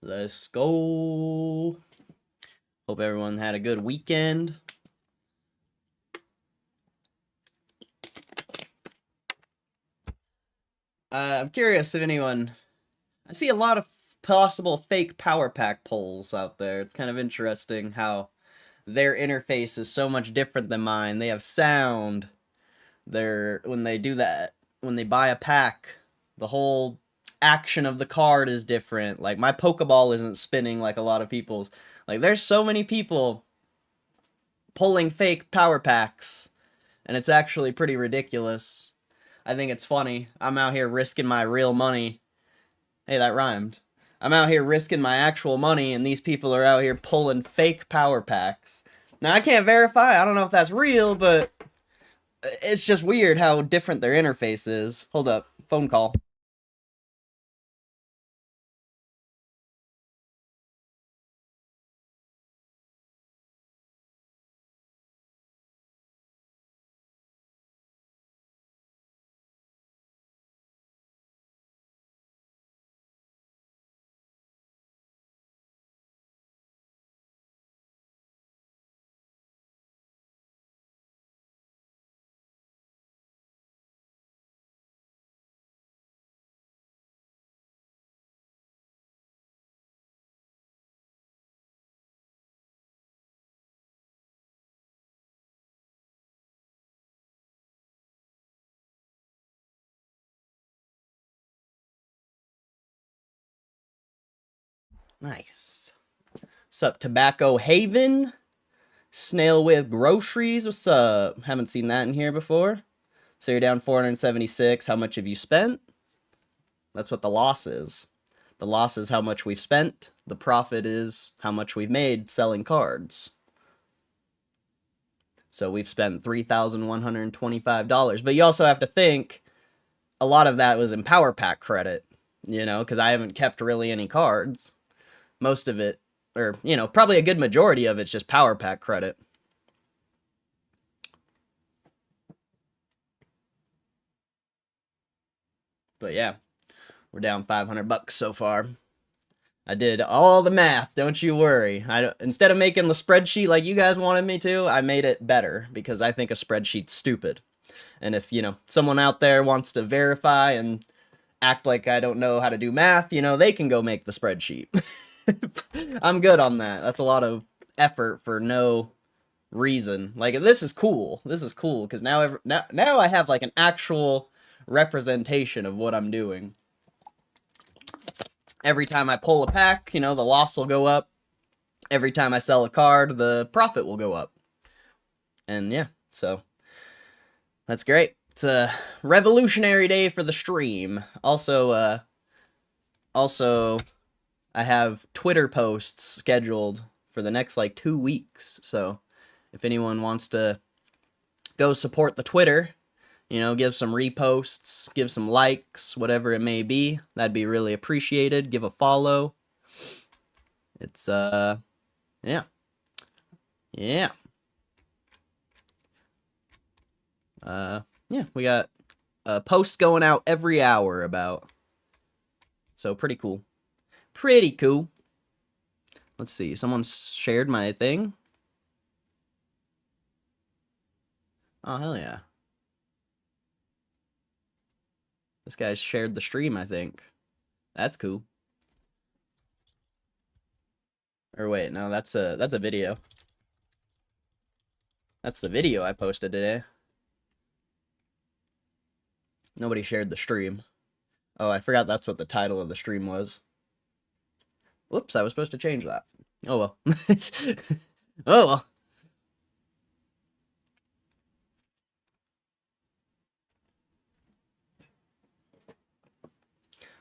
Let's go. Hope everyone had a good weekend. I'm curious if anyone... I see a lot of possible fake power pack polls out there. It's kind of interesting how their interface is so much different than mine. They have sound. When they do that, when they buy a pack, the whole action of the card is different. Like, my Pokeball isn't spinning like a lot of people's. Like, there's so many people pulling fake power packs, and it's actually pretty ridiculous. I think it's funny. I'm out here risking my real money. Hey, that rhymed. I'm out here risking my actual money, and these people are out here pulling fake power packs. Now, I can't verify. I don't know if that's real, but it's just weird how different their interface is. Hold up. Phone call. Nice. What's up, Tobacco Haven? Snail with Groceries. What's up? Haven't seen that in here before. So you're down 476. How much have you spent? That's what the loss is. The loss is how much we've spent. The profit is how much we've made selling cards. So we've spent $3,125. But you also have to think, a lot of that was in Power Pack credit, you know, because I haven't kept really any cards. Most of it, or, you know, probably a good majority of it's just Power Pack credit. But yeah, we're down 500 bucks so far. I did all the math, don't you worry. Instead of making the spreadsheet like you guys wanted me to, I made it better because I think a spreadsheet's stupid. And if, you know, someone out there wants to verify and act like I don't know how to do math, you know, they can go make the spreadsheet. I'm good on that. That's a lot of effort for no reason. Like, this is cool. This is cool because now I have like an actual representation of what I'm doing. Every time I pull a pack, you know, the loss will go up. Every time I sell a card, the profit will go up. And yeah, so that's great. It's a revolutionary day for the stream. Also, I have Twitter posts scheduled for the next, like, 2 weeks. So if anyone wants to go support the Twitter, you know, give some reposts, give some likes, whatever it may be, that'd be really appreciated. Give a follow. It's, yeah. Yeah. Yeah, we got posts going out every hour about. So pretty cool. Pretty cool. Let's see. Someone shared my thing. Oh, hell yeah. This guy shared the stream, I think. That's cool. Or wait, no, that's a video. That's the video I posted today. Nobody shared the stream. Oh, I forgot that's what the title of the stream was. Whoops, I was supposed to change that. Oh well. Oh well.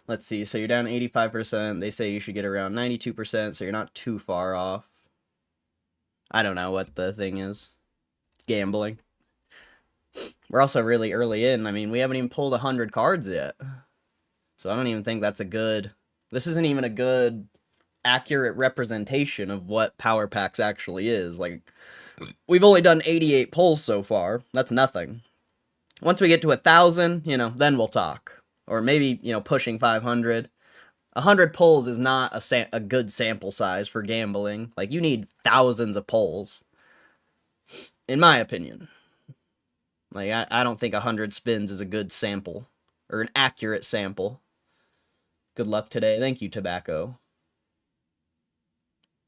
Let's see, so you're down 85%. They say you should get around 92%, so you're not too far off. I don't know what the thing is. It's gambling. We're also really early in. I mean, we haven't even pulled 100 cards yet. So I don't even think that's a good... This isn't even a good, accurate representation of what Power Packs actually is. Like, we've only done 88 pulls so far. That's nothing. Once we get to 1,000, you know, then we'll talk. Or maybe, you know, pushing 500. 100 pulls is not a good sample size for gambling. Like, you need thousands of pulls, in my opinion. Like, I don't think 100 spins is a good sample, or an accurate sample. Good luck today. Thank you, Tobacco.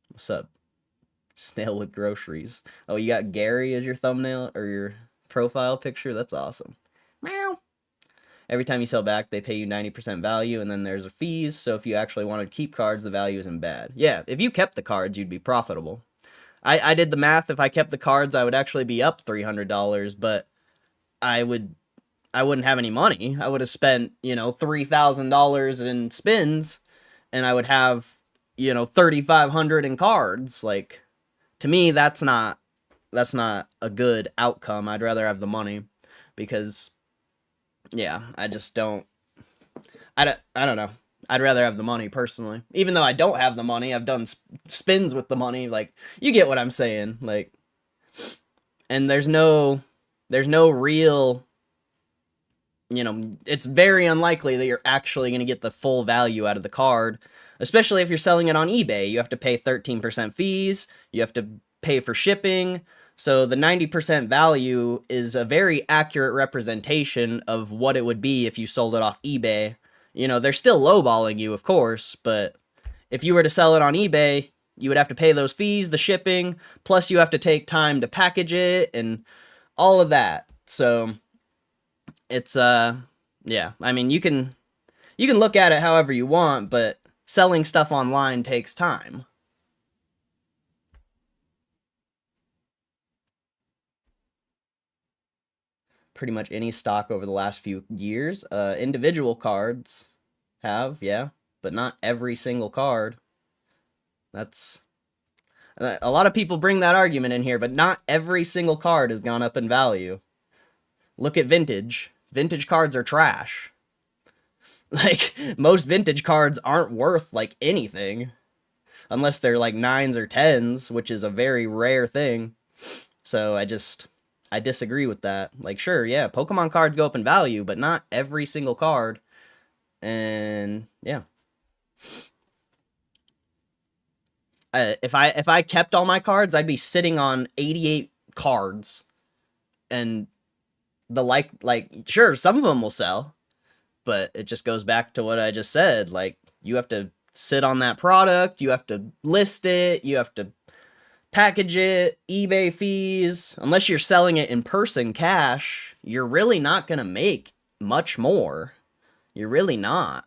What's up? Snail with groceries. Oh, you got Gary as your thumbnail, or your profile picture? That's awesome. Meow. Every time you sell back, they pay you 90% value, and then there's a fees, so if you actually wanted to keep cards, the value isn't bad. Yeah, if you kept the cards, you'd be profitable. I did the math. If I kept the cards, I would actually be up $300, but I wouldn't have any money. I would have spent, $3,000 in spins, and I would have, 3,500 in cards. Like, to me, that's not a good outcome. I'd rather have the money, because, yeah, I just don't. I don't know. I'd rather have the money personally. Even though I don't have the money, I've done spins with the money. Like, you get what I'm saying. Like, and there's no real, it's very unlikely that you're actually going to get the full value out of the card, especially if you're selling it on eBay. You have to pay 13% fees. You have to pay for shipping. So the 90% value is a very accurate representation of what it would be if you sold it off eBay. They're still lowballing you, of course, but if you were to sell it on eBay, you would have to pay those fees, the shipping, plus you have to take time to package it and all of that. So it's yeah, I mean, you can look at it however you want, but selling stuff online takes time. Pretty much any stock over the last few years. Individual cards have, yeah, but not every single card. That's a lot of people bring that argument in here, but not every single card has gone up in value. Look at vintage. Vintage cards are trash. Like, most vintage cards aren't worth, like, anything. Unless they're, like, 9s or 10s, which is a very rare thing. So I disagree with that. Like, sure, yeah, Pokemon cards go up in value, but not every single card. And, yeah. If I kept all my cards, I'd be sitting on 88 cards. And sure, some of them will sell, but it just goes back to what I just said. Like, you have to sit on that product, you have to list it, you have to package it, eBay fees. Unless you're selling it in person cash, you're really not gonna make much more. You're really not.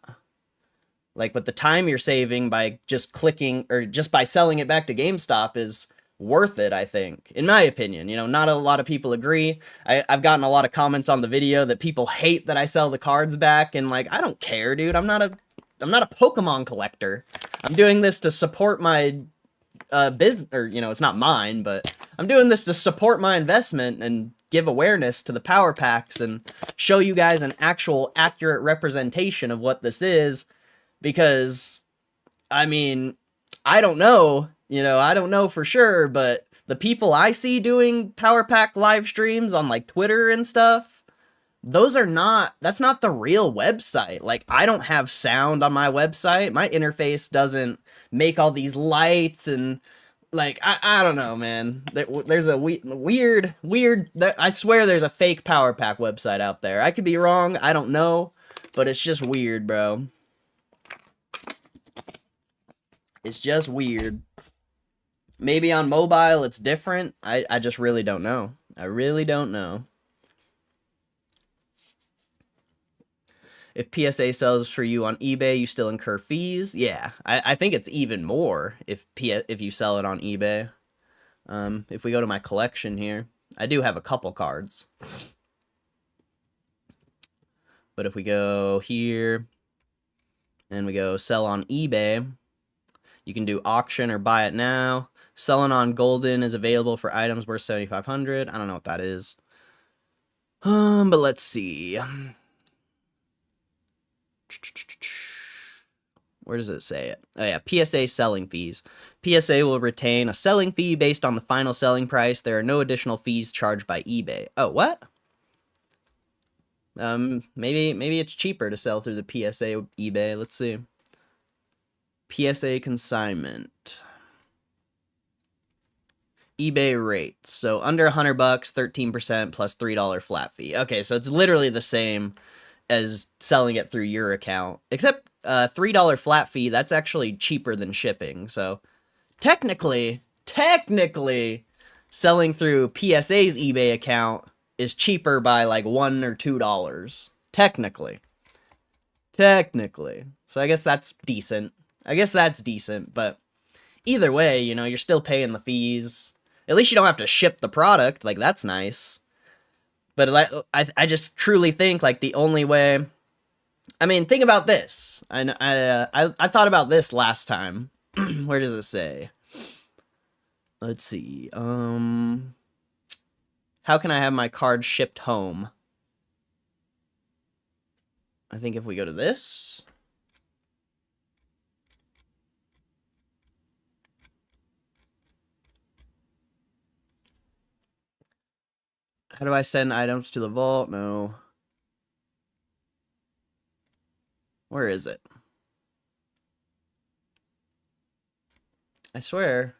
Like, but the time you're saving by just clicking, or just by selling it back to GameStop, is worth it, I think, in my opinion. Not a lot of people agree. I've gotten a lot of comments on the video that people hate that I sell the cards back, and, like, I don't care, dude. I'm not a Pokemon collector. I'm doing this to support my business, or, it's not mine, but I'm doing this to support my investment and give awareness to the power packs and show you guys an actual accurate representation of what this is. Because, I mean, I don't know, I don't know for sure, but the people I see doing power pack live streams on, like, Twitter and stuff, that's not the real website. Like, I don't have sound on my website. My interface doesn't make all these lights, and, like, I don't know, man. There's a weird, I swear there's a fake power pack website out there. I could be wrong, I don't know, but it's just weird, bro. It's just weird. Maybe on mobile it's different. I just really don't know. I really don't know. If PSA sells for you on eBay, you still incur fees? Yeah, I think it's even more if you sell it on eBay. If we go to my collection here, I do have a couple cards. But if we go here, and we go sell on eBay, you can do auction or buy it now. Selling on Golden is available for items worth $7,500. I don't know what that is. But let's see. Where does it say it? Oh yeah, PSA selling fees. PSA will retain a selling fee based on the final selling price. There are no additional fees charged by eBay. Oh, what? Maybe it's cheaper to sell through the PSA eBay. Let's see. PSA consignment. eBay rates. So under $100, 13% plus $3 flat fee. Okay, so it's literally the same as selling it through your account, except $3 flat fee. That's actually cheaper than shipping. So technically, selling through PSA's eBay account is cheaper by like $1 or $2. Technically. So I guess that's decent. But either way, you know, you're still paying the fees. At least you don't have to ship the product. Like, that's nice. But I just truly think, like, the only way... I mean, think about this. I thought about this last time. Where does it say? Let's see. How can I have my card shipped home? I think if we go to this... How do I send items to the vault? No. Where is it? I swear.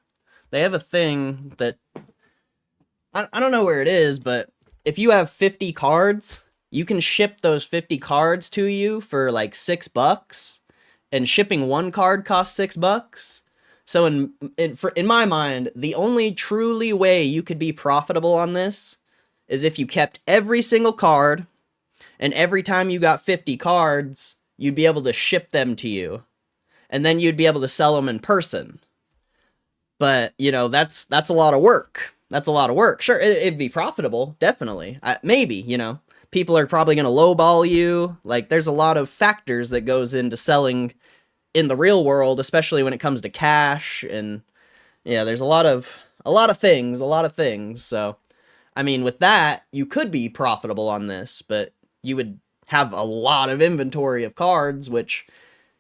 They have a thing that... I don't know where it is, but if you have 50 cards, you can ship those 50 cards to you for like $6, and shipping one card costs $6. So in my mind, the only truly way you could be profitable on this is if you kept every single card, and every time you got 50 cards, you'd be able to ship them to you, and then you'd be able to sell them in person. But, you know, that's a lot of work. Sure, it'd be profitable, definitely. Maybe, you know. People are probably going to lowball you. Like, there's a lot of factors that goes into selling in the real world, especially when it comes to cash, and yeah, there's a lot of things. So, I mean, with that, you could be profitable on this, but you would have a lot of inventory of cards, which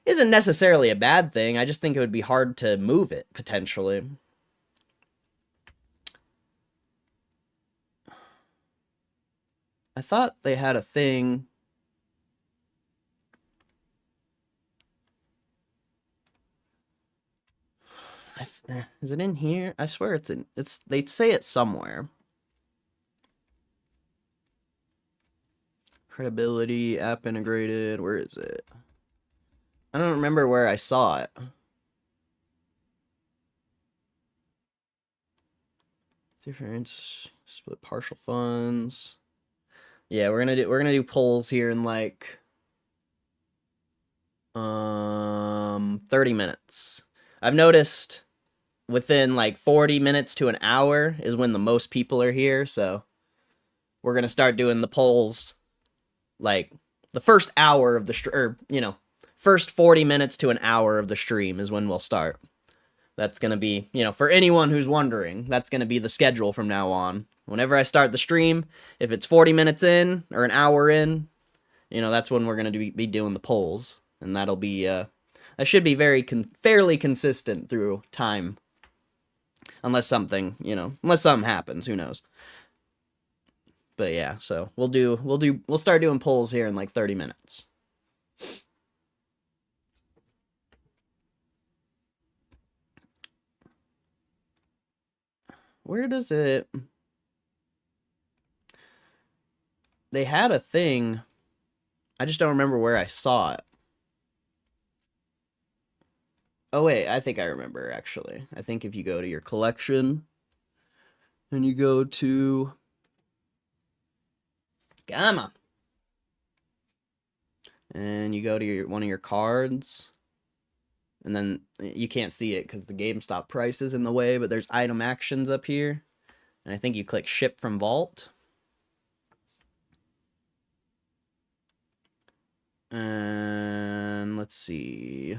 isn't necessarily a bad thing. I just think it would be hard to move it, potentially. I thought they had a thing. Is it in here? I swear it's in... They say it somewhere. Credibility, app integrated, where is it? I don't remember where I saw it. Difference, split partial funds. Yeah, we're gonna do polls here in like 30 minutes. I've noticed within like 40 minutes to an hour is when the most people are here, so we're gonna start doing the polls like the first hour of the or you know, first 40 minutes to an hour of the stream is when we'll start. That's gonna be, you know, for anyone who's wondering, that's gonna be the schedule from now on. Whenever I start the stream, if it's 40 minutes in or an hour in, you know, that's when we're gonna be doing the polls, and that'll be that should be fairly consistent through time, unless something happens, who knows. But yeah, so we'll start doing polls here in like 30 minutes. Where does it... They had a thing. I just don't remember where I saw it. Oh wait, I think I remember, actually. I think if you go to your collection, and you go to... Come on! And you go to one of your cards, and then you can't see it because the GameStop price is in the way, but there's item actions up here, and I think you click ship from vault. And let's see.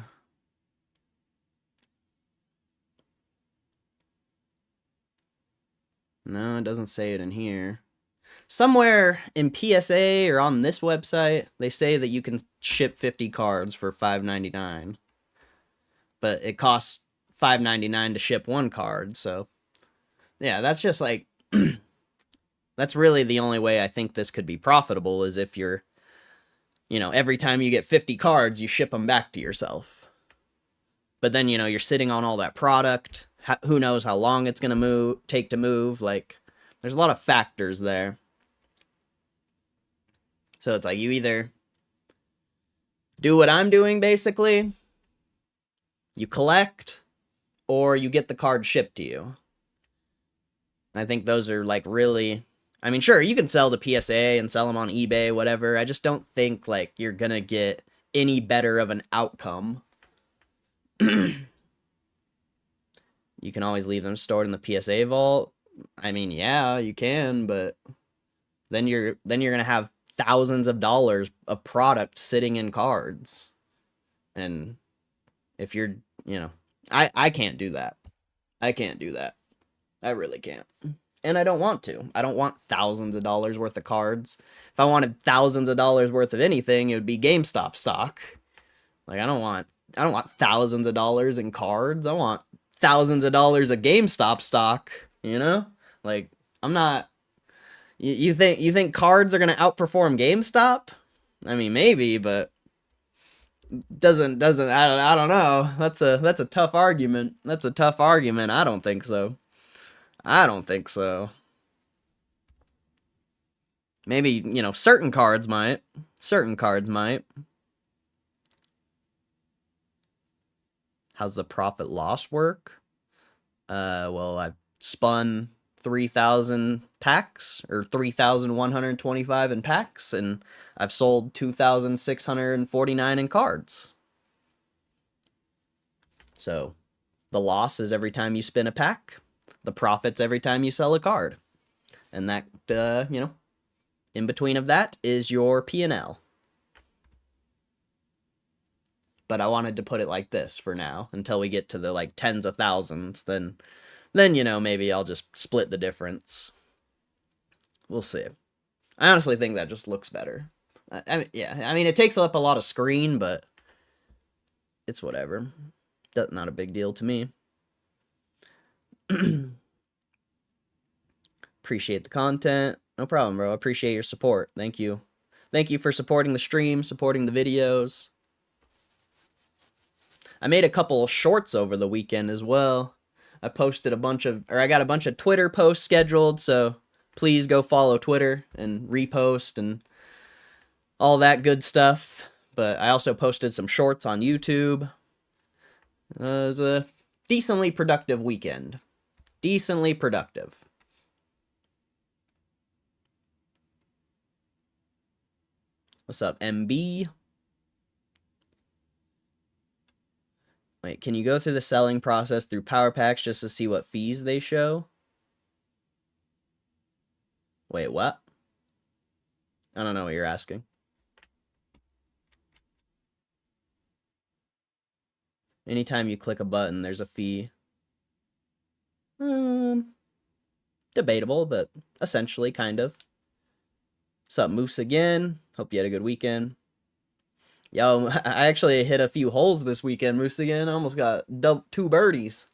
No, it doesn't say it in here. Somewhere in PSA or on this website, they say that you can ship 50 cards for $5.99. But it costs $5.99 to ship one card, so... Yeah, that's just like... That's really the only way I think this could be profitable, is if you're... You know, every time you get 50 cards, you ship them back to yourself. But then, you're sitting on all that product. Who knows how long it's going to take to move. Like, there's a lot of factors there. So it's like you either do what I'm doing, basically, you collect, or you get the card shipped to you. I think those are like really. I mean, sure, you can sell the PSA and sell them on eBay, whatever. I just don't think like you're gonna get any better of an outcome. You can always leave them stored in the PSA vault. I mean, yeah, you can, but then you're gonna have thousands of dollars of product sitting in cards. And if you're, I can't do that. I can't do that. I really can't. And I don't want to. I don't want thousands of dollars worth of cards. If I wanted thousands of dollars worth of anything, it would be GameStop stock. Like I don't want thousands of dollars in cards. I want thousands of dollars of GameStop stock, Like I'm not. You think cards are going to outperform GameStop? I mean, maybe, but doesn't I don't know. That's a tough argument. That's a tough argument. I don't think so. I don't think so. Maybe, certain cards might. Certain cards might. How's the profit loss work? Well, I've spun 3,000 packs, or 3,125 in packs, and I've sold 2,649 in cards. So, the loss is every time you spin a pack. The profit's every time you sell a card. And that, in between of that is your P&L. But I wanted to put it like this for now, until we get to the, like, tens of thousands, then, maybe I'll just split the difference. We'll see. I honestly think that just looks better. I mean, it takes up a lot of screen, but it's whatever. Not a big deal to me. Appreciate the content. No problem, bro. Appreciate your support. Thank you. Thank you for supporting the stream, supporting the videos. I made a couple of shorts over the weekend as well. I got a bunch of Twitter posts scheduled, so please go follow Twitter and repost and all that good stuff. But I also posted some shorts on YouTube. It was a decently productive weekend. Decently productive. What's up, MB? Wait, can you go through the selling process through Power Packs just to see what fees they show? Wait, what? I don't know what you're asking. Anytime you click a button, there's a fee. Debatable, but essentially, kind of. What's up, Moose again? Hope you had a good weekend. Yo, I actually hit a few holes this weekend, Moose again. I almost got 2 birdies.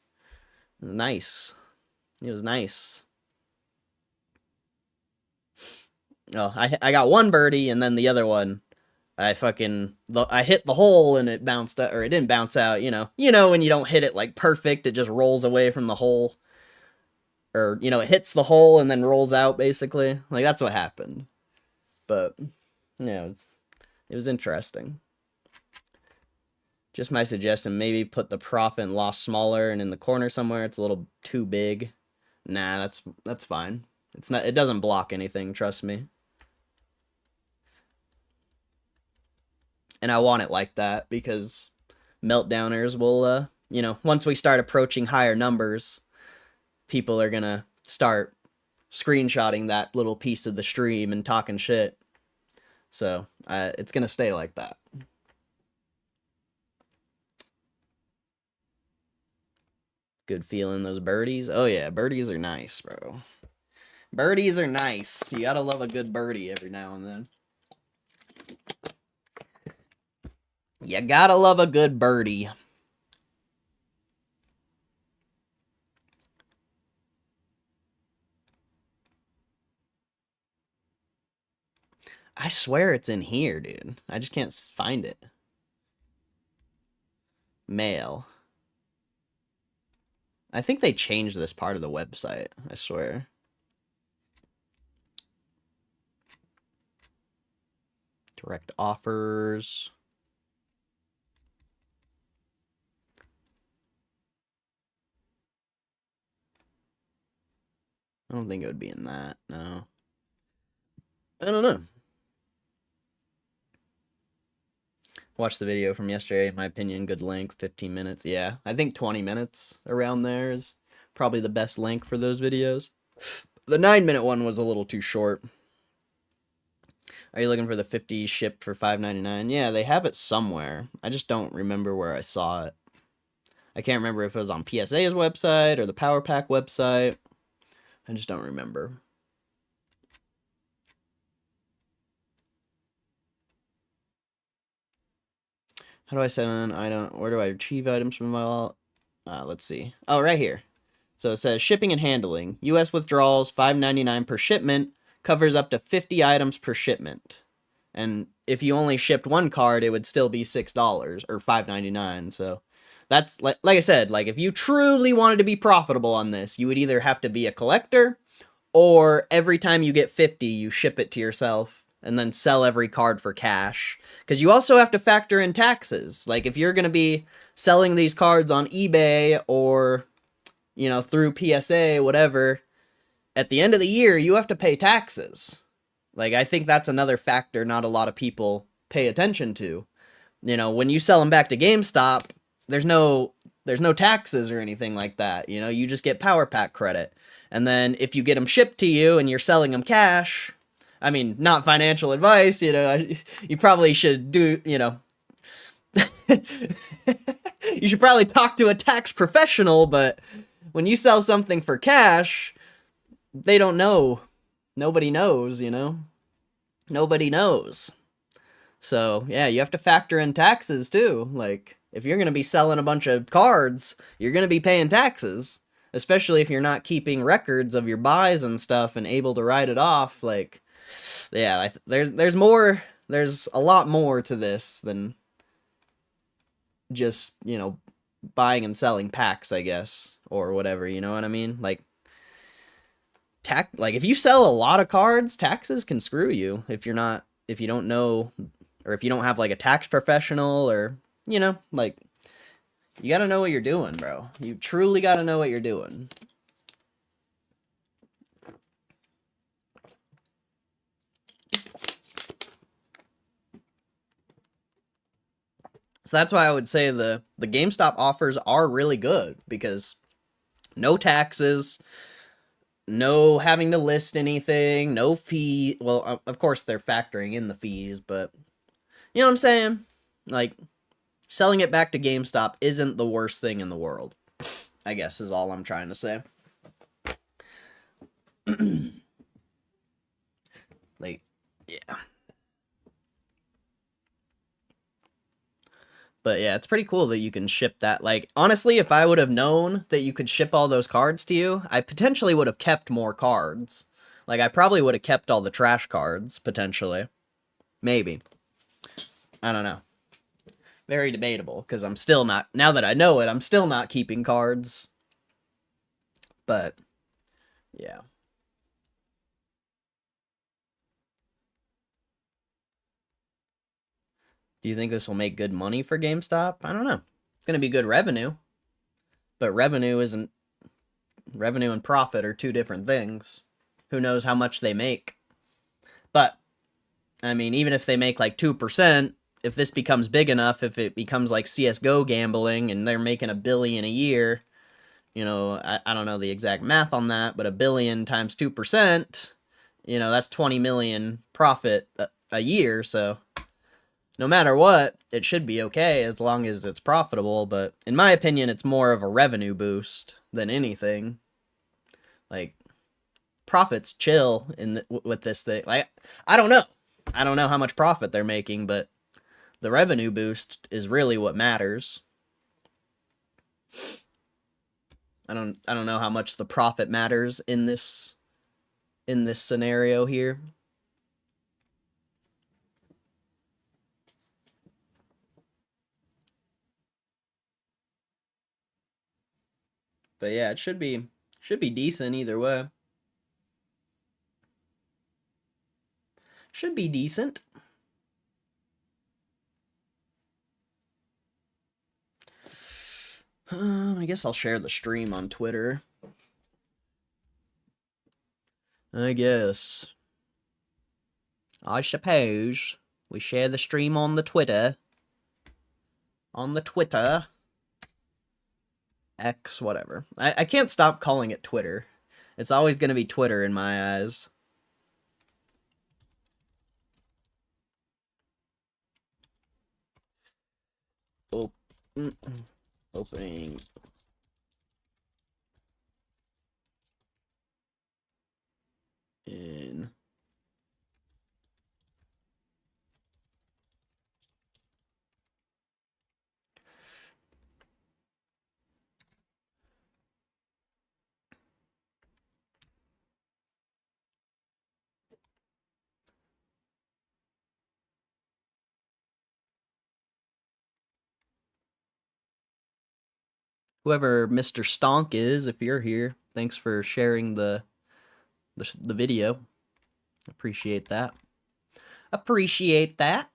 Nice. It was nice. Oh, I got 1 birdie, and then the other one, I hit the hole and it bounced out, or it didn't bounce out, when you don't hit it like perfect, it just rolls away from the hole. Or, it hits the hole and then rolls out, basically. Like, that's what happened. But, it was interesting. Just my suggestion, maybe put the profit and loss smaller and in the corner somewhere. It's a little too big. Nah, that's fine. It doesn't block anything, trust me. And I want it like that because meltdowners will, once we start approaching higher numbers, people are gonna start screenshotting that little piece of the stream and talking shit. So, it's gonna stay like that. Good feeling those birdies. Oh yeah, birdies are nice, bro. Birdies are nice. You gotta love a good birdie every now and then. You gotta love a good birdie. I swear it's in here, dude. I just can't find it. Mail. I think they changed this part of the website, I swear. Direct offers. I don't think it would be in that, no. I don't know. Watched the video from yesterday, in my opinion, good length, 15 minutes. Yeah, I think 20 minutes around there is probably the best length for those videos. The 9-minute one was a little too short. Are you looking for the 50 shipped for $5.99? Yeah, they have it somewhere. I just don't remember where I saw it. I can't remember if it was on PSA's website or the Power Pack website. I just don't remember. How do I send an item? Where do I retrieve items from my wallet? Let's see. Oh, right here. So it says shipping and handling. U.S. withdrawals, $5.99 per shipment. Covers up to 50 items per shipment. And if you only shipped one card, it would still be $6 or $5.99. So that's, like I said, like if you truly wanted to be profitable on this, you would either have to be a collector or every time you get 50, you ship it to yourself and then sell every card for cash. Because you also have to factor in taxes. Like if you're going to be selling these cards on eBay or, you know, through PSA, whatever, at the end of the year, you have to pay taxes. Like, I think that's another factor not a lot of people pay attention to. You know, when you sell them back to GameStop, there's no taxes or anything like that. You know, you just get Power Pack credit. And then if you get them shipped to you and you're selling them cash, I mean, not financial advice, you know, you probably should do, you know, you should probably talk to a tax professional, but when you sell something for cash, they don't know. Nobody knows, you know? Nobody knows. So, yeah, you have to factor in taxes, too. Like, if you're going to be selling a bunch of cards, you're going to be paying taxes. Especially if you're not keeping records of your buys and stuff and able to write it off. Like, yeah, there's more, there's a lot more to this than just, you know, buying and selling packs, I guess. Or whatever, you know what I mean? Like, like if you sell a lot of cards, taxes can screw you if you're not, if you don't know, or if you don't have like a tax professional, or, you know, like, you gotta know what you're doing, bro. You truly gotta know what you're doing. So that's why I would say the GameStop offers are really good, because no taxes, no having to list anything, no fee. Well, of course they're factoring in the fees, but you know what I'm saying? Like, selling it back to GameStop isn't the worst thing in the world, I guess is all I'm trying to say. Like, yeah. But yeah, it's pretty cool that you can ship that. Like, honestly, if I would have known that you could ship all those cards to you, I potentially would have kept more cards. Like, I probably would have kept all the trash cards, potentially. Maybe. I don't know. Very debatable, because I'm still not, now that I know it, I'm still not keeping cards. But, yeah. Do you think this will make good money for GameStop? I don't know. It's going to be good revenue. But revenue isn't... Revenue and profit are two different things. Who knows how much they make? But, I mean, even if they make like 2%, if this becomes big enough, if it becomes like CSGO gambling and they're making $1 billion a year, you know, I don't know the exact math on that, but $1 billion times 2%, you know, that's 20 million profit a year, so no matter what, it should be okay as long as it's profitable. But in my opinion, it's more of a revenue boost than anything. Like, profits chill with this thing. Like, I don't know how much profit they're making, but the revenue boost is really what matters. I don't know how much the profit matters in this scenario here. But yeah, it should be decent either way. Should be decent. I guess I'll share the stream on Twitter. I guess. I suppose we share the stream on the Twitter. On the Twitter. X, whatever. I can't stop calling it Twitter. It's always going to be Twitter in my eyes. Opening. In. Whoever Mr. Stonk is, if you're here, thanks for sharing the video. Appreciate that. Appreciate that.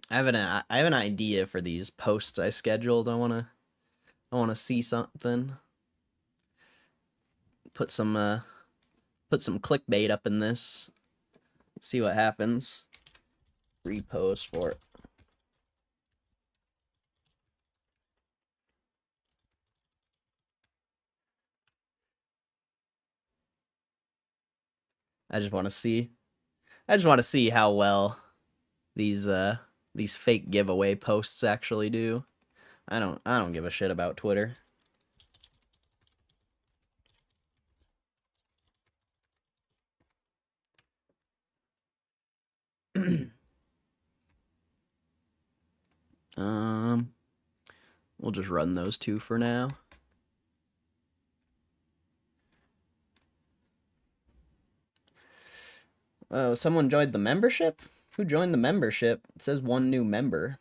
I have an idea for these posts I scheduled. I wanna see something. Put some clickbait up in this. See what happens. Repost for it. I just want to see how well these fake giveaway posts actually do. I don't give a shit about Twitter. We'll just run those two for now. Oh, someone joined the membership? Who joined the membership? It says one new member.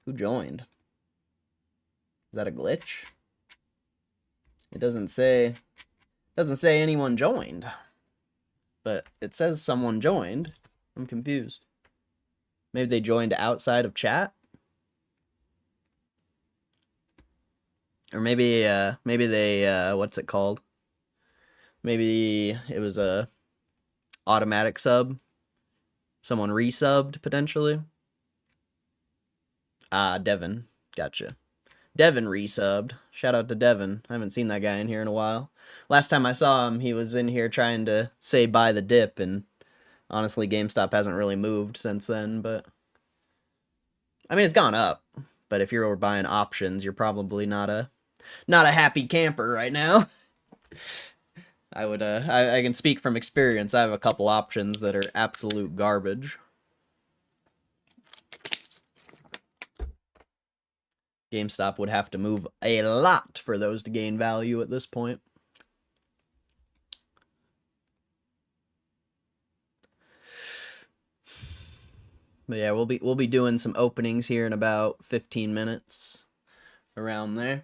Who joined? Is that a glitch? It doesn't say anyone joined. But it says someone joined. I'm confused. Maybe they joined outside of chat? Or maybe they what's it called? Maybe it was a automatic sub. Someone resubbed potentially. Ah, Devin. Gotcha. Devin resubbed. Shout out to Devin. I haven't seen that guy in here in a while. Last time I saw him, he was in here trying to say buy the dip, and honestly, GameStop hasn't really moved since then, but I mean, it's gone up. But if you're buying options, you're probably not a happy camper right now. I can speak from experience. I have a couple options that are absolute garbage. GameStop would have to move a lot for those to gain value at this point. But yeah, we'll be doing some openings here in about 15 minutes, around there.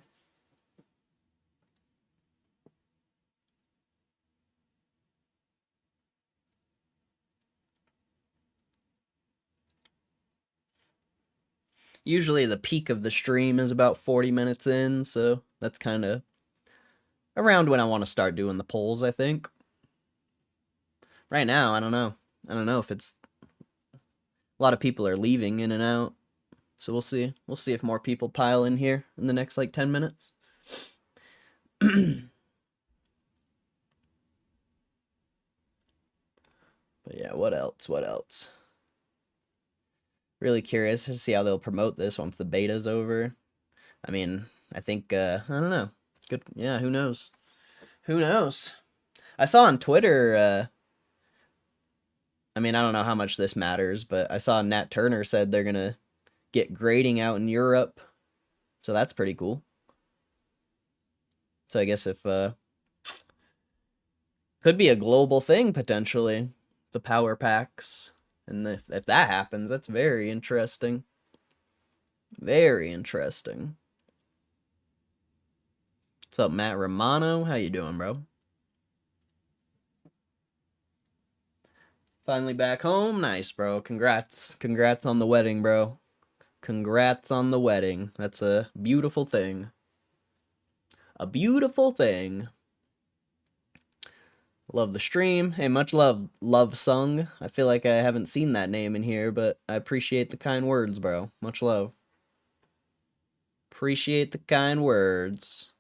Usually the peak of the stream is about 40 minutes in, so that's kind of around when I want to start doing the polls, I think. Right now, I don't know. I don't know if it's... A lot of people are leaving in and out, so we'll see. We'll see if more people pile in here in the next, like, 10 minutes. But yeah, what else? What else? Really curious to see how they'll promote this once the beta's over. I mean, I think, I don't know. It's good. Yeah, who knows? Who knows? I saw on Twitter, I mean, I don't know how much this matters, but I saw Nat Turner said they're gonna get grading out in Europe. So that's pretty cool. So I guess if Could be a global thing potentially. The power packs, and if that happens, that's very interesting. Very interesting. What's up, Matt Romano? How you doing, bro? Finally back home. Nice, bro. Congrats. Congrats on the wedding, bro. Congrats on the wedding. That's a beautiful thing. A beautiful thing. Love the stream. Hey, much love, Love Sung. I feel like I haven't seen that name in here, but I appreciate the kind words, bro. Much love. Appreciate the kind words.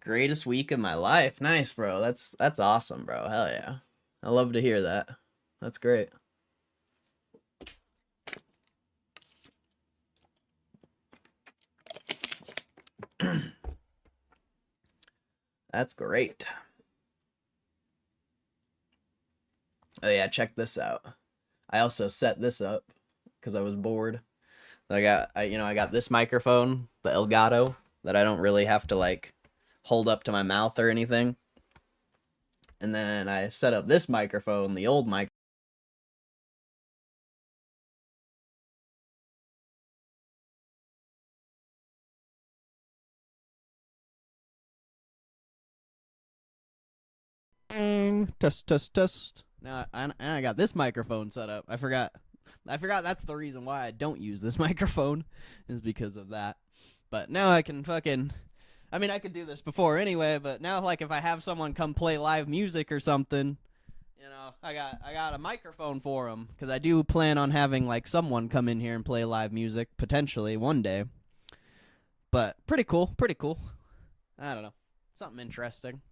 Greatest week of my life. Nice, bro. That's awesome, bro. Hell yeah. I love to hear that. That's great. That's great. Oh yeah, check this out. I also set this up because I was bored. I got this microphone, the Elgato, that I don't really have to like hold up to my mouth or anything. And then I set up this microphone, the old mic. Test, test, test. Now I got this microphone set up. I forgot that's the reason why I don't use this microphone, is because of that. But now I can fucking, I mean, I could do this before anyway, but now, like, if I have someone come play live music or something, I got a microphone for them, because I do plan on having, like, someone come in here and play live music, potentially, one day. But pretty cool, pretty cool. I don't know. Something interesting.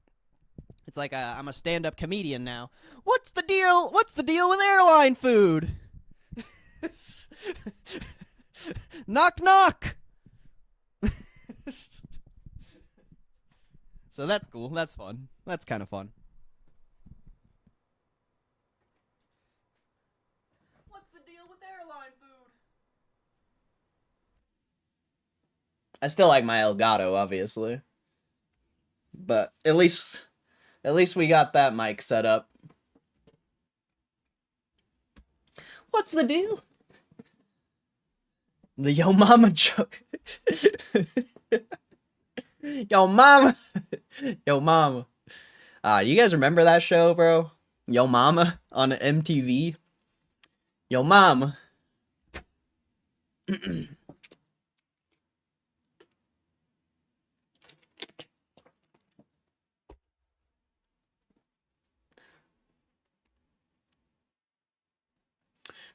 It's like I'm a stand-up comedian now. What's the deal? What's the deal with airline food? Knock, knock. So that's cool. That's fun. That's kind of fun. What's the deal with airline food? I still like my Elgato, obviously. But at least we got that mic set up. What's the deal? The Yo Mama joke. Yo Mama. Yo Mama. You guys remember that show, bro? Yo Mama on MTV? Yo Mama.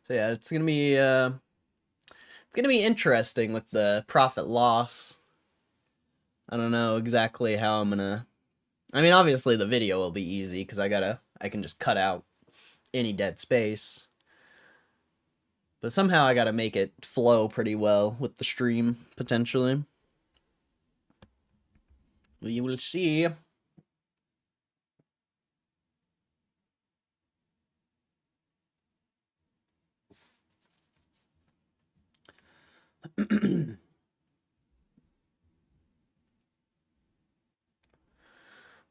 So yeah, it's gonna be interesting with the profit loss. I don't know exactly how I'm gonna. I mean, obviously the video will be easy because I can just cut out any dead space. But somehow I gotta make it flow pretty well with the stream, potentially. We will see.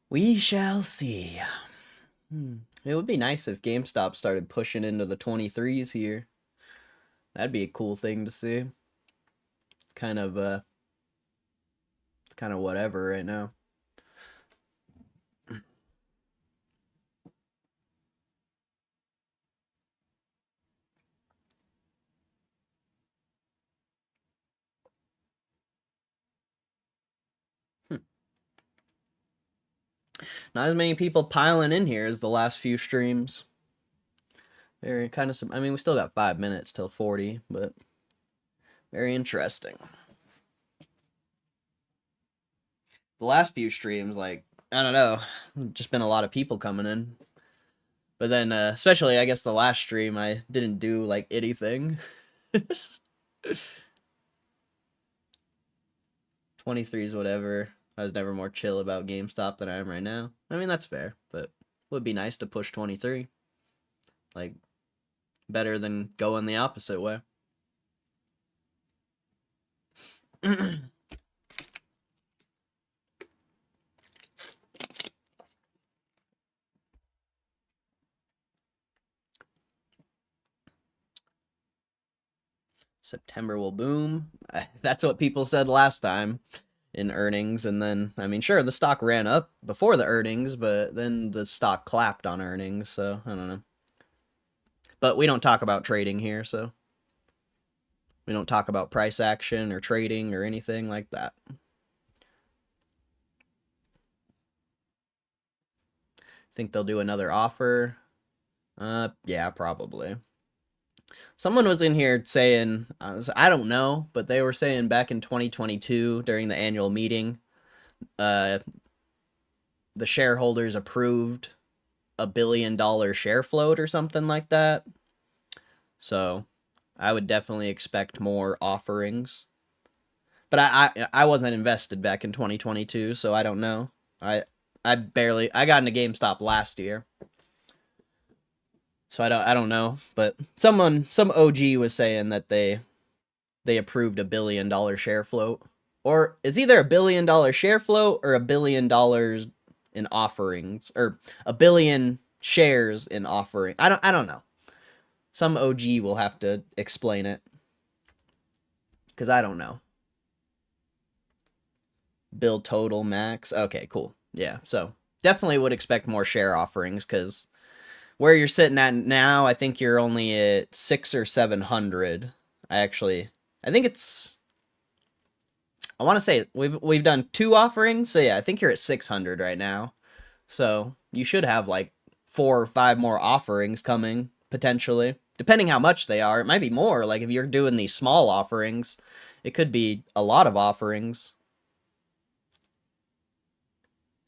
We shall see. It would be nice if GameStop started pushing into the 23s here. That'd be a cool thing to see. Kind of whatever right now. Not as many people piling in here as the last few streams. Very kind of. I mean, we still got 5 minutes till 40, but very interesting. The last few streams, like, I don't know, just been a lot of people coming in. But then, especially, I guess the last stream, I didn't do like anything. 23's whatever. I was never more chill about GameStop than I am right now. I mean, that's fair, but it would be nice to push 23. Like, better than going the opposite way. September will boom. That's what people said last time in earnings. And then, I mean, sure, the stock ran up before the earnings, but then the stock clapped on earnings. So I don't know. But we don't talk about trading here, so we don't talk about price action or trading or anything like that. Think they'll do another offer? Yeah, probably. Someone was in here saying, I don't know, but they were saying back in 2022 during the annual meeting, the shareholders approved $1 billion share float or something like that. So I would definitely expect more offerings. But I wasn't invested back in 2022, so I don't know. I I got into GameStop last year. So I don't know, but some OG was saying that they approved $1 billion share float, or it's either $1 billion share float or $1 billion in offerings, or 1 billion shares in offering. I don't know. Some OG will have to explain it because I don't know. Build total max. Okay, cool. Yeah, so definitely would expect more share offerings because where you're sitting at now, I think you're only at 6 or 700. I think it's. I want to say we've done 2 offerings, so yeah, I think you're at 600 right now. So you should have like 4 or 5 more offerings coming potentially, depending how much they are. It might be more. Like if you're doing these small offerings, it could be a lot of offerings.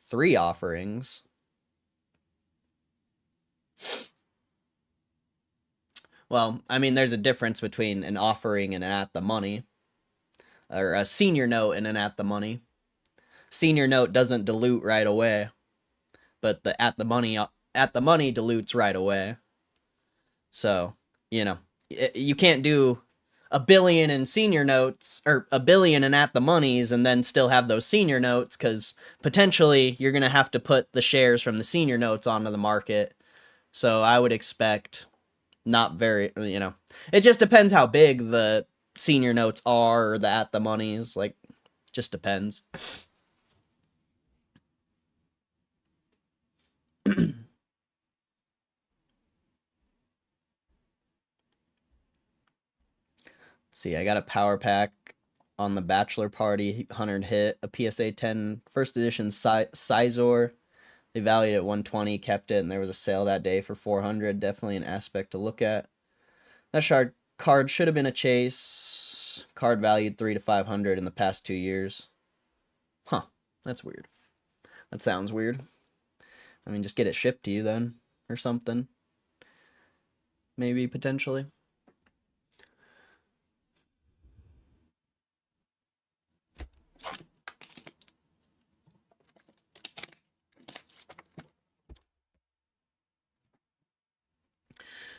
3 offerings. Well, I mean, there's a difference between an offering and an at the money, or a senior note and an at the money. Senior note doesn't dilute right away, but the at the money dilutes right away. So, you know, you can't do $1 billion in senior notes or $1 billion in at the monies and then still have those senior notes, because potentially you're going to have to put the shares from the senior notes onto the market. So I would expect not very, it just depends how big the senior notes are or the at the monies. Like, just depends. See, I got a power pack on the Bachelor Party 100 hit, a PSA 10 first edition Sizor. They valued it at 120, kept it, and there was a sale that day for 400. Definitely an aspect to look at. That card should have been a chase. Card valued 300 to 500 in the past 2 years. Huh, that's weird. That sounds weird. I mean, just get it shipped to you then, or something. Maybe, potentially.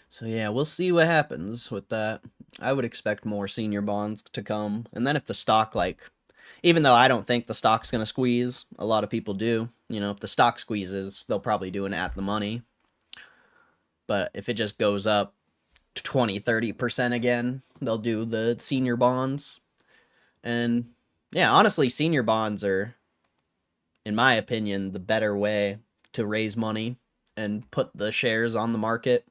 So yeah, we'll see what happens with that. I would expect more senior bonds to come. And then if the stock, like, even though I don't think the stock's going to squeeze, a lot of people do. If the stock squeezes, they'll probably do an at the money. But if it just goes up 20, 30% again, they'll do the senior bonds. And yeah, honestly, senior bonds are, in my opinion, the better way to raise money and put the shares on the market,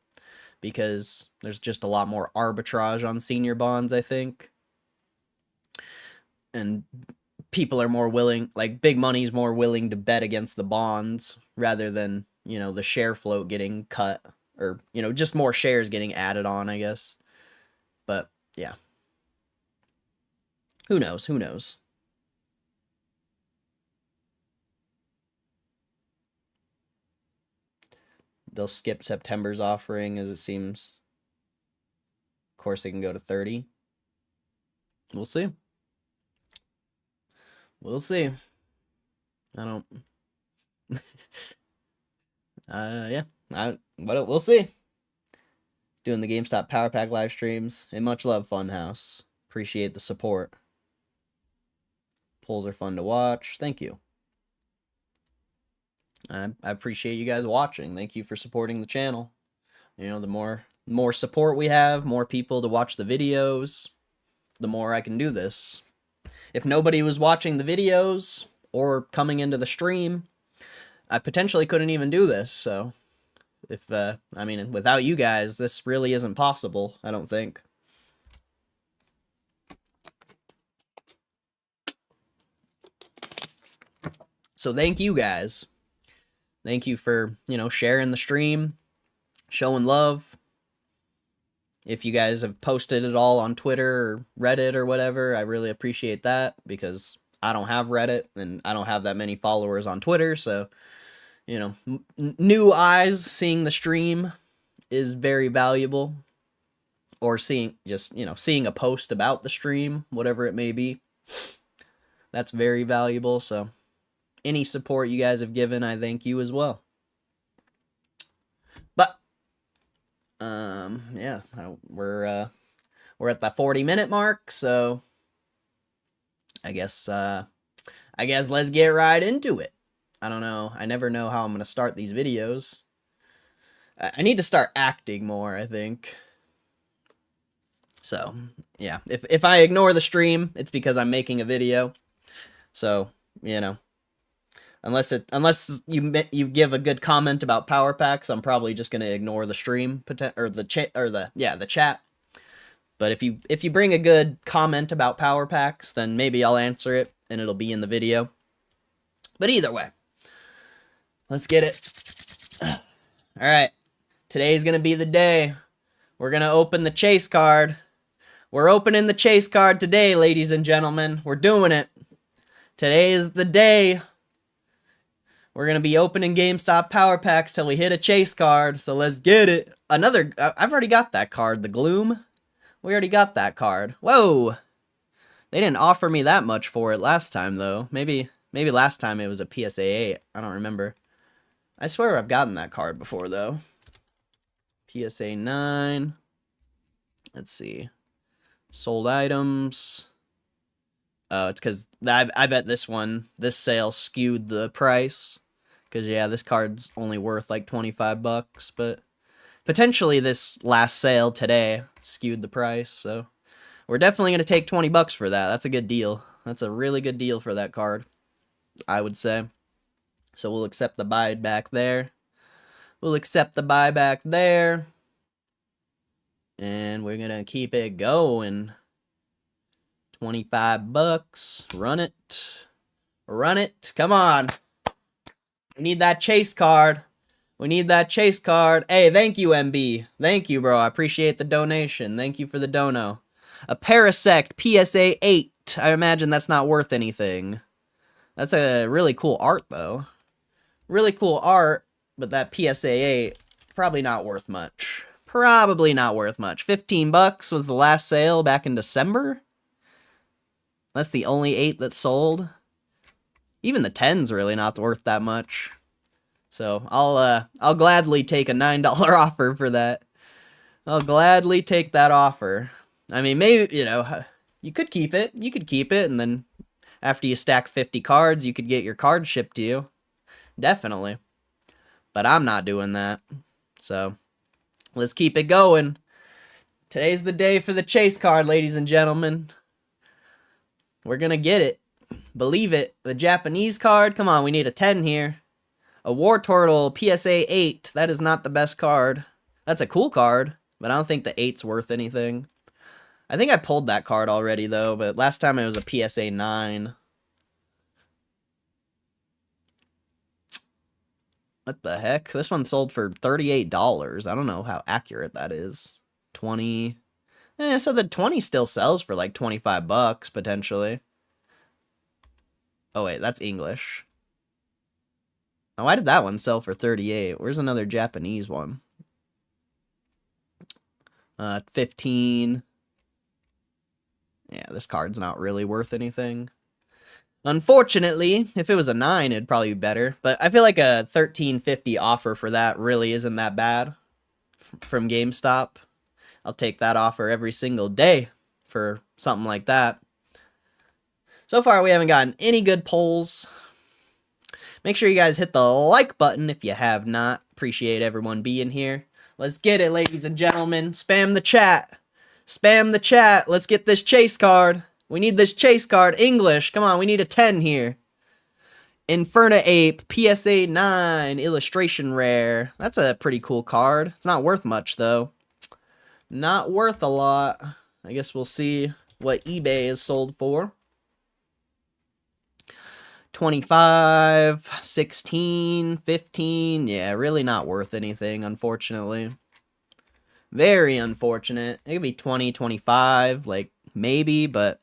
because there's just a lot more arbitrage on senior bonds, I think. And people are more willing, like big money's more willing to bet against the bonds rather than, the share float getting cut, or, just more shares getting added on, I guess. But yeah. Who knows? Who knows? They'll skip September's offering, as it seems. Of course, they can go to 30. We'll see. We'll see. I don't. Yeah. We'll see. Doing the GameStop Power Pack live streams. And much love, Funhouse. Appreciate the support. Polls are fun to watch. Thank you. I appreciate you guys watching. Thank you for supporting the channel. You know, the more support we have, more people to watch the videos, the more I can do this. If nobody was watching the videos or coming into the stream, I potentially couldn't even do this. So, I mean, without you guys, this really isn't possible, I don't think. So thank you guys. Thank you for, you know, sharing the stream, showing love. If you guys have posted it all on Twitter or Reddit or whatever, I really appreciate that, because I don't have Reddit and I don't have that many followers on Twitter. So, you know, new eyes seeing the stream is very valuable. Or seeing, just, you know, seeing a post about the stream, whatever it may be. That's very valuable. So any support you guys have given, I thank you as well. But yeah, we're at the 40-minute mark, so I guess let's get right into it. I don't know. I never know how I'm gonna start these videos. I need to start acting more, I think. So yeah, if I ignore the stream, it's because I'm making a video. So, you know, unless you give a good comment about power packs, I'm probably just gonna ignore the stream or the chat. But if you bring a good comment about power packs, then maybe I'll answer it and it'll be in the video. But either way, let's get it. All right, today's gonna be the day. We're gonna open the chase card. We're opening the chase card today, ladies and gentlemen. We're doing it. Today is the day. We're going to be opening GameStop power packs till we hit a chase card. So let's get it. I've already got that card, the Gloom. We already got that card. Whoa. They didn't offer me that much for it last time, though. Maybe last time it was a PSA 8. I don't remember. I swear I've gotten that card before, though. PSA 9. Let's see. Sold items. Oh, it's because I bet this sale skewed the price. Because, yeah, this card's only worth like 25 bucks. But potentially this last sale today skewed the price. So we're definitely going to take 20 bucks for that. That's a good deal. That's a really good deal for that card, I would say. So we'll accept the buyback there. We'll accept the buyback there. And we're going to keep it going. 25 bucks. Run it. Run it. Come on. We need that chase card. We need that chase card. Hey, thank you, MB. Thank you, bro. I appreciate the donation. Thank you for the dono. A Parasect PSA 8. I imagine that's not worth anything. That's a really cool art, though. Really cool art, but that PSA 8, probably not worth much. Probably not worth much. 15 bucks was the last sale back in December. That's the only 8 that sold. Even the 10's really not worth that much. So I'll gladly take a $9 offer for that. I'll gladly take that offer. I mean, maybe, you know, you could keep it. You could keep it, and then after you stack 50 cards, you could get your card shipped to you. Definitely. But I'm not doing that. So let's keep it going. Today's the day for the chase card, ladies and gentlemen. We're gonna get it. Believe it. The Japanese card. Come on, we need a 10 here. A War Turtle PSA 8. That is not the best card. That's a cool card, but I don't think the 8's worth anything. I think I pulled that card already, though, but last time it was a PSA 9. What the heck? This one sold for $38. I don't know how accurate that is. 20. So the 20 still sells for like 25 bucks, potentially. Oh, wait, that's English. Now, why did that one sell for 38? Where's another Japanese one? 15. Yeah, this card's not really worth anything. Unfortunately, if it was a 9, it'd probably be better. But I feel like a $13.50 offer for that really isn't that bad from GameStop. I'll take that offer every single day for something like that. So far, we haven't gotten any good pulls. Make sure you guys hit the like button if you have not. Appreciate everyone being here. Let's get it, ladies and gentlemen. Spam the chat. Spam the chat. Let's get this chase card. We need this chase card. English. Come on, we need a 10 here. Inferno Ape, PSA 9, illustration rare. That's a pretty cool card. It's not worth much, though. Not worth a lot. I guess we'll see what eBay is sold for. 25, 16, 15. Yeah, really not worth anything, unfortunately. Very unfortunate. It could be 20, 25, like, maybe, but...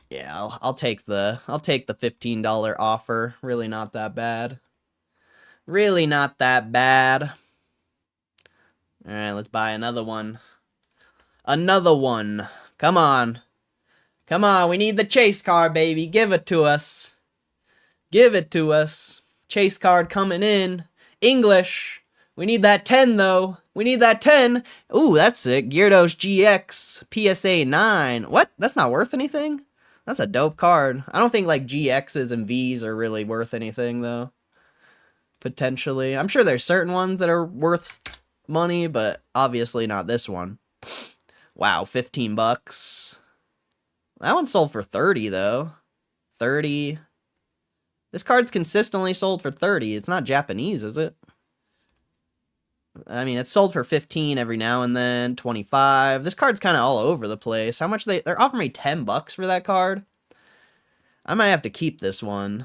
yeah, I'll take the $15 offer. Really not that bad. Really not that bad. Alright, let's buy another one. Another one. Come on. Come on, we need the chase card, baby. Give it to us. Give it to us. Chase card coming in. English. We need that 10, though. We need that 10. Ooh, that's sick. Gyarados GX PSA 9. What? That's not worth anything? That's a dope card. I don't think, like, GXs and Vs are really worth anything, though. Potentially. I'm sure there's certain ones that are worth money, but obviously not this one. Wow, 15 bucks. That one sold for 30, though. 30. This card's consistently sold for 30. It's not Japanese, is it? I mean, it's sold for 15 every now and then, 25. This card's kind of all over the place. How much they're offering me 10 bucks for that card? I might have to keep this one.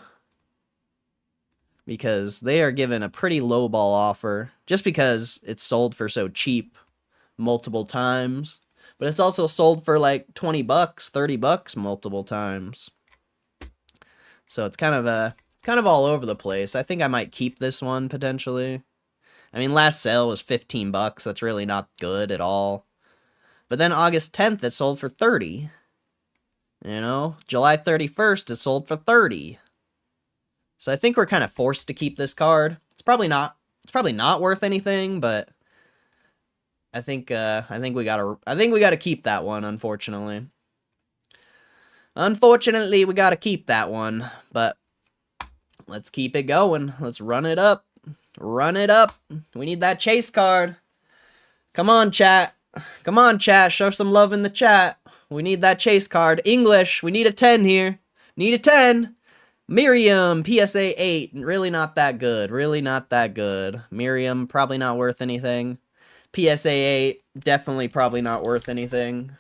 Because they are giving a pretty lowball offer. Just because it's sold for so cheap multiple times. But it's also sold for like 20 bucks, 30 bucks multiple times. So it's kind of all over the place. I think I might keep this one potentially. I mean, last sale was 15 bucks. That's really not good at all. But then August 10th, it sold for 30. You know, July 31st, it sold for 30. So I think we're kind of forced to keep this card. It's probably not worth anything, but I think we gotta keep that one, unfortunately. Unfortunately, we gotta keep that one, but let's keep it going. Let's run it up. Run it up. We need that chase card. Come on, chat. Come on, chat. Show some love in the chat. We need that chase card. English. We need a 10 here. Need a 10. Miriam, PSA 8. Really not that good. Really not that good. Miriam, probably not worth anything. PSA 8, definitely probably not worth anything.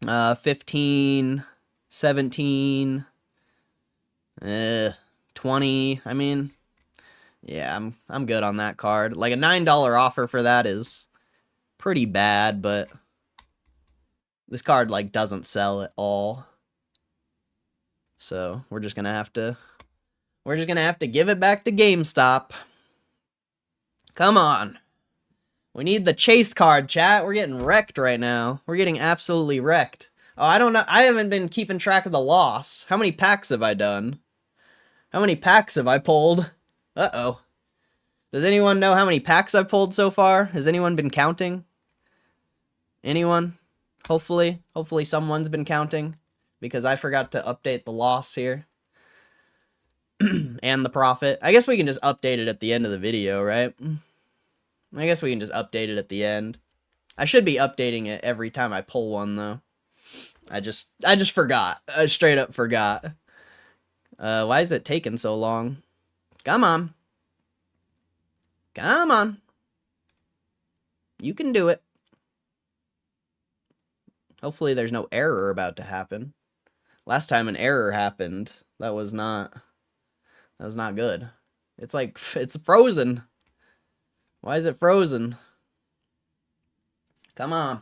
15, 17, 20. I mean... yeah, I'm good on that card. Like, a $9 offer for that is pretty bad, but this card, like, doesn't sell at all. So, we're just gonna have to give it back to GameStop. Come on. We need the chase card, chat. We're getting wrecked right now. We're getting absolutely wrecked. Oh, I don't know. I haven't been keeping track of the loss. How many packs have I done? How many packs have I pulled? Uh-oh. Does anyone know how many packs I've pulled so far? Has anyone been counting? Anyone? Hopefully someone's been counting. Because I forgot to update the loss here. And the profit. I guess we can just update it at the end of the video, right? I guess we can just update it at the end. I should be updating it every time I pull one, though. I just forgot. I straight up forgot. Why is it taking so long? Come on. Come on. You can do it. Hopefully there's no error about to happen. Last time an error happened, that was not good. It's like, it's frozen. Why is it frozen? Come on.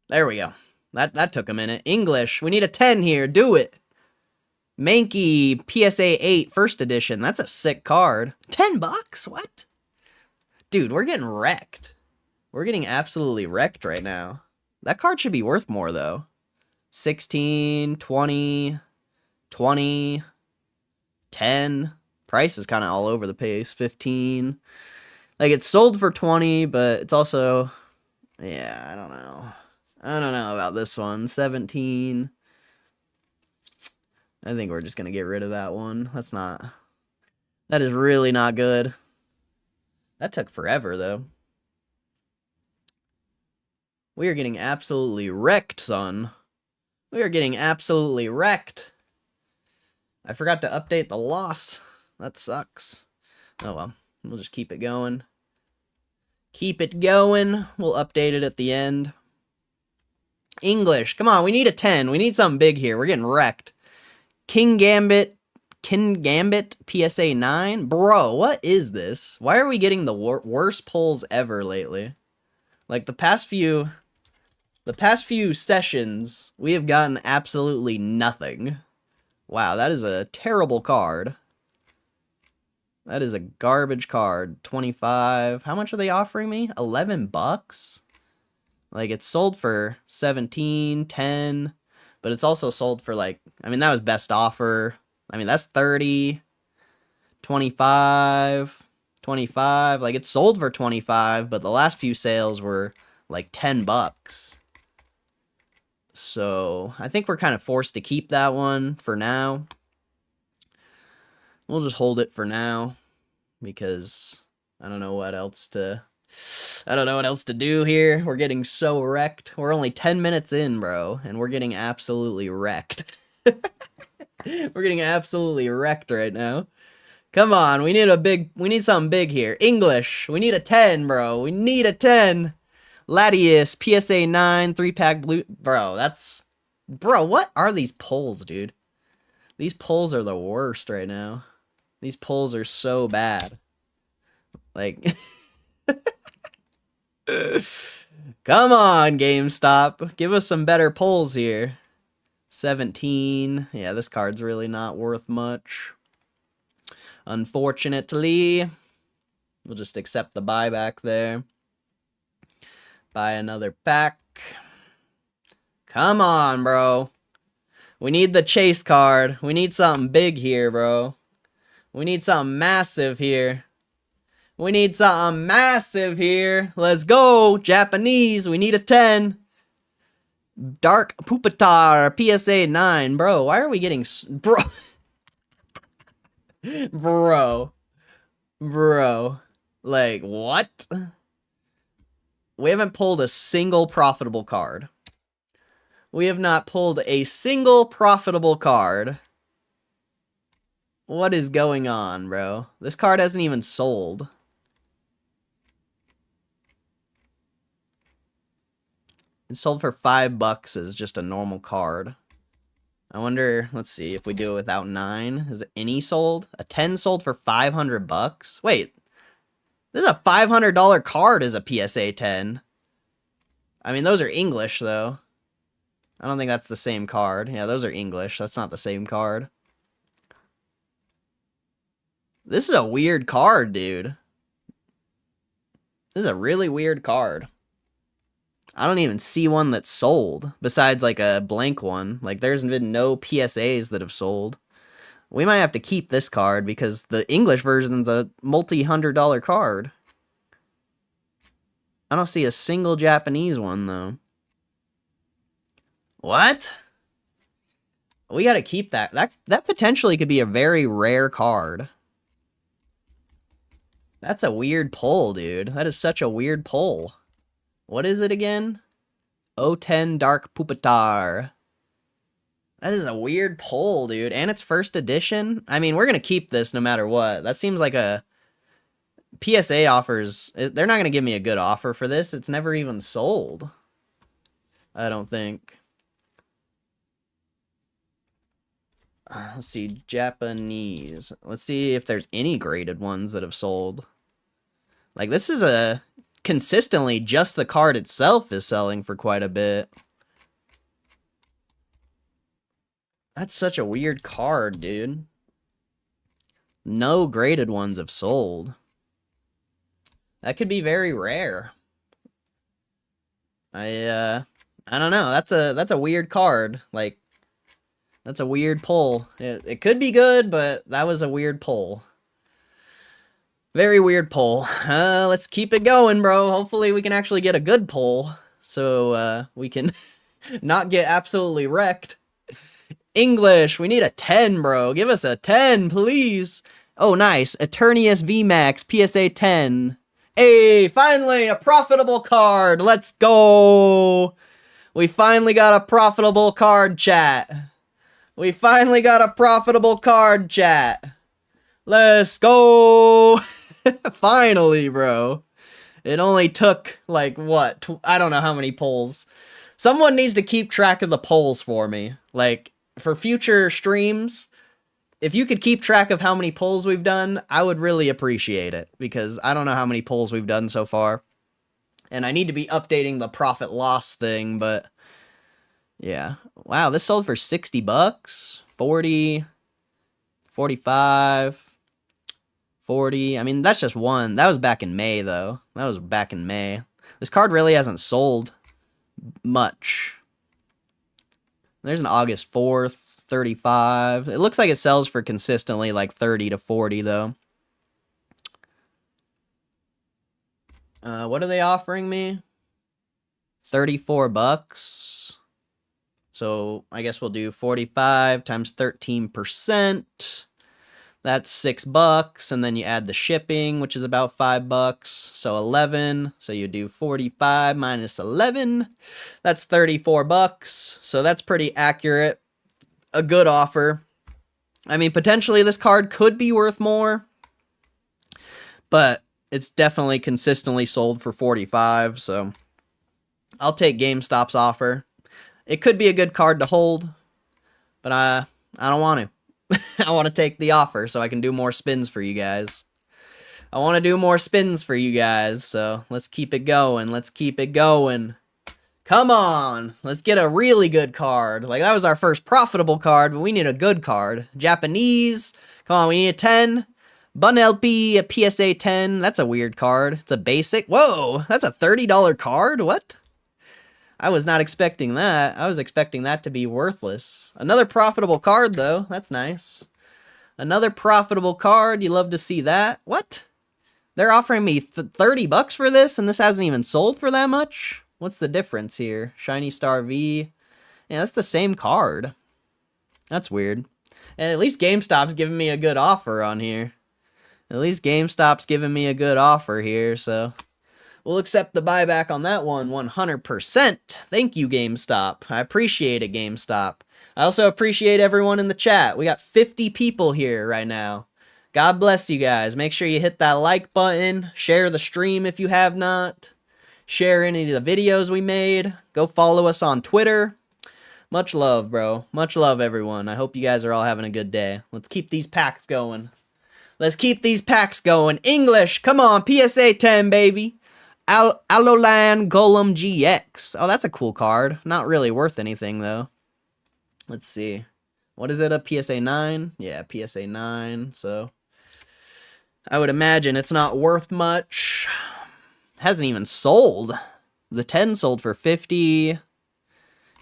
There we go. That took a minute. English. We need a 10 here. Do it. Mankey PSA 8 first edition. That's a sick card. 10 bucks? What? Dude, we're getting wrecked. We're getting absolutely wrecked right now. That card should be worth more, though. 16, 20, 20, 10. Price is kind of all over the place. 15. Like, it's sold for 20, but it's also... yeah, I don't know. I don't know about this one. 17. I think we're just going to get rid of that one. That is really not good. That took forever, though. We are getting absolutely wrecked, son. We are getting absolutely wrecked. I forgot to update the loss. That sucks. Oh well. We'll just keep it going. Keep it going. We'll update it at the end. English. Come on, we need a 10. We need something big here. We're getting wrecked. King Gambit PSA 9? Bro, what is this? Why are we getting the worst pulls ever lately? Like, the past few sessions, we have gotten absolutely nothing. Wow, that is a terrible card. That is a garbage card. 25. How much are they offering me? 11 bucks? Like, it's sold for 17, 10, but it's also sold for, like, I mean, that was best offer. I mean, that's 30, 25, 25. Like, it's sold for 25, but the last few sales were, like, 10 bucks. So, I think we're kind of forced to keep that one for now. We'll just hold it for now, because I don't know what else to do here. We're getting so wrecked. We're only 10 minutes in, bro, and we're getting absolutely wrecked. We're getting absolutely wrecked right now. Come on, we need something big here. English, we need a 10, bro. We need a 10. Latius, PSA 9, 3-pack blue. Bro, what are these pulls, dude? These pulls are the worst right now. These pulls are so bad. Like, come on, GameStop. Give us some better pulls here. 17. Yeah, this card's really not worth much. Unfortunately. We'll just accept the buyback there. Buy another pack. Come on, bro. We need the chase card. We need something big here, bro. We need something massive here. We need something massive here. Let's go. Japanese. We need a 10. Dark Pupitar, PSA 9. Bro, why are we getting... Bro. Bro. Like, what? We haven't pulled a single profitable card. We have not pulled a single profitable card. What is going on, bro? This card hasn't even sold. It sold for $5 as just a normal card. I wonder, let's see, if we do it without 9, is any sold? A 10 sold for $500? Wait, this is a $500 card as a PSA 10. I mean, those are English, though. I don't think that's the same card. Yeah, those are English. That's not the same card. This is a weird card, dude. This is a really weird card. I don't even see one that's sold, besides, like, a blank one. Like, there's been no PSAs that have sold. We might have to keep this card, because the English version's a multi-$100 card. I don't see a single Japanese one, though. What? We gotta keep that. That potentially could be a very rare card. That's a weird pull, dude. That is such a weird pull. What is it again? 010 Dark Pupitar. That is a weird pull, dude. And it's first edition. I mean, we're going to keep this no matter what. That seems like a... PSA offers... They're not going to give me a good offer for this. It's never even sold. I don't think. Let's see. Japanese. Let's see if there's any graded ones that have sold. Like, this is a... Consistently, just the card itself is selling for quite a bit. That's such a weird card, dude. No graded ones have sold. That could be very rare. I don't know. That's a weird card. Like, that's a weird pull. It could be good, but that was a weird pull. Very weird pull. Let's keep it going, bro. Hopefully we can actually get a good pull. so we can not get absolutely wrecked. English, we need a 10, bro. Give us a 10, please. Oh, nice. Eternius VMAX, PSA 10. Hey, finally, a profitable card. Let's go. We finally got a profitable card, chat. We finally got a profitable card, chat. Let's go. Finally, bro. It only took, like, what? I don't know how many pulls. Someone needs to keep track of the polls for me. Like, for future streams, if you could keep track of how many polls we've done, I would really appreciate it. Because I don't know how many polls we've done so far. And I need to be updating the profit loss thing, but... yeah. Wow, this sold for 60 bucks. 40. 45. 40. I mean, that's just one. That was back in May, though. That was back in May. This card really hasn't sold much. There's an August 4th, 35. It looks like it sells for consistently like 30 to 40, though. What are they offering me? 34 bucks. So I guess we'll do 45 times 13%. That's 6 bucks, and then you add the shipping, which is about 5 bucks, so 11. So you do 45 minus 11. That's 34 bucks. So that's pretty accurate. A good offer. I mean, potentially this card could be worth more, but it's definitely consistently sold for 45, so I'll take GameStop's offer. It could be a good card to hold, but I don't want to. I want to take the offer so I can do more spins for you guys. I want to do more spins for you guys, so let's keep it going. Let's keep it going. Come on. Let's get a really good card. Like, that was our first profitable card, but we need a good card. Japanese. Come on, we need a 10. Bun LP, a PSA 10. That's a weird card. It's a basic. Whoa, that's a $30 card? What? I was not expecting that. I was expecting that to be worthless. Another profitable card, though. That's nice. Another profitable card. You love to see that. What? They're offering me 30 bucks for this, and this hasn't even sold for that much? What's the difference here? Shiny Star V. Yeah, that's the same card. That's weird. And at least GameStop's giving me a good offer on here. At least GameStop's giving me a good offer here, so... we'll accept the buyback on that one 100%. Thank you, GameStop. I appreciate it, GameStop. I also appreciate everyone in the chat. We got 50 people here right now. God bless you guys. Make sure you hit that like button. Share the stream if you have not. Share any of the videos we made. Go follow us on Twitter. Much love, bro. Much love, everyone. I hope you guys are all having a good day. Let's keep these packs going. Let's keep these packs going. English, come on. PSA 10, baby. Alolan Golem GX. Oh, that's a cool card. Not really worth anything, though. Let's see. What is it, a PSA 9? Yeah, PSA 9, so... I would imagine it's not worth much. Hasn't even sold. The 10 sold for 50.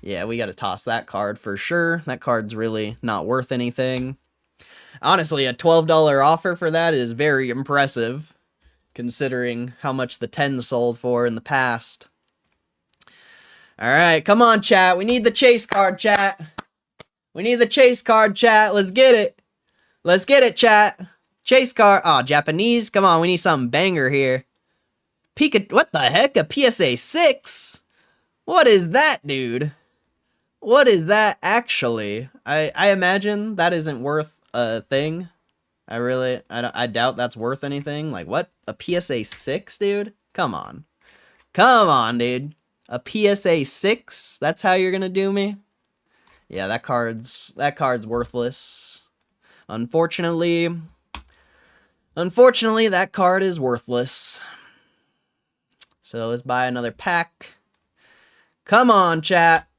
Yeah, we gotta toss that card for sure. That card's really not worth anything. Honestly, a $12 offer for that is very impressive, considering how much the 10 sold for in the past. Alright, come on, chat. We need the chase card, chat. We need the chase card, chat. Let's get it. Let's get it, chat. Chase card. Oh, Japanese. Come on, we need something banger here. Pikachu. What the heck? A PSA 6? What is that, dude? What is that, actually? I imagine that isn't worth a thing. I doubt that's worth anything. Like, what? A PSA 6, dude? Come on. Come on, dude. A PSA 6? That's how you're gonna do me? Yeah, that card's worthless. Unfortunately, that card is worthless. So let's buy another pack. Come on, chat.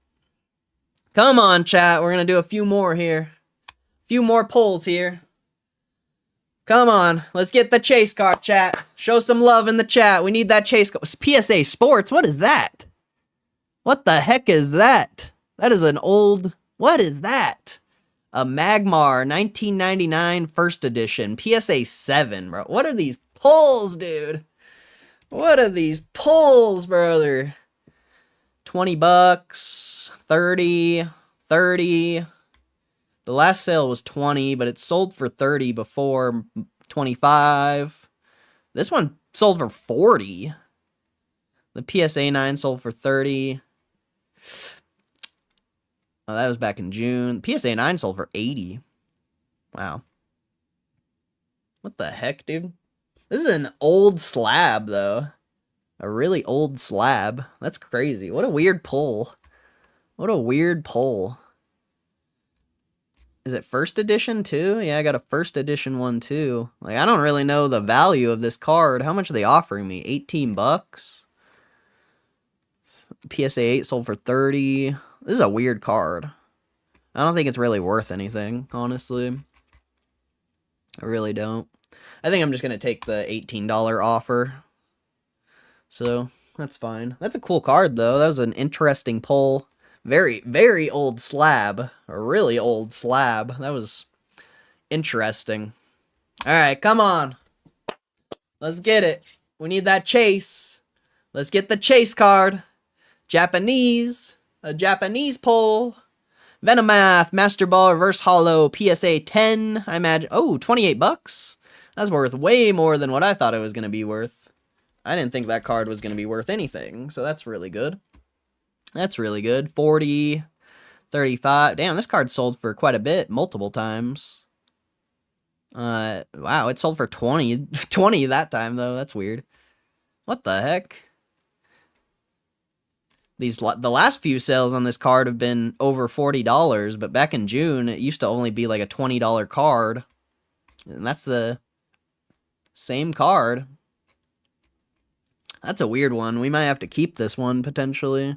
Come on, chat. We're gonna do a few more here. A few more pulls here. Come on, let's get the chase card, chat. Show some love in the chat. We need that chase card. PSA Sports, what is that? What the heck is that? That is an old... what is that? A Magmar 1999 first edition. PSA 7, bro. What are these pulls, dude? What are these pulls, brother? 20 bucks, 30, 30. The last sale was 20, but it sold for 30 before, 25. This one sold for 40. The PSA 9 sold for 30. Oh, that was back in June. PSA 9 sold for 80. Wow. What the heck, dude? This is an old slab, though. A really old slab. That's crazy. What a weird pull. What a weird pull. Is it first edition, too? Yeah, I got a first edition one, too. Like, I don't really know the value of this card. How much are they offering me? 18 bucks? PSA 8 sold for 30. This is a weird card. I don't think it's really worth anything, honestly. I really don't. I think I'm just going to take the $18 offer. So, that's fine. That's a cool card, though. That was an interesting pull. Very, very old slab. A really old slab. That was interesting. Alright, come on. Let's get it. We need that chase. Let's get the chase card. Japanese. A Japanese pull. Venomath, Master Ball, Reverse Hollow, PSA 10. I imagine. Oh, 28 bucks. That's worth way more than what I thought it was going to be worth. I didn't think that card was going to be worth anything, so that's really good. That's really good. 40, 35. Damn, this card sold for quite a bit, multiple times. Wow, it sold for 20. 20 that time, though. That's weird. What the heck? The last few sales on this card have been over $40, but back in June, it used to only be like a $20 card. And that's the same card. That's a weird one. We might have to keep this one, potentially.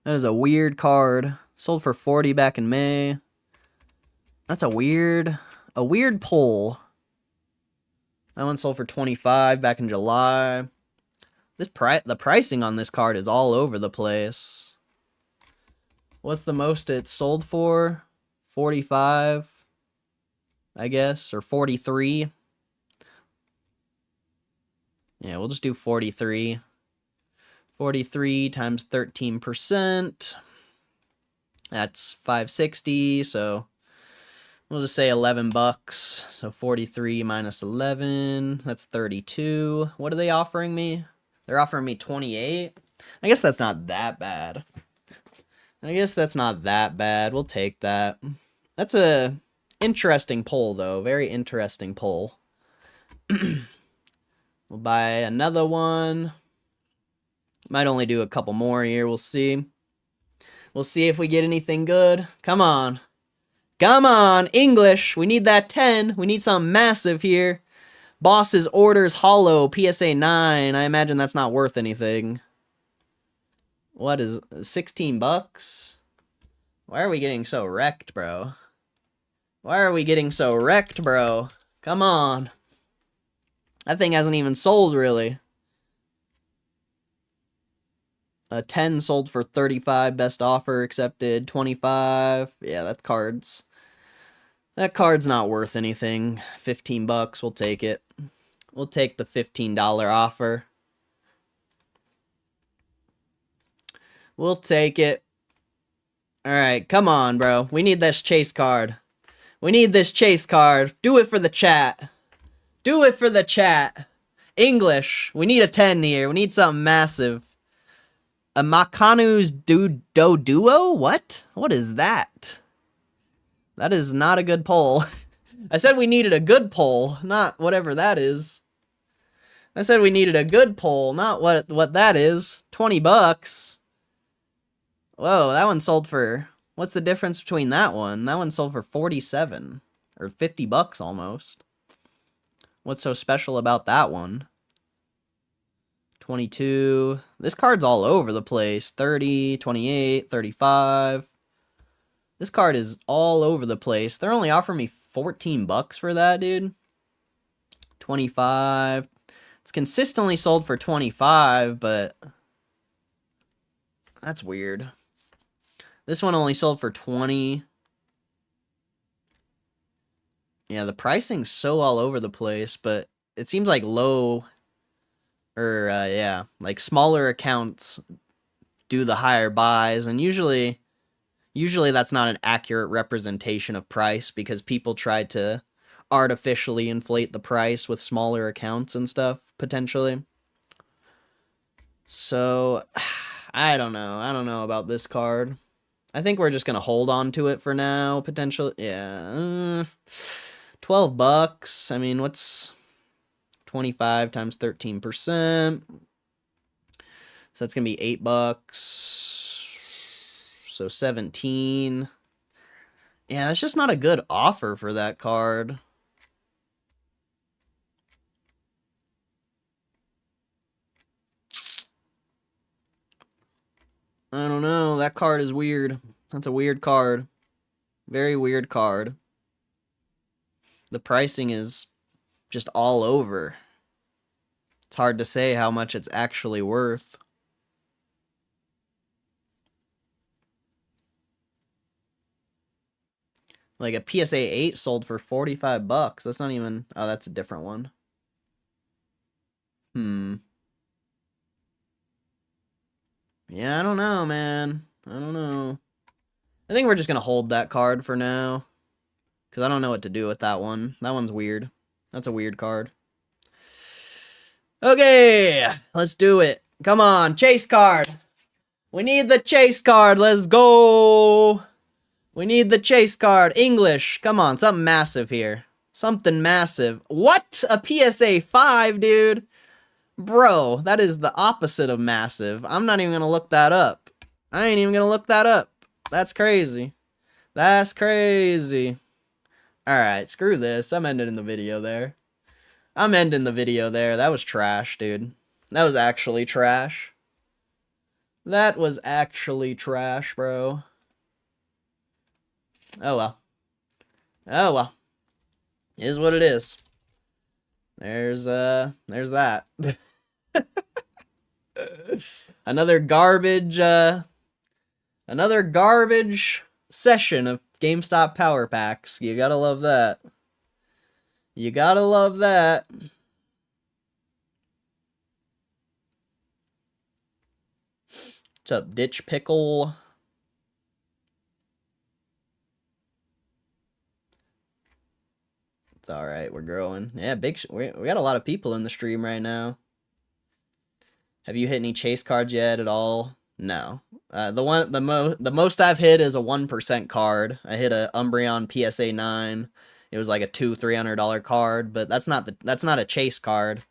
That is a weird card. Sold for 40 back in May. That's a weird pull. That one sold for 25 back in July. The pricing on this card is all over the place. What's the most it sold for? 45, I guess, or 43. Yeah, we'll just do 43. 43 times 13%. That's 560, so we'll just say 11 bucks. So 43 minus 11, that's 32. What are they offering me? They're offering me 28. I guess that's not that bad. We'll take that. That's a interesting pull, though. Very interesting pull. We'll buy another one. Might only do a couple more here. We'll see. We'll see if we get anything good. Come on. Come on, English. We need that 10. We need something massive here. Boss's Orders Hollow, PSA 9. I imagine that's not worth anything. What is 16 bucks? Why are we getting so wrecked, bro? Why are we getting so wrecked, bro? Come on. That thing hasn't even sold, really. A 10 sold for 35, best offer accepted, 25. Yeah, that card's not worth anything. 15 bucks, we'll take it. We'll take the $15 offer. We'll take it. Alright, come on, bro. We need this chase card. We need this chase card. Do it for the chat. Do it for the chat. English. We need a 10 here. We need something massive. A Makanu's Duo? What? What is that? That is not a good poll. I said we needed a good poll, not whatever that is. I said we needed a good poll, not what that is. 20 bucks. Whoa, that one sold for... What's the difference between that one? That one sold for 47. Or 50 bucks almost. What's so special about that one? 22. This card's all over the place. 30, 28, 35. This card is all over the place. They're only offering me 14 bucks for that, dude. 25. It's consistently sold for 25, but that's weird. This one only sold for 20. Yeah, the pricing's so all over the place, but it seems like low, or yeah, like smaller accounts do the higher buys, and usually that's not an accurate representation of price because people try to artificially inflate the price with smaller accounts and stuff, potentially. So, I don't know. I don't know about this card. I think we're just going to hold on to it for now, potentially. Yeah. $12. I mean, what's 25 times 13%? So that's going to be $8. So 17. Yeah, that's just not a good offer for that card. I don't know. That card is weird. That's a weird card. Very weird card. The pricing is just all over. It's hard to say how much it's actually worth. Like a PSA 8 sold for $45. That's not even... Oh, that's a different one. Yeah, I don't know, man. I don't know. I think we're just going to hold that card for now. Because I don't know what to do with that one. That one's weird. That's a weird card. Okay, let's do it. Come on, chase card. We need the chase card. Let's go. We need the chase card. English. Come on, something massive here. Something massive. What? A PSA 5, dude? Bro, that is the opposite of massive. I'm not even going to look that up. I ain't even going to look that up. That's crazy. That's crazy. Alright, screw this. I'm ending the video there. I'm ending the video there. That was trash, dude. That was actually trash. That was actually trash, bro. Oh well. Oh well. Is what it is. There's that. Another garbage session of GameStop power packs. You gotta love that. You gotta love that. What's up, Ditch Pickle? It's alright, we're growing. Yeah, we got a lot of people in the stream right now. Have you hit any chase cards yet at all? No. The most I've hit is a 1% card. I hit a Umbreon PSA 9. It was like a $200-300 card, but that's not a chase card.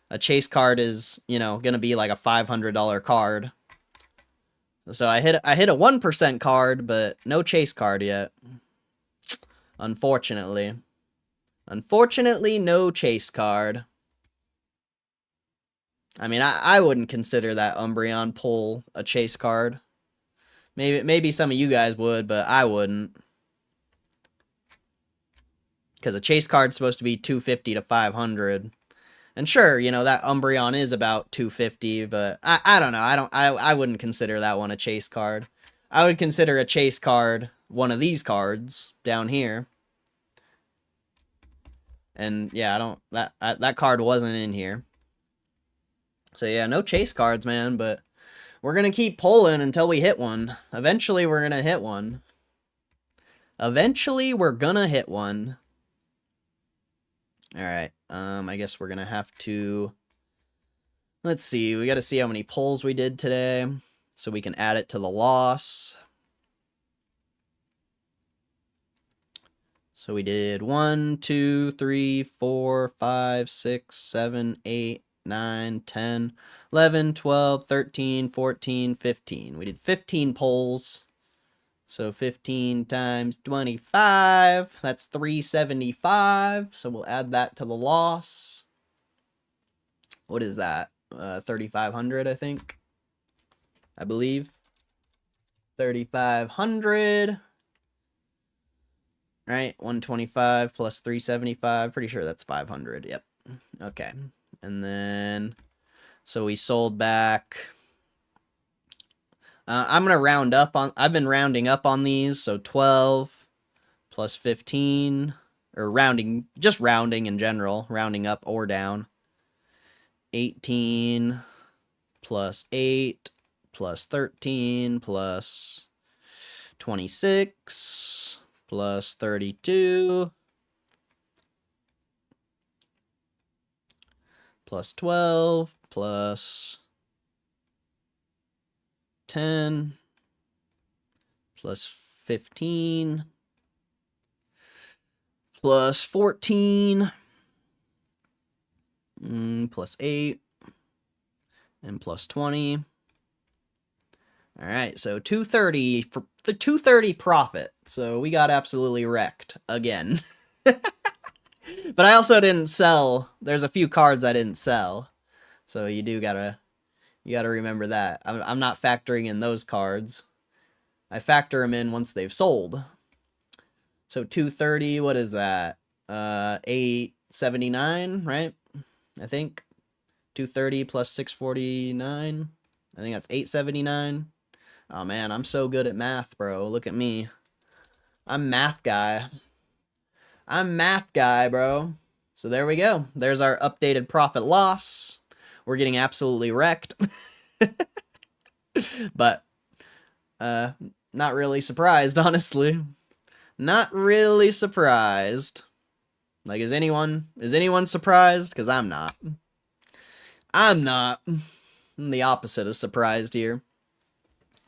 A chase card is, you know, gonna be like a $500 card. So I hit a 1% card, but no chase card yet. Unfortunately. Unfortunately, no chase card. I mean, I wouldn't consider that Umbreon pull a chase card. Maybe some of you guys would, but I wouldn't. Because a chase card's supposed to be 250 to 500. And sure, you know, that Umbreon is about 250, but I don't know. I wouldn't consider that one a chase card. I would consider a chase card one of these cards down here. And yeah, that card wasn't in here. So yeah, no chase cards, man, but we're going to keep pulling until we hit one. Eventually we're going to hit one. Eventually we're going to hit one. All right. I guess we're going to have to, let's see. We got to see how many pulls we did today so we can add it to the loss. So we did 1, 2, 3, 4, 5, 6, 7, 8, 9, 10, 11, 12, 13, 14, 15. We did 15 pulls. So 15 times 25, that's 375. So we'll add that to the loss. What is that? 3,500, I think. I believe. 3,500. Right, 125 plus 375. Pretty sure that's 500. Yep. Okay. And then, so we sold back. I'm going to round up on, I've been rounding up on these. So 12 plus 15, or rounding, just rounding in general, rounding up or down. 18 plus 8 plus 13 plus 26 plus 32 plus 12 plus 10 plus 15 plus 14 plus 8 and plus 20. All right, so 230 for the 230 profit. So we got absolutely wrecked again. But I also didn't sell. There's a few cards I didn't sell. So you gotta remember that. I'm not factoring in those cards. I factor them in once they've sold. So 230, what is that? 879, right? I think 230 plus 649. I think that's 879. Oh man, I'm so good at math, bro. Look at me. I'm math guy. I'm math guy, bro. So there we go. There's our updated profit loss. We're getting absolutely wrecked. But not really surprised, honestly. Not really surprised. Like, is anyone surprised? Because I'm not. I'm not. I'm the opposite of surprised here.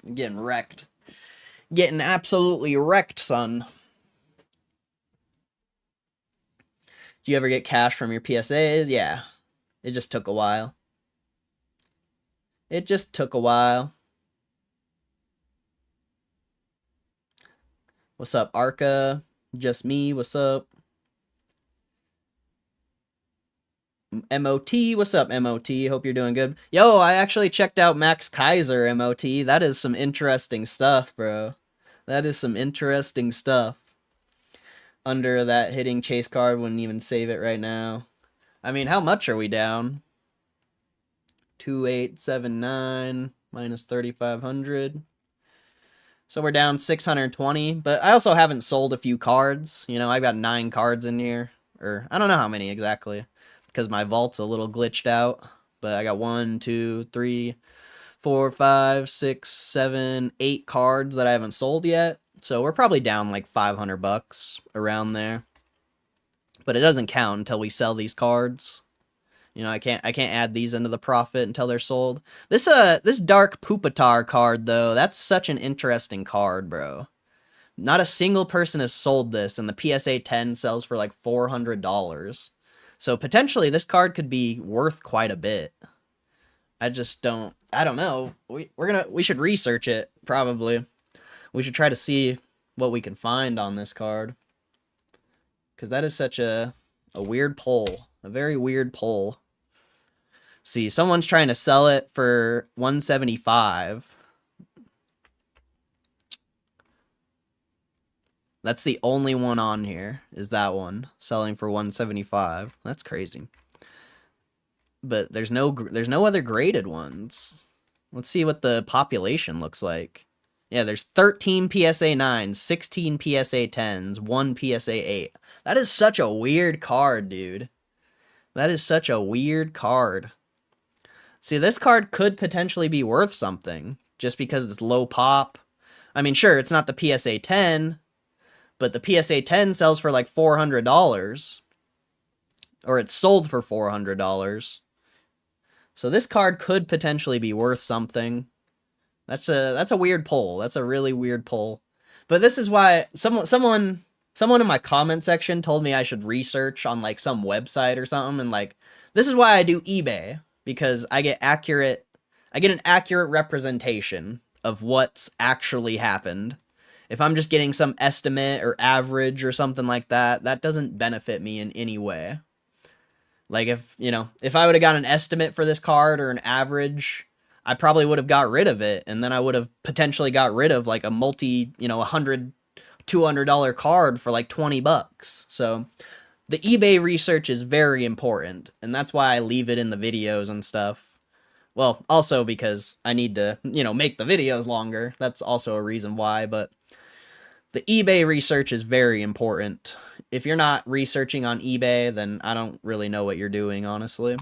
I'm getting wrecked. Getting absolutely wrecked, son. Do you ever get cash from your PSAs? Yeah. It just took a while. It just took a while. What's up, Arca? Just me, what's up? MOT, what's up, MOT? Hope you're doing good. Yo, I actually checked out Max Kaiser MOT. That is some interesting stuff, bro. That is some interesting stuff. Under that hitting chase card, wouldn't even save it right now. I mean, how much are we down? 2879 minus 3500. So we're down 620, but I also haven't sold a few cards. You know, I've got 9 cards in here, or I don't know how many exactly, because my vault's a little glitched out. But I got 1, 2, 3, 4, 5, 6, 7, 8 cards that I haven't sold yet. So we're probably down like 500 bucks around there. But it doesn't count until we sell these cards. You know, I can't add these into the profit until they're sold. This Dark Pupitar card though, that's such an interesting card, bro. Not a single person has sold this, and the PSA 10 sells for like $400. So potentially this card could be worth quite a bit. I don't know. We should research it, probably. We should try to see what we can find on this card. Because that is such a weird pull. A very weird pull. See, someone's trying to sell it for $175. That's the only one on here, is that one. Selling for $175. That's crazy. But there's no other graded ones. Let's see what the population looks like. Yeah, there's 13 PSA 9s, 16 PSA 10s, 1 PSA 8. That is such a weird card, dude. That is such a weird card. See, this card could potentially be worth something, just because it's low pop. I mean, sure, it's not the PSA 10, but the PSA 10 sells for like $400. Or it's sold for $400. So this card could potentially be worth something. That's a weird pull. That's a really weird pull. But this is why someone in my comment section told me I should research on like some website or something, and like this is why I do eBay, because I get an accurate representation of what's actually happened. If I'm just getting some estimate or average or something like that, that doesn't benefit me in any way. Like if I would have got an estimate for this card or an average, I probably would have got rid of it, and then I would have potentially got rid of like a $100, $200 card for like 20 bucks. So the eBay research is very important, and that's why I leave it in the videos and stuff. Well, also because I need to, make the videos longer. That's also a reason why, but the eBay research is very important. If you're not researching on eBay, then I don't really know what you're doing, honestly.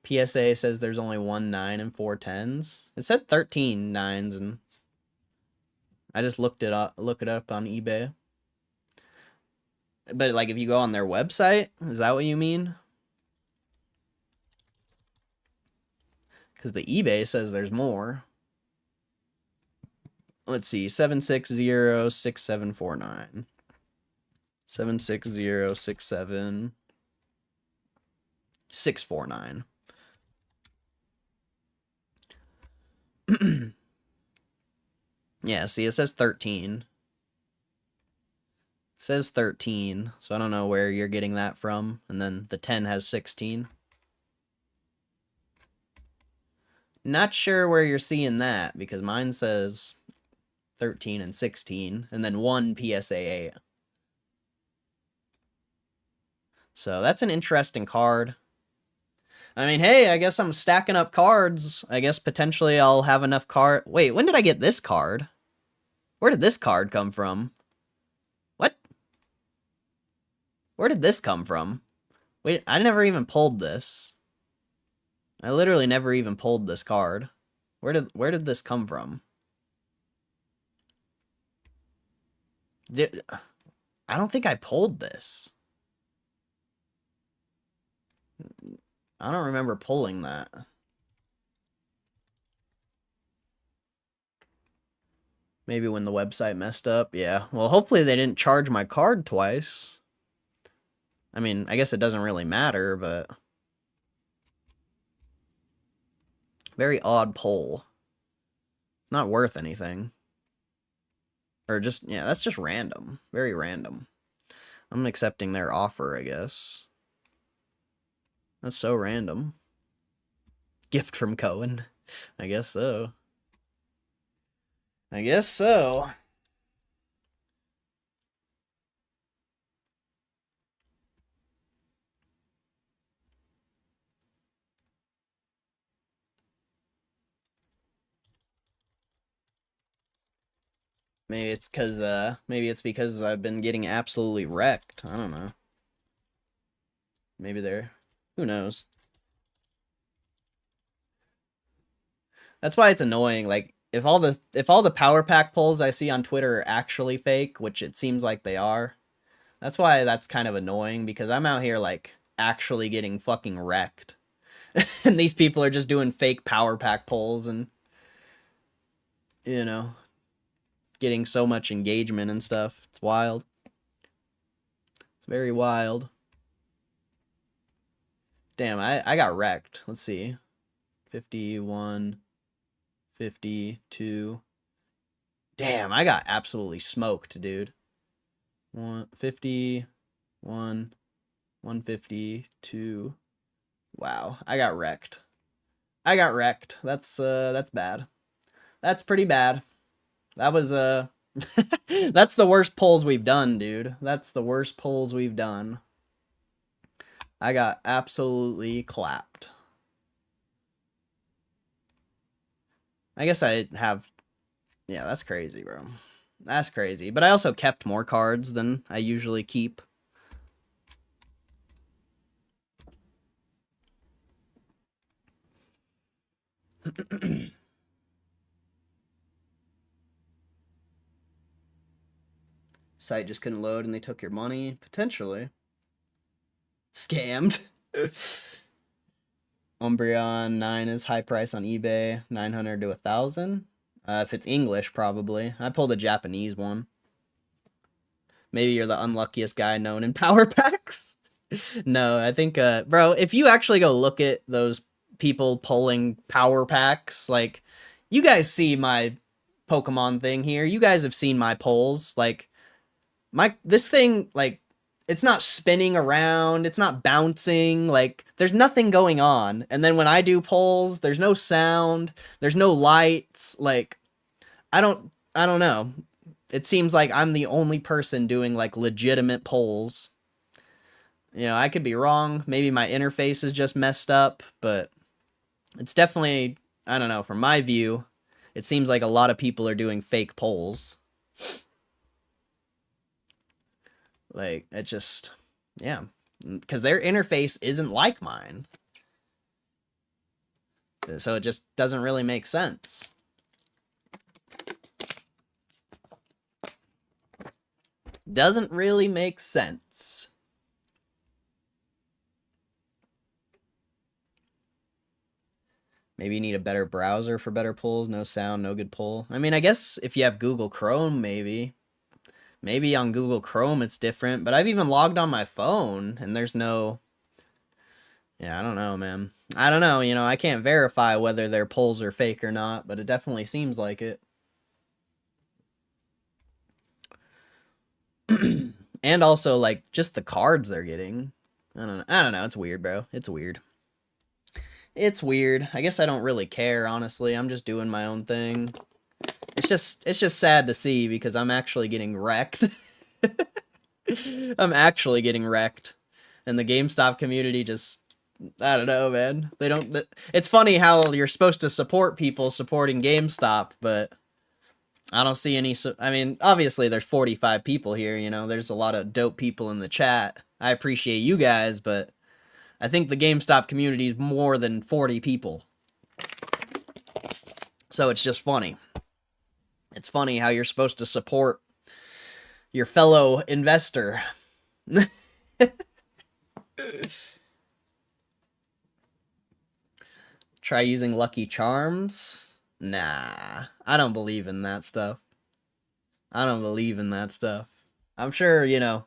PSA says there's only 1 9 and 4 10s. It said 13 9s, and I just look it up on eBay. But like if you go on their website, is that what you mean? Because the eBay says there's more. Let's see, 7606749. 76067 Yeah, see, it says 13. It says 13, so I don't know where you're getting that from. And then the 10 has 16. Not sure where you're seeing that, because mine says 13 and 16, and then 1 PSA 8. So that's an interesting card. I mean, hey, I guess I'm stacking up cards. I guess potentially I'll have enough card. Wait, when did I get this card? Where did this card come from? What? Where did this come from? Wait, I never even pulled this. I literally never even pulled this card. Where did this come from? I don't think I pulled this. I don't remember pulling that. Maybe when the website messed up. Yeah. Well, hopefully they didn't charge my card twice. I mean, I guess it doesn't really matter, but... Very odd pull. Not worth anything. Or just, yeah, that's just random. Very random. I'm accepting their offer, I guess. That's so random. Gift from Cohen. I guess so. I guess so. Maybe it's because I've been getting absolutely wrecked. I don't know. Maybe they're, who knows? That's why it's annoying. Like if all the power pack pulls I see on Twitter are actually fake, which it seems like they are, that's why that's kind of annoying, because I'm out here like actually getting fucking wrecked. And these people are just doing fake power pack pulls and, you know, getting so much engagement and stuff. It's wild. It's very wild. Damn, I got wrecked. Let's see. 51, 52. Damn, I got absolutely smoked, dude. 150, 152. Wow, I got wrecked. I got wrecked. That's bad. That's pretty bad. That was that's the worst pulls we've done, dude. That's the worst pulls we've done. I got absolutely clapped. I guess I have... Yeah, that's crazy, bro. That's crazy. But I also kept more cards than I usually keep. Site just couldn't load and they took your money? Potentially. Scammed. Umbreon 9 is high price on eBay. 900 to 1,000. If it's English, probably. I pulled a Japanese one. Maybe you're the unluckiest guy known in power packs. No, I think, bro, if you actually go look at those people pulling power packs, like, you guys see my Pokemon thing here. You guys have seen my pulls. Like, this thing, like, it's not spinning around, it's not bouncing, like, there's nothing going on. And then when I do pulls, there's no sound, there's no lights, like, I don't know. It seems like I'm the only person doing, like, legitimate pulls. You know, I could be wrong, maybe my interface is just messed up, but it's definitely, I don't know, from my view, it seems like a lot of people are doing fake pulls. Like, it just, yeah, because their interface isn't like mine. So it just doesn't really make sense. Doesn't really make sense. Maybe you need a better browser for better pulls. No sound, no good pull. I mean, I guess if you have Google Chrome, maybe. Maybe on Google Chrome it's different, but I've even logged on my phone and there's no... Yeah, I don't know, man. I don't know, you know, I can't verify whether their pulls are fake or not, but it definitely seems like it. And also, like, just the cards they're getting. I don't know. It's weird, bro. It's weird. It's weird. I guess I don't really care, honestly. I'm just doing my own thing. It's just sad to see because I'm actually getting wrecked. I'm actually getting wrecked. And the GameStop community just, I don't know, man. They don't... It's funny how you're supposed to support people supporting GameStop, but I don't see any... I mean, obviously there's 45 people here, you know. There's a lot of dope people in the chat. I appreciate you guys, but I think the GameStop community is more than 40 people. So it's just funny. It's funny how you're supposed to support your fellow investor. Try using Lucky Charms? Nah, I don't believe in that stuff. I don't believe in that stuff. I'm sure, you know,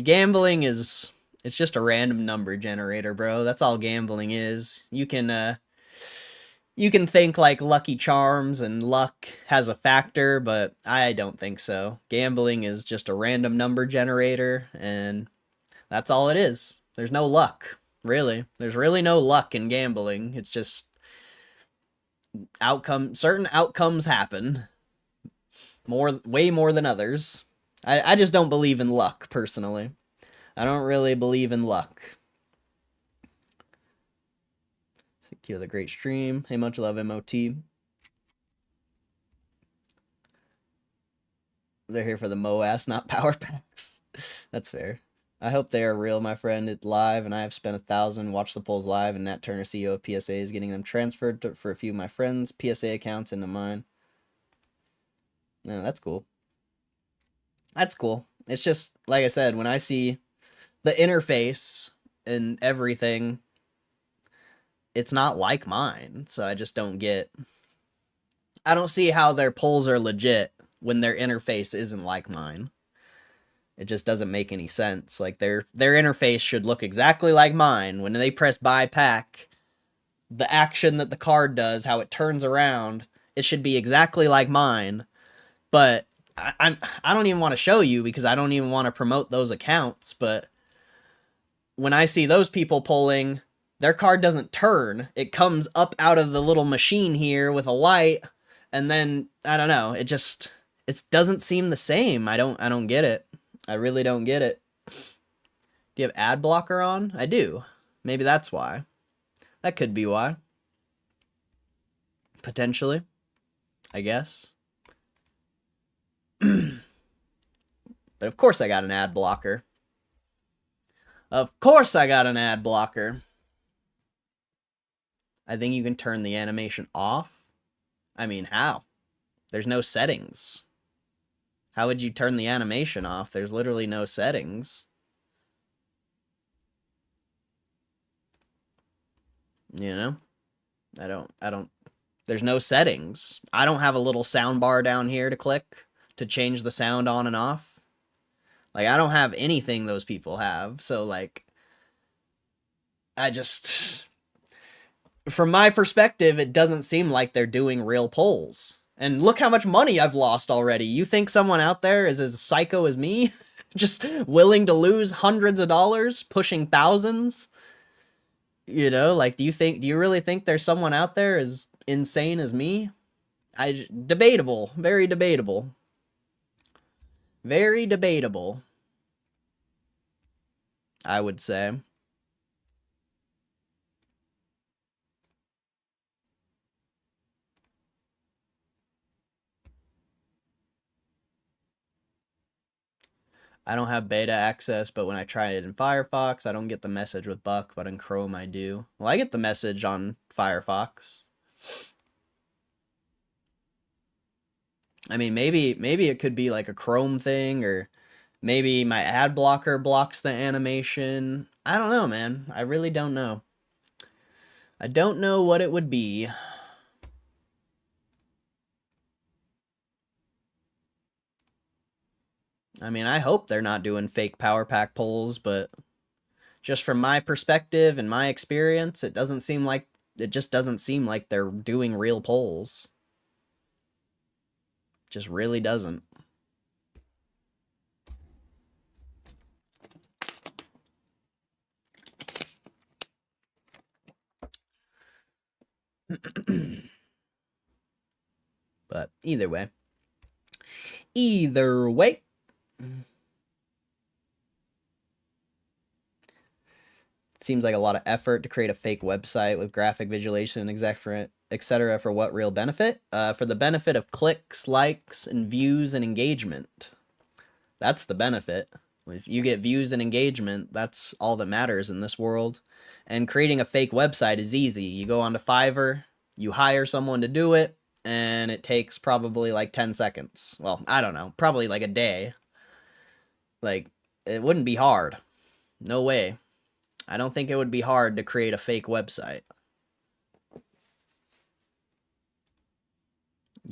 gambling is... It's just a random number generator, bro. That's all gambling is. You can think like Lucky Charms and luck has a factor, but I don't think so. Gambling is just a random number generator, and that's all it is. There's no luck, really. There's really no luck in gambling. It's just certain outcomes happen. Way more than others. I just don't believe in luck, personally. I don't really believe in luck. Secure the great stream. Hey, much love, MOT. They're here for the MOAS, not power packs. That's fair. I hope they are real, my friend. It's live, and I have spent 1,000. Watch the polls live, and Nat Turner, CEO of PSA, is getting them transferred for a few of my friends' PSA accounts into mine. No, that's cool. That's cool. It's just, like I said, when I see the interface and everything, it's not like mine, so I just don't get... I don't see how their polls are legit when their interface isn't like mine. It just doesn't make any sense. Like, their interface should look exactly like mine. When they press buy pack, the action that the card does, how it turns around, it should be exactly like mine. But I don't even want to show you because I don't even want to promote those accounts, but when I see those people pulling, their card doesn't turn. It comes up out of the little machine here with a light, and then, I don't know, it doesn't seem the same. I don't get it. I really don't get it. Do you have ad blocker on? I do. Maybe that's why. That could be why. Potentially. I guess. But of course I got an ad blocker. Of course I got an ad blocker. I think you can turn the animation off. I mean, how? There's no settings. How would you turn the animation off? There's literally no settings. You know? I don't... There's no settings. I don't have a little sound bar down here to click to change the sound on and off. Like, I don't have anything those people have. So, like, I just... From my perspective, it doesn't seem like they're doing real polls. And look how much money I've lost already. You think someone out there is as psycho as me? Just willing to lose hundreds of dollars, pushing thousands? You know, like, do you really think there's someone out there as insane as me? Debatable. Very debatable. Very debatable, I would say. I don't have beta access, but when I try it in Firefox, I don't get the message with Buck, but in Chrome I do. Well, I get the message on Firefox. I mean, maybe it could be like a Chrome thing, or maybe my ad blocker blocks the animation. I don't know, man. I really don't know. I don't know what it would be. I mean, I hope they're not doing fake power pack polls, but just from my perspective and my experience, it just doesn't seem like they're doing real polls. Just really doesn't. But either way. It seems like a lot of effort to create a fake website with graphic visualization, etc. For what real benefit? For the benefit of clicks, likes, and views and engagement. That's the benefit. If you get views and engagement, that's all that matters in this world. And creating a fake website is easy. You go onto Fiverr, you hire someone to do it, and it takes probably like 10 seconds. Well, I don't know, probably like a day. Like, it wouldn't be hard. No way. I don't think it would be hard to create a fake website.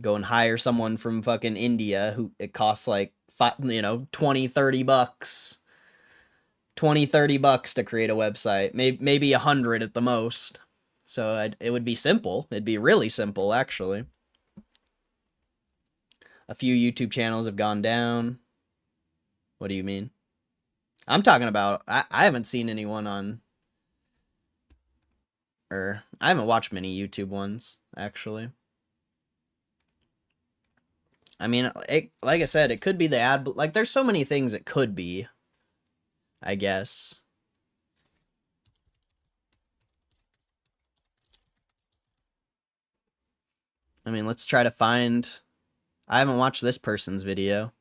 Go and hire someone from fucking India who it costs like 20, 30 bucks. 20, 30 bucks to create a website. Maybe 100 at the most. So it would be simple. It'd be really simple, actually. A few YouTube channels have gone down. What do you mean? I'm talking about, I haven't seen anyone on, or I haven't watched many YouTube ones, actually. I mean, like I said, it could be the ad, like there's so many things it could be, I guess. I mean, let's try to find, I haven't watched this person's video.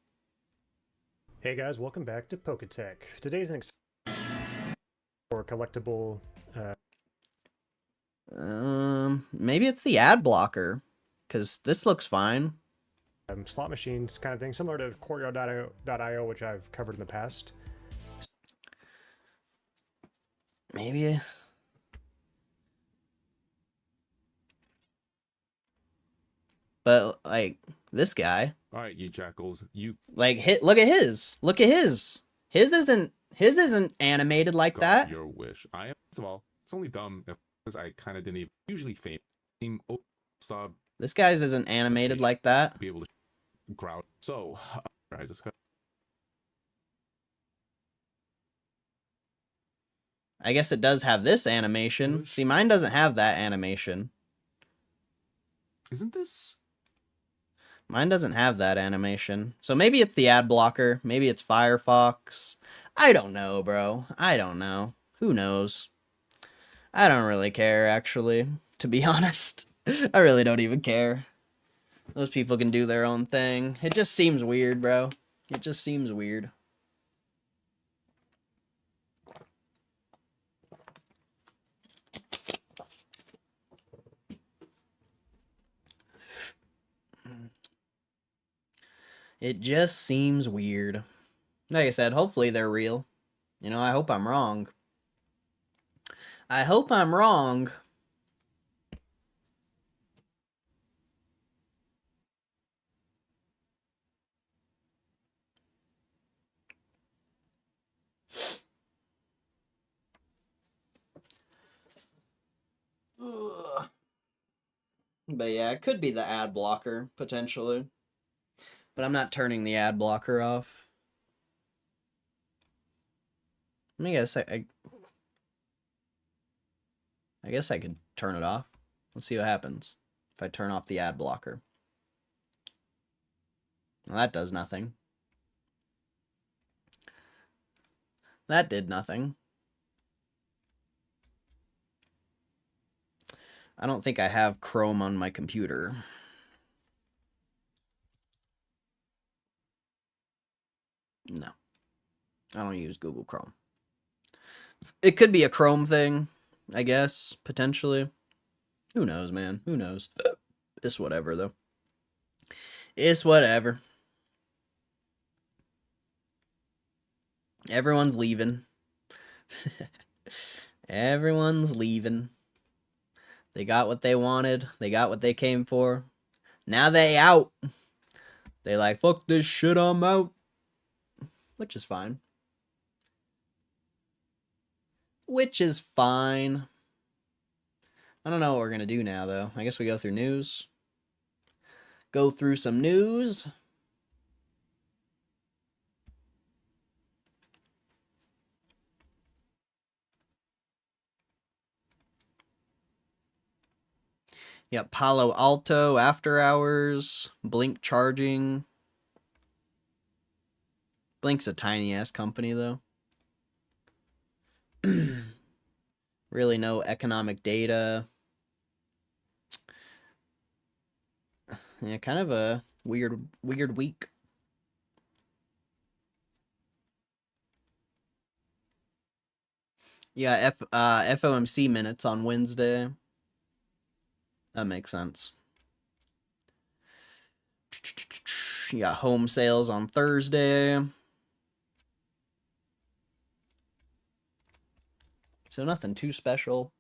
Hey guys, welcome back to Poketech. Today's an for collectible. Maybe it's the ad blocker, because this looks fine. Slot machines kind of thing, similar to Courtyard.io, which I've covered in the past. Maybe. But like this guy. All right, you jackals, you like look at his. Look at his. His isn't animated like that. Your wish. First of all, it's only dumb because I kind of didn't even usually fame sub. This guy's isn't animated like that. Be able to crowd. So I just got. I guess it does have this animation. See, mine doesn't have that animation. Isn't this? Mine doesn't have that animation. So maybe it's the ad blocker. Maybe it's Firefox. I don't know, bro. I don't know. Who knows? I don't really care, actually. To be honest. I really don't even care. Those people can do their own thing. It just seems weird, bro. It just seems weird. It just seems weird. Like I said, hopefully they're real. You know, I hope I'm wrong. I hope I'm wrong. Ugh. But yeah, it could be the ad blocker, potentially. But I'm not turning the ad blocker off. Let me guess, I guess I could turn it off. Let's see what happens if I turn off the ad blocker. Well, that does nothing. That did nothing. I don't think I have Chrome on my computer. No. I don't use Google Chrome. It could be a Chrome thing, I guess, potentially. Who knows, man? Who knows? It's whatever, though. It's whatever. Everyone's leaving. Everyone's leaving. They got what they wanted. They got what they came for. Now they out. They like, fuck this shit, I'm out. Which is fine. Which is fine. I don't know what we're going to do now, though. I guess we go through news. Go through some news. Yep, Palo Alto, After Hours, Blink Charging. Blink's a tiny-ass company, though. Really no economic data. Yeah, kind of a weird week. Yeah, FOMC minutes on Wednesday. That makes sense. You got home sales on Thursday. So nothing too special.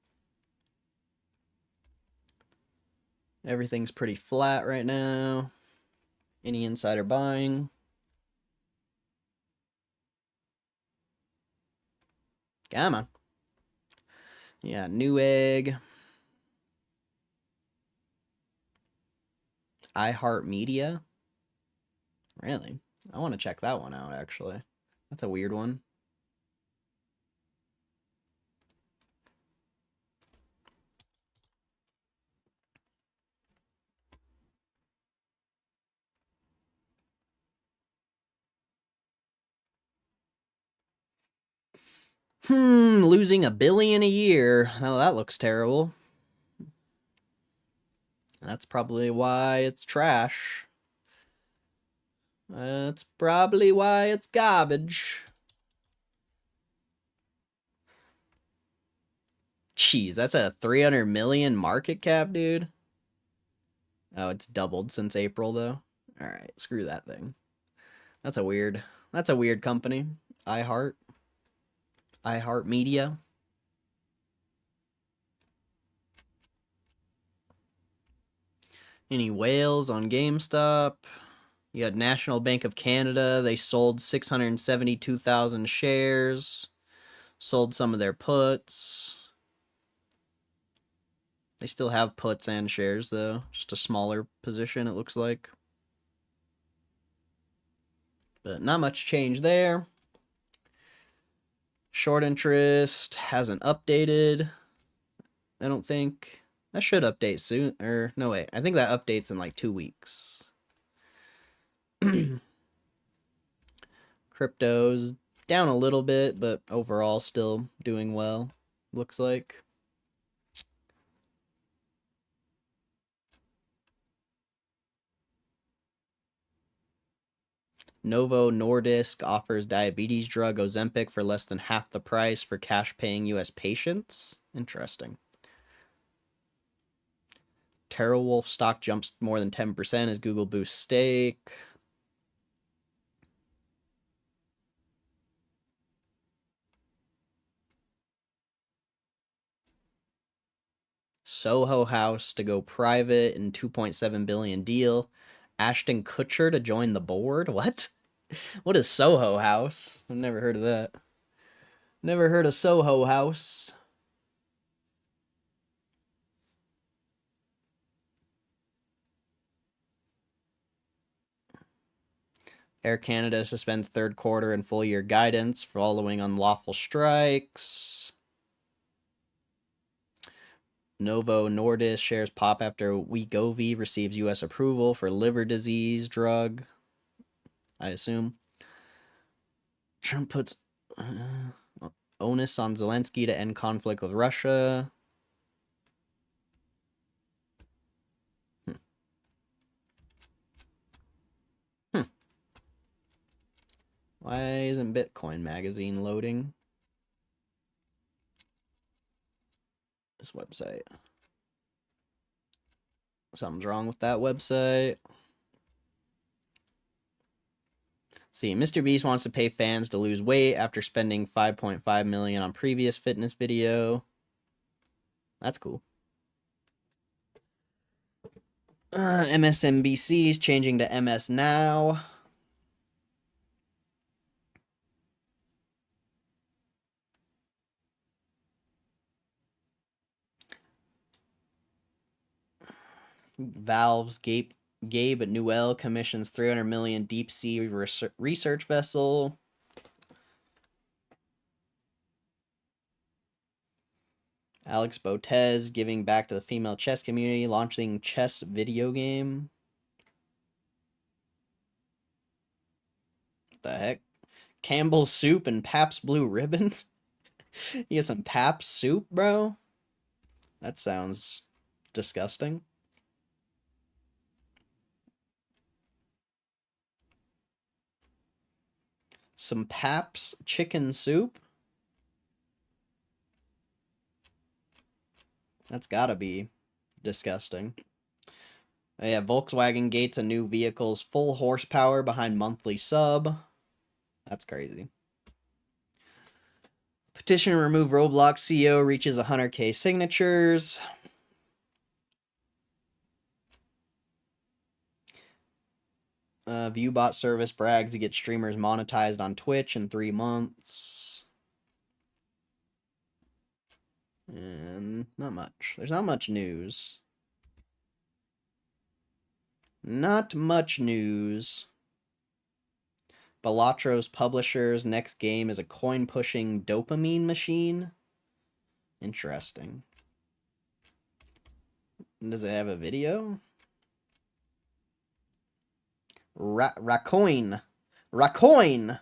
Everything's pretty flat right now. Any insider buying? Come on. Yeah, Newegg. iHeartMedia. Really? I want to check that one out, actually. That's a weird one. Losing $1 billion a year. Oh, that looks terrible. That's probably why it's trash. That's probably why it's garbage. Jeez, that's a 300 million market cap, dude. Oh, it's doubled since April, though. All right, screw that thing. That's a weird company. iHeartMedia. Any whales on GameStop? You got National Bank of Canada. They sold 672,000 shares. Sold some of their puts. They still have puts and shares, though. Just a smaller position, it looks like. But not much change there. Short interest hasn't updated. I don't think. That should update soon. Or, no, wait. I think that updates in like 2 weeks. Crypto's down a little bit, but overall still doing well, looks like. Novo Nordisk offers diabetes drug Ozempic for less than half the price for cash-paying U.S. patients. Interesting. TeraWulf stock jumps more than 10% as Google boosts stake. Soho House to go private in $2.7 billion deal. Ashton Kutcher to join the board? What? What is Soho House? I've never heard of that. Never heard of Soho House. Air Canada suspends third quarter and full year guidance following unlawful strikes. Novo Nordisk shares pop after Wegovy receives U.S. approval for liver disease drug. I assume. Trump puts onus on Zelensky to end conflict with Russia. Why isn't Bitcoin Magazine loading? This website. Something's wrong with that website. See, Mr. Beast wants to pay fans to lose weight after spending $5.5 million on previous fitness video. That's cool. MSNBC is changing to MS Now. Valve's Gabe Newell commissions 300 million deep sea research vessel. Alex Botez giving back to the female chess community, launching chess video game. What the heck? Campbell's Soup and Pabst Blue Ribbon? You get some Pabst Soup, bro? That sounds disgusting. Some Pabst chicken soup? That's gotta be disgusting. Yeah, Volkswagen gates a new vehicle's full horsepower behind monthly sub. That's crazy. Petition to remove Roblox CEO reaches 100K signatures. Viewbot service brags to get streamers monetized on Twitch in 3 months. And not much. There's not much news. Not much news. Balatro's publisher's next game is a coin-pushing dopamine machine. Interesting. Does it have a video? Racoin. Racoin!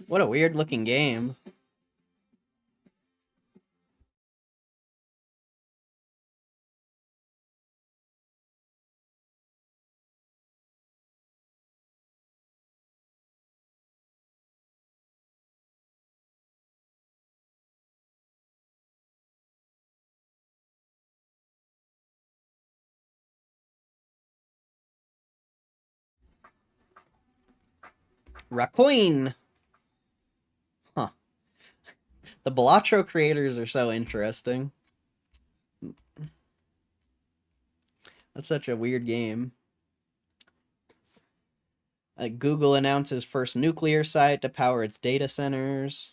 What a weird looking game. Racoin! Huh. The Balatro creators are so interesting. That's such a weird game. Google announces first nuclear site to power its data centers.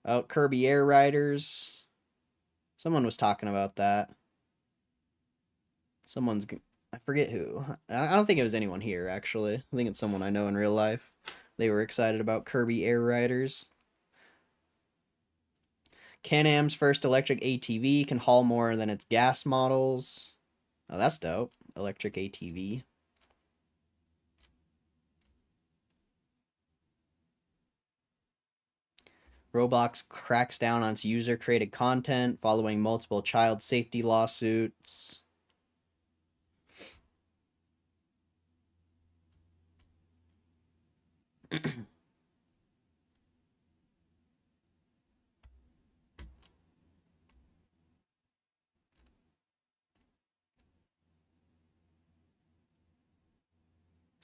Oh, Kirby Air Riders. Someone was talking about that. I forget who. I don't think it was anyone here, actually. I think it's someone I know in real life. They were excited about Kirby Air Riders. Can-Am's first electric ATV can haul more than its gas models. Oh, that's dope. Electric ATV. Roblox cracks down on its user-created content following multiple child safety lawsuits.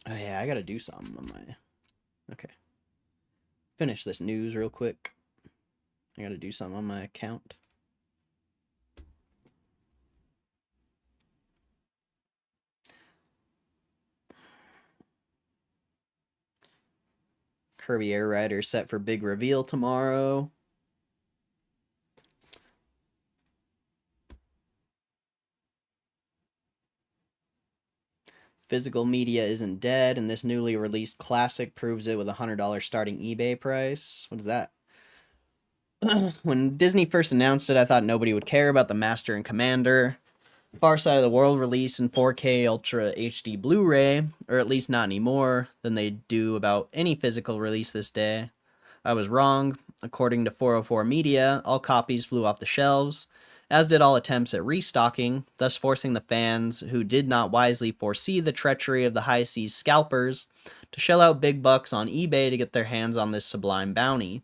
Oh yeah, I gotta do something on my... Okay. Finish this news real quick. I gotta do something on my account. Kirby Air Rider set for big reveal tomorrow. Physical media isn't dead, and this newly released classic proves it with a $100 starting eBay price. What is that? When Disney first announced it, I thought nobody would care about the Master and Commander. Far Side of the World released in 4K Ultra HD Blu-ray, or at least not any more than they do about any physical release this day. I was wrong. According to 404 Media, all copies flew off the shelves, as did all attempts at restocking, thus forcing the fans who did not wisely foresee the treachery of the high seas scalpers to shell out big bucks on eBay to get their hands on this sublime bounty.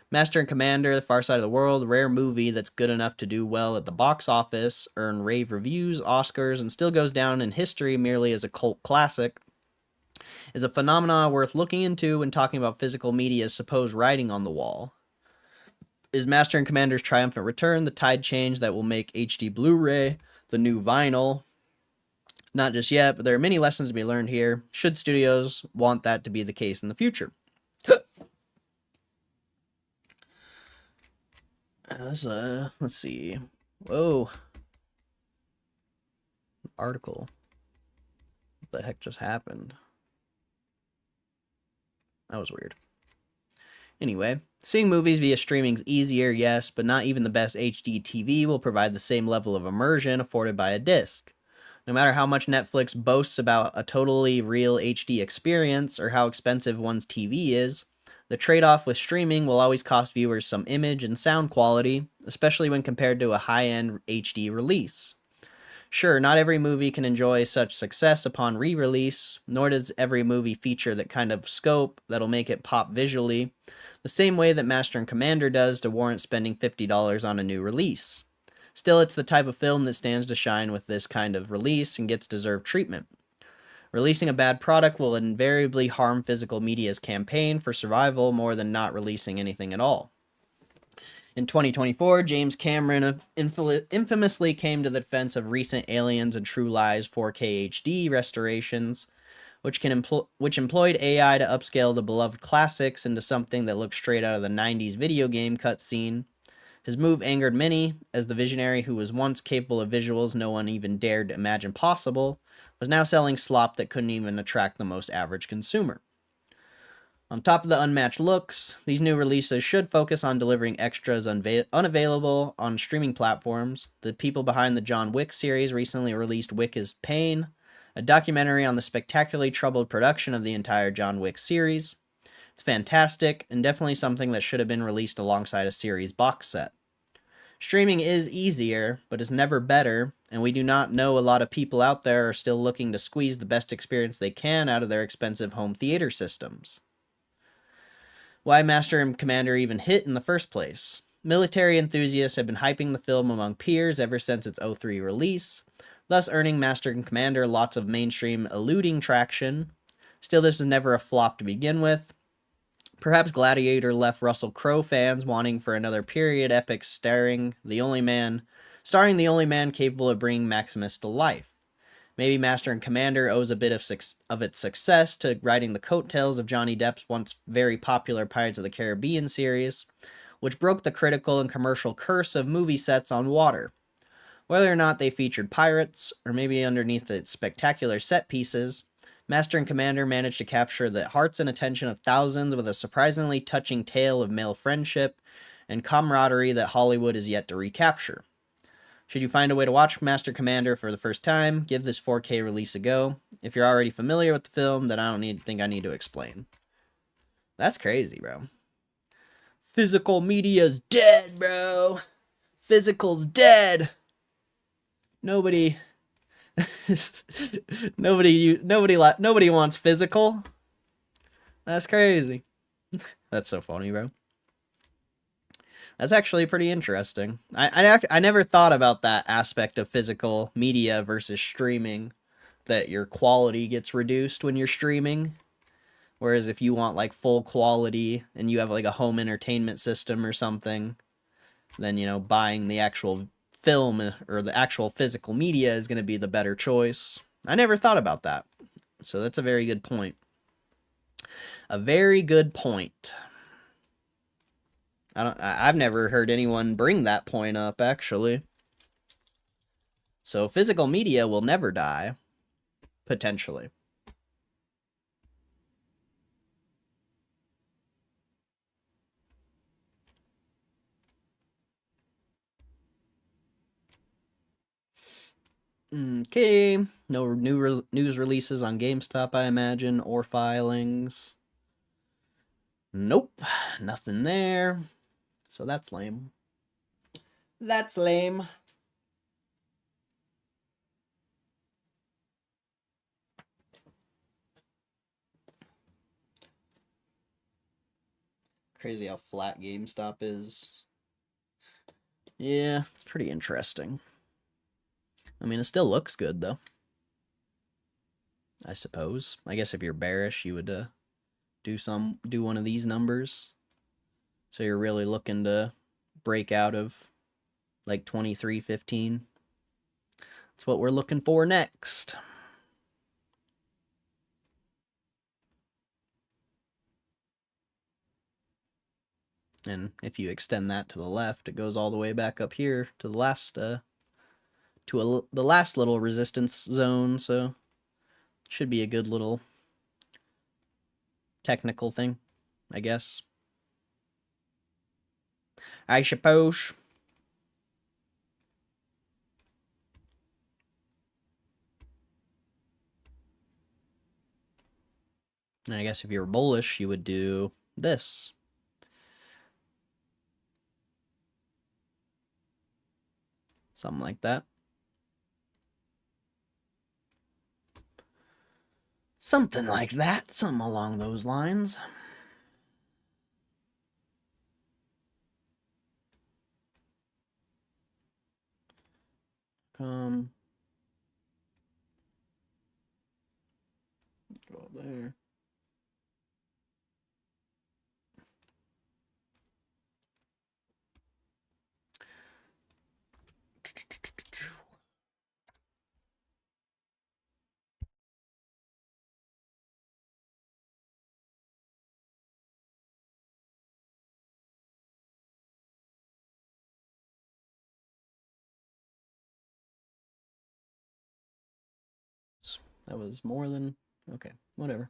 Master and Commander, The Far Side of the World, rare movie that's good enough to do well at the box office, earn rave reviews, Oscars, and still goes down in history merely as a cult classic, is a phenomenon worth looking into when talking about physical media's supposed writing on the wall. Is Master and Commander's triumphant return the tide change that will make HD Blu-ray the new vinyl? Not just yet, but there are many lessons to be learned here, should studios want that to be the case in the future. Let's see. Whoa. Article. What the heck just happened? That was weird. Anyway, seeing movies via streaming's easier, yes, but not even the best HD TV will provide the same level of immersion afforded by a disc. No matter how much Netflix boasts about a totally real HD experience or how expensive one's TV is, the trade-off with streaming will always cost viewers some image and sound quality, especially when compared to a high-end HD release. Sure, not every movie can enjoy such success upon re-release, nor does every movie feature that kind of scope that'll make it pop visually, the same way that Master and Commander does to warrant spending $50 on a new release. Still, it's the type of film that stands to shine with this kind of release and gets deserved treatment. Releasing a bad product will invariably harm physical media's campaign for survival more than not releasing anything at all. In 2024, James Cameron infamously came to the defense of recent Aliens and True Lies 4K HD restorations, which employed AI to upscale the beloved classics into something that looked straight out of the 90s video game cutscene. His move angered many, as the visionary who was once capable of visuals no one even dared to imagine possible, was now selling slop that couldn't even attract the most average consumer. On top of the unmatched looks, these new releases should focus on delivering extras unavailable on streaming platforms. The people behind the John Wick series recently released Wick is Pain, a documentary on the spectacularly troubled production of the entire John Wick series. It's fantastic, and definitely something that should have been released alongside a series box set. Streaming is easier, but is never better, and we do not know a lot of people out there are still looking to squeeze the best experience they can out of their expensive home theater systems. Why Master and Commander even hit in the first place? Military enthusiasts have been hyping the film among peers ever since its 2003 release, thus earning Master and Commander lots of mainstream eluding traction. Still, this was never a flop to begin with. Perhaps Gladiator left Russell Crowe fans wanting for another period epic starring the only man capable of bringing Maximus to life. Maybe Master and Commander owes a bit of its success to riding the coattails of Johnny Depp's once very popular Pirates of the Caribbean series, which broke the critical and commercial curse of movie sets on water. Whether or not they featured pirates, or maybe underneath its spectacular set pieces, Master and Commander managed to capture the hearts and attention of thousands with a surprisingly touching tale of male friendship and camaraderie that Hollywood is yet to recapture. Should you find a way to watch Master Commander for the first time, give this 4K release a go. If you're already familiar with the film, then I don't think I need to explain. That's crazy, bro. Physical media's dead, bro. Physical's dead. Nobody wants physical. That's crazy. That's so funny, bro. That's actually pretty interesting. I never thought about that aspect of physical media versus streaming, that your quality gets reduced when you're streaming. Whereas if you want like full quality and you have like a home entertainment system or something, then, you know, buying the actual film or the actual physical media is going to be the better choice. I never thought about that. So that's a very good point. A very good point. I've never heard anyone bring that point up, actually. So physical media will never die, potentially. Okay, no news releases on GameStop, I imagine, or filings. Nope, nothing there. So that's lame. That's lame. Crazy how flat GameStop is. Yeah, it's pretty interesting. I mean, it still looks good, though. I suppose. I guess if you're bearish, you would do one of these numbers. So you're really looking to break out of like 23.15. That's what we're looking for next. And if you extend that to the left, it goes all the way back up here to the last the last little resistance zone. So should be a good little technical thing, I guess. I suppose. And I guess if you were bullish, you would do this. Something like that. Something like that. Something along those lines. Go there. That was more than... Okay, whatever.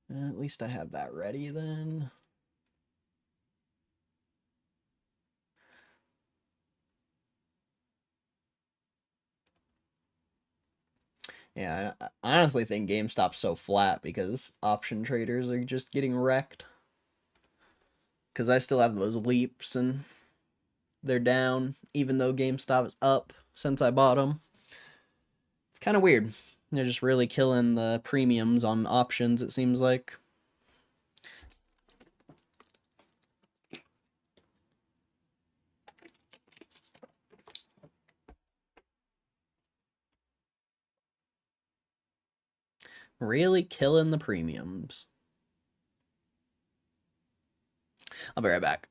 At least I have that ready then. Yeah, I honestly think GameStop's so flat because option traders are just getting wrecked. Because I still have those leaps and they're down, even though GameStop is up since I bought them. It's kind of weird. They're just really killing the premiums on options, it seems like. Really killing the premiums. I'll be right back.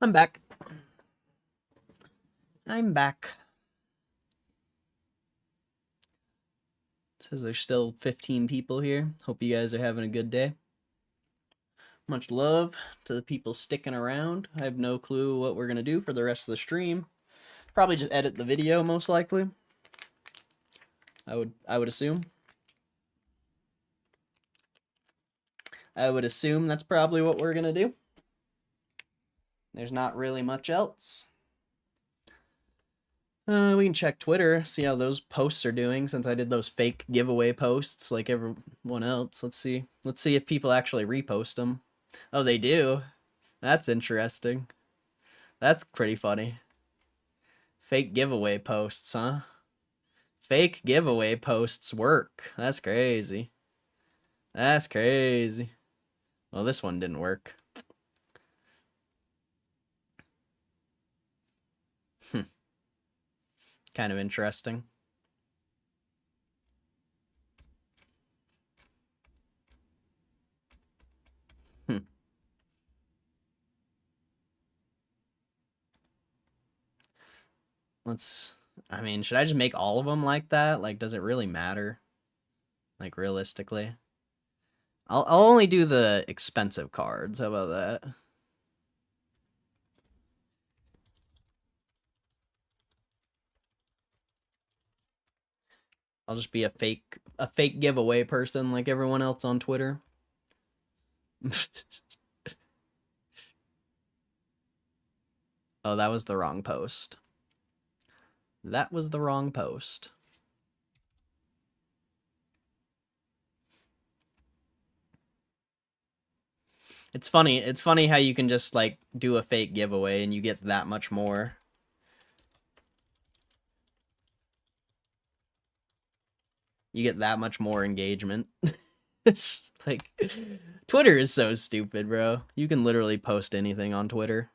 I'm back. I'm back. It says there's still 15 people here. Hope you guys are having a good day. Much love to the people sticking around. I have no clue what we're gonna do for the rest of the stream. Probably just edit the video, most likely. I would assume. I would assume that's probably what we're gonna do. There's not really much else. We can check Twitter, see how those posts are doing since I did those fake giveaway posts like everyone else. Let's see if people actually repost them. Oh, they do. That's interesting. That's pretty funny. Fake giveaway posts, huh? Fake giveaway posts work. That's crazy. That's crazy. Well, this one didn't work. Kind of interesting. I mean, should I just make all of them like that? Like, does it really matter? Like, realistically? I'll only do the expensive cards. How about that? I'll just be a fake giveaway person like everyone else on Twitter. Oh, that was the wrong post. That was the wrong post. It's funny how you can just like do a fake giveaway and you get that much more. You get that much more engagement. It's like Twitter is so stupid, bro. You can literally post anything on Twitter.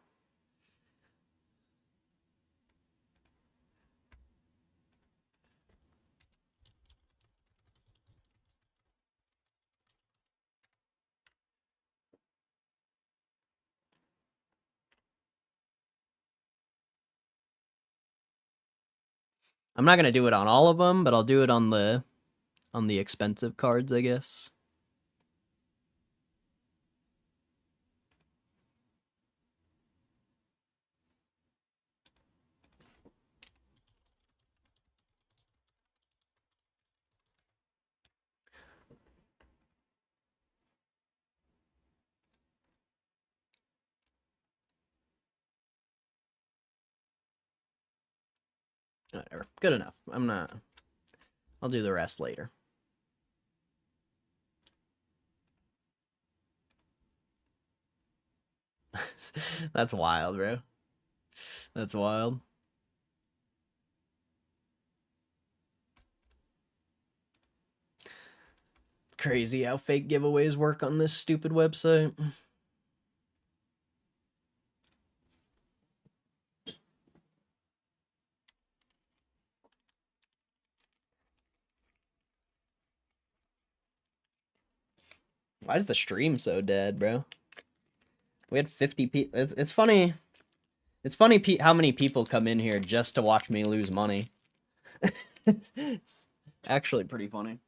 I'm not gonna do it on all of them, but I'll do it on the expensive cards, I guess. Whatever. Good enough. I'll do the rest later. That's wild, bro. That's wild. It's crazy how fake giveaways work on this stupid website. Why is the stream so dead, bro? We had 50 people. It's funny. It's funny how many people come in here just to watch me lose money. It's actually pretty funny.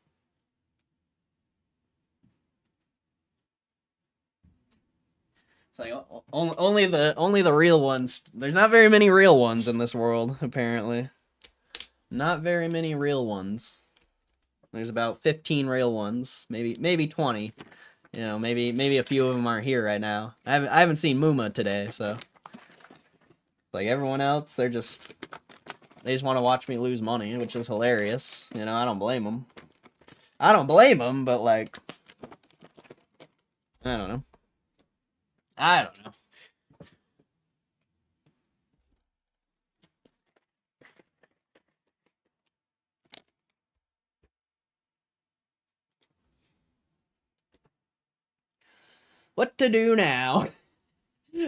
It's like only the real ones. There's not very many real ones in this world, apparently. Not very many real ones. There's about 15 real ones, maybe 20. You know, maybe a few of them aren't here right now. I haven't seen Muma today, so like everyone else, they just want to watch me lose money, which is hilarious. You know, I don't blame them. I don't blame them, but like, I don't know. I don't know. What to do now?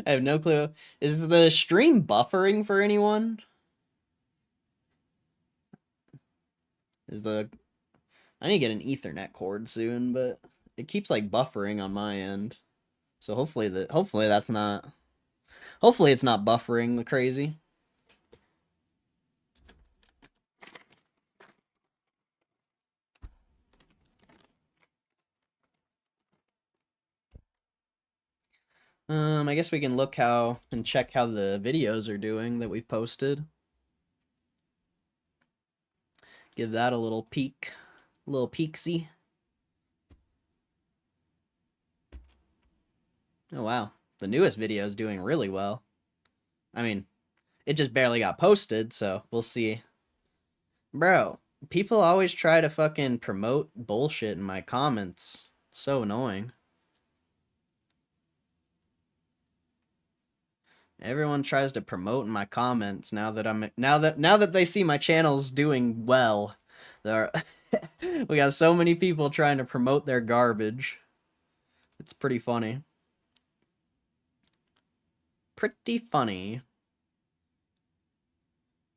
I have no clue. Is the stream buffering for anyone? I need to get an Ethernet cord soon, but it keeps like buffering on my end. So hopefully that's not Hopefully it's not buffering the crazy. I guess we can look how and check how the videos are doing that we've posted. Give that a little peek, a little peeksy. Oh wow, the newest video is doing really well. I mean, it just barely got posted, so we'll see. Bro, people always try to fucking promote bullshit in my comments. It's so annoying. Everyone tries to promote in my comments now that they see my channel's doing well. There we got so many people trying to promote their garbage. It's pretty funny. Pretty funny.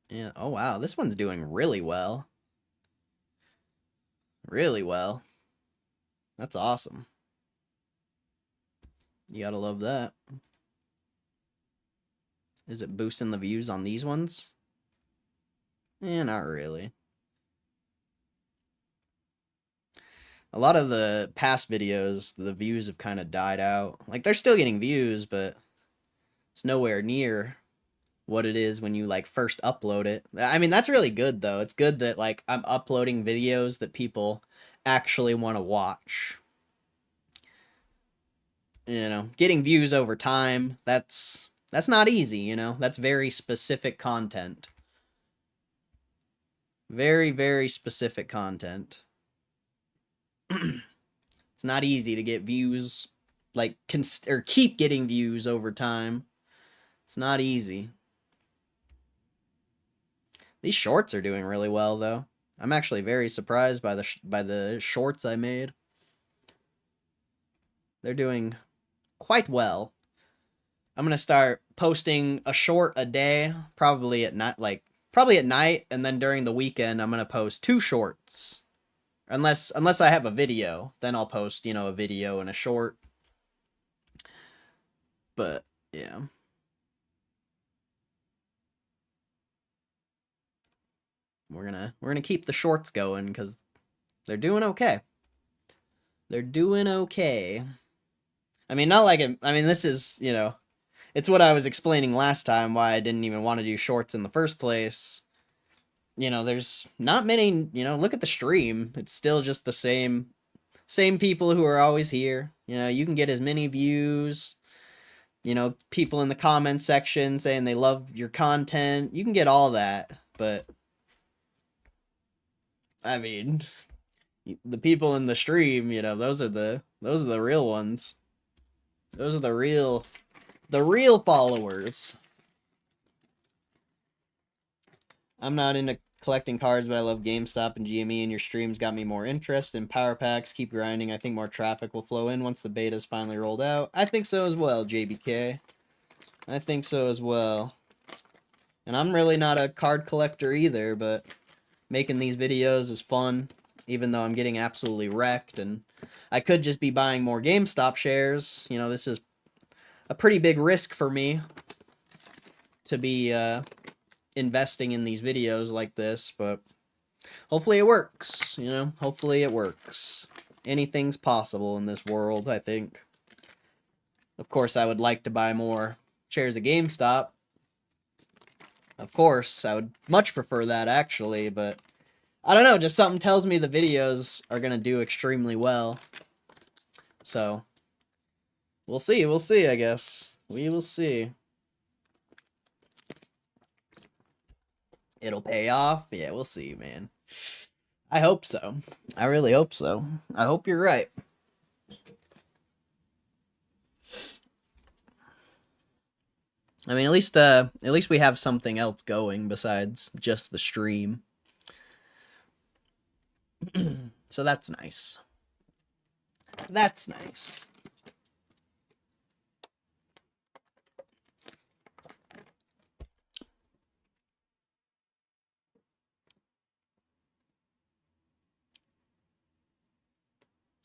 Yeah, oh wow, this one's doing really well. Really well. That's awesome. You gotta love that. Is it boosting the views on these ones? Eh, not really. A lot of the past videos, the views have kind of died out. Like, they're still getting views, but it's nowhere near what it is when you, like, first upload it. I mean, that's really good, though. It's good that, like, I'm uploading videos that people actually want to watch. You know, getting views over time, that's not easy, you know? That's very specific content. Very, very specific content. It's not easy to get views, like, or keep getting views over time. It's not easy. These shorts are doing really well, though. I'm actually very surprised by the shorts I made. They're doing quite well. I'm gonna start posting a short a day, probably at night, and then during the weekend I'm gonna post 2 shorts. Unless I have a video, then I'll post, you know, a video and a short. But yeah. We're gonna keep the shorts going because they're doing okay. They're doing okay. I mean, not like it. I mean, this is, you know, it's what I was explaining last time why I didn't even want to do shorts in the first place. You know, there's not many, you know, look at the stream. It's still just the same people who are always here. You know, you can get as many views. You know, people in the comment section saying they love your content. You can get all that, but I mean, the people in the stream, you know, those are the real ones. Those are the real followers. I'm not into collecting cards, but I love GameStop and GME, and your streams got me more interest in power packs. Keep grinding. I think more traffic will flow in once the beta's finally rolled out. I think so as well, JBK. I think so as well. And I'm really not a card collector either, but making these videos is fun, even though I'm getting absolutely wrecked, and I could just be buying more GameStop shares. You know, this is a pretty big risk for me to be investing in these videos like this, but hopefully it works, you know? Hopefully it works. Anything's possible in this world, I think. Of course, I would like to buy more shares of GameStop. Of course, I would much prefer that, actually, but I don't know, just something tells me the videos are gonna do extremely well. So, we'll see, I guess. We will see. It'll pay off? Yeah, we'll see, man. I hope so. I really hope so. I hope you're right. I mean, at least we have something else going besides just the stream. So that's nice. That's nice.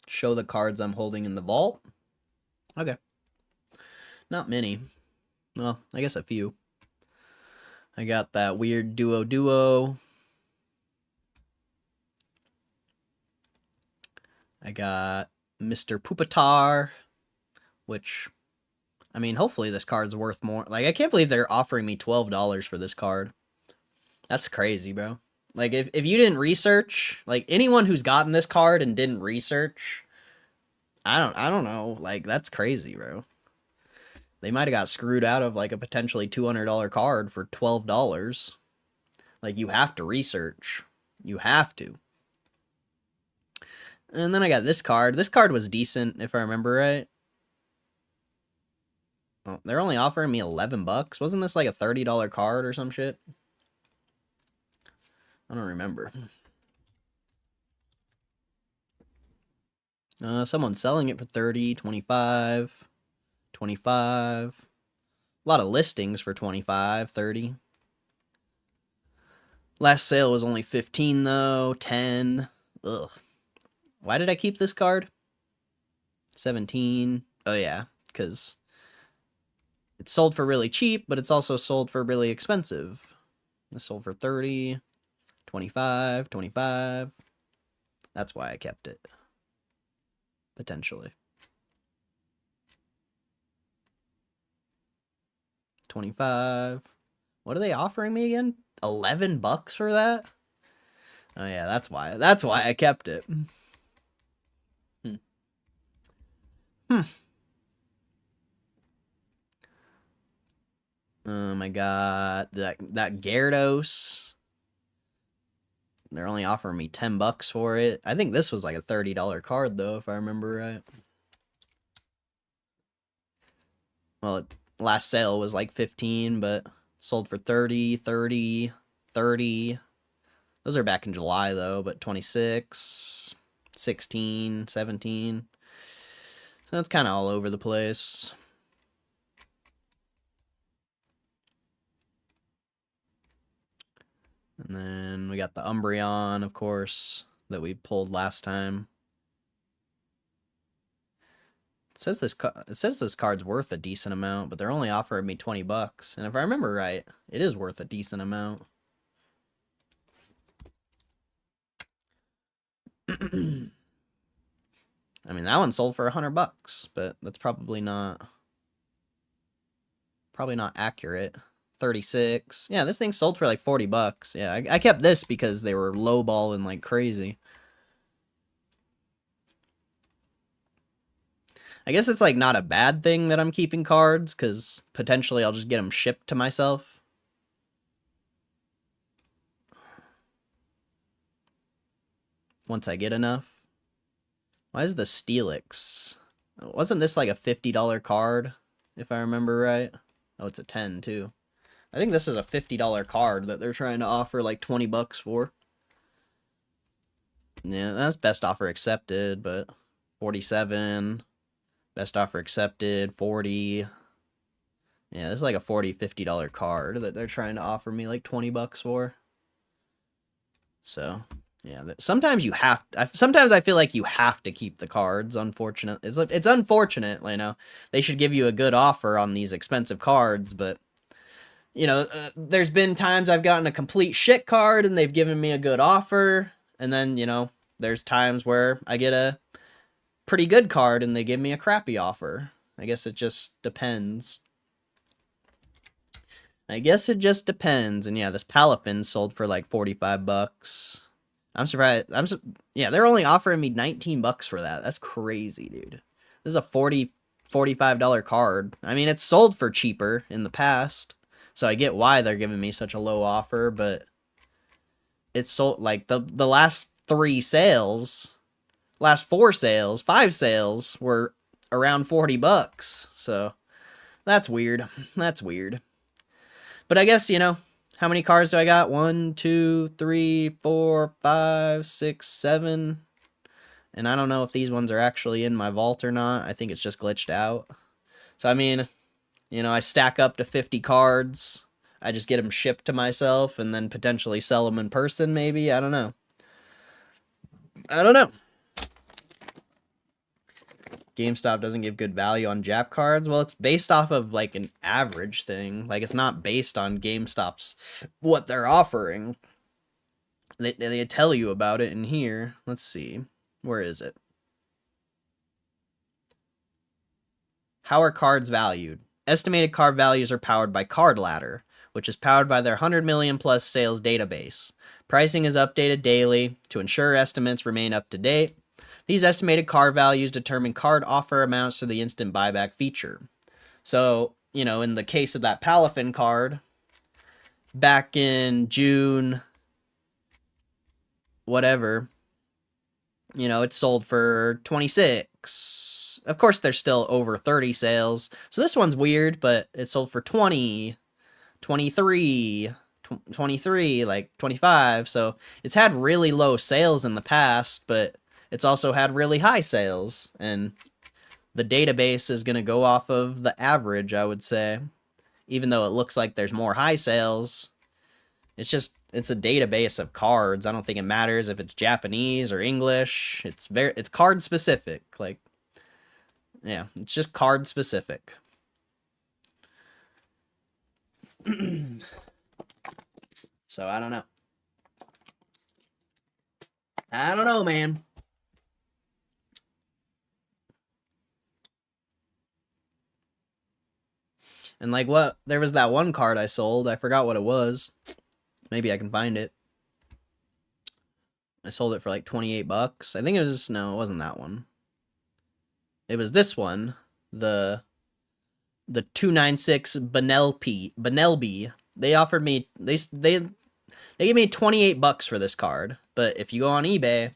Show the cards I'm holding in the vault. Okay. Not many. Well, I guess a few. I got that weird duo. I got Mr. Pupitar, which, I mean, hopefully this card's worth more. Like, I can't believe they're offering me $12 for this card. That's crazy, bro. Like, if you didn't research, like, anyone who's gotten this card and didn't research, I don't know. Like, that's crazy, bro. They might have got screwed out of, like, a potentially $200 card for $12. Like, you have to research. You have to. And then I got this card. This card was decent, if I remember right. Oh, they're only offering me 11 bucks. Wasn't this like a $30 card or some shit? I don't remember. Someone's selling it for 30, 25, 25. A lot of listings for 25, 30. Last sale was only 15 though, 10. Ugh. Why did I keep this card? 17. Oh yeah, because it's sold for really cheap, but it's also sold for really expensive. It's sold for 30, 25, 25. That's why I kept it. Potentially. 25. What are they offering me again? 11 bucks for that? Oh yeah, that's why. That's why I kept it. I got that Gyarados. They're only offering me 10 bucks for it. I think this was like a $30 card though, if I remember right. Well, last sale was like 15, but sold for 30, 30, 30. Those are back in July though, but 26, 16, 17. So that's kind of all over the place. And then we got the Umbreon, of course, that we pulled last time. It says this card's worth a decent amount, but they're only offering me 20 bucks. And if I remember right, it is worth a decent amount. I mean, that one sold for 100 bucks, but that's probably not accurate. 36. Yeah, this thing sold for like 40 bucks. Yeah, I kept this because they were lowballing like crazy. I guess it's like not a bad thing that I'm keeping cards, because potentially I'll just get them shipped to myself. Once I get enough. Why is the Steelix? Wasn't this like a $50 card, if I remember right? Oh, it's a 10 too. I think this is a $50 card that they're trying to offer like 20 bucks for. Yeah, that's best offer accepted, but 47. Best offer accepted, 40. Yeah, this is like a $40, $50 card that they're trying to offer me like 20 bucks for. So, yeah, sometimes you have sometimes I feel like you have to keep the cards. Unfortunate. It's unfortunate, you know. They should give you a good offer on these expensive cards, but you know, there's been times I've gotten a complete shit card and they've given me a good offer, and then, you know, there's times where I get a pretty good card and they give me a crappy offer. I guess it just depends. And yeah, this Palafin sold for like 45 bucks. I'm surprised. Yeah, they're only offering me 19 bucks for that. That's crazy, dude. This is a $45 card. I mean, it's sold for cheaper in the past, so I get why they're giving me such a low offer, but it's sold like the last 3 sales, last 4 sales, 5 sales were around 40 bucks. So that's weird. That's weird. But I guess, you know, how many cards do I got? 1, 2, 3, 4, 5, 6, 7. And I don't know if these ones are actually in my vault or not. I think it's just glitched out. So, I mean, you know, I stack up to 50 cards. I just get them shipped to myself and then potentially sell them in person, maybe. I don't know. GameStop doesn't give good value on Jap cards. Well, it's based off of like an average thing. Like it's not based on GameStop's what they're offering. They tell you about it in here. Let's see. Where is it? How are cards valued? Estimated card values are powered by Card Ladder, which is powered by their 100 million plus sales database. Pricing is updated daily to ensure estimates remain up to date. These estimated card values determine card offer amounts to the instant buyback feature. So, you know, in the case of that Palafin card, back in June, whatever, you know, it sold for 26. Of course, there's still over 30 sales. So this one's weird, but it sold for 20, 23, 23, like 25. So it's had really low sales in the past, but it's also had really high sales. And the database is going to go off of the average, I would say. Even though it looks like there's more high sales, it's a database of cards. I don't think it matters if it's Japanese or English. It's card specific. Like, yeah, it's just card specific. So I don't know. I don't know, man. And like there was that one card I sold. I forgot what it was. Maybe I can find it. I sold it for like 28 bucks. I think it was, no, it wasn't that one. It was this one. The 296 Benelby. They offered me, they gave me 28 bucks for this card. But if you go on eBay,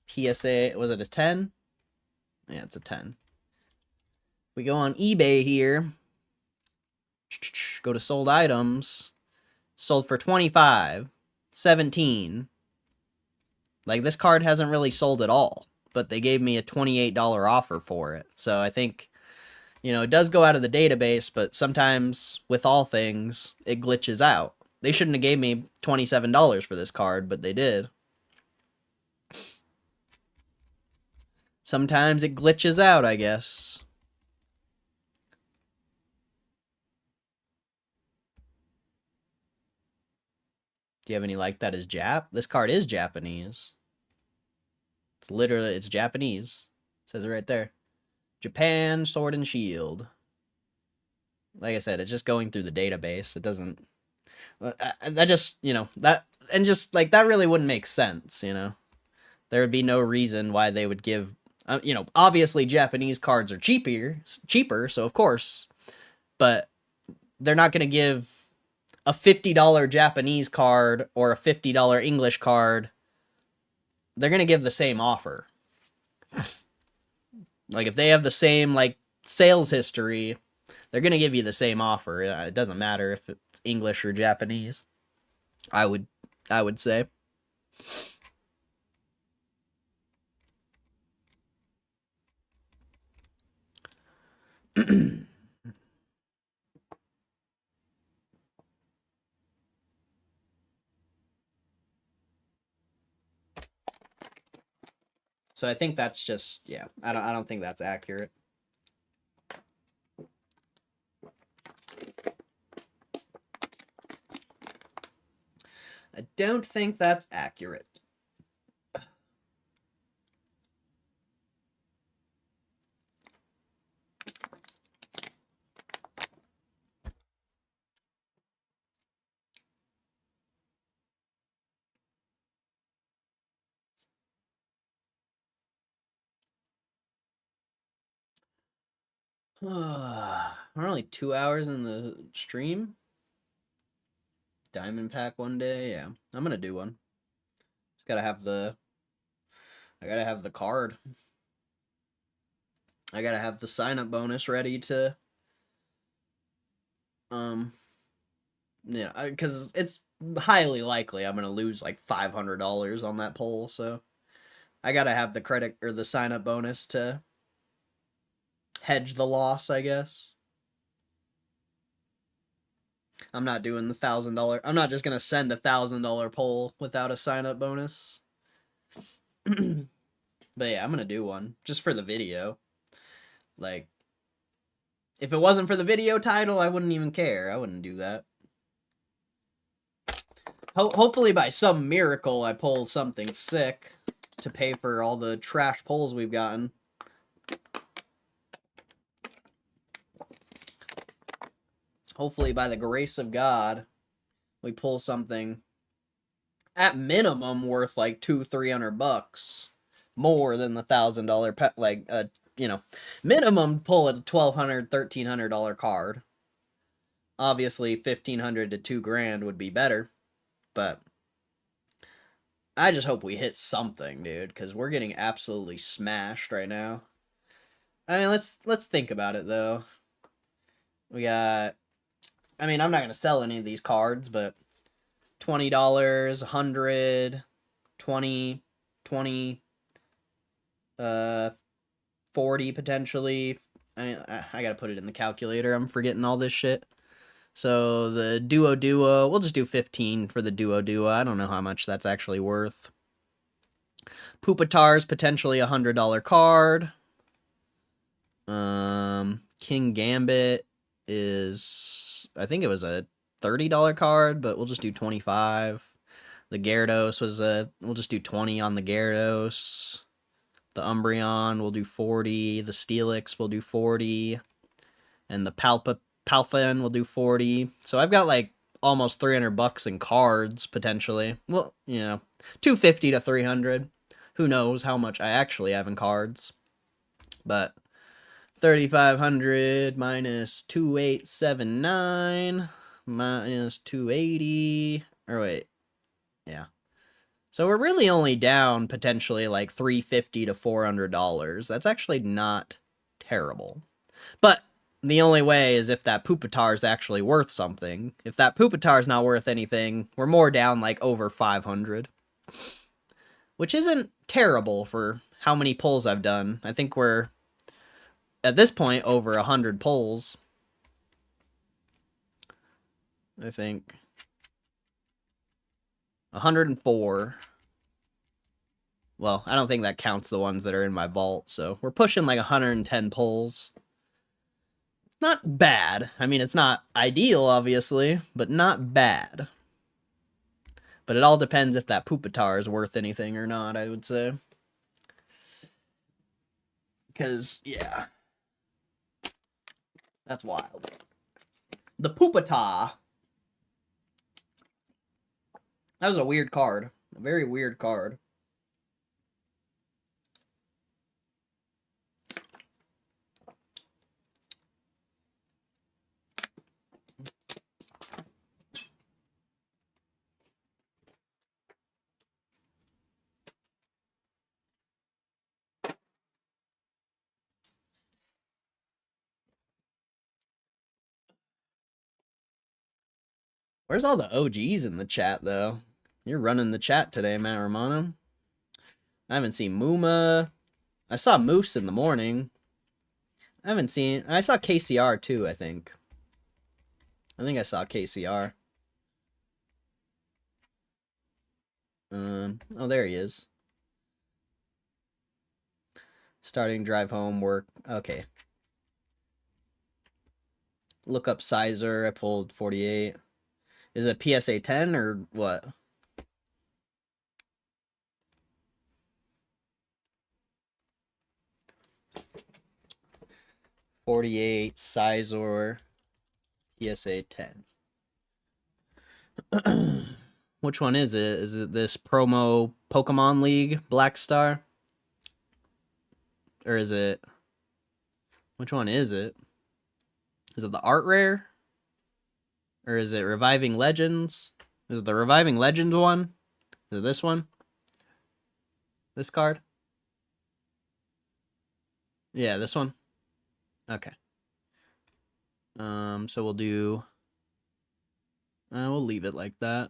PSA, was it a 10? Yeah, it's a 10. We go on eBay here. Go to sold items. Sold for 25. 17. Like, this card hasn't really sold at all. But they gave me a $28 offer for it. So I think, you know, it does go out of the database, but sometimes, with all things, it glitches out. They shouldn't have gave me $27 for this card, but they did. Sometimes it glitches out, I guess. Do you have any like that as Jap? This card is Japanese. It's Japanese. It says it right there. Japan, Sword and Shield. Like I said, it's just going through the database. It doesn't... That just, you know, that... And just, like, that really wouldn't make sense, you know? There would be no reason why they would give... you know, obviously Japanese cards are cheaper, so of course. But they're not going to give a $50 Japanese card or a $50 English card. They're going to give the same offer. Like, if they have the same, like, sales history, they're going to give you the same offer. It doesn't matter if it's English or Japanese. I would say. So I think that's just, yeah, I don't think that's accurate. I don't think that's accurate. We're only 2 hours in the stream. Diamond pack one day, yeah. I'm gonna do one. Just gotta have the... I gotta have the card. I gotta have the sign-up bonus ready to... Yeah, because it's highly likely I'm gonna lose like $500 on that poll, so... I gotta have the credit, or the sign-up bonus to... hedge the loss, I guess. I'm not doing the $1,000. I'm not just gonna send a $1,000 poll without a sign-up bonus. But yeah, I'm gonna do one just for the video. Like, if it wasn't for the video title, I wouldn't even care. I wouldn't do that. Hopefully by some miracle I pull something sick to pay for all the trash pulls we've gotten. Hopefully by the grace of God, we pull something at minimum worth like $200-300 more than the $1,000 pet, like you know, minimum pull a $1,200-1,300 card. Obviously $1,500 to $2,000 would be better, but I just hope we hit something, dude, because we're getting absolutely smashed right now. I mean, let's think about it though. We got, I mean, I'm not gonna sell any of these cards, but $20, $100, 20, 20, 40 potentially. I mean, I gotta put it in the calculator. I'm forgetting all this shit. So the duo, we'll just do 15 for the duo. I don't know how much that's actually worth. Pupitar's potentially $100 card. King Gambit is, I think it was a $30 card, but we'll just do 25. The Gyarados was we'll just do 20 on the Gyarados. The Umbreon will do 40. The Steelix will do 40. And the Palfin will do 40. So I've got like almost $300 in cards potentially. Well, you know, 250 to 300. Who knows how much I actually have in cards. But 3,500 minus 2,879 minus 280. Or wait. Yeah. So we're really only down potentially like $350 to $400. That's actually not terrible. But the only way is if that Pupitar is actually worth something. If that Pupitar is not worth anything, we're more down like over 500. Which isn't terrible for how many pulls I've done. I think we're, at this point, over 100 pulls. I think 104. Well, I don't think that counts the ones that are in my vault, so we're pushing like 110 pulls. Not bad. I mean, it's not ideal, obviously, but not bad. But it all depends if that Pupitar is worth anything or not, I would say. Because, yeah. That's wild. The Pupitar. That was a weird card. A very weird card. Where's all the OGs in the chat, though? You're running the chat today, Matt Romano. I haven't seen Muma. I saw Moose in the morning. I haven't seen... I saw KCR, too, I think. I saw KCR. Oh, there he is. Starting drive home, work. Okay. Look up Sizer. I pulled 48. Is it PSA 10 or what? $48 Sizor PSA 10. Which one is it? Is it this promo Pokemon League Black Star? Or is it... Which one is it? Is it the Art Rare? Or is it Reviving Legends? Is it the Reviving Legends one? Is it this one? This card? Yeah, this one? Okay. So we'll do... we'll leave it like that.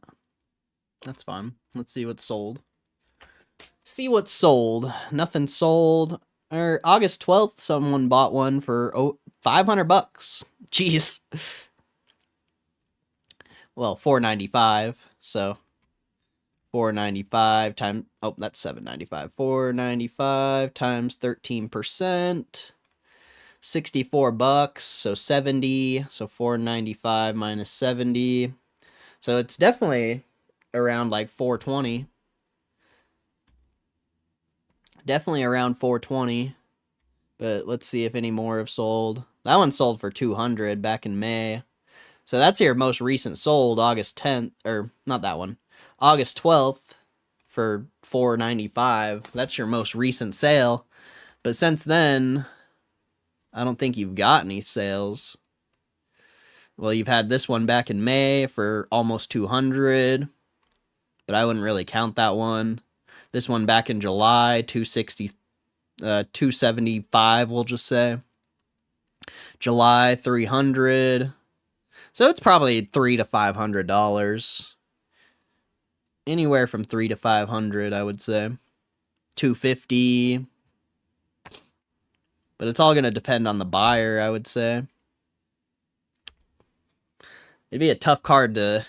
That's fine. Let's see what's sold. See what's sold. Nothing sold. August 12th, someone bought one for $500. Jeez. Well, $4.95. So 495 times, oh, that's 795. 495 times 13%. 64 bucks, so 70. So 495 minus 70. So it's definitely around like 420. Definitely around 420. But let's see if any more have sold. That one sold for 200 back in May. So that's your most recent sold, August 10th, or not that one. August 12th for 495. That's your most recent sale. But since then, I don't think you've got any sales. Well, you've had this one back in May for almost 200, but I wouldn't really count that one. This one back in July, 275, we'll just say. July, 300. So it's probably $300 to $500. Anywhere from $300 to $500, I would say. 250. But it's all going to depend on the buyer, I would say. It'd be a tough card to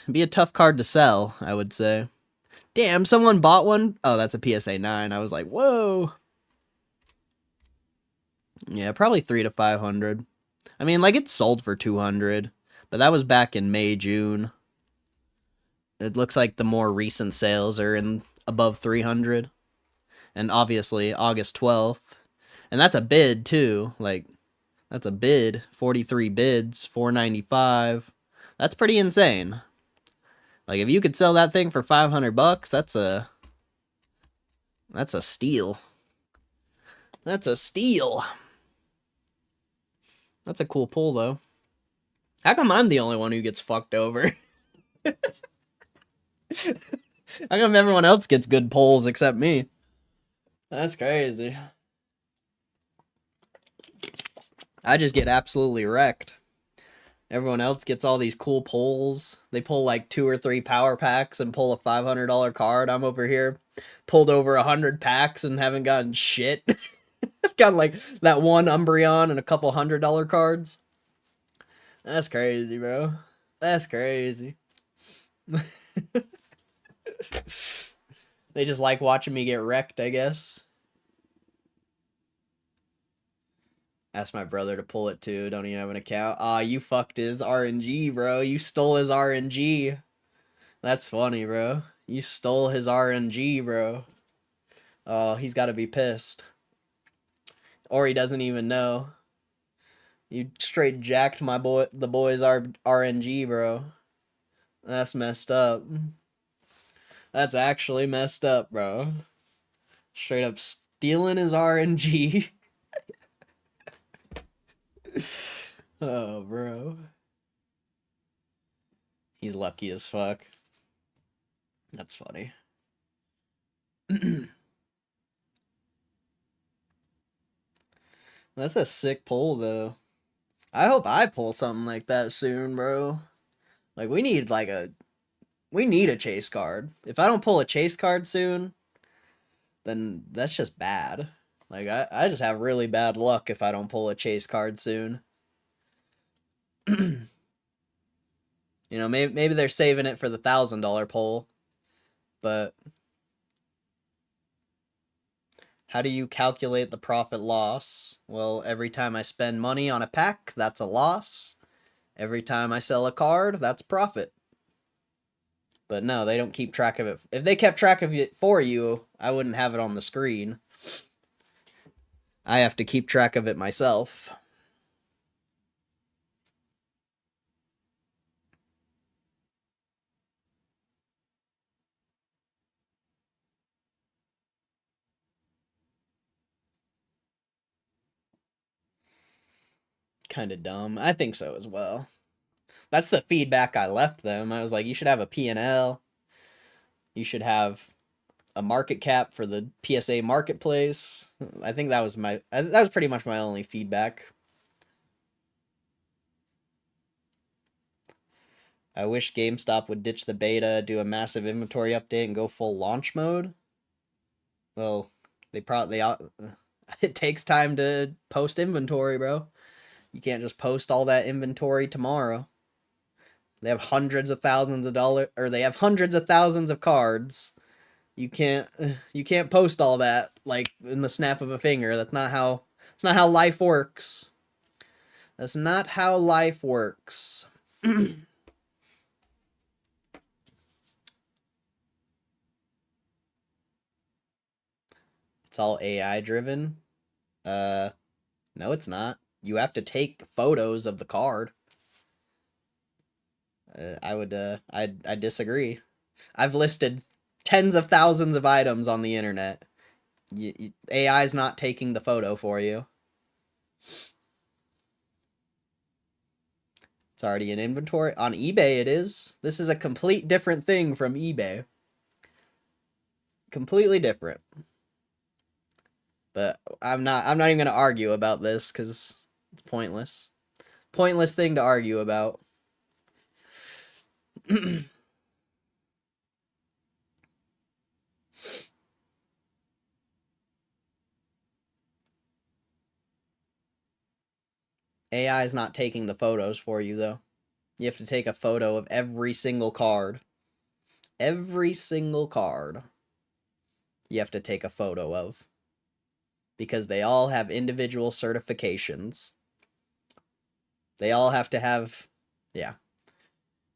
sell, I would say. Damn, someone bought one? Oh, that's a PSA 9. I was like, whoa. Yeah, probably $300 to $500. I mean, like, it sold for 200, but that was back in May, June. It looks like the more recent sales are in above 300. And obviously, August 12th. And that's a bid, too. Like, that's a bid. 43 bids, 495. That's pretty insane. Like, if you could sell that thing for 500 bucks, that's a steal. That's a steal. That's a cool pull, though. How come I'm the only one who gets fucked over? How come everyone else gets good pulls except me? That's crazy. I just get absolutely wrecked. Everyone else gets all these cool pulls. They pull like 2 or 3 power packs and pull a $500 card. I'm over here, pulled over 100 packs and haven't gotten shit. Got like that one Umbreon and a couple $100 cards. That's crazy, bro. That's crazy. They just like watching me get wrecked, I guess. Asked my brother to pull it too. Don't even have an account. Aw, you fucked his RNG, bro. You stole his RNG. That's funny, bro. You stole his RNG, bro. Oh, he's got to be pissed. Or he doesn't even know. You straight jacked the boy's RNG, bro. That's messed up. That's actually messed up, bro. Straight up stealing his RNG. Oh, bro. He's lucky as fuck. That's funny. That's a sick pull, though. I hope I pull something like that soon, bro. Like, we need a chase card. If I don't pull a chase card soon, then that's just bad. Like, I just have really bad luck if I don't pull a chase card soon. You know, maybe they're saving it for the $1,000 pull, but how do you calculate the profit loss? Well, every time I spend money on a pack, that's a loss. Every time I sell a card, that's profit. But no, they don't keep track of it. If they kept track of it for you, I wouldn't have it on the screen. I have to keep track of it myself. Kind of dumb. I think so as well. That's the feedback I left them. I was like, you should have a P&L. You should have a market cap for the PSA marketplace. I think that was pretty much my only feedback. I wish GameStop would ditch the beta, do a massive inventory update, and go full launch mode. Well, it takes time to post inventory, bro. You can't just post all that inventory tomorrow. They have hundreds of thousands of cards. You can't post all that like in the snap of a finger. It's not how life works. That's not how life works. It's all AI driven. No, it's not. You have to take photos of the card. I disagree. I've listed tens of thousands of items on the internet. AI's not taking the photo for you. It's already in inventory. On eBay it is. This is a complete different thing from eBay. Completely different. But I'm not even going to argue about this cuz it's pointless. Pointless thing to argue about. AI is not taking the photos for you, though. You have to take a photo of every single card. Every single card you have to take a photo of. Because they all have individual certifications. They all have to have... Yeah.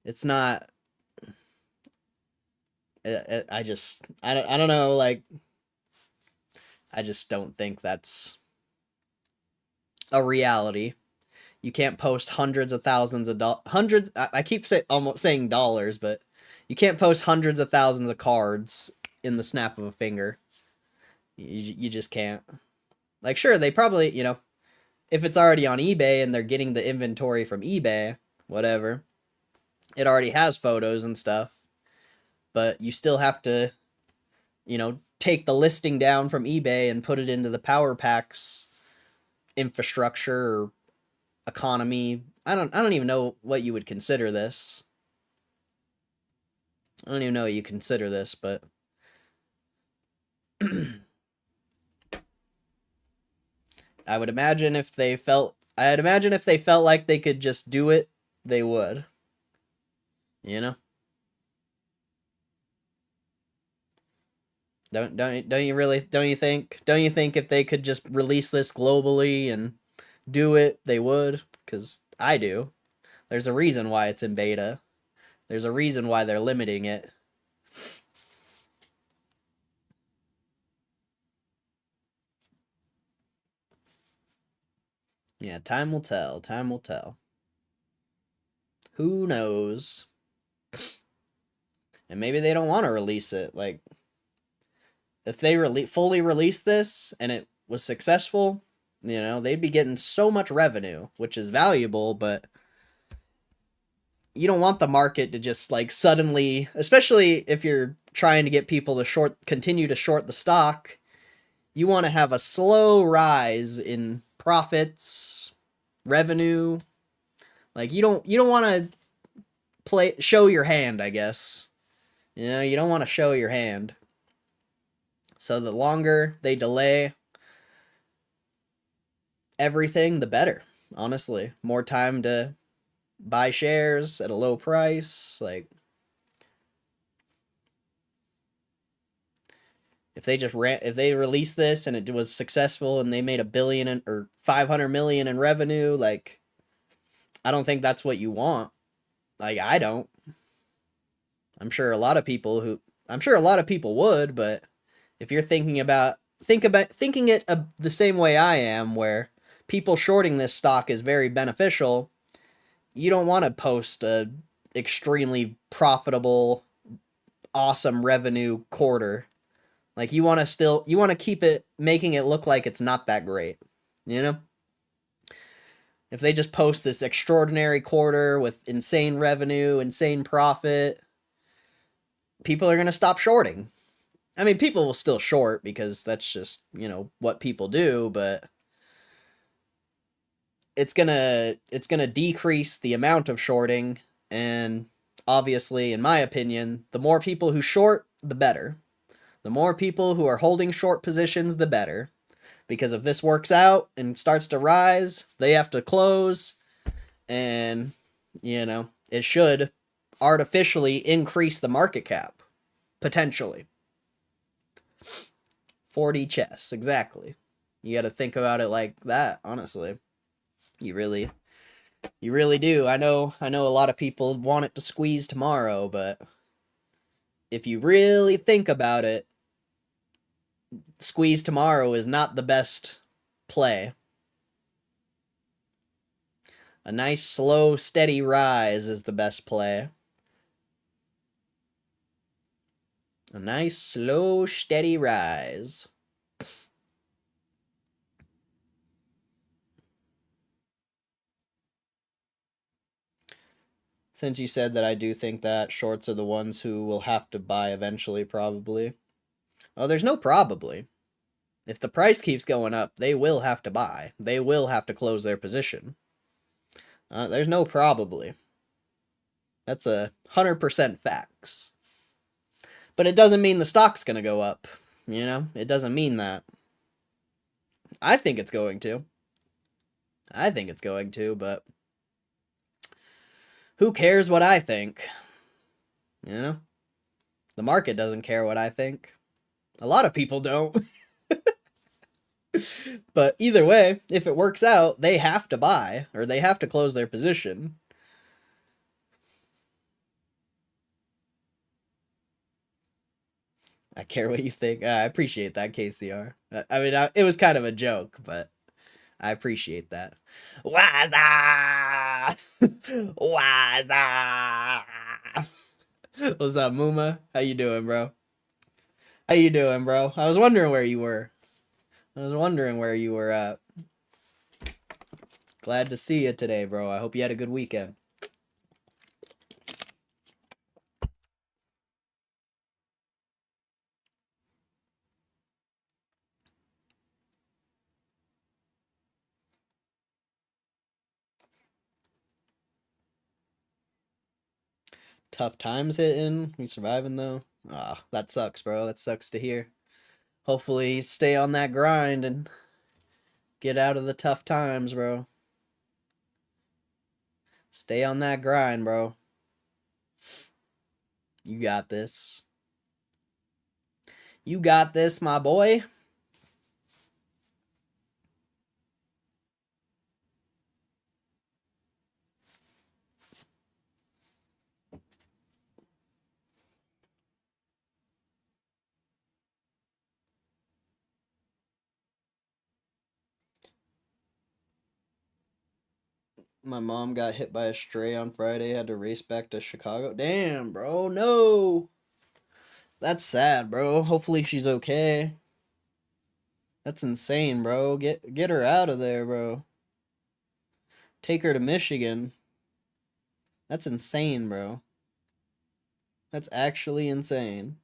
It's not... I don't know, like... I just don't think that's a reality. You can't post hundreds of thousands of hundreds. I keep almost saying dollars, but you can't post hundreds of thousands of cards in the snap of a finger. You just can't. Like, sure, they probably, if it's already on eBay and they're getting the inventory from eBay, whatever, it already has photos and stuff. But you still have to, take the listing down from eBay and put it into the Power Packs infrastructure or economy. I don't even know what you would consider this. I don't even know what you consider this, but I'd imagine if they felt like they could just do it, they would. Don't you think if they could just release this globally and do it, they would? Because I do. There's a reason why it's in beta. There's a reason why they're limiting it. Yeah, time will tell. Time will tell. Who knows? And maybe they don't want to release it. Like, if they fully released this and it was successful, they'd be getting so much revenue, which is valuable, but you don't want the market to just like suddenly, especially if you're trying to get people to continue to short the stock, you want to have a slow rise in profits, revenue. Like you don't want to show your hand, I guess. You don't want to show your hand. So the longer they delay everything, the better. Honestly, more time to buy shares at a low price. Like, if they released this and it was successful and they made $1 billion or $500 million in revenue, like, I don't think that's what you want. Like, I don't. I'm sure a lot of people would, but if you're thinking it the same way I am, where people shorting this stock is very beneficial, you don't want to post a extremely profitable, awesome revenue quarter. Like, you want to keep it, making it look like it's not that great, If they just post this extraordinary quarter with insane revenue, insane profit, people are going to stop shorting. I mean, people will still short because that's just, what people do, but it's going to decrease the amount of shorting, and obviously, in my opinion, the more people who short, the better. The more people who are holding short positions, the better. Because if this works out and starts to rise, they have to close, and, it should artificially increase the market cap, potentially. 40 chess, exactly. You got to think about it like that, honestly. You really do. I know a lot of people want it to squeeze tomorrow, but if you really think about it, squeeze tomorrow is not the best play. A nice, slow, steady rise is the best play. A nice, slow, steady rise. Since you said that, I do think that shorts are the ones who will have to buy eventually, probably. Oh, there's no probably. If the price keeps going up, they will have to buy. They will have to close their position. There's no probably. That's 100% facts. But it doesn't mean the stock's going to go up. You know? It doesn't mean that. I think it's going to. But who cares what I think? You know? The market doesn't care what I think. A lot of people don't. But either way, if it works out, they have to buy, or they have to close their position. I care what you think. I appreciate that, KCR. I mean, it was kind of a joke, but I appreciate that. Waza! Waza! What's up, Muma? How you doing, bro? I was wondering where you were. At. Glad to see you today, bro. I hope you had a good weekend. Tough times hitting. We surviving though. Ah, that sucks, bro. That sucks to hear. Hopefully, stay on that grind and get out of the tough times, bro. Stay on that grind, bro. You got this. You got this, my boy. My mom got hit by a stray on Friday, had to race back to Chicago. Damn, bro. No. That's sad, bro. Hopefully she's okay. That's insane, bro. Get her out of there, bro. Take her to Michigan. That's insane, bro. That's actually insane.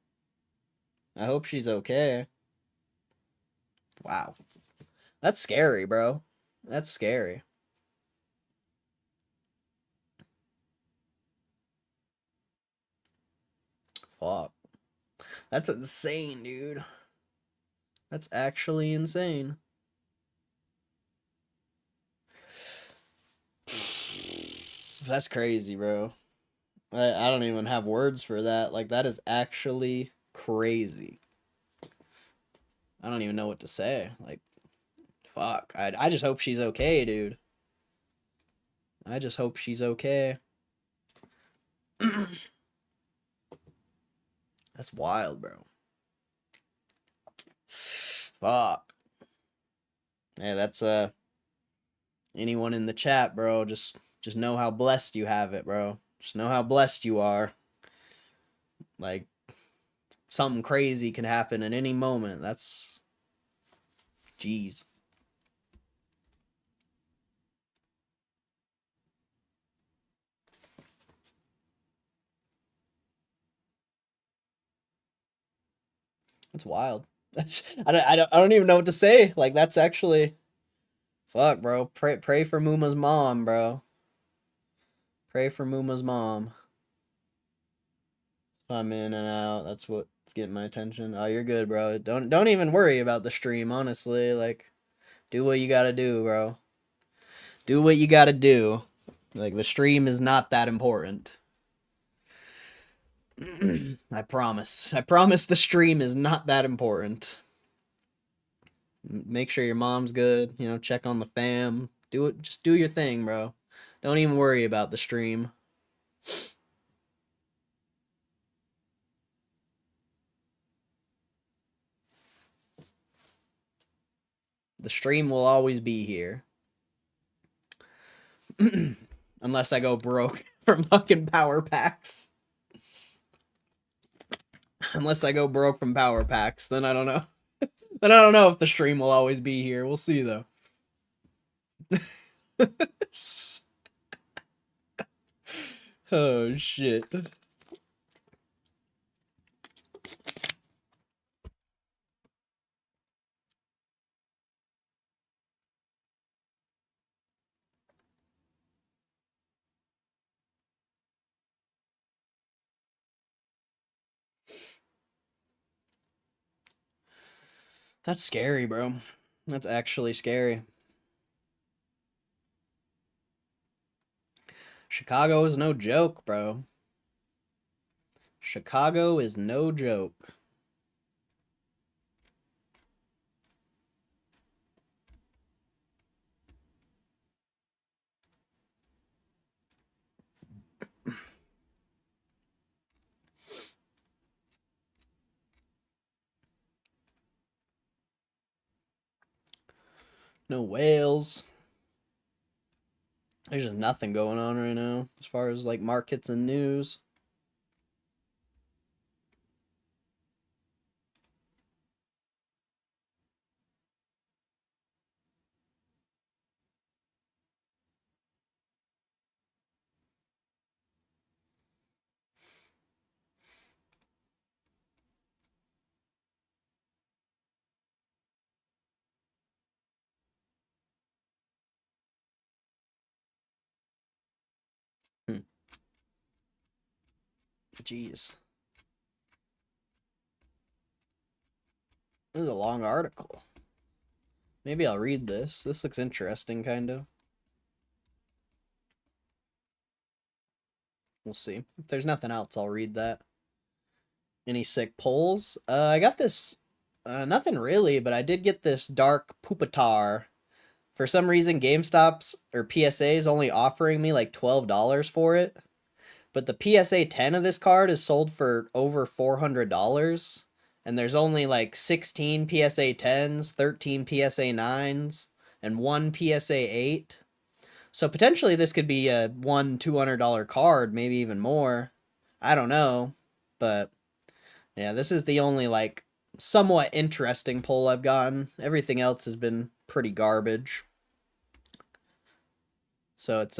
I hope she's okay. Wow. That's scary, bro. That's scary. Fuck. That's insane, dude. That's actually insane. That's crazy, bro. I don't even have words for that. Like, that is actually crazy. I don't even know what to say. Like, fuck. I just hope she's okay, dude. I just hope she's okay. That's wild, bro. Fuck. Yeah, that's anyone in the chat, bro. Just know how blessed you have it, bro. Just know how blessed you are. Like, something crazy can happen at any moment. That's jeez. That's wild. I don't even know what to say. Like, that's actually fuck, bro. Pray for Muma's mom, bro. Pray for Muma's mom. I'm in and out. That's what's getting my attention. Oh, you're good, bro. Don't even worry about the stream, honestly. Like, do what you gotta do, bro. Do what you gotta do. Like, the stream is not that important. I promise. I promise the stream is not that important. Make sure your mom's good, you know, check on the fam. Do it, just do your thing, bro. Don't even worry about the stream. The stream will always be here. Unless I go broke from fucking power packs. Unless I go broke from power packs, then I don't know. Then I don't know if the stream will always be here. We'll see though. Oh shit. That's scary, bro. That's actually scary. Chicago is no joke, bro. Chicago is no joke. No whales. There's just nothing going on right now as far as like markets and news. Jeez. This is a long article. Maybe I'll read this. This looks interesting, kind of. We'll see. If there's nothing else, I'll read that. Any sick polls? I got this. Nothing really, but I did get this dark Pupitar. For some reason, GameStop's or PSA is only offering me like $12 for it. But the PSA 10 of this card is sold for over $400. And there's only like 16 PSA 10s, 13 PSA 9s, and 1 PSA 8. So potentially this could be a $200 card, maybe even more. I don't know. But yeah, this is the only like somewhat interesting pull I've gotten. Everything else has been pretty garbage. So it's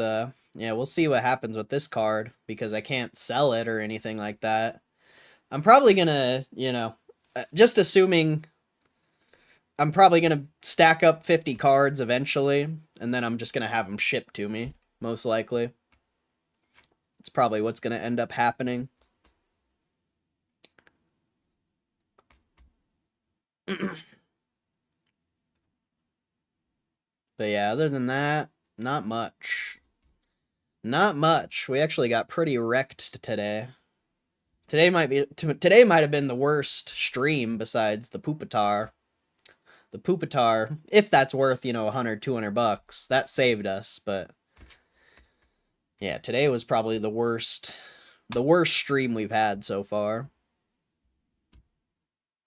yeah, we'll see what happens with this card because I can't sell it or anything like that. I'm probably gonna, you know, just assuming I'm probably gonna stack up 50 cards eventually, and then I'm just gonna have them shipped to me, most likely. It's probably what's gonna end up happening. But yeah, other than that, not much. Not much. We actually got pretty wrecked today. Today might have been the worst stream besides the Pupitar. The Pupitar, if that's worth, you know, 100, 200 bucks, that saved us, but yeah, today was probably the worst stream we've had so far.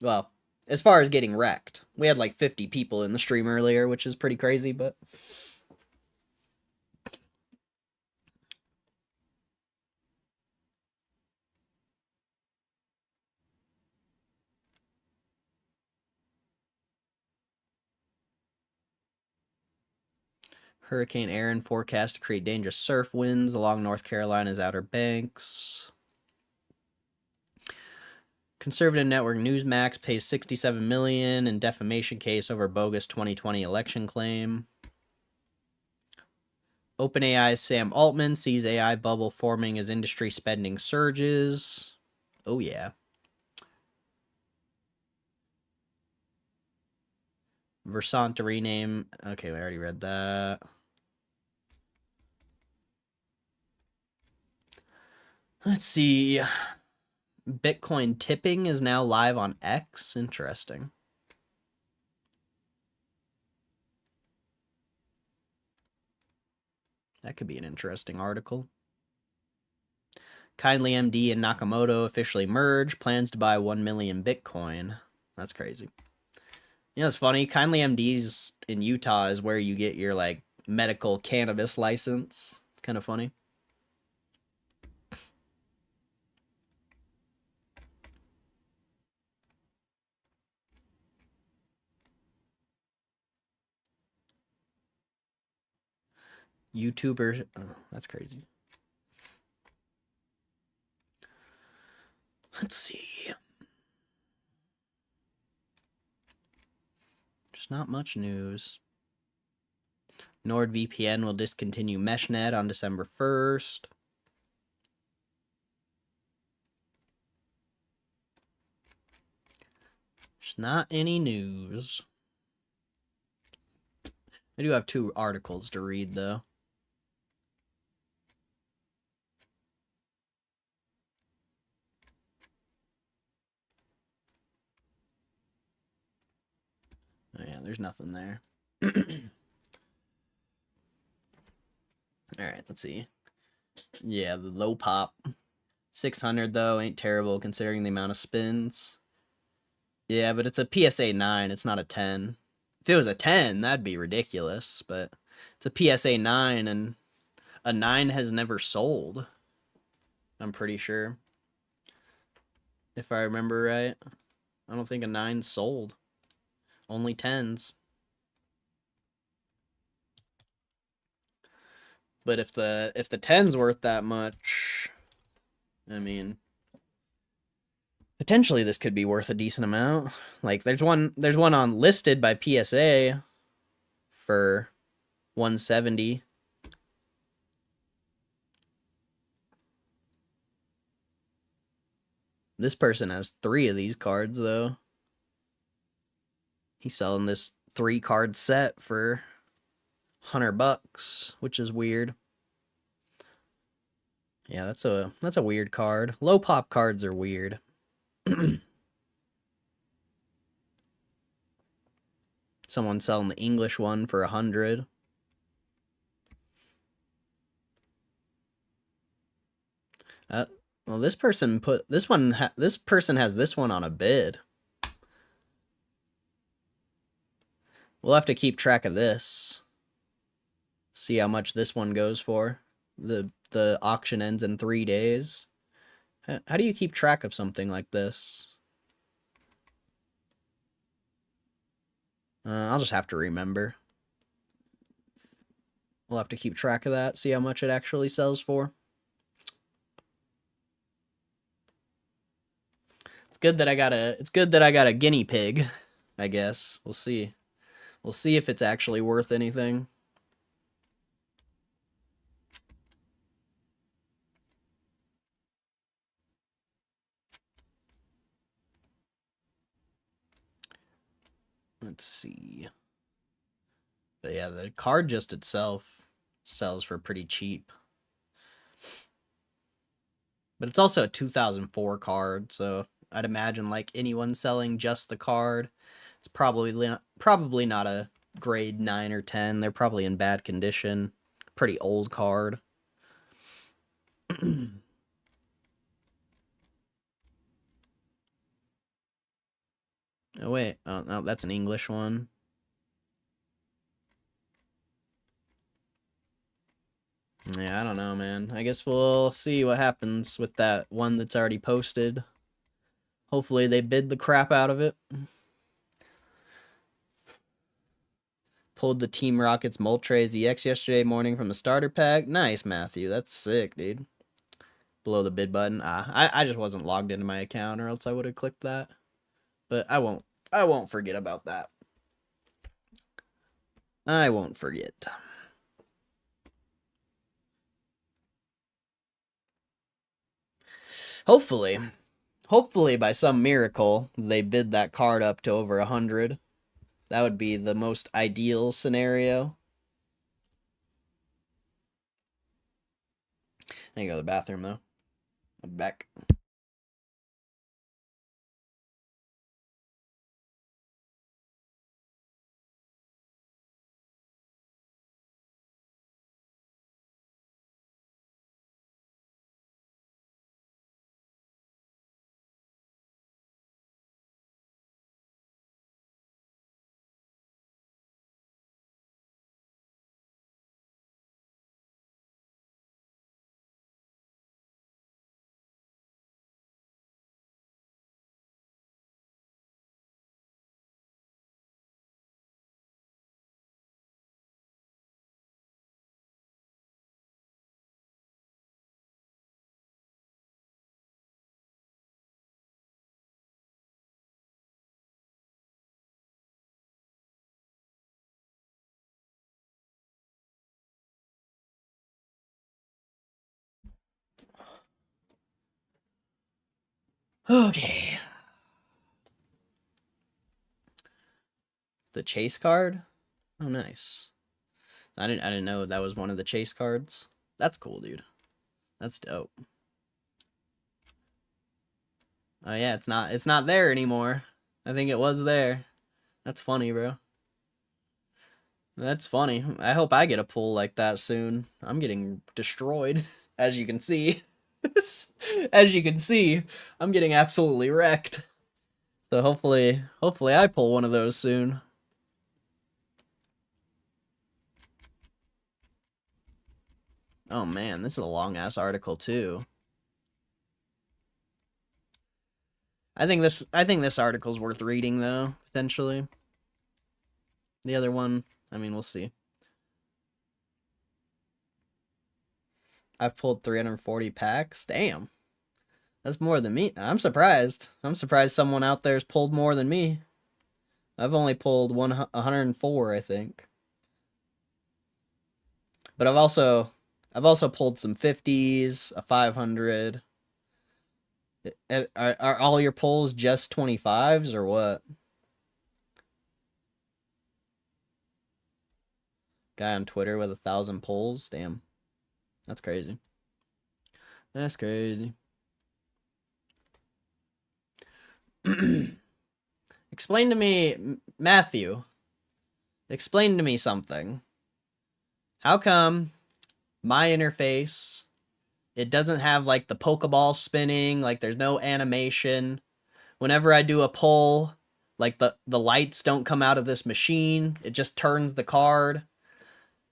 Well, as far as getting wrecked. We had like 50 people in the stream earlier, which is pretty crazy, but Hurricane Aaron forecast to create dangerous surf winds along North Carolina's Outer Banks. Conservative network Newsmax pays $67 million in defamation case over bogus 2020 election claim. OpenAI's Sam Altman sees AI bubble forming as industry spending surges. Oh yeah. Versant to rename. Okay, we already read that. Let's see. Bitcoin tipping is now live on X. Interesting. That could be an interesting article. Kindly MD and Nakamoto officially merge. Plans to buy 1 million Bitcoin. That's crazy. You know, it's funny. Kindly MD's in Utah is where you get your like medical cannabis license. It's kind of funny. YouTubers. Oh, that's crazy. Let's see. Just not much news. NordVPN will discontinue MeshNet on December 1st. Just not any news. I do have 2 articles to read, though. Oh, yeah, there's nothing there. Alright, let's see. Yeah, the low pop. 600, though, ain't terrible considering the amount of spins. Yeah, but it's a PSA 9. It's not a 10. If it was a 10, that'd be ridiculous. But it's a PSA 9, and a 9 has never sold. I'm pretty sure. If I remember right. I don't think a 9 sold. Only 10s. But if the 10's worth that much, I mean, potentially this could be worth a decent amount. Like there's one on listed by PSA for 170. This person has 3 of these cards though. He's selling this 3-card set for $100, which is weird. Yeah, that's a weird card. Low pop cards are weird. Someone selling the English one for 100. Well, this person put this one. This person has this one on a bid. We'll have to keep track of this. See how much this one goes for. The auction ends in 3 days. How do you keep track of something like this? I'll just have to remember. We'll have to keep track of that, see how much it actually sells for. It's good that I got a guinea pig, I guess. We'll see. We'll see if it's actually worth anything. Let's see. But yeah, the card just itself sells for pretty cheap. But it's also a 2004 card, so I'd imagine like anyone selling just the card, it's probably not a grade 9 or 10. They're probably in bad condition. Pretty old card. Oh wait, oh no, that's an English one. Yeah, I don't know, man. I guess we'll see what happens with that one that's already posted. Hopefully they bid the crap out of it. Pulled the Team Rockets Moltres EX yesterday morning from the starter pack. Nice, Matthew. That's sick, dude. Below the bid button. I just wasn't logged into my account, or else I would have clicked that. But I won't forget about that. I won't forget. Hopefully by some miracle, they bid that card up to over 100. That would be the most ideal scenario. I gotta go to the bathroom, though. I'm back. Okay. The chase card? Oh, nice. I didn't know that was one of the chase cards. That's cool, dude. That's dope. Oh yeah, it's not there anymore. I think it was there. That's funny, bro. That's funny. I hope I get a pull like that soon. I'm getting destroyed, as you can see. As you can see, I'm getting absolutely wrecked. So hopefully I pull one of those soon. Oh man, this is a long ass article too. I think this article's worth reading though, potentially. The other one, I mean, we'll see. I've pulled 340 packs. Damn. That's more than me. I'm surprised. I'm surprised someone out there's pulled more than me. I've only pulled 104, I think. But I've also pulled some 50s, a 500. Are all your pulls just 25s or what? Guy on Twitter with 1,000 pulls. Damn. That's crazy. That's crazy. Explain to me, Matthew. Explain to me something. How come my interface, it doesn't have like the Pokeball spinning, like there's no animation. Whenever I do a pull, like the lights don't come out of this machine. It just turns the card.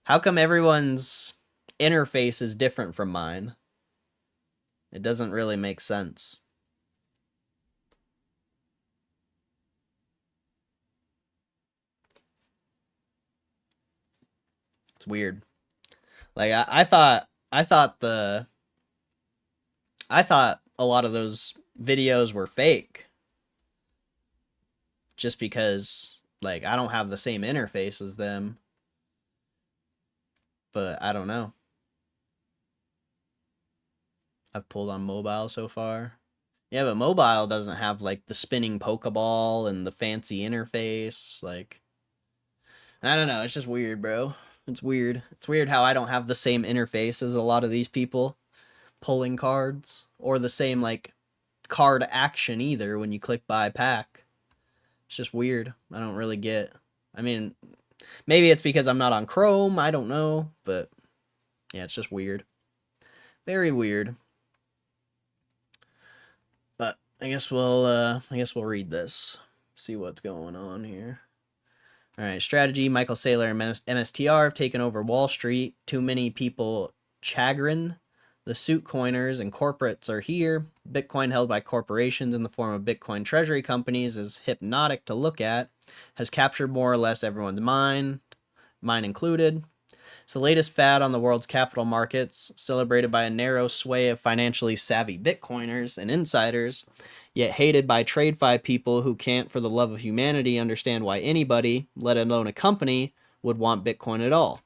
How come everyone's interface is different from mine? It doesn't really make sense. It's weird. Like I thought a lot of those videos were fake. Just because like I don't have the same interface as them. But I don't know. I've pulled on mobile so far. Yeah, but mobile doesn't have like the spinning Pokeball and the fancy interface. Like, I don't know. It's just weird, bro. It's weird. It's weird how I don't have the same interface as a lot of these people pulling cards, or the same like card action either when you click buy pack. It's just weird. I don't really get. I mean, maybe it's because I'm not on Chrome. I don't know, but yeah, it's just weird. Very weird. But I guess we'll read this. See what's going on here. All right, strategy. Michael Saylor and MSTR have taken over Wall Street. Too many people chagrin. The suit coiners and corporates are here. Bitcoin held by corporations in the form of Bitcoin treasury companies is hypnotic to look at. Has captured more or less everyone's mind, mine included. It's the latest fad on the world's capital markets, celebrated by a narrow sway of financially savvy Bitcoiners and insiders, yet hated by TradeFi people who can't, for the love of humanity, understand why anybody, let alone a company, would want Bitcoin at all.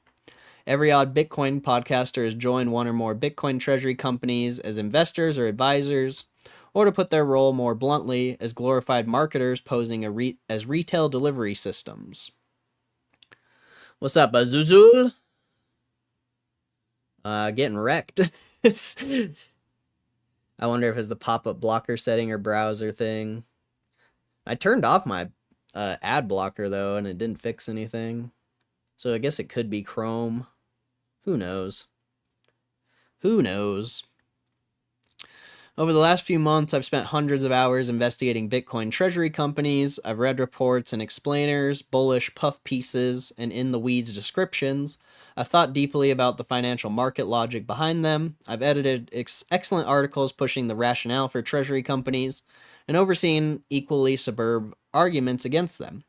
Every odd Bitcoin podcaster has joined one or more Bitcoin treasury companies as investors or advisors, or to put their role more bluntly, as glorified marketers posing as retail delivery systems. What's up, Azuzul? Getting wrecked. I wonder if it's the pop-up blocker setting or browser thing. I turned off my ad blocker, though, and it didn't fix anything. So I guess it could be Chrome. Who knows? Who knows? Over the last few months, I've spent hundreds of hours investigating Bitcoin treasury companies. I've read reports and explainers, bullish puff pieces, and in-the-weeds descriptions. I've thought deeply about the financial market logic behind them. I've edited excellent articles pushing the rationale for treasury companies, and overseen equally superb arguments against them.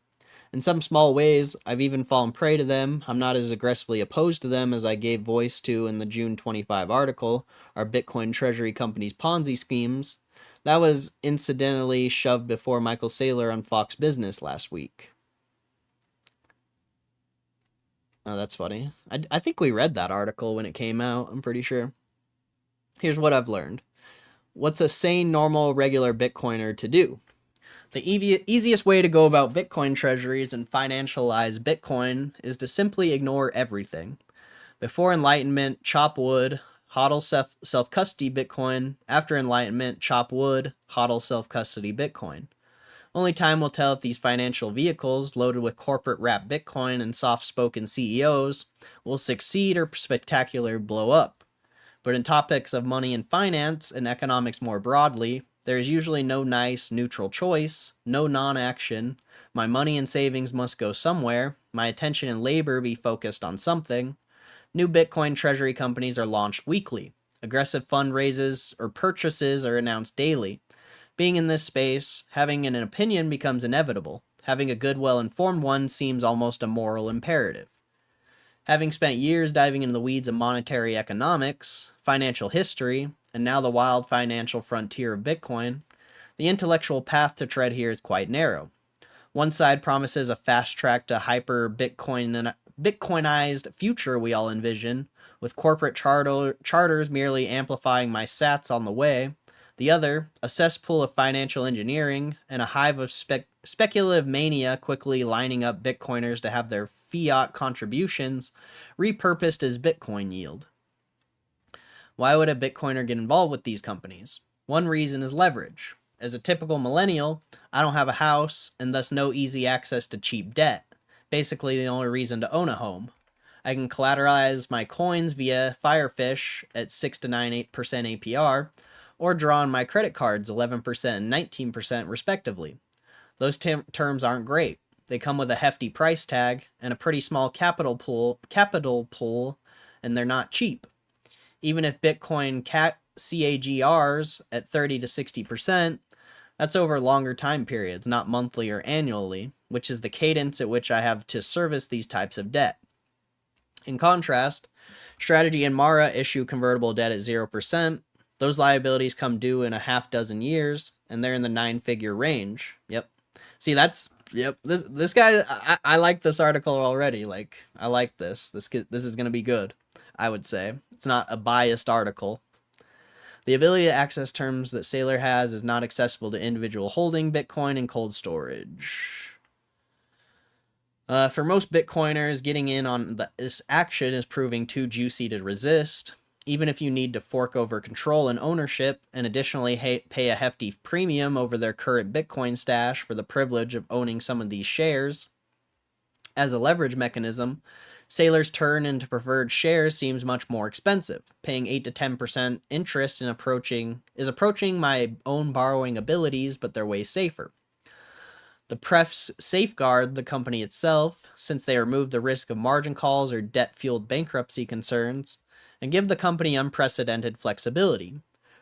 In some small ways, I've even fallen prey to them. I'm not as aggressively opposed to them as I gave voice to in the June 25 article, our Bitcoin treasury company's Ponzi schemes. That was incidentally shoved before Michael Saylor on Fox Business last week. Oh, that's funny. I think we read that article when it came out, I'm pretty sure. Here's what I've learned. What's a sane, normal, regular Bitcoiner to do? The easiest way to go about Bitcoin treasuries and financialize Bitcoin is to simply ignore everything. Before Enlightenment, chop wood, hodl self-custody Bitcoin. After Enlightenment, chop wood, hodl self-custody Bitcoin. Only time will tell if these financial vehicles, loaded with corporate wrapped Bitcoin and soft-spoken CEOs, will succeed or spectacularly blow up. But in topics of money and finance and economics more broadly, there is usually no nice, neutral choice, no non-action. My money and savings must go somewhere, my attention and labor be focused on something. New Bitcoin treasury companies are launched weekly. Aggressive fundraisers or purchases are announced daily. Being in this space, having an opinion becomes inevitable. Having a good, well-informed one seems almost a moral imperative. Having spent years diving into the weeds of monetary economics, financial history, and now the wild financial frontier of Bitcoin, the intellectual path to tread here is quite narrow. One side promises a fast track to Bitcoinized future we all envision, with corporate charters merely amplifying my sats on the way. The other, a cesspool of financial engineering and a hive of speculative mania quickly lining up Bitcoiners to have their fiat contributions repurposed as Bitcoin yield. Why would a Bitcoiner get involved with these companies? One reason is leverage. As a typical millennial, I don't have a house and thus no easy access to cheap debt. Basically the only reason to own a home. I can collateralize my coins via Firefish at 6 to 9% APR, or draw on my credit cards 11% and 19% respectively. Those terms aren't great. They come with a hefty price tag and a pretty small capital pool, and they're not cheap. Even if Bitcoin CAGRs at 30 to 60%, that's over longer time periods, not monthly or annually, which is the cadence at which I have to service these types of debt. In contrast, Strategy and Mara issue convertible debt at 0%. Those liabilities come due in a half dozen years, and they're in the 9-figure range. Yep. See, this guy, I like this article already. Like, I like this. This is going to be good, I would say. It's not a biased article. The ability to access terms that Saylor has is not accessible to individual holding Bitcoin and cold storage. For most Bitcoiners, getting in on this action is proving too juicy to resist. Even if you need to fork over control and ownership, and additionally pay a hefty premium over their current Bitcoin stash for the privilege of owning some of these shares. As a leverage mechanism, Saylor's turn into preferred shares seems much more expensive. Paying 8 to 10% interest is approaching my own borrowing abilities, but they're way safer. The prefs safeguard the company itself, since they remove the risk of margin calls or debt-fueled bankruptcy concerns, and give the company unprecedented flexibility.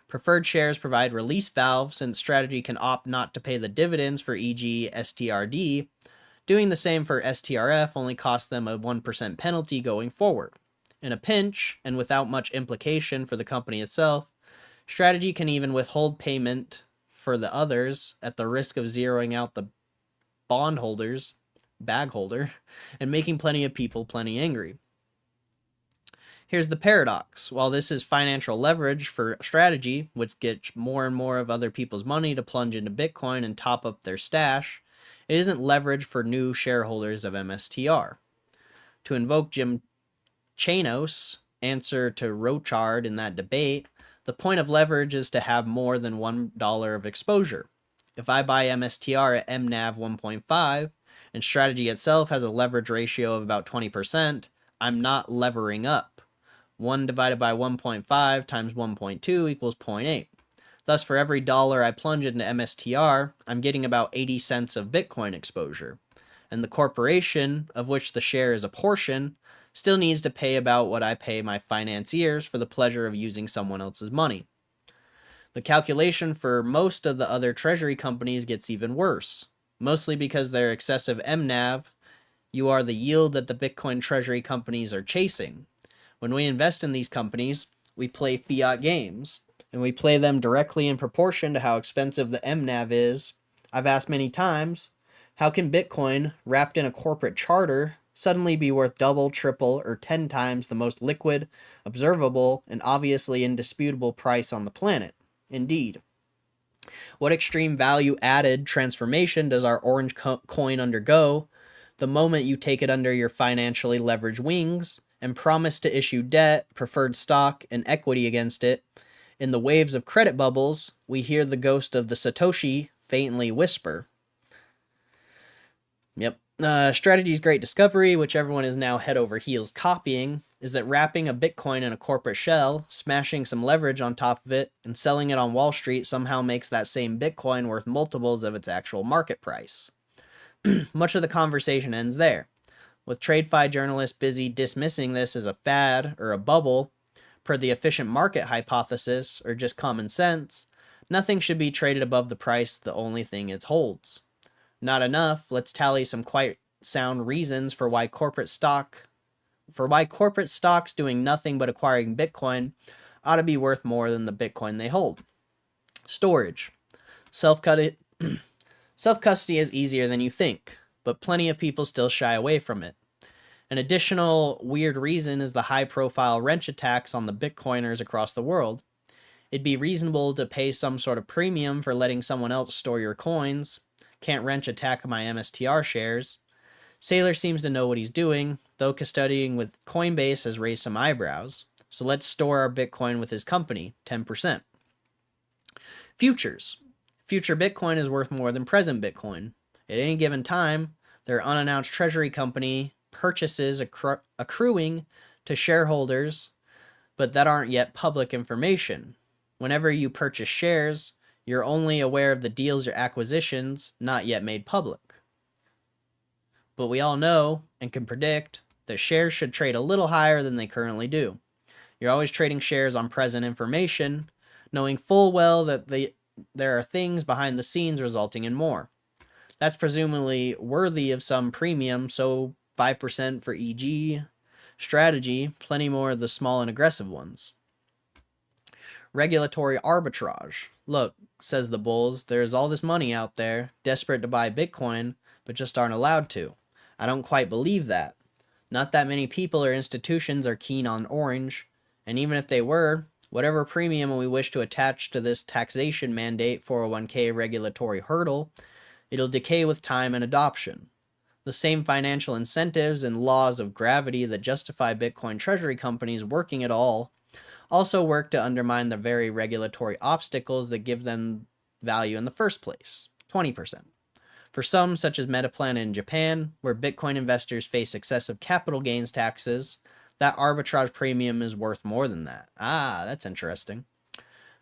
Preferred shares provide release valves, since Strategy can opt not to pay the dividends for e.g. STRD. Doing the same for STRF only costs them a 1% penalty going forward. In a pinch, and without much implication for the company itself, Strategy can even withhold payment for the others at the risk of zeroing out the bag holder, and making plenty of people plenty angry. Here's the paradox. While this is financial leverage for Strategy, which gets more and more of other people's money to plunge into Bitcoin and top up their stash, it isn't leverage for new shareholders of MSTR. To invoke Jim Chanos' answer to Rochard in that debate, the point of leverage is to have more than $1 of exposure. If I buy MSTR at MNAV 1.5, and Strategy itself has a leverage ratio of about 20%, I'm not levering up. 1 divided by 1.5 times 1.2 equals 0.8. Thus, for every dollar I plunge into MSTR, I'm getting about 80 cents of Bitcoin exposure. And the corporation, of which the share is a portion, still needs to pay about what I pay my financiers for the pleasure of using someone else's money. The calculation for most of the other treasury companies gets even worse, mostly because their excessive MNAV, you are the yield that the Bitcoin treasury companies are chasing. When we invest in these companies, we play fiat games, and we play them directly in proportion to how expensive the MNAV is. I've asked many times, how can Bitcoin, wrapped in a corporate charter, suddenly be worth double, triple, or 10 times the most liquid, observable, and obviously indisputable price on the planet? Indeed. What extreme value added transformation does our orange coin undergo the moment you take it under your financially leveraged wings and promise to issue debt, preferred stock, and equity against it? In the waves of credit bubbles, we hear the ghost of the Satoshi faintly whisper. Yep. Strategy's great discovery, which everyone is now head over heels copying, is that wrapping a Bitcoin in a corporate shell, smashing some leverage on top of it, and selling it on Wall Street somehow makes that same Bitcoin worth multiples of its actual market price. Much of the conversation ends there, with TradeFi journalists busy dismissing this as a fad or a bubble. Per the efficient market hypothesis, or just common sense, nothing should be traded above the price the only thing it holds. Not enough, let's tally some quite sound reasons for why corporate stocks doing nothing but acquiring Bitcoin ought to be worth more than the Bitcoin they hold. Storage. Self-custody is easier than you think, but plenty of people still shy away from it. An additional weird reason is the high-profile wrench attacks on the Bitcoiners across the world. It'd be reasonable to pay some sort of premium for letting someone else store your coins. Can't wrench attack my MSTR shares. Saylor seems to know what he's doing, though custodying with Coinbase has raised some eyebrows. So let's store our Bitcoin with his company, 10%. Futures. Future Bitcoin is worth more than present Bitcoin. At any given time, their unannounced treasury company purchases accruing to shareholders, but that aren't yet public information. Whenever you purchase shares, you're only aware of the deals or acquisitions not yet made public. But we all know and can predict that shares should trade a little higher than they currently do. You're always trading shares on present information, knowing full well that there are things behind the scenes resulting in more. That's presumably worthy of some premium, so 5% for EG strategy, plenty more of the small and aggressive ones. Regulatory arbitrage. Look, says the bulls, there's all this money out there, desperate to buy Bitcoin, but just aren't allowed to. I don't quite believe that. Not that many people or institutions are keen on orange, and even if they were, whatever premium we wish to attach to this taxation mandate 401k regulatory hurdle, it'll decay with time and adoption. The same financial incentives and laws of gravity that justify Bitcoin treasury companies working at all also work to undermine the very regulatory obstacles that give them value in the first place, 20%. For some, such as Metaplan in Japan, where Bitcoin investors face excessive capital gains taxes, that arbitrage premium is worth more than that. Ah, that's interesting.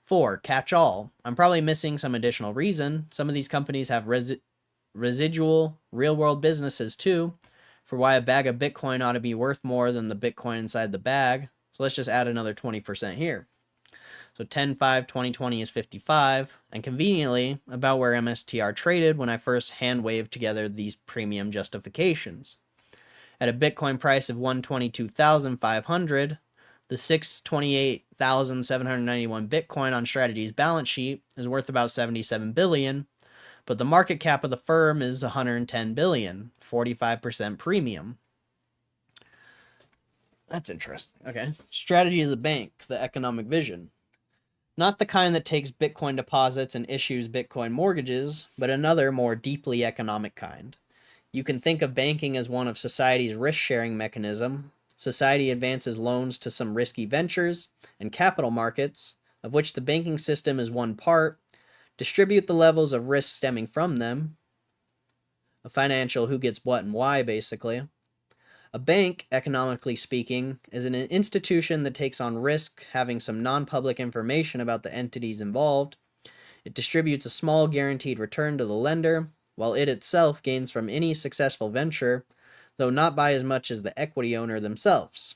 4. Catch-all. I'm probably missing some additional reason. Some of these companies have residual, real-world businesses too, for why a bag of Bitcoin ought to be worth more than the Bitcoin inside the bag. So let's just add another 20% here. So 10/5/2020 is 55, and conveniently about where MSTR traded when I first hand-waved together these premium justifications. At a Bitcoin price of $122,500, the 628,791 Bitcoin on Strategy's balance sheet is worth about $77 billion, but the market cap of the firm is $110 billion, 45% premium. That's interesting. Okay. Strategy is a bank, the economic vision. Not the kind that takes Bitcoin deposits and issues Bitcoin mortgages, but another more deeply economic kind. You can think of banking as one of society's risk-sharing mechanism. Society advances loans to some risky ventures and capital markets, of which the banking system is one part, distribute the levels of risk stemming from them. A financial who gets what and why, basically. A bank, economically speaking, is an institution that takes on risk having some non-public information about the entities involved. It distributes a small guaranteed return to the lender, while it itself gains from any successful venture, though not by as much as the equity owner themselves.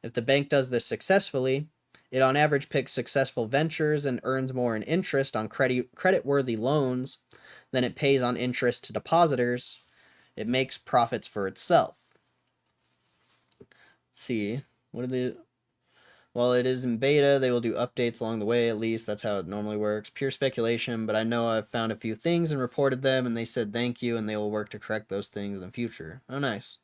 If the bank does this successfully, it on average picks successful ventures and earns more in interest on credit-worthy loans than it pays on interest to depositors. It makes profits for itself. Let's see, while it is in beta, they will do updates along the way, at least. That's how it normally works. Pure speculation, but I know I've found a few things and reported them, and they said thank you, and they will work to correct those things in the future. Oh, nice.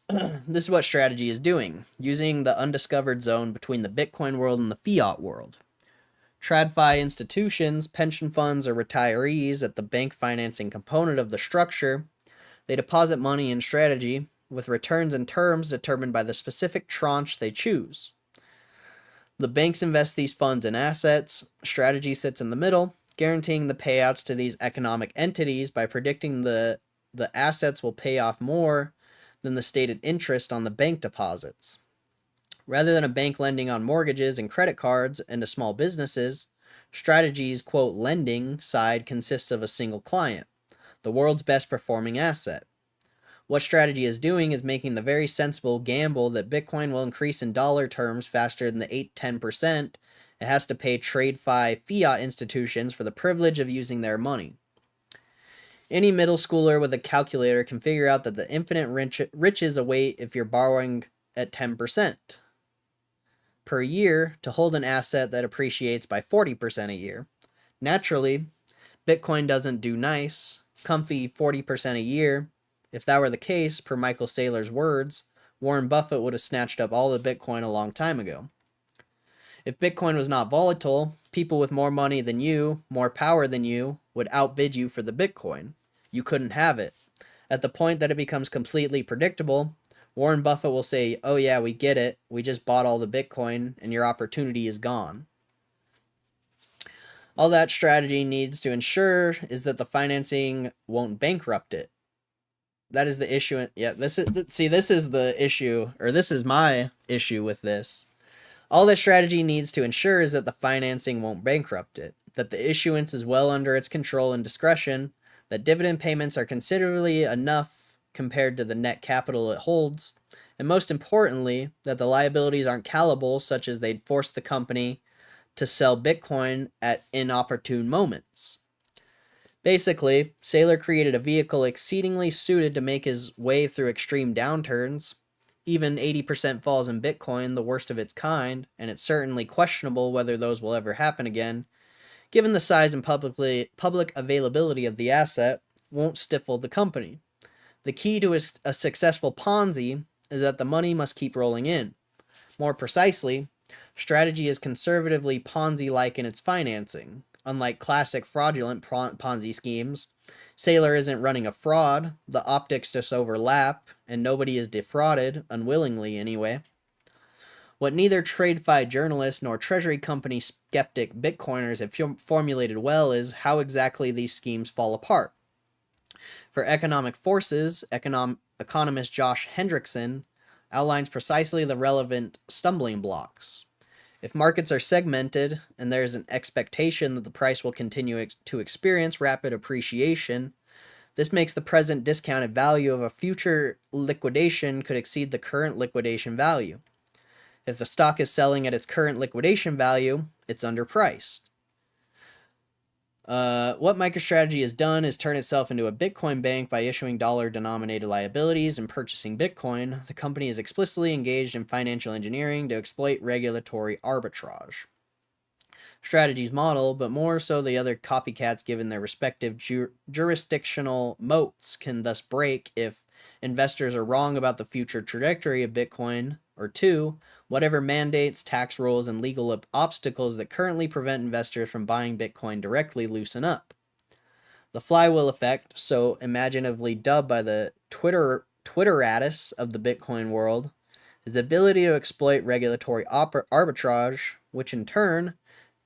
This is what Strategy is doing, using the undiscovered zone between the Bitcoin world and the fiat world. TradFi institutions, pension funds, or retirees at the bank financing component of the structure, they deposit money in strategy with returns and terms determined by the specific tranche they choose. The banks invest these funds in assets. Strategy sits in the middle, guaranteeing the payouts to these economic entities by predicting the assets will pay off more than the stated interest on the bank deposits. Rather than a bank lending on mortgages and credit cards and to small businesses, Strategy's quote lending side consists of a single client, the world's best performing asset. What Strategy is doing is making the very sensible gamble that Bitcoin will increase in dollar terms faster than the 8-10% it has to pay TradeFi fiat institutions for the privilege of using their money. Any middle schooler with a calculator can figure out that the infinite riches await if you're borrowing at 10% per year to hold an asset that appreciates by 40% a year. Naturally, Bitcoin doesn't do nice, comfy 40% a year. If that were the case, per Michael Saylor's words, Warren Buffett would have snatched up all the Bitcoin a long time ago. If Bitcoin was not volatile, people with more money than you, more power than you, would outbid you for the Bitcoin. You couldn't have it. At the point that it becomes completely predictable, Warren Buffett will say, "Oh yeah, we get it. We just bought all the Bitcoin and your opportunity is gone." All that strategy needs to ensure is that the financing won't bankrupt it. That is the issue. Yeah, this is the issue, or this is my issue with this. All that strategy needs to ensure is that the financing won't bankrupt it, that the issuance is well under its control and discretion, that dividend payments are considerably enough compared to the net capital it holds, and most importantly, that the liabilities aren't callable such as they'd force the company to sell Bitcoin at inopportune moments. Basically, Saylor created a vehicle exceedingly suited to make his way through extreme downturns. Even 80% falls in Bitcoin, the worst of its kind, and it's certainly questionable whether those will ever happen again, given the size and public availability of the asset, won't stifle the company. The key to a successful Ponzi is that the money must keep rolling in. More precisely, Strategy is conservatively Ponzi-like in its financing. Unlike classic fraudulent Ponzi schemes, Saylor isn't running a fraud, the optics just overlap, and nobody is defrauded, unwillingly anyway. What neither TradeFi journalist nor treasury company skeptic Bitcoiners have formulated well is how exactly these schemes fall apart. For economic forces, economist Josh Hendrickson outlines precisely the relevant stumbling blocks. If markets are segmented and there is an expectation that the price will continue to experience rapid appreciation, this makes the present discounted value of a future liquidation could exceed the current liquidation value. If the stock is selling at its current liquidation value, it's underpriced. What MicroStrategy has done is turn itself into a Bitcoin bank by issuing dollar-denominated liabilities and purchasing Bitcoin. The company is explicitly engaged in financial engineering to exploit regulatory arbitrage. Strategy's model, but more so the other copycats given their respective jurisdictional moats, can thus break if investors are wrong about the future trajectory of Bitcoin, or 2, whatever mandates, tax rules, and legal obstacles that currently prevent investors from buying Bitcoin directly loosen up. The flywheel effect, so imaginatively dubbed by the Twitteratus of the Bitcoin world, is the ability to exploit regulatory arbitrage, which in turn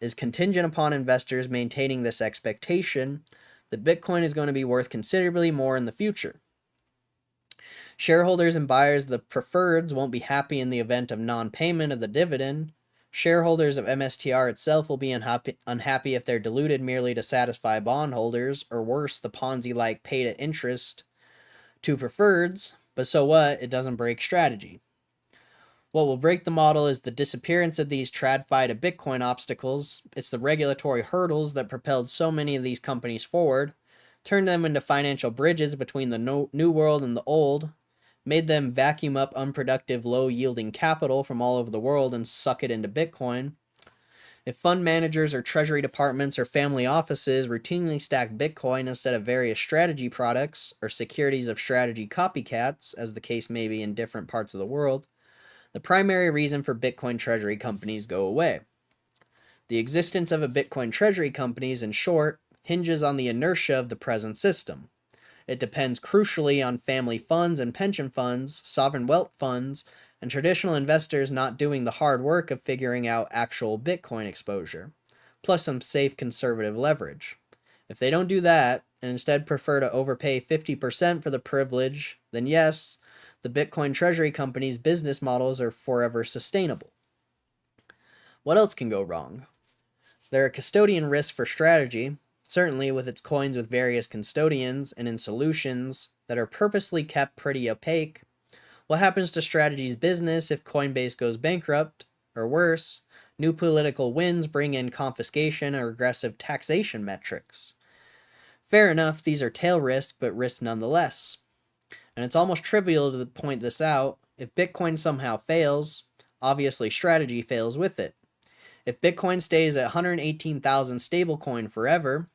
is contingent upon investors maintaining this expectation that Bitcoin is going to be worth considerably more in the future. Shareholders and buyers of the preferreds won't be happy in the event of non-payment of the dividend. Shareholders of MSTR itself will be unhappy if they're diluted merely to satisfy bondholders, or worse, the Ponzi-like pay-to-interest to preferreds, but so what, it doesn't break strategy. What will break the model is the disappearance of these TradFi to Bitcoin obstacles. It's the regulatory hurdles that propelled so many of these companies forward, turned them into financial bridges between the new world and the old, made them vacuum up unproductive, low-yielding capital from all over the world and suck it into Bitcoin. If fund managers or treasury departments or family offices routinely stack Bitcoin instead of various strategy products or securities of strategy copycats, as the case may be in different parts of the world, the primary reason for Bitcoin treasury companies go away. The existence of a Bitcoin treasury companies, in short, hinges on the inertia of the present system. It depends crucially on family funds and pension funds, sovereign wealth funds, and traditional investors not doing the hard work of figuring out actual Bitcoin exposure, plus some safe conservative leverage. If they don't do that, and instead prefer to overpay 50% for the privilege, then yes, the Bitcoin treasury companies' business models are forever sustainable. What else can go wrong? They're a custodian risk for strategy, certainly with its coins with various custodians and in solutions that are purposely kept pretty opaque. What happens to Strategy's business if Coinbase goes bankrupt? Or worse, new political winds bring in confiscation or aggressive taxation metrics. Fair enough, these are tail risk, but risk nonetheless. And it's almost trivial to point this out. If Bitcoin somehow fails, obviously Strategy fails with it. If Bitcoin stays at 118,000 stablecoin forever,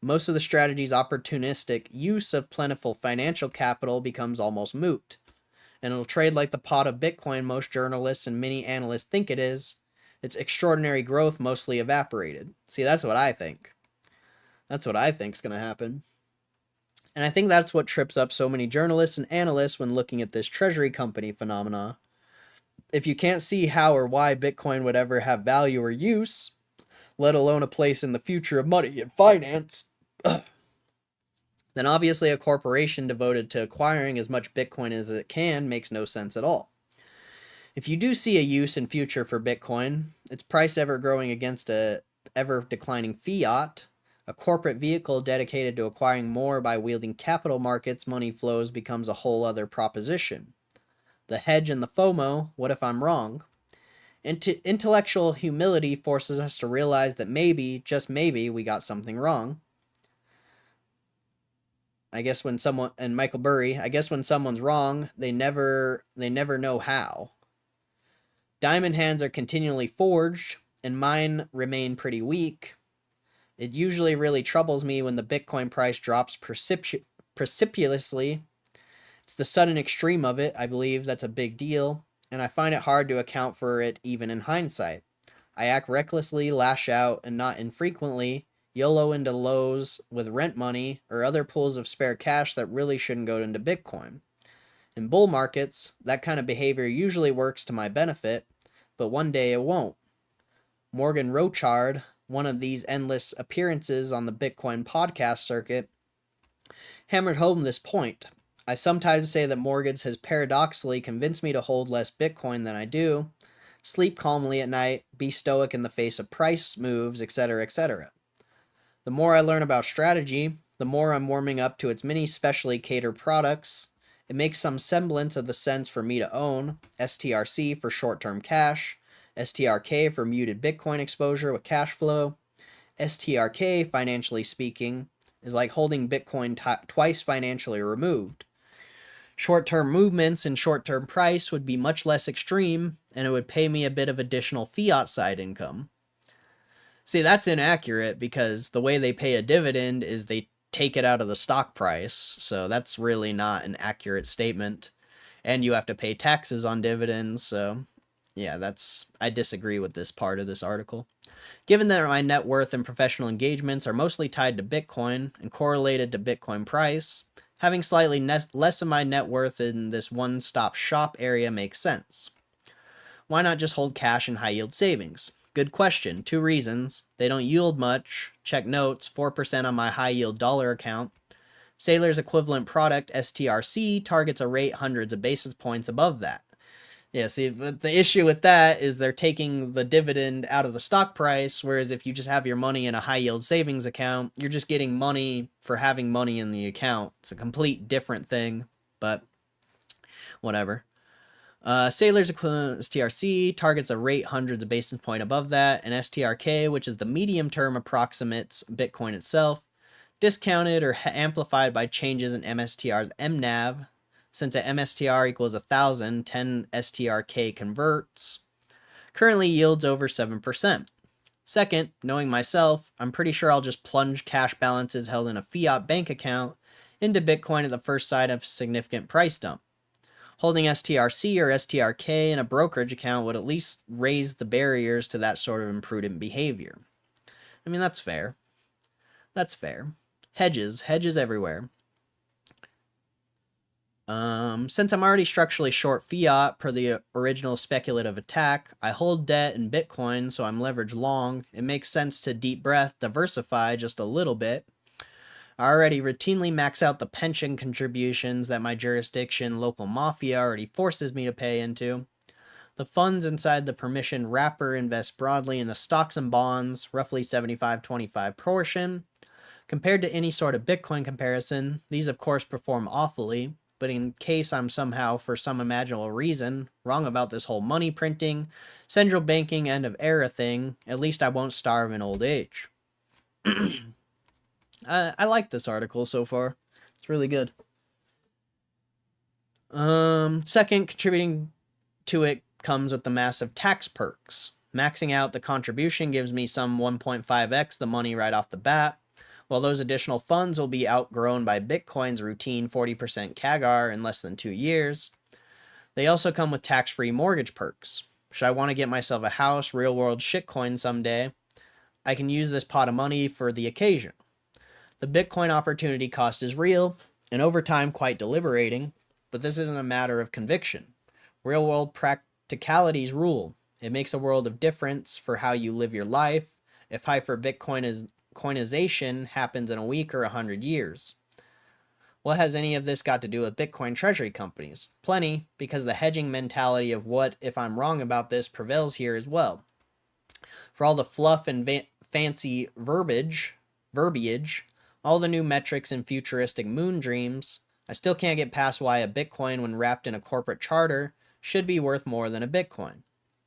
most of the strategy's opportunistic use of plentiful financial capital becomes almost moot, and it'll trade like the pot of Bitcoin most journalists and many analysts think it is. Its extraordinary growth mostly evaporated. See, that's what I think. That's what I think's going to happen. And I think that's what trips up so many journalists and analysts when looking at this treasury company phenomena. If you can't see how or why Bitcoin would ever have value or use, let alone a place in the future of money and finance, then obviously a corporation devoted to acquiring as much Bitcoin as it can makes no sense at all. If you do see a use in future for Bitcoin, its price ever growing against a ever declining fiat, a corporate vehicle dedicated to acquiring more by wielding capital markets money flows becomes a whole other proposition. The hedge and the FOMO, what if I'm wrong? Intellectual humility forces us to realize that maybe, just maybe, we got something wrong. I guess when someone, and Michael Burry, I guess when someone's wrong, they never know how. Diamond hands are continually forged, and mine remain pretty weak. It usually really troubles me when the Bitcoin price drops precipitously. It's the sudden extreme of it, I believe, that's a big deal, and I find it hard to account for it even in hindsight. I act recklessly, lash out, and not infrequently YOLO into lows with rent money or other pools of spare cash that really shouldn't go into Bitcoin. In bull markets, that kind of behavior usually works to my benefit, but one day it won't. Morgan Rochard, one of these endless appearances on the Bitcoin podcast circuit, hammered home this point. I sometimes say that mortgage has paradoxically convinced me to hold less Bitcoin than I do, sleep calmly at night, be stoic in the face of price moves, etc., etc. The more I learn about strategy, the more I'm warming up to its many specially catered products. It makes some semblance of the sense for me to own STRC for short-term cash, STRK for muted Bitcoin exposure with cash flow. STRK, financially speaking, is like holding Bitcoin twice financially removed. Short-term movements in short-term price would be much less extreme, and it would pay me a bit of additional fiat side income. See, that's inaccurate because the way they pay a dividend is they take it out of the stock price, so that's really not an accurate statement. And you have to pay taxes on dividends, so yeah, I disagree with this part of this article. Given that my net worth and professional engagements are mostly tied to Bitcoin and correlated to Bitcoin price, having slightly less of my net worth in this one-stop shop area makes sense. Why not just hold cash and high-yield savings? Good question. 2 reasons. They don't yield much. Check notes, 4% on my high-yield dollar account. Saylor's equivalent product, STRC, targets a rate hundreds of basis points above that. Yeah, see, but the issue with that is they're taking the dividend out of the stock price, whereas if you just have your money in a high-yield savings account, you're just getting money for having money in the account. It's a complete different thing, but whatever. Saylor's equivalent STRC targets a rate hundreds of basis points above that, and STRK, which is the medium term, approximates Bitcoin itself, discounted or amplified by changes in MSTR's MNAV. Since a MSTR equals 1,000, 10 STRK converts. Currently yields over 7%. Second, knowing myself, I'm pretty sure I'll just plunge cash balances held in a fiat bank account into Bitcoin at the first sign of significant price dump. Holding STRC or STRK in a brokerage account would at least raise the barriers to that sort of imprudent behavior. I mean, that's fair. That's fair. Hedges everywhere. Since I'm already structurally short fiat per the original speculative attack, I hold debt in Bitcoin, so I'm leveraged long. It makes sense to deep breath, diversify just a little bit. I already routinely max out the pension contributions that my jurisdiction local mafia already forces me to pay into. The funds inside the permission wrapper invest broadly into stocks and bonds, roughly 75-25 portion. Compared to any sort of Bitcoin comparison, these of course perform awfully, but in case I'm somehow, for some imaginable reason, wrong about this whole money printing, central banking end of era thing, at least I won't starve in old age. I like this article so far. It's really good. Second, contributing to it comes with the massive tax perks. Maxing out the contribution gives me some 1.5x the money right off the bat, while those additional funds will be outgrown by Bitcoin's routine 40% CAGR in less than 2 years. They also come with tax-free mortgage perks. Should I want to get myself a house, real-world shitcoin someday, I can use this pot of money for the occasion. The Bitcoin opportunity cost is real, and over time quite deliberating, but this isn't a matter of conviction. Real-world practicalities rule. It makes a world of difference for how you live your life if hyper-Bitcoinization happens in a week or 100 years. What has any of this got to do with Bitcoin treasury companies? Plenty, because the hedging mentality of what if I'm wrong about this prevails here as well. For all the fluff and fancy verbiage, all the new metrics and futuristic moon dreams, I still can't get past why a Bitcoin, when wrapped in a corporate charter, should be worth more than a Bitcoin.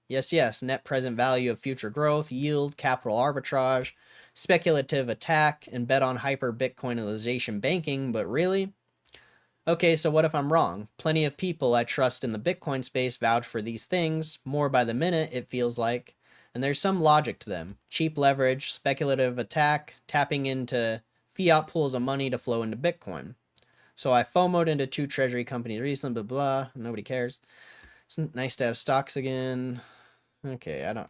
Yes, net present value of future growth, yield, capital arbitrage, speculative attack, and bet on hyper-Bitcoinization banking, but really? Okay, so what if I'm wrong? Plenty of people I trust in the Bitcoin space vouch for these things, more by the minute it feels like, and there's some logic to them. Cheap leverage, speculative attack, tapping into fiat pools of money to flow into Bitcoin. So I FOMO'd into 2 treasury companies recently, blah, blah, nobody cares. It's nice to have stocks again. Okay, I don't...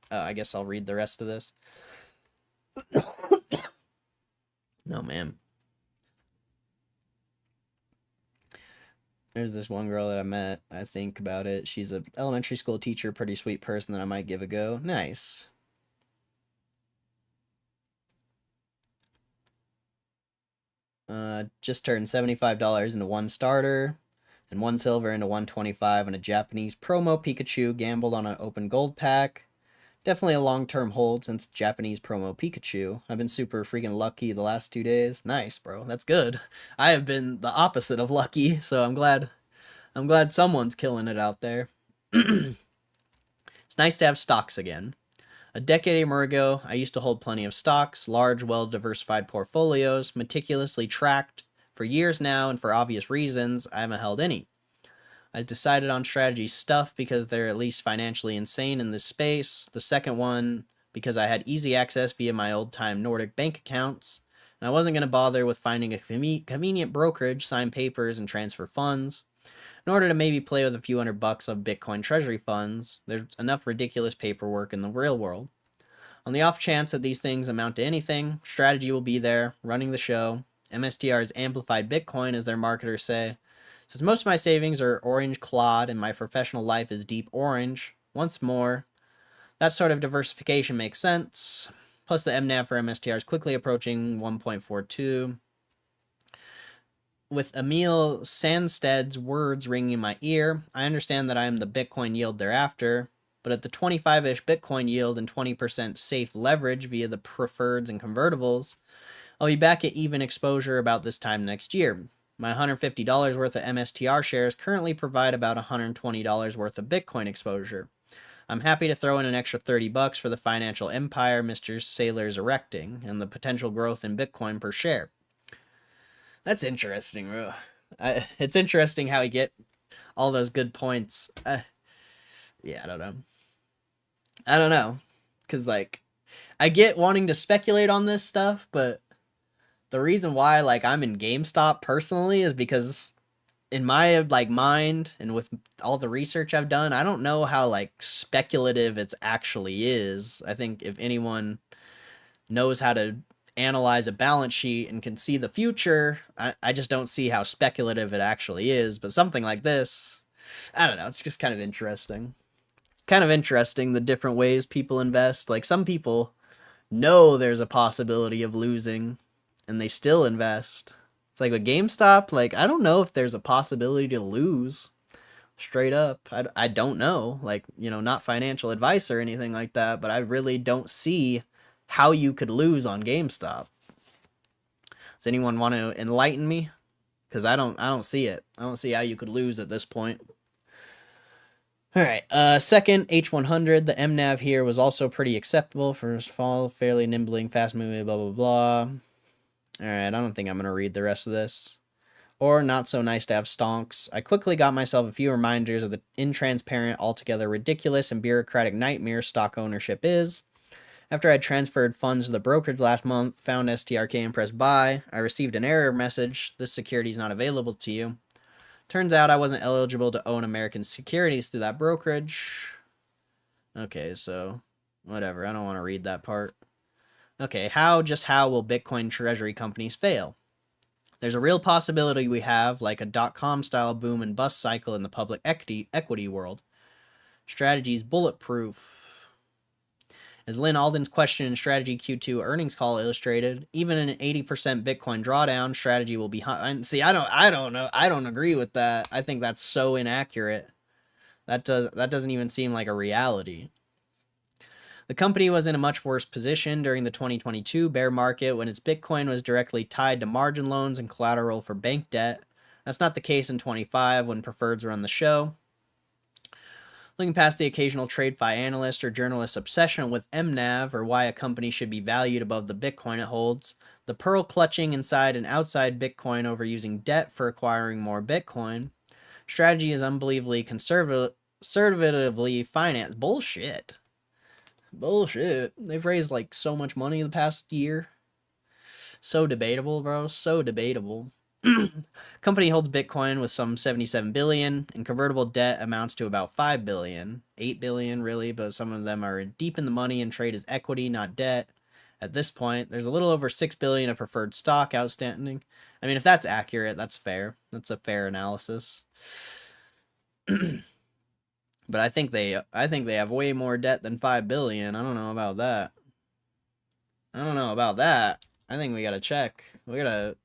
I guess I'll read the rest of this. No, man. There's this one girl that I met. I think about it. She's an elementary school teacher, pretty sweet person that I might give a go. Nice. Just turned $75 into 1 starter and 1 silver into 125 on a Japanese promo Pikachu. Gambled on an open gold pack. Definitely a long-term hold since Japanese promo Pikachu. I've been super freaking lucky the last 2 days. Nice, bro. That's good. I have been the opposite of lucky, so I'm glad someone's killing it out there. It's nice to have stocks again. A decade or more ago, I used to hold plenty of stocks, large, well-diversified portfolios, meticulously tracked. For years now, and for obvious reasons, I haven't held any. I decided on strategy stuff because they're at least financially insane in this space. The second one, because I had easy access via my old-time Nordic bank accounts, and I wasn't going to bother with finding a convenient brokerage, sign papers, and transfer funds. In order to maybe play with a few $100 of Bitcoin treasury funds, there's enough ridiculous paperwork in the real world. On the off chance that these things amount to anything, strategy will be there, running the show. MSTR's amplified Bitcoin, as their marketers say. Since most of my savings are orange clawed and my professional life is deep orange, once more, that sort of diversification makes sense. Plus the MNAV for MSTR is quickly approaching 1.42. With Emil Sandsted's words ringing in my ear, I understand that I am the Bitcoin yield thereafter, but at the 25-ish Bitcoin yield and 20% safe leverage via the preferreds and convertibles, I'll be back at even exposure about this time next year. My $150 worth of MSTR shares currently provide about $120 worth of Bitcoin exposure. I'm happy to throw in an extra $30 for the financial empire Mr. Saylor's erecting, and the potential growth in Bitcoin per share. That's interesting, bro. It's interesting how he get all those good points. Yeah, I don't know. Because, like, I get wanting to speculate on this stuff, but the reason why, like, I'm in GameStop personally is because in my like mind and with all the research I've done, I don't know how like speculative it's actually is. I think if anyone knows how to analyze a balance sheet and can see the future, I just don't see how speculative it actually is. But something like this, I don't know, it's just kind of interesting. It's kind of interesting the different ways people invest. Like some people know there's a possibility of losing and they still invest. It's like with GameStop, like I don't know if there's a possibility to lose. Straight up. I don't know. Like, you know, not financial advice or anything like that, but I really don't see how you could lose on GameStop. Does anyone want to enlighten me? Because I don't see it. I don't see how you could lose at this point. Alright, second, H100. The MNAV here was also pretty acceptable. First fall, fairly nimbling, fast moving, blah, blah, blah. Alright, I don't think I'm going to read the rest of this. Or not so nice to have stonks. I quickly got myself a few reminders of the intransparent, altogether ridiculous, and bureaucratic nightmare stock ownership is. After I had transferred funds to the brokerage last month, found STRK and pressed buy, I received an error message. This security is not available to you. Turns out I wasn't eligible to own American securities through that brokerage. Okay, so whatever. I don't want to read that part. Okay, just how will Bitcoin treasury companies fail? There's a real possibility we have like a dot-com style boom and bust cycle in the public equity world. Strategy's bulletproof. As Lynn Alden's question in Strategy Q2 earnings call illustrated, even in an 80% Bitcoin drawdown, Strategy will be high. See, I don't know. I don't agree with that. I think that's so inaccurate. That doesn't even seem like a reality. The company was in a much worse position during the 2022 bear market when its Bitcoin was directly tied to margin loans and collateral for bank debt. That's not the case in 25 when preferreds run the show. Looking past the occasional TradeFi analyst or journalist's obsession with MNAV or why a company should be valued above the Bitcoin it holds, the pearl clutching inside and outside Bitcoin over using debt for acquiring more Bitcoin, Strategy is unbelievably conservatively financed. Bullshit. They've raised like so much money the past year. So debatable, bro. So debatable. Company holds Bitcoin with some 77 billion, and convertible debt amounts to about 5 billion. 8 billion, really, but some of them are deep in the money and trade as equity, not debt. At this point, there's a little over 6 billion of preferred stock outstanding. I mean, if that's accurate, that's fair. That's a fair analysis. But I think they have way more debt than 5 billion. I don't know about that. I think we gotta check. We gotta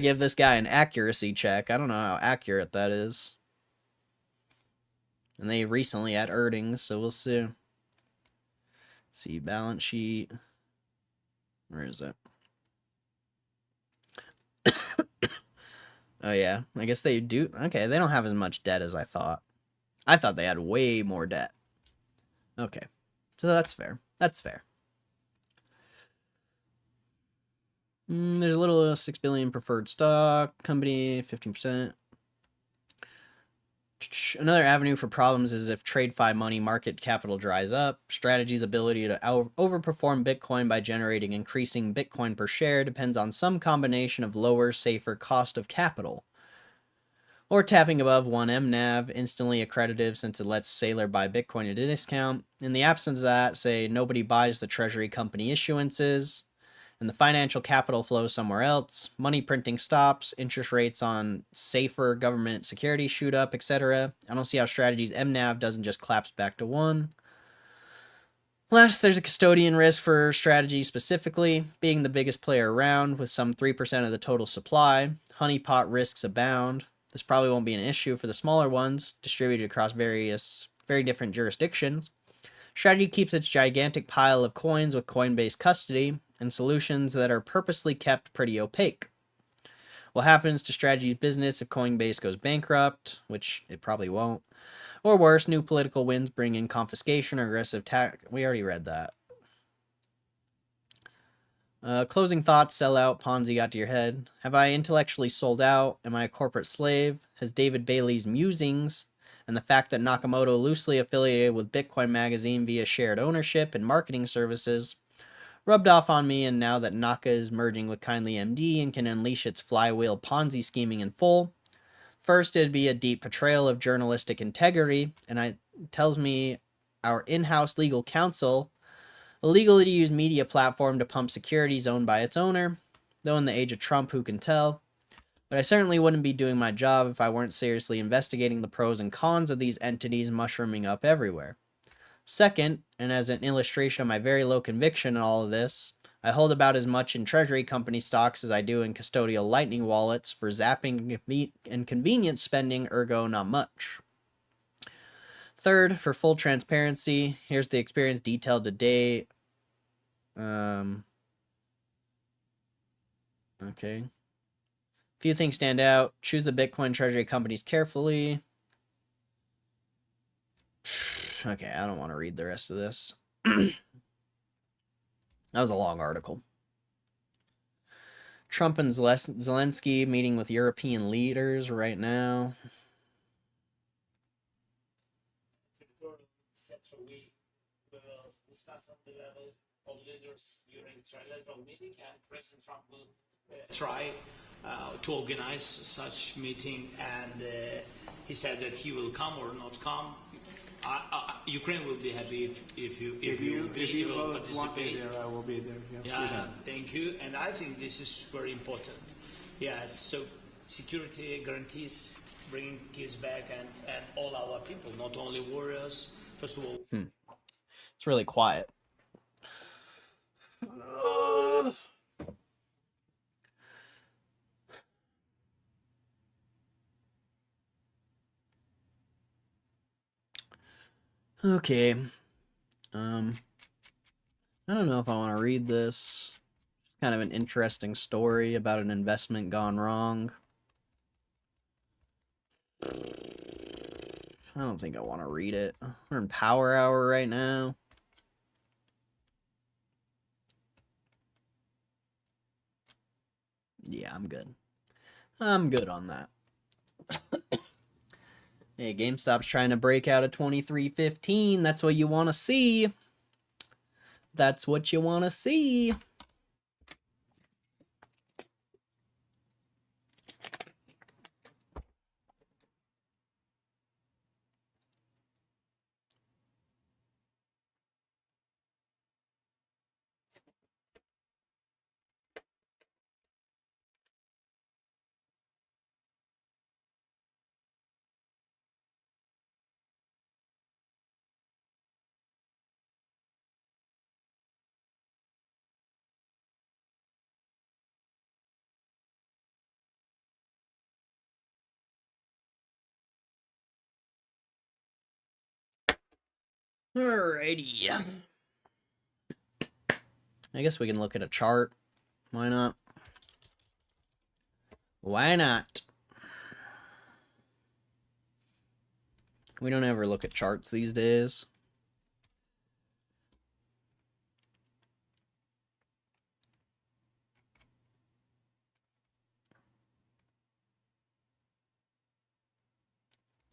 give this guy an accuracy check. I don't know how accurate that is. And they recently had earnings, so we'll see. Let's see, balance sheet. Where is it? Oh yeah, I guess they do. Okay, they don't have as much debt as I thought. I thought they had way more debt. Okay, so that's fair. That's fair. There's a little 6 billion preferred stock, company 15%. Another avenue for problems is if TradeFi money market capital dries up. Strategy's ability to overperform Bitcoin by generating increasing Bitcoin per share depends on some combination of lower, safer cost of capital. Or tapping above 1 MNAV, instantly accredited since it lets Sailor buy Bitcoin at a discount. In the absence of that, say nobody buys the treasury company issuances, and the financial capital flows somewhere else, money printing stops, interest rates on safer government securities shoot up, etc. I don't see how Strategy's MNAV doesn't just collapse back to 1. Last, there's a custodian risk for Strategy specifically, being the biggest player around with some 3% of the total supply. Honeypot risks abound. This probably won't be an issue for the smaller ones, distributed across very different jurisdictions. Strategy keeps its gigantic pile of coins with Coinbase custody, and solutions that are purposely kept pretty opaque. What happens to Strategy's business if Coinbase goes bankrupt, which it probably won't, or worse, new political winds bring in confiscation or aggressive tax. We already read that. Closing thoughts, sell out, Ponzi got to your head. Have I intellectually sold out? Am I a corporate slave? Has David Bailey's musings and the fact that Nakamoto loosely affiliated with Bitcoin Magazine via shared ownership and marketing services rubbed off on me, and now that Naka is merging with Kindly MD and can unleash its flywheel Ponzi scheming in full, First, it'd be a deep betrayal of journalistic integrity, and it tells me our in-house legal counsel illegally to use media platform to pump securities owned by its owner, though in the age of Trump, who can tell? But I certainly wouldn't be doing my job if I weren't seriously investigating the pros and cons of these entities mushrooming up everywhere. Second, and as an illustration of my very low conviction in all of this, I hold about as much in treasury company stocks as I do in custodial lightning wallets for zapping and convenience spending, ergo not much. Third, for full transparency, here's the experience detailed today. Okay. Few things stand out. Choose the Bitcoin treasury companies carefully. Okay, I don't want to read the rest of this. That was a long article. Trump and Zelensky meeting with European leaders right now. We will discuss on the level of leaders during trilateral meeting, and President Trump will try to organize such meeting, and he said that he will come or not come. Ukraine will be happy if you will participate. Want me there, I will be there. Yeah, thank you. And I think this is very important. Yeah, so security guarantees, bringing kids back, and all our people, not only warriors. First of all, It's really quiet. Okay. I don't know if I want to read this. Kind of an interesting story about an investment gone wrong. I don't think I want to read it. We're in Power Hour right now. Yeah, I'm good. I'm good on that. Hey, GameStop's trying to break out of 23.15. That's what you want to see. That's what you want to see. Alrighty. I guess we can look at a chart. Why not? Why not? We don't ever look at charts these days.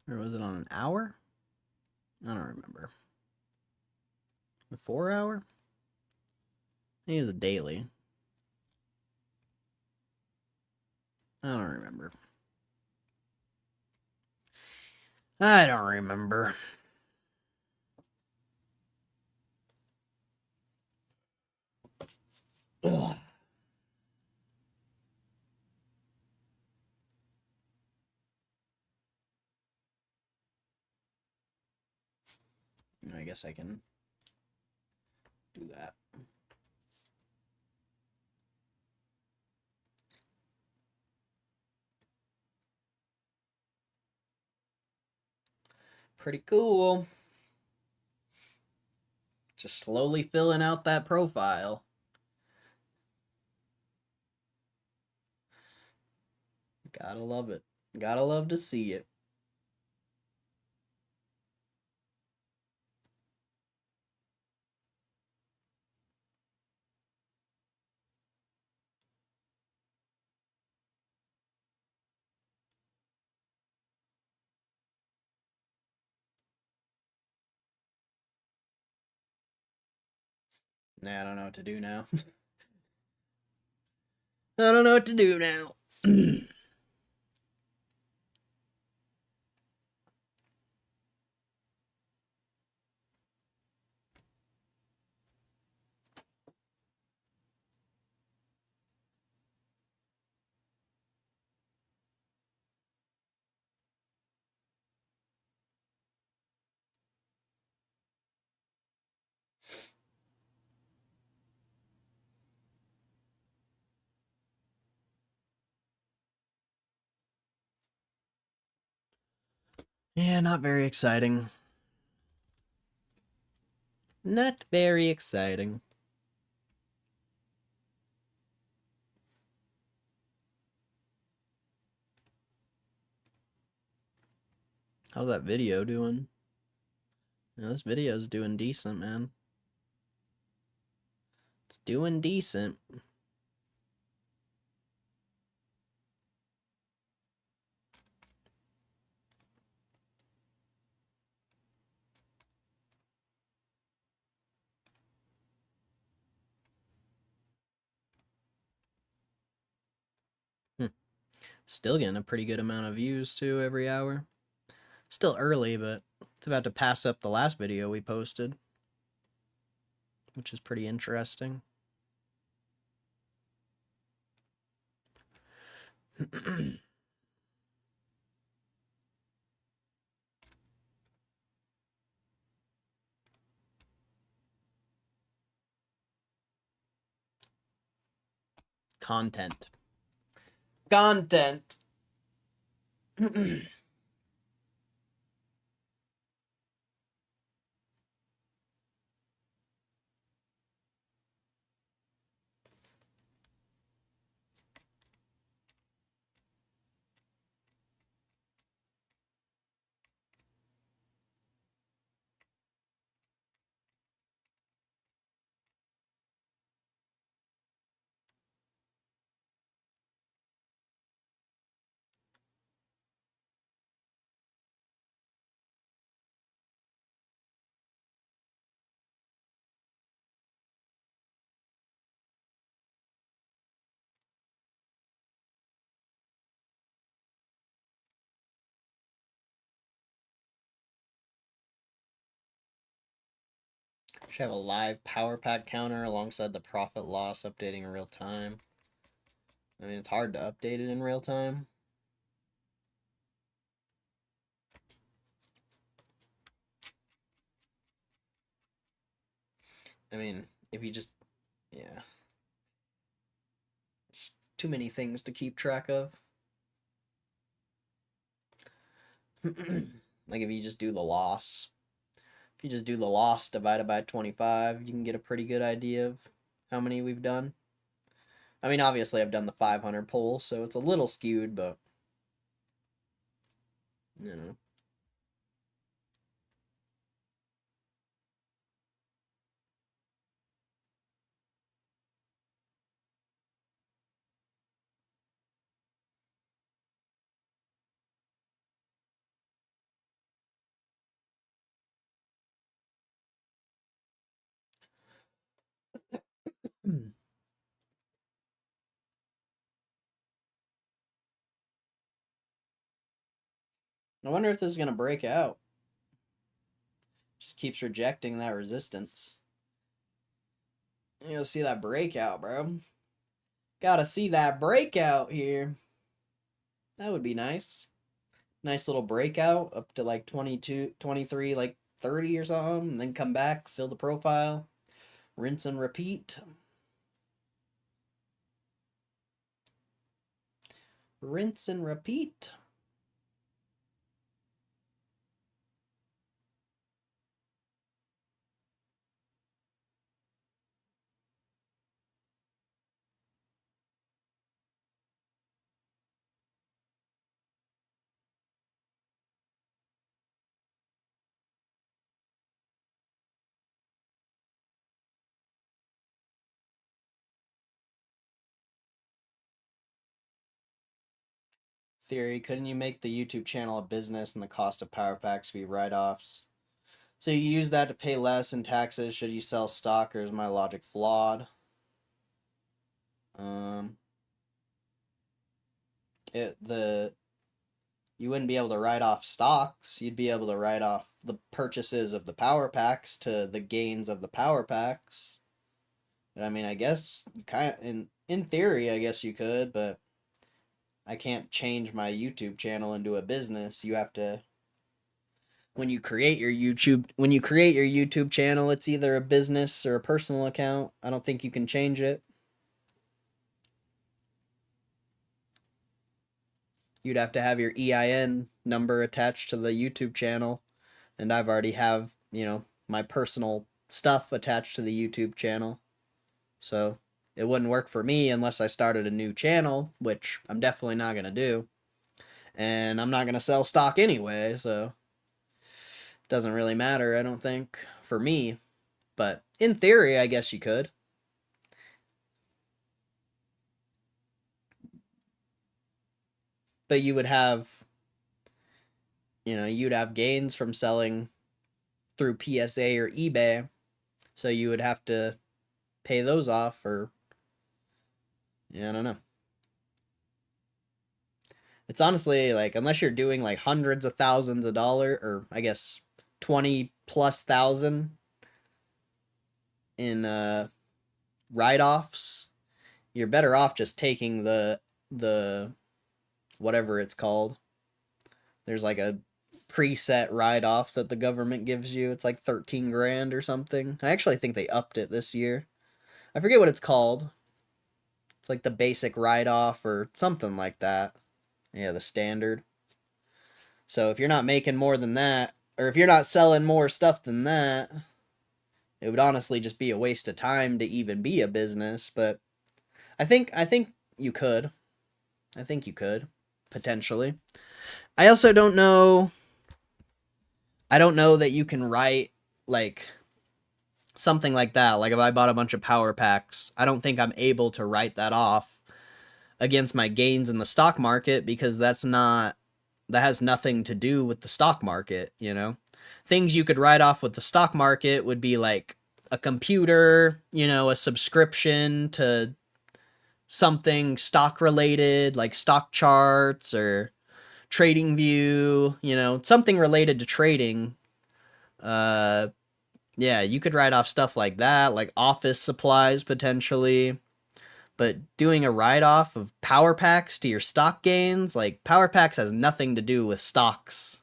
Or was it on an hour? I don't remember. A 4 hour? I think it was a daily. I don't remember. I don't remember. Ugh. I guess I can do that. Pretty cool. Just slowly filling out that profile. Gotta love it. Gotta love to see it. Nah, I don't know what to do now. I don't know what to do now. Yeah, not very exciting. Not very exciting. How's that video doing? Yeah, this video's doing decent, man. It's doing decent. Still getting a pretty good amount of views, too, every hour. Still early, but it's about to pass up the last video we posted, which is pretty interesting. Content. Content. Should have a live power pack counter alongside the profit loss updating in real time. I mean, it's hard to update it in real time. I mean, if you just, yeah. Too many things to keep track of. Like if you just do the loss. If you just do the loss divided by 25, you can get a pretty good idea of how many we've done. I mean, obviously I've done the 500 pull, so it's a little skewed, but you know. I wonder if this is going to break out. Just keeps rejecting that resistance. You'll see that breakout, bro. Gotta see that breakout here. That would be nice. Nice little breakout up to like 22, 23, like 30 or something. And then come back, fill the profile, rinse and repeat. Rinse and repeat. Theory, couldn't you make the YouTube channel a business and the cost of power packs be write-offs? So you use that to pay less in taxes should you sell stock, or is my logic flawed? You wouldn't be able to write off stocks. You'd be able to write off the purchases of the power packs to the gains of the power packs. And I mean, I guess you kind of in theory, I guess you could, but I can't change my YouTube channel into a business. You have to when you create your YouTube channel, it's either a business or a personal account. I don't think you can change it. you'd have to have your EIN number attached to the YouTube channel, and I've already have, you know, my personal stuff attached to the YouTube channel. So it wouldn't work for me unless I started a new channel, which I'm definitely not going to do. And I'm not going to sell stock anyway, so it doesn't really matter, I don't think, for me. But in theory, I guess you could. But you would have, you know, you'd have gains from selling through PSA or eBay. So you would have to pay those off, or, yeah, I don't know. It's honestly like, unless you're doing like hundreds of thousands of dollars, or I guess 20 plus thousand in write-offs, you're better off just taking the whatever it's called. There's like a preset write-off that the government gives you. It's like 13 grand or something. I actually think they upped it this year. I forget what it's called. It's like the basic write-off or something like that. Yeah, the standard. So if you're not making more than that, or if you're not selling more stuff than that, it would honestly just be a waste of time to even be a business. But I think you could. I think you could, potentially. I also don't know. I don't know that you can write like something like that. Like if I bought a bunch of power packs, I don't think I'm able to write that off against my gains in the stock market, because that has nothing to do with the stock market, you know? Things you could write off with the stock market would be like a computer, you know, a subscription to something stock related, like stock charts or trading view, you know, something related to trading. Yeah, you could write off stuff like that, like office supplies potentially. But doing a write-off of power packs to your stock gains, like power packs has nothing to do with stocks.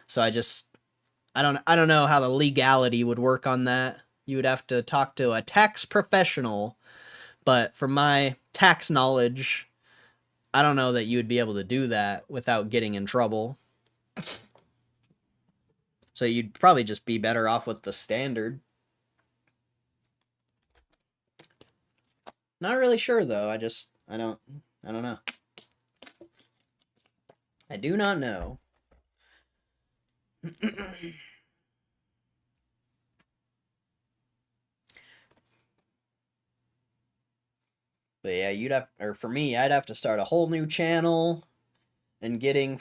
So I don't know how the legality would work on that. You would have to talk to a tax professional, but from my tax knowledge, I don't know that you would be able to do that without getting in trouble. So you'd probably just be better off with the standard. Not really sure though. I don't know. I do not know. But yeah, or for me, I'd have to start a whole new channel, and getting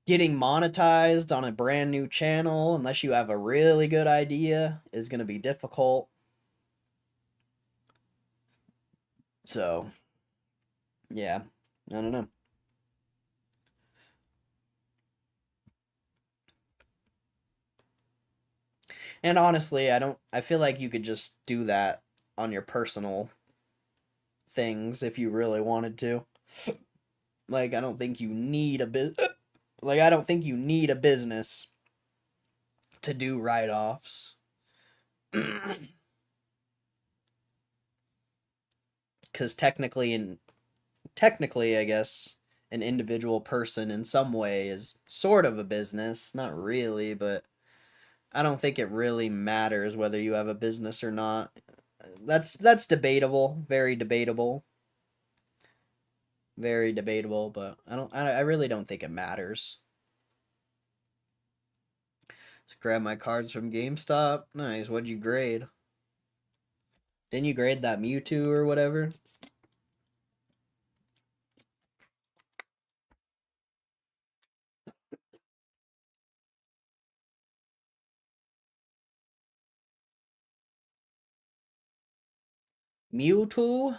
monetized on a brand new channel, unless you have a really good idea, is going to be difficult. So, yeah, I don't know. And honestly, I feel like you could just do that on your personal things if you really wanted to. Like, I don't think you need I don't think you need a business to do write-offs. Because technically, I guess, an individual person in some way is sort of a business. Not really, but I don't think it really matters whether you have a business or not. That's debatable, very debatable. Very debatable, but I really don't think it matters. Just grab my cards from GameStop. Nice. What'd you grade? Didn't you grade that Mewtwo or whatever? Mewtwo?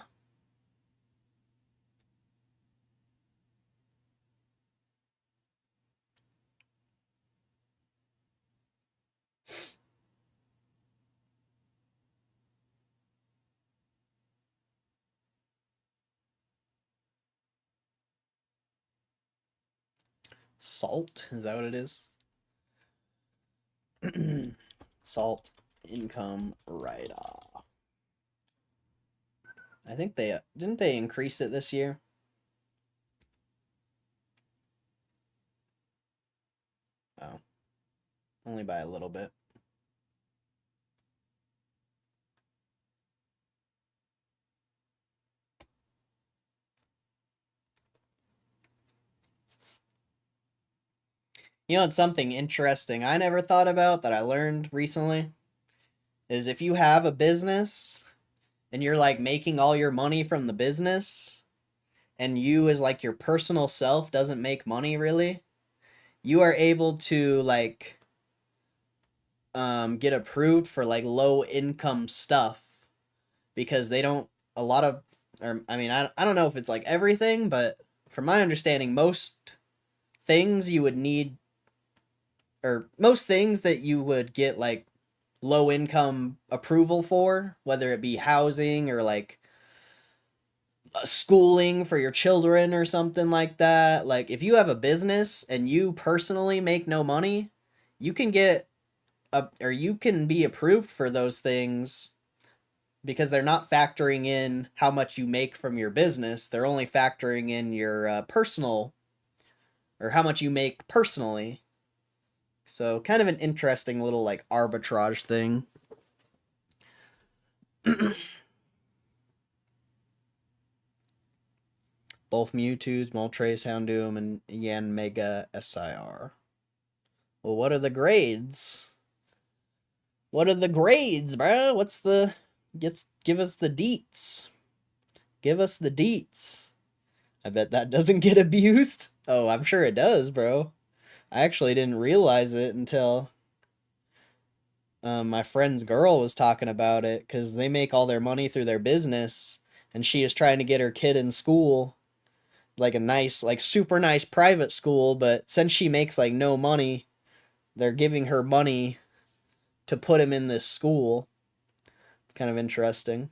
Salt? Is that what it is? Salt income write-off. I think didn't they increase it this year? Oh. Only by a little bit. You know, it's something interesting I never thought about that I learned recently is if you have a business and you're like making all your money from the business and you as like your personal self doesn't make money really, you are able to like get approved for like low income stuff because they don't a lot of or I mean I don't know if it's like everything, but from my understanding most things you would need or most things that you would get like low income approval for, whether it be housing or like schooling for your children or something like that. Like if you have a business and you personally make no money, you can get or you can be approved for those things because they're not factoring in how much you make from your business. They're only factoring in your personal or how much you make personally. So kind of an interesting little like arbitrage thing. Both Mewtwo's, Moltres, Houndoom, and Yanmega SIR. Well, what are the grades? What are the grades, bro? What's the... Give us the deets. Give us the deets. I bet that doesn't get abused. Oh, I'm sure it does, bro. I actually didn't realize it until my friend's girl was talking about it, because they make all their money through their business, and she is trying to get her kid in school, like a nice, like super nice private school, but since she makes like no money, they're giving her money to put him in this school. It's kind of interesting.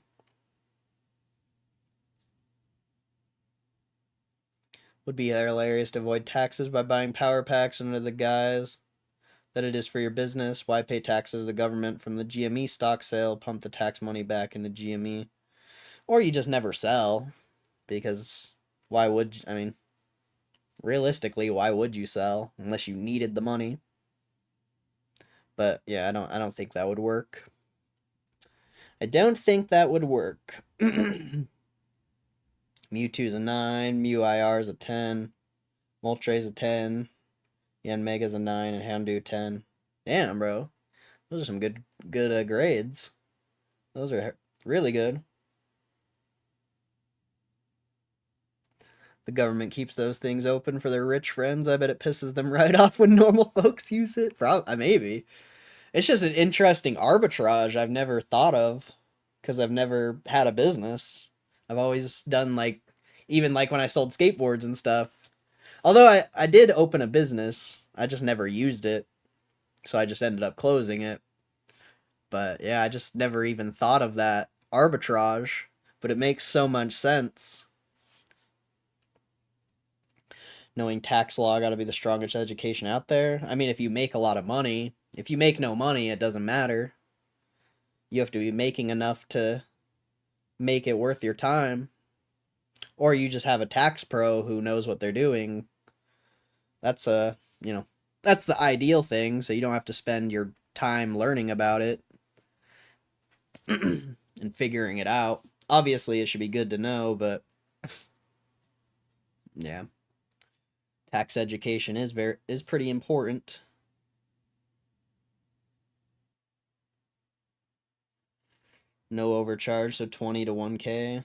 Would be hilarious to avoid taxes by buying power packs under the guise that it is for your business. Why pay taxes to the government from the GME stock sale? Pump the tax money back into GME. Or you just never sell, because why would, I mean, realistically, why would you sell unless you needed the money? But yeah, I don't think that would work. I don't think that would work. Mewtwo's a 9, Mew IR's a 10, Moltres a 10, Yanmega's a 9, and Houndoom 10. Damn, bro. Those are some good grades. Those are really good. The government keeps those things open for their rich friends. I bet it pisses them right off when normal folks use it. Maybe. It's just an interesting arbitrage I've never thought of, because I've never had a business. I've always done like, even like when I sold skateboards and stuff. Although I did open a business, I just never used it. So I just ended up closing it. But yeah, I just never even thought of that arbitrage. But it makes so much sense. Knowing tax law got to be the strongest education out there. I mean, if you make a lot of money, if you make no money, it doesn't matter. You have to be making enough to make it worth your time. Or you just have a tax pro who knows what they're doing. That's that's the ideal thing, so you don't have to spend your time learning about it and figuring it out. Obviously, it should be good to know, but yeah. Tax education is pretty important. No overcharge, so 20 to 1K.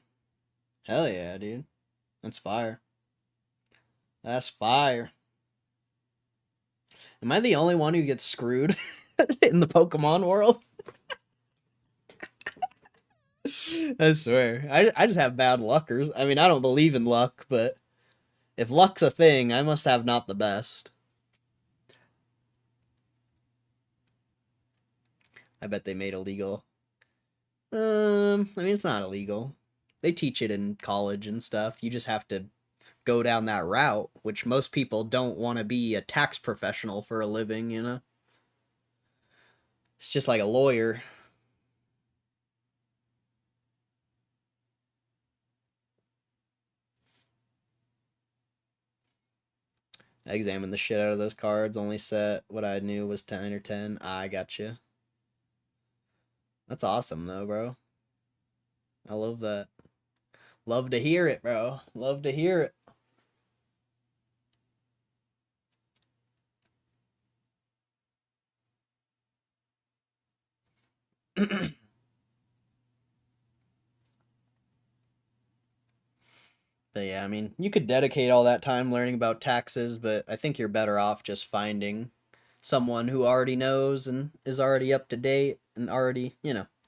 Hell yeah, dude. That's fire. That's fire. Am I the only one who gets screwed in the Pokemon world? I swear. I just have bad luckers. I mean, I don't believe in luck, but if luck's a thing, I must have not the best. I bet they made illegal. I mean, it's not illegal. They teach it in college and stuff. You just have to go down that route, which most people don't want to be a tax professional for a living, you know? It's just like a lawyer. I examined the shit out of those cards, only set what I knew was 10 or 10. I gotcha. That's awesome, though, bro. I love that. Love to hear it, bro. Love to hear it. But yeah, I mean, you could dedicate all that time learning about taxes, but I think you're better off just finding someone who already knows and is already up to date and already,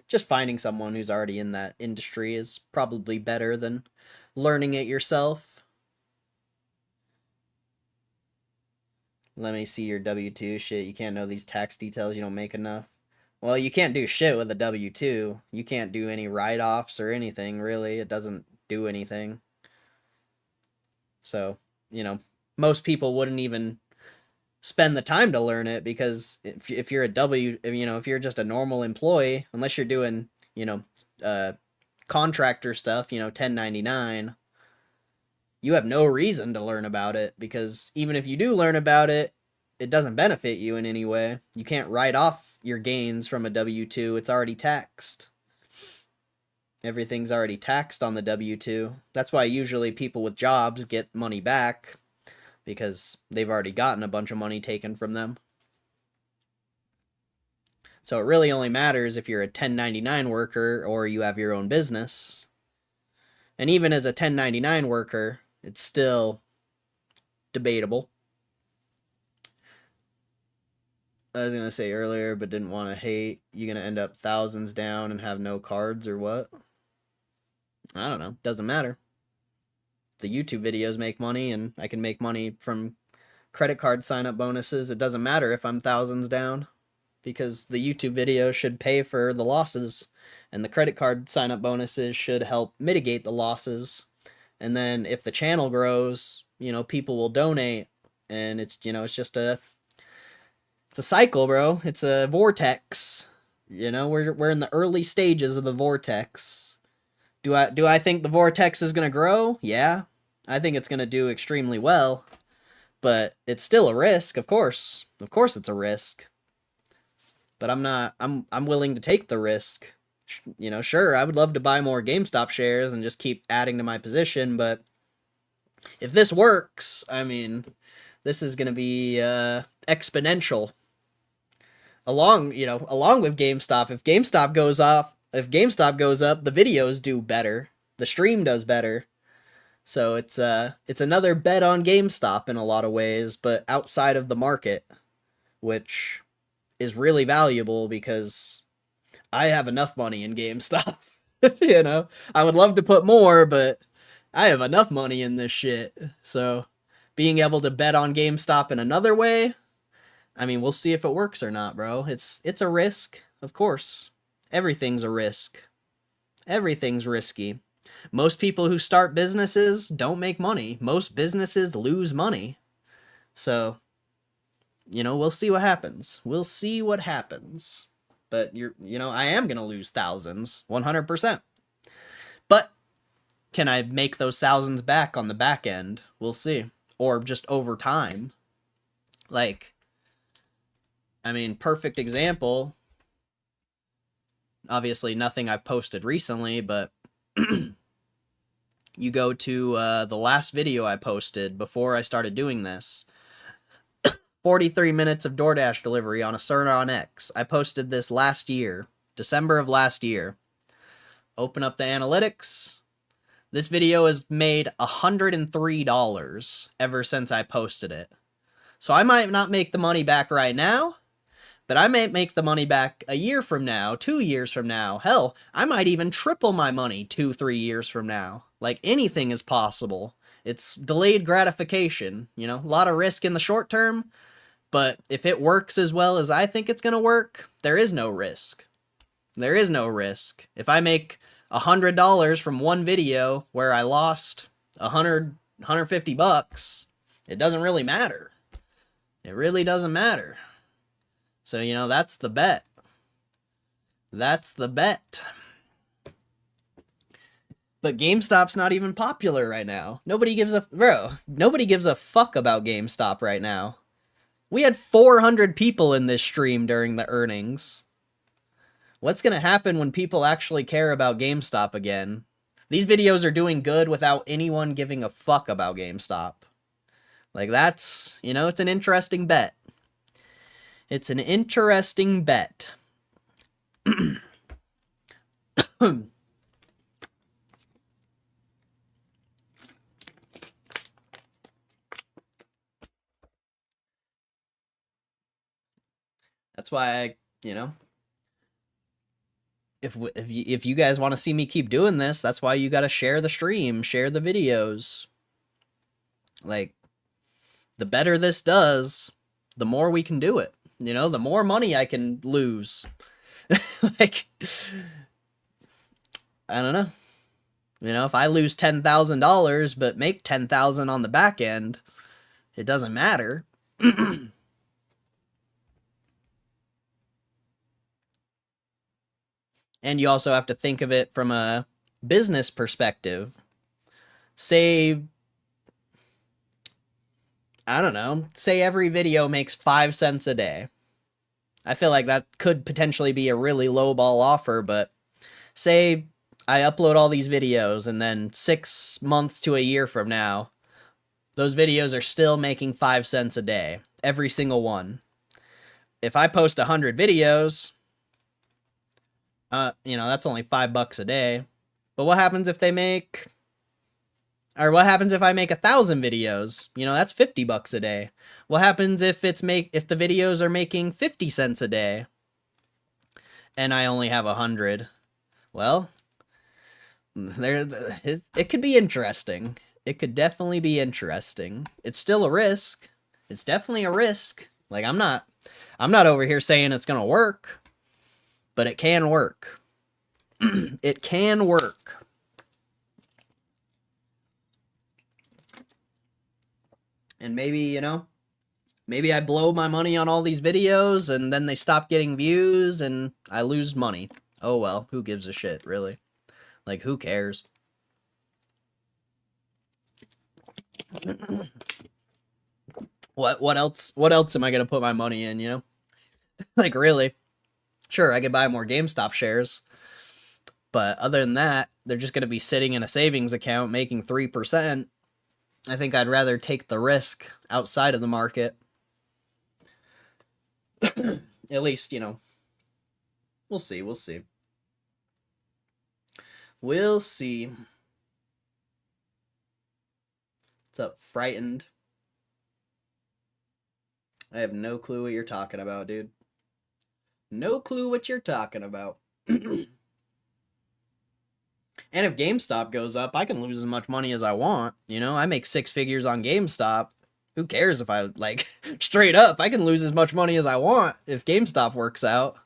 just finding someone who's already in that industry is probably better than learning it yourself. Let me see your W-2 shit. You can't know these tax details. You don't make enough. Well, you can't do shit with a W-2. You can't do any write-offs or anything, really. It doesn't do anything. So, most people wouldn't even spend the time to learn it, because if you're if you're just a normal employee, unless you're doing, contractor stuff, 1099, you have no reason to learn about it, because even if you do learn about it, it doesn't benefit you in any way. You can't write off your gains from a W-2. It's already taxed. Everything's already taxed on the W-2. That's why usually people with jobs get money back, because they've already gotten a bunch of money taken from them. So it really only matters if you're a 1099 worker or you have your own business. And even as a 1099 worker, it's still debatable. I was going to say earlier, but didn't want to hate, you going to end up thousands down and have no cards or what? I don't know. Doesn't matter. The YouTube videos make money, and I can make money from credit card sign-up bonuses. It doesn't matter if I'm thousands down, because the YouTube video should pay for the losses, and the credit card sign-up bonuses should help mitigate the losses. And then if the channel grows, people will donate, and it's just it's a cycle, bro. It's a vortex. We're in the early stages of the vortex. Do I think the vortex is going to grow? Yeah. I think it's going to do extremely well. But it's still a risk, of course. Of course it's a risk. But I'm willing to take the risk. Sure, I would love to buy more GameStop shares and just keep adding to my position, but if this works, I mean, this is going to be exponential. Along with GameStop, if GameStop goes up, the videos do better. The stream does better. So it's another bet on GameStop in a lot of ways, but outside of the market, which is really valuable because I have enough money in GameStop. I would love to put more, but I have enough money in this shit. So being able to bet on GameStop in another way, I mean, we'll see if it works or not, bro. It's a risk, of course. Everything's a risk. Everything's risky. Most people who start businesses don't make money. Most businesses lose money. So, we'll see what happens. We'll see what happens. But I am going to lose thousands, 100%. But can I make those thousands back on the back end? We'll see. Or just over time. Perfect example. Obviously, nothing I've posted recently, but you go to the last video I posted before I started doing this. 43 minutes of DoorDash delivery on a Cernon X. I posted this last year, December of last year. Open up the analytics. This video has made $103 ever since I posted it. So I might not make the money back right now, but I may make the money back a year from now, 2 years from now. Hell, I might even triple my money 2-3 years from now. Like, anything is possible. It's delayed gratification, a lot of risk in the short term, but if it works as well as I think it's going to work, there is no risk. There is no risk. If I make $100 from one video where I lost $150, it doesn't really matter. It really doesn't matter. So, that's the bet. That's the bet. But GameStop's not even popular right now. Nobody gives a fuck about GameStop right now. We had 400 people in this stream during the earnings. What's going to happen when people actually care about GameStop again? These videos are doing good without anyone giving a fuck about GameStop. Like, that's, you know, it's an interesting bet. It's an interesting bet. That's why I, you know, if you guys want to see me keep doing this, that's why you got to share the stream, share the videos. Like, the better this does, the more we can do it. You know, the more money I can lose. Like, I don't know. You know, if I lose $10,000 but make $10,000 on the back end, it doesn't matter. And you also have to think of it from a business perspective. Say, I don't know, say every video makes 5 cents a day. I feel like that could potentially be a really lowball offer, but say I upload all these videos and then 6 months to a year from now, those videos are still making 5 cents a day, every single one. If I post 100 videos, you know, that's only $5 a day. But what happens if they make, or what happens if I make 1,000 videos? You know, that's $50 a day. What happens if if the videos are making 50 cents a day and I only have 100? Well, it could be interesting. It could definitely be interesting. It's still a risk. It's definitely a risk. Like, I'm not over here saying it's gonna work, but it can work. It can work. And maybe, you know, maybe I blow my money on all these videos and then they stop getting views and I lose money. Oh well, who gives a shit, really? Like, who cares? What else am I gonna put my money in, you know? Like, really? Sure, I could buy more GameStop shares, but other than that, they're just gonna be sitting in a savings account making 3%. I think I'd rather take the risk outside of the market. At least, you know, we'll see. We'll see. What's up, Frightened? I have no clue what you're talking about, dude. No clue what you're talking about. And if GameStop goes up, I can lose as much money as I want. You know, I make 6 figures on GameStop. Who cares if I, like, straight up, I can lose as much money as I want if GameStop works out.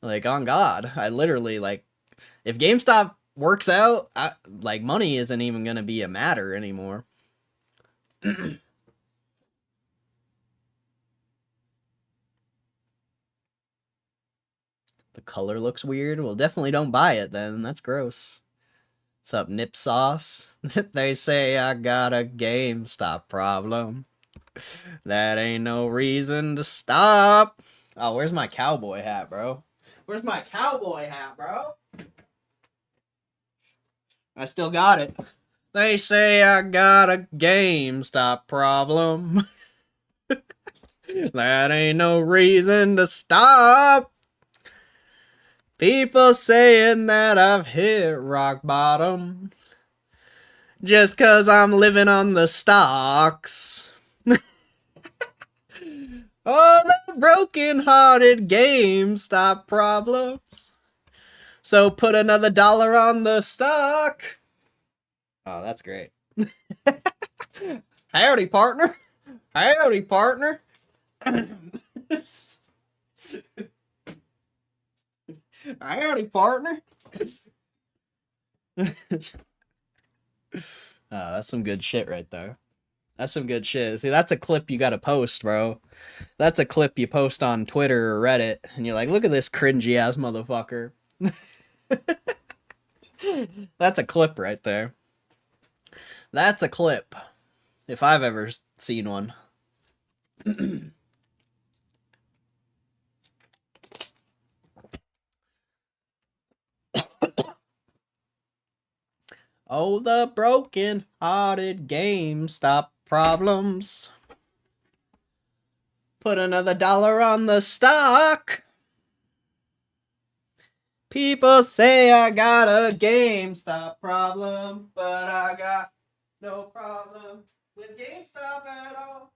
Like, on God, I literally, like, if GameStop works out, like, money isn't even going to be a matter anymore. The color looks weird. Well, definitely don't buy it then. That's gross. What's up, Nip Sauce? They say I got a GameStop problem. That ain't no reason to stop. Oh, where's my cowboy hat, bro? Where's my cowboy hat, bro? I still got it. They say I got a GameStop problem. That ain't no reason to stop. People saying that I've hit rock bottom just 'cause I'm living on the stocks. Oh, the broken-hearted GameStop problems. So put another $1 on the stock. Oh, that's great. Howdy, partner. Howdy, partner. Howdy, partner. That's some good shit right there. That's some good shit. See, that's a clip you gotta post, bro. That's a clip you post on Twitter or Reddit, and you're like, look at this cringy ass motherfucker. That's a clip right there. That's a clip. If I've ever seen one. Oh, the broken-hearted GameStop problems. Put another $1 on the stock. People say I got a GameStop problem, but I got no problem with GameStop at all.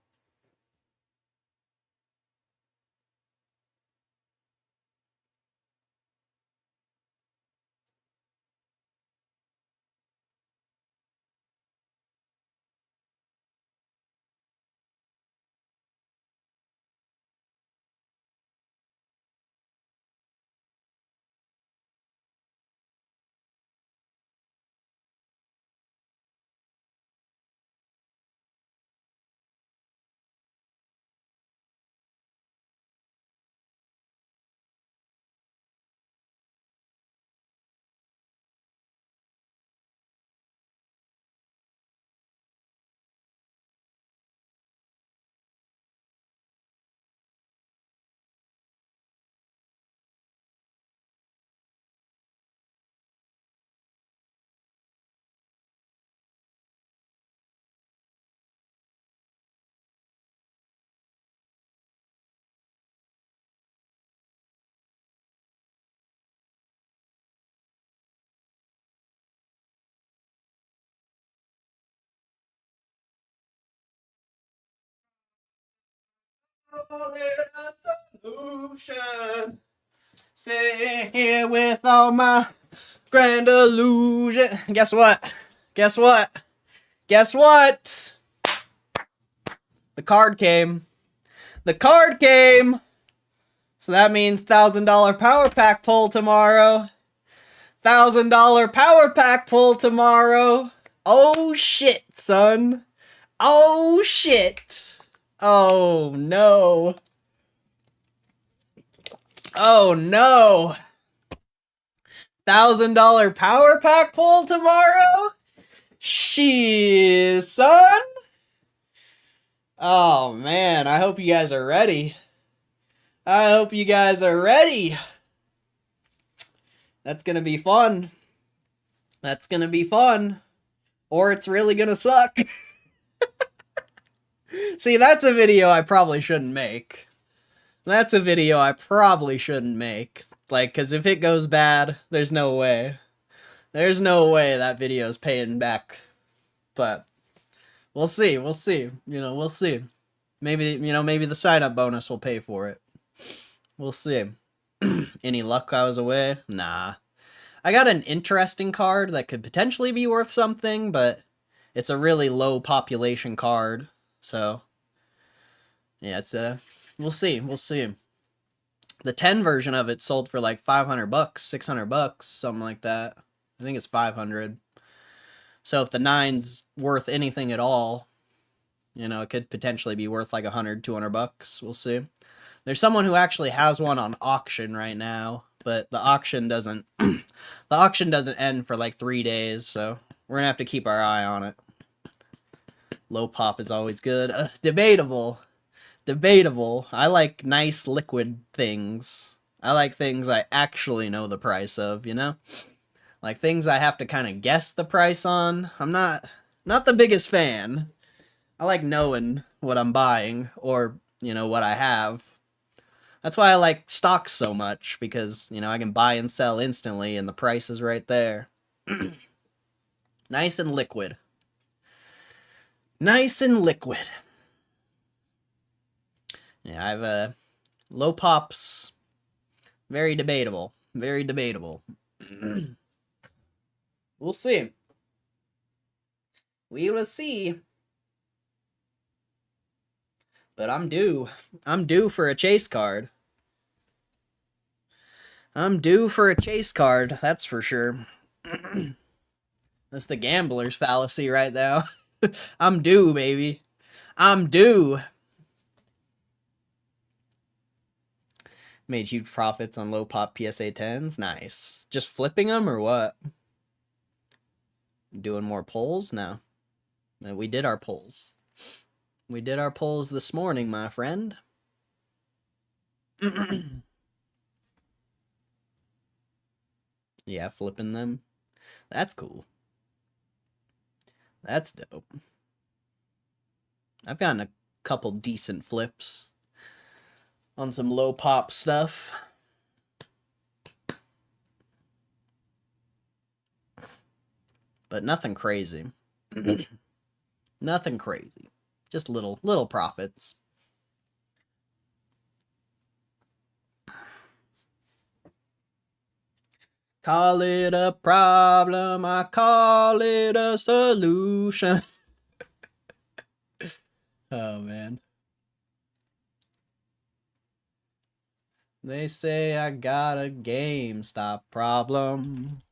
Solution. Sitting here with all my grand illusion. Guess what? Guess what? Guess what? The card came. The card came. So that means $1,000 power pack pull tomorrow. $1,000 power pack pull tomorrow. Oh shit, son. Oh shit. Oh no. Oh no. $1,000 power pack pull tomorrow? Shit, son. Oh man, I hope you guys are ready. I hope you guys are ready. That's gonna be fun. That's gonna be fun. Or it's really gonna suck. See, that's a video I probably shouldn't make. That's a video I probably shouldn't make. Like, because if it goes bad, there's no way. There's no way that video's paying back. But we'll see. We'll see. We'll see. Maybe, maybe the sign-up bonus will pay for it. We'll see. Any luck I was away? Nah. I got an interesting card that could potentially be worth something, but it's a really low population card. So, yeah, we'll see. We'll see. The 10 version of it sold for like $500, $600, something like that. I think it's 500. So if the 9's worth anything at all, it could potentially be worth like $100, $200. We'll see. There's someone who actually has one on auction right now, but the auction doesn't the auction doesn't end for like 3 days, so we're gonna have to keep our eye on it. Low pop is always good. Debatable. Debatable. I like nice liquid things. I like things I actually know the price of, Like things I have to kind of guess the price on. I'm not the biggest fan. I like knowing what I'm buying or, what I have. That's why I like stocks so much, because, I can buy and sell instantly and the price is right there. Nice and liquid. Nice and liquid. Yeah, I've low pops. Very debatable. Very debatable. We'll see. We will see. But I'm due. I'm due for a chase card. I'm due for a chase card, that's for sure. That's the gambler's fallacy right now. I'm due, baby. I'm due. Made huge profits on low pop PSA 10s. Nice. Just flipping them or what? Doing more polls? No. We did our polls. We did our polls this morning, my friend. Yeah, flipping them. That's cool. That's dope. I've gotten a couple decent flips on some low pop stuff. But nothing crazy. Nothing crazy. Just little profits. Call it a problem, I call it a solution. Oh, man. They say I got a GameStop problem.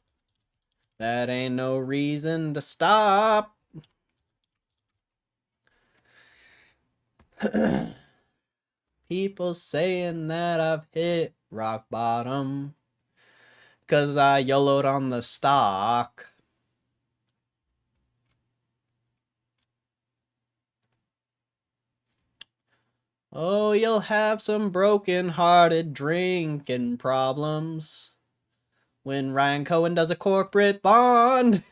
That ain't no reason to stop. People saying that I've hit rock bottom 'cause I YOLO'd on the stock. Oh, you'll have some broken-hearted drinking problems when Ryan Cohen does a corporate bond.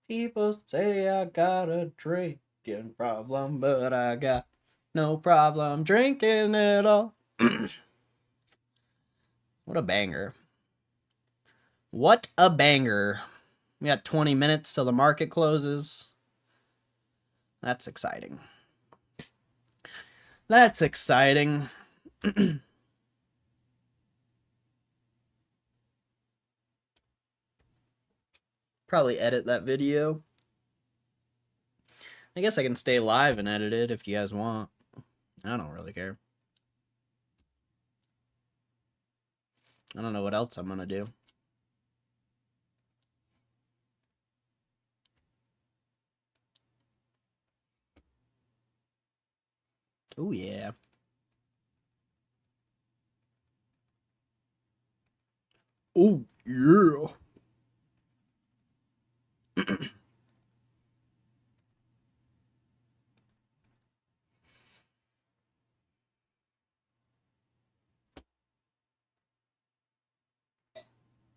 People say I got a drinking problem, but I got no problem drinking at all. What a banger. What a banger. We got 20 minutes till the market closes. That's exciting. That's exciting. Probably edit that video. I guess I can stay live and edit it if you guys want. I don't really care. I don't know what else I'm gonna do. Oh yeah. Oh yeah.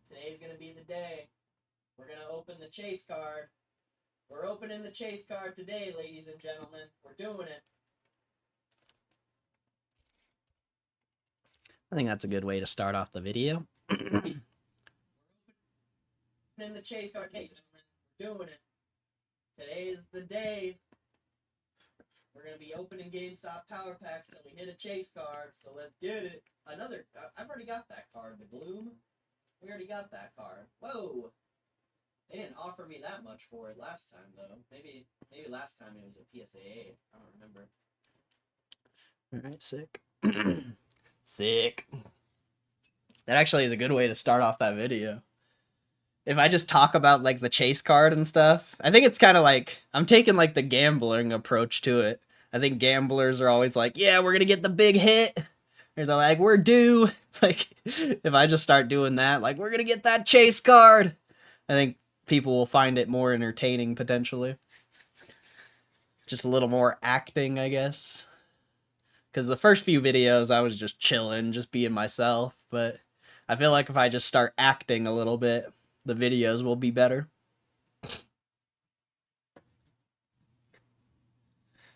Today's gonna be the day. We're gonna open the chase card. We're opening the chase card today, ladies and gentlemen. We're doing it. I think that's a good way to start off the video. Opening the chase card today, gentlemen. We're doing it. Today's the day. We're gonna be opening GameStop power packs till we hit a chase card. So let's get it. Another. I've already got that card. The Gloom. We already got that card. Whoa. They didn't offer me that much for it last time, though. Maybe last time it was a PSAA. I don't remember. Alright, sick. Sick. That actually is a good way to start off that video. If I just talk about, like, the chase card and stuff, I think it's kind of like, I'm taking, like, the gambling approach to it. I think gamblers are always like, yeah, we're gonna get the big hit. Or they're like, we're due. Like, if I just start doing that, like, we're gonna get that chase card, I think people will find it more entertaining, potentially. Just a little more acting, I guess. Because the first few videos, I was just chilling, just being myself. But I feel like if I just start acting a little bit, the videos will be better.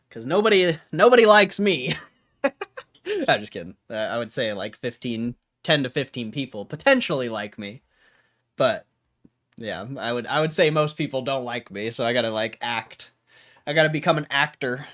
Because nobody likes me. I'm just kidding. I would say like 10 to 15 people potentially like me. But yeah, I would say most people don't like me, so I gotta like act. I gotta become an actor.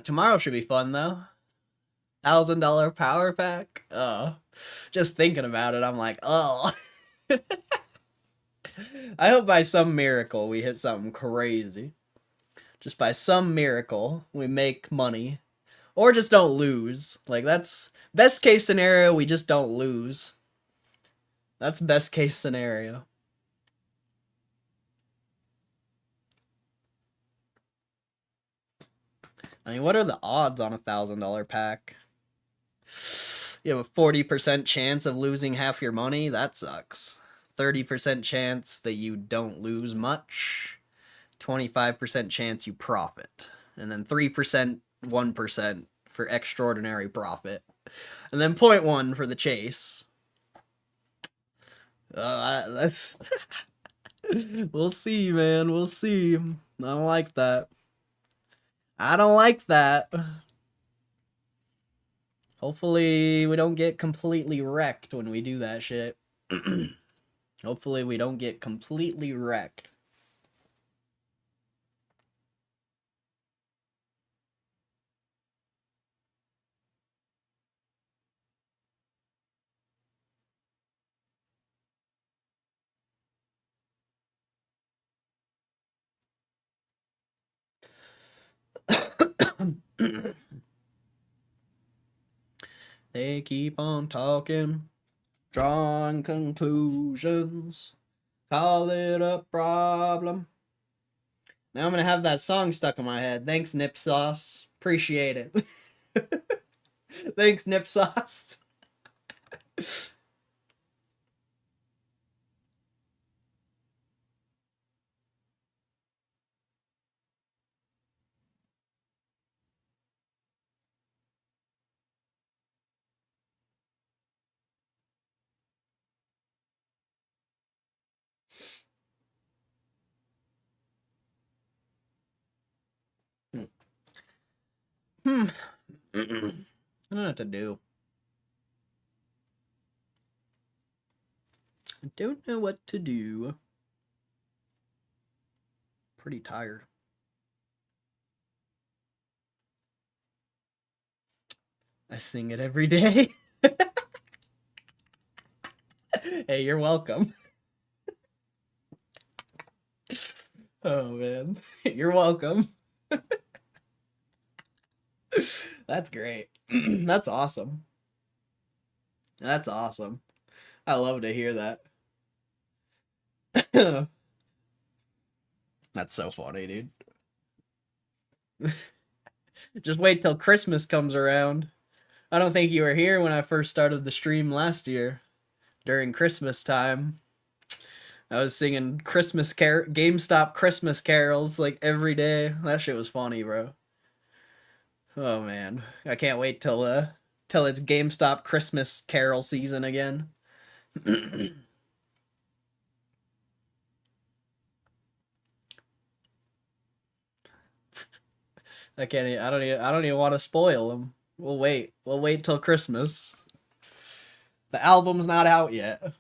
Tomorrow should be fun though. $1,000 power pack. Just thinking about it, I'm like, oh. I hope by some miracle we hit something crazy. Just by some miracle we make money, or just don't lose. Like, that's best case scenario. We just don't lose. That's best case scenario. I mean, what are the odds on $1,000 pack? You have a 40% chance of losing half your money? That sucks. 30% chance that you don't lose much. 25% chance you profit. And then 3%, 1% for extraordinary profit. And then 0.1 for the chase. That's... We'll see, man. We'll see. I don't like that. I don't like that. Hopefully we don't get completely wrecked when we do that shit. Hopefully we don't get completely wrecked. They keep on talking, drawing conclusions, call it a problem. Now I'm gonna have that song stuck in my head. Thanks, Nip Sauce. Appreciate it. Thanks, Nip Sauce. I don't know what to do. I don't know what to do. Pretty tired. I sing it every day. Hey, you're welcome. Oh, man. You're welcome. That's great. That's awesome. That's awesome. I love to hear that. That's so funny, dude. Just wait till Christmas comes around. I don't think you were here when I first started the stream last year. During Christmas time, I was singing Gamestop Christmas carols like every day. That shit was funny, bro. Oh man, I can't wait till it's GameStop Christmas carol season again. I don't even want to spoil them. We'll wait. We'll wait till Christmas. The album's not out yet.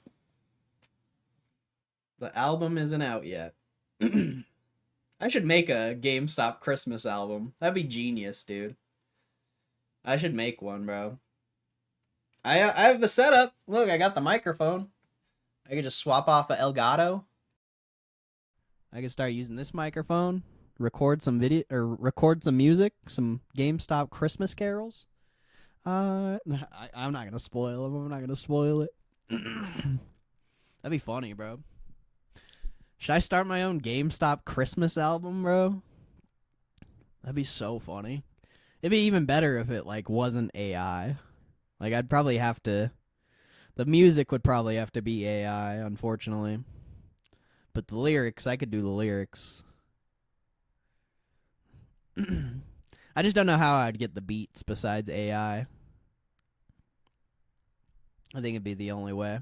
The album isn't out yet. I should make a GameStop Christmas album. That'd be genius, dude. I should make one, bro. I have the setup. Look, I got the microphone. I could just swap off a Elgato. I could start using this microphone, record some video or record some music, some GameStop Christmas carols. I'm not gonna spoil them. I'm not gonna spoil it. That'd be funny, bro. Should I start my own GameStop Christmas album, bro? That'd be so funny. It'd be even better if it like wasn't AI. Like I'd probably have to the music would probably have to be AI, unfortunately. But the lyrics, I could do the lyrics. I just don't know how I'd get the beats besides AI. I think it'd be the only way.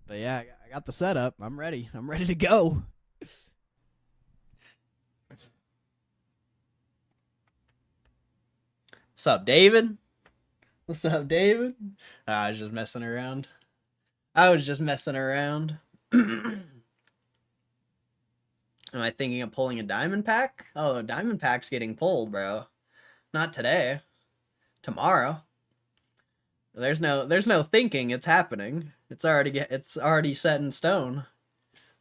But yeah, I got the setup. I'm ready. I'm ready to go. What's up, David? What's up, David? I was just messing around. Am I thinking of pulling a diamond pack? Oh, a diamond pack's getting pulled, bro. Not today. Tomorrow. There's no thinking. It's happening. It's already set in stone.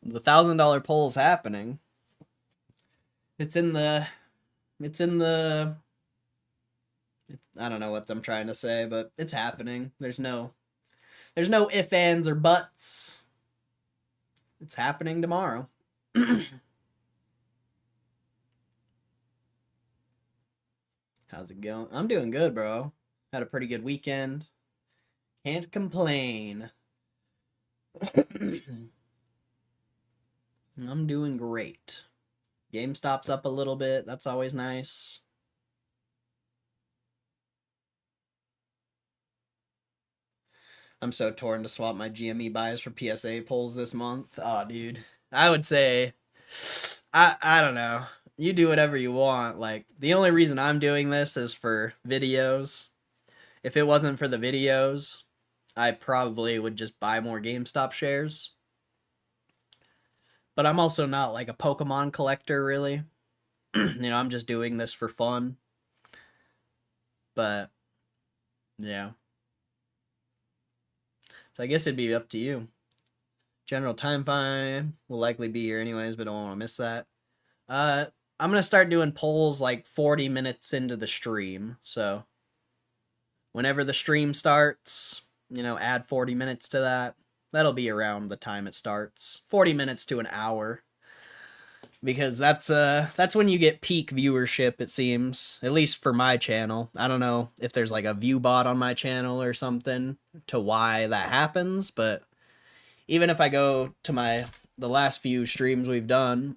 The $1,000 pull's happening. It's in the. I don't know what I'm trying to say, but it's happening. There's no ifs, ands, or buts. It's happening tomorrow. How's it going? I'm doing good, bro. Had a pretty good weekend. Can't complain. I'm doing great. Gamestop's up a little bit. That's always nice. I'm so torn to swap my GME buys for PSA pulls this month. Oh, dude. I would say, I don't know. You do whatever you want. Like, the only reason I'm doing this is for videos. If it wasn't for the videos, I probably would just buy more GameStop shares. But I'm also not like a Pokemon collector, really. I'm just doing this for fun. But, yeah. So I guess it'd be up to you. General time fine. Will likely be here anyways, but don't want to miss that. I'm going to start doing polls like 40 minutes into the stream. So whenever the stream starts, add 40 minutes to that. That'll be around the time it starts. 40 minutes to an hour. Because that's when you get peak viewership, it seems. At least for my channel. I don't know if there's like a view bot on my channel or something to why that happens, but even if I go to the last few streams we've done,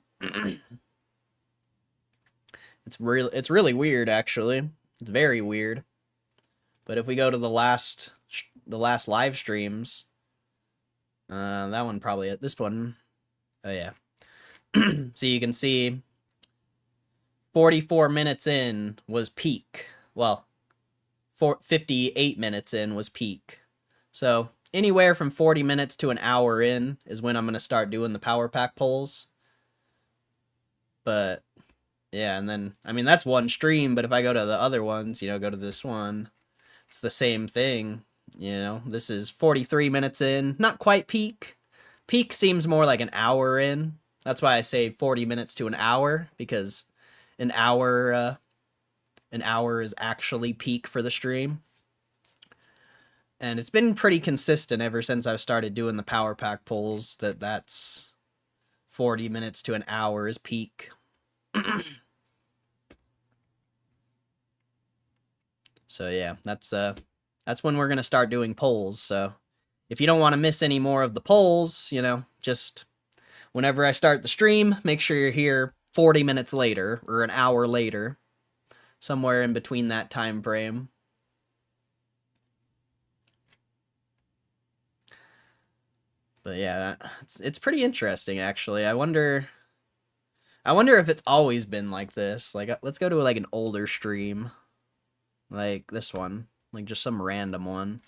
it's really weird actually. It's very weird. But if we go to the last live streams, that one probably this one. Oh yeah. So you can see 44 minutes in was peak. Well, 58 minutes in was peak. So anywhere from 40 minutes to an hour in is when I'm going to start doing the power pack polls. But yeah, and then, I mean, that's one stream, but if I go to the other ones, go to this one, it's the same thing. This is 43 minutes in, not quite peak. Peak seems more like an hour in. That's why I say 40 minutes to an hour, because an hour is actually peak for the stream. And it's been pretty consistent ever since I've started doing the power pack polls that's 40 minutes to an hour is peak. So yeah, that's when we're going to start doing polls. So if you don't want to miss any more of the polls, just whenever I start the stream, make sure you're here 40 minutes later or an hour later, somewhere in between that time frame. But yeah, it's pretty interesting actually. I wonder if it's always been like this. Like, let's go to like an older stream, like this one, like just some random one.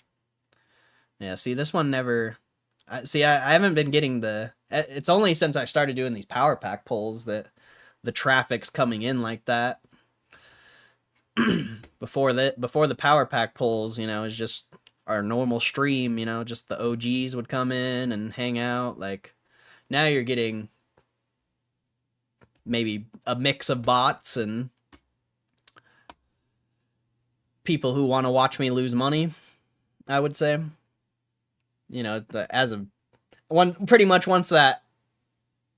Yeah, see, this one never. I haven't been getting it's only since I started doing these power pack polls that the traffic's coming in like that. Before the power pack polls, is just our normal stream, just the OGs would come in and hang out. Like, now you're getting maybe a mix of bots and people who want to watch me lose money, I would say. Pretty much once that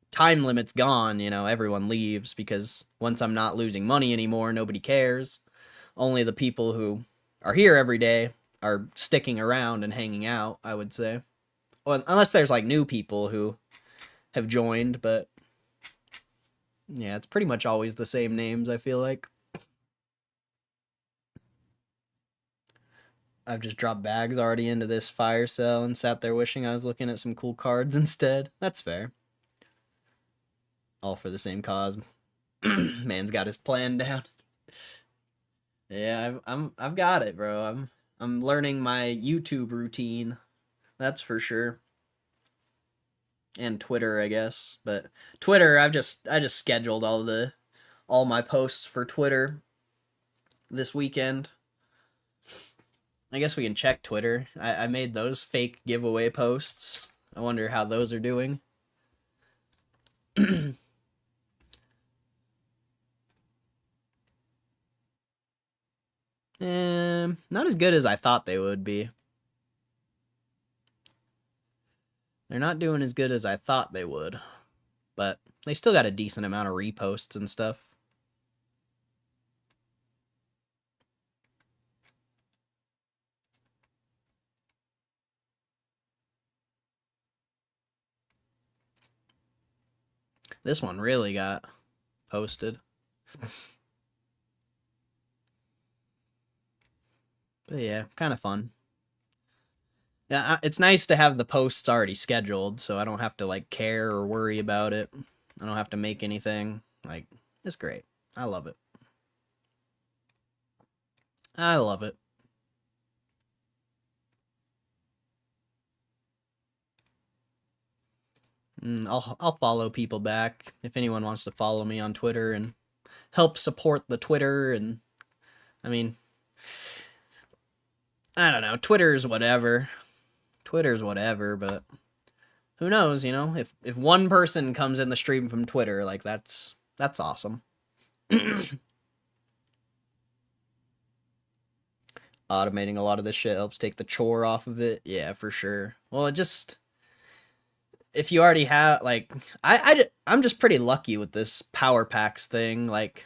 time limit's gone, everyone leaves, because once I'm not losing money anymore, nobody cares. Only the people who are here every day are sticking around and hanging out, I would say. Well, unless there's like new people who have joined, but yeah, it's pretty much always the same names, I feel like. I've just dropped bags already into this fire sale and sat there wishing I was looking at some cool cards instead. That's fair. All for the same cause. Man's got his plan down. Yeah, I've got it, bro. I'm learning my YouTube routine. That's for sure. and Twitter, I guess. But Twitter, I just scheduled all my posts for Twitter this weekend. I guess we can check Twitter. I made those fake giveaway posts. I wonder how those are doing. Not as good as I thought they would be. They're not doing as good as I thought they would. But they still got a decent amount of reposts and stuff. This one really got posted. But yeah, kind of fun. Yeah, it's nice to have the posts already scheduled, so I don't have to like care or worry about it. I don't have to make anything. Like, it's great. I love it. I love it. I'll follow people back if anyone wants to follow me on Twitter and help support the Twitter. And I mean, I don't know. Twitter's whatever, but who knows? You know, if one person comes in the stream from Twitter, like that's awesome. Automating a lot of this shit helps take the chore off of it. Yeah, for sure. Well, it just, if you already have, like, I'm just pretty lucky with this power packs thing. Like,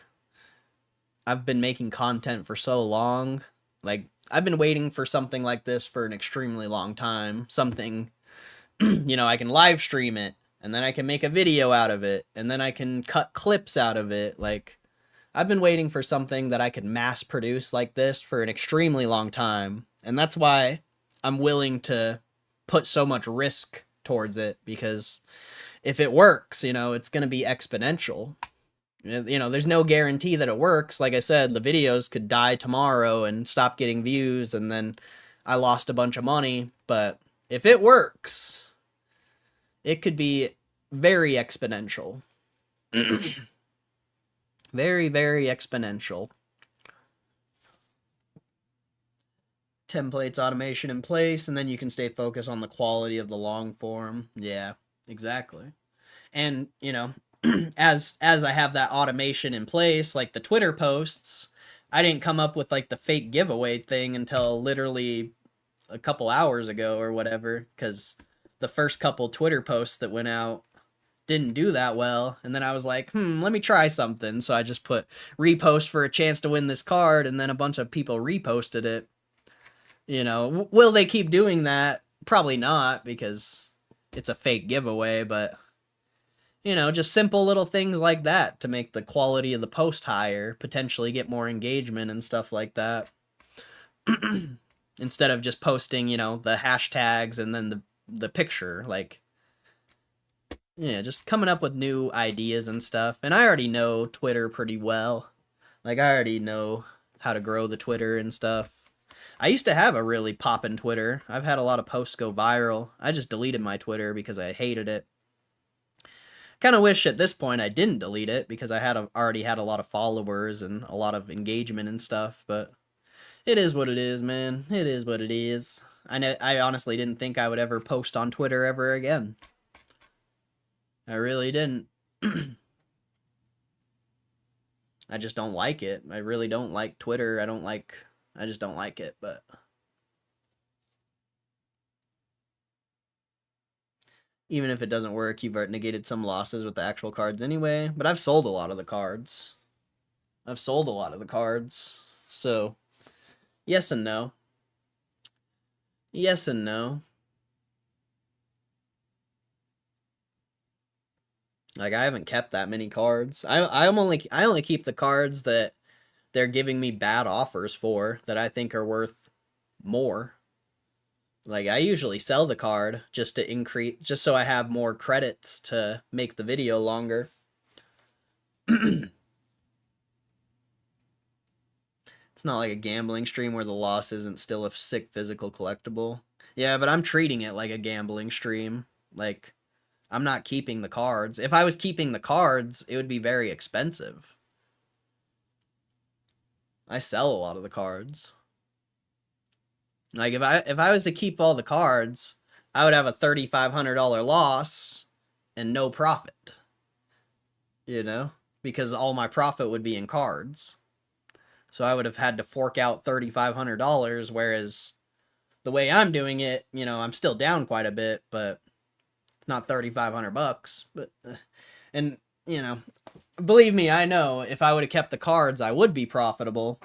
I've been making content for so long. Like, I've been waiting for something like this for an extremely long time. Something, you know, I can live stream it, and then I can make a video out of it, and then I can cut clips out of it. Like, I've been waiting for something that I could mass produce like this for an extremely long time. And that's why I'm willing to put so much risk towards it, because if it works, you know, it's going to be exponential. You know, there's no guarantee that it works. Like I said, the videos could die tomorrow and stop getting views, and then I lost a bunch of money. But if it works, it could be very exponential. Very, very exponential. Templates automation in place, and then you can stay focused on the quality of the long form. Yeah, exactly. And, you know, as I have that automation in place, like the Twitter posts, I didn't come up with like the fake giveaway thing until literally a couple hours ago or whatever, because the first couple Twitter posts that went out didn't do that well, and then I was like, let me try something. So I just put repost for a chance to win this card, and then a bunch of people reposted it. You know, will they keep doing that? Probably not, because it's a fake giveaway, but you know, just simple little things like that to make the quality of the post higher, potentially get more engagement and stuff like that. Instead of just posting, you know, the hashtags and then the picture, like, yeah, just coming up with new ideas and stuff. And I already know Twitter pretty well. Like, I already know how to grow the Twitter and stuff. I used to have a really poppin' Twitter. I've had a lot of posts go viral. I just deleted my Twitter because I hated it. Kind of wish at this point I didn't delete it, because I already had a lot of followers and a lot of engagement and stuff, but it is what it is, man. It is what it is. I honestly didn't think I would ever post on Twitter ever again. I really didn't. I just don't like it. I really don't like Twitter. I just don't like it, but even if it doesn't work, you've negated some losses with the actual cards anyway. But I've sold a lot of the cards. So, yes and no. Yes and no. Like, I haven't kept that many cards. I only keep the cards that they're giving me bad offers for, that I think are worth more. Like, I usually sell the card just to increase, just so I have more credits to make the video longer. It's not like a gambling stream where the loss isn't still a sick physical collectible. Yeah, but I'm treating it like a gambling stream. Like, I'm not keeping the cards. If I was keeping the cards, it would be very expensive. I sell a lot of the cards. Like if I was to keep all the cards, I would have a $3,500 loss and no profit. You know? Because all my profit would be in cards. So I would have had to fork out $3,500, whereas the way I'm doing it, you know, I'm still down quite a bit, but it's not $3,500. But and you know, believe me, I know if I would have kept the cards, I would be profitable.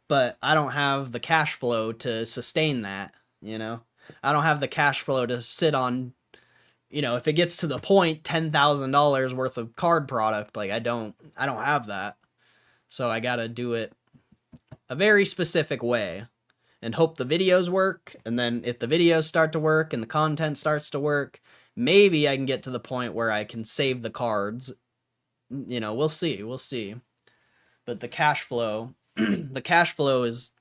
But I don't have the cash flow to sustain that. You know, I don't have the cash flow to sit on. You know, if it gets to the point, $10,000 worth of card product, like I don't have that. So I gotta do it a very specific way and hope the videos work. And then if the videos start to work and the content starts to work, maybe I can get to the point where I can save the cards. You know, we'll see. But the cash flow, the cash flow is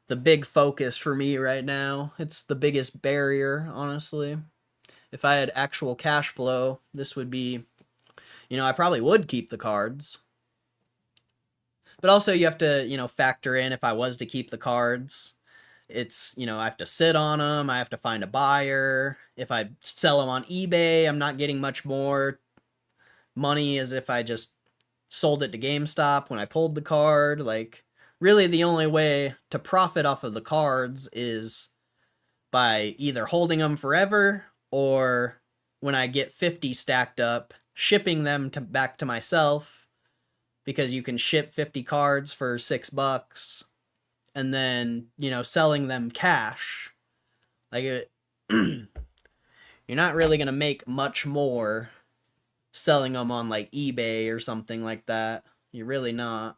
the big focus for me right now. It's the biggest barrier, honestly. If I had actual cash flow, this would be, you know, I probably would keep the cards. But also you have to, you know, factor in if I was to keep the cards, it's, you know, I have to sit on them. I have to find a buyer. If I sell them on eBay, I'm not getting much more money as if I just sold it to GameStop when I pulled the card. Like, really the only way to profit off of the cards is by either holding them forever or when I get 50 stacked up, shipping them back to myself, because you can ship 50 cards for $6 and then, you know, selling them cash. Like you're not really going to make much more selling them on like eBay or something like that. You're really not.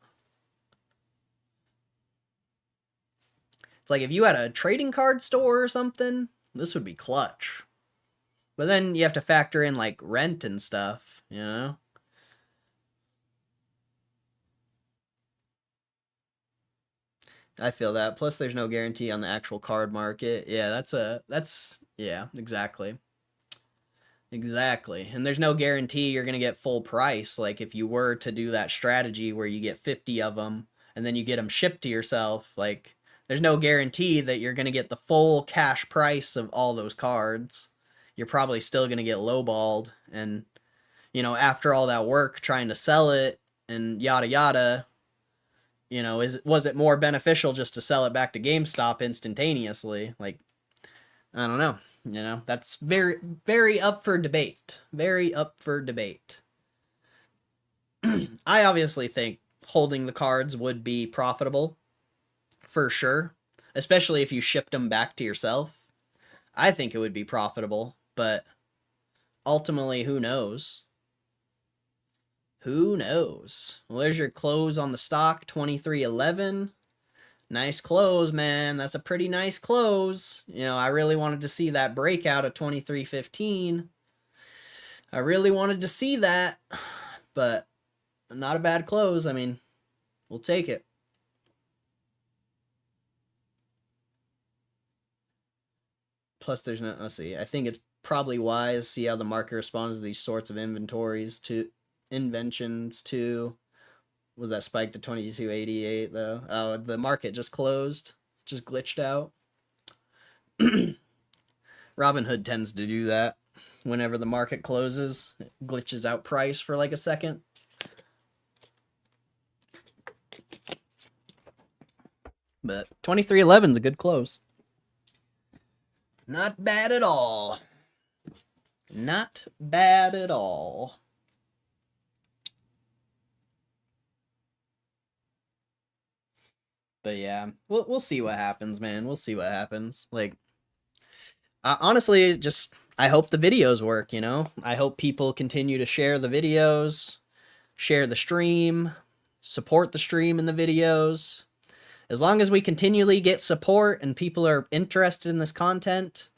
It's like if you had a trading card store or something, this would be clutch. But then you have to factor in like rent and stuff, you know? I feel that. Plus, there's no guarantee on the actual card market. Yeah, yeah, exactly. Exactly. And there's no guarantee you're going to get full price. Like, if you were to do that strategy where you get 50 of them and then you get them shipped to yourself, like, there's no guarantee that you're going to get the full cash price of all those cards. You're probably still going to get lowballed. And, you know, after all that work trying to sell it and yada yada, you know, was it more beneficial just to sell it back to GameStop instantaneously? Like, I don't know. You know, that's very, very up for debate. Very up for debate. I obviously think holding the cards would be profitable, for sure. Especially if you shipped them back to yourself. I think it would be profitable, but ultimately, who knows? Who knows? Well, there's your close on the stock, 23.11. Nice close, man. That's a pretty nice close. You know, I really wanted to see that breakout of 23.15. I really wanted to see that, but not a bad close. I mean, we'll take it. Plus, there's no, let's see. I think it's probably wise, see how the market responds to these sorts of inventions too. Was that spike to 22.88 though? Oh, the market just closed, just glitched out. Robinhood tends to do that. Whenever the market closes, it glitches out price for like a second. But 23.11 is a good close. Not bad at all. Not bad at all. But yeah, we'll see what happens, man. We'll see what happens. Like, honestly, just I hope the videos work, you know? I hope people continue to share the videos, share the stream, support the stream and the videos. As long as we continually get support and people are interested in this content,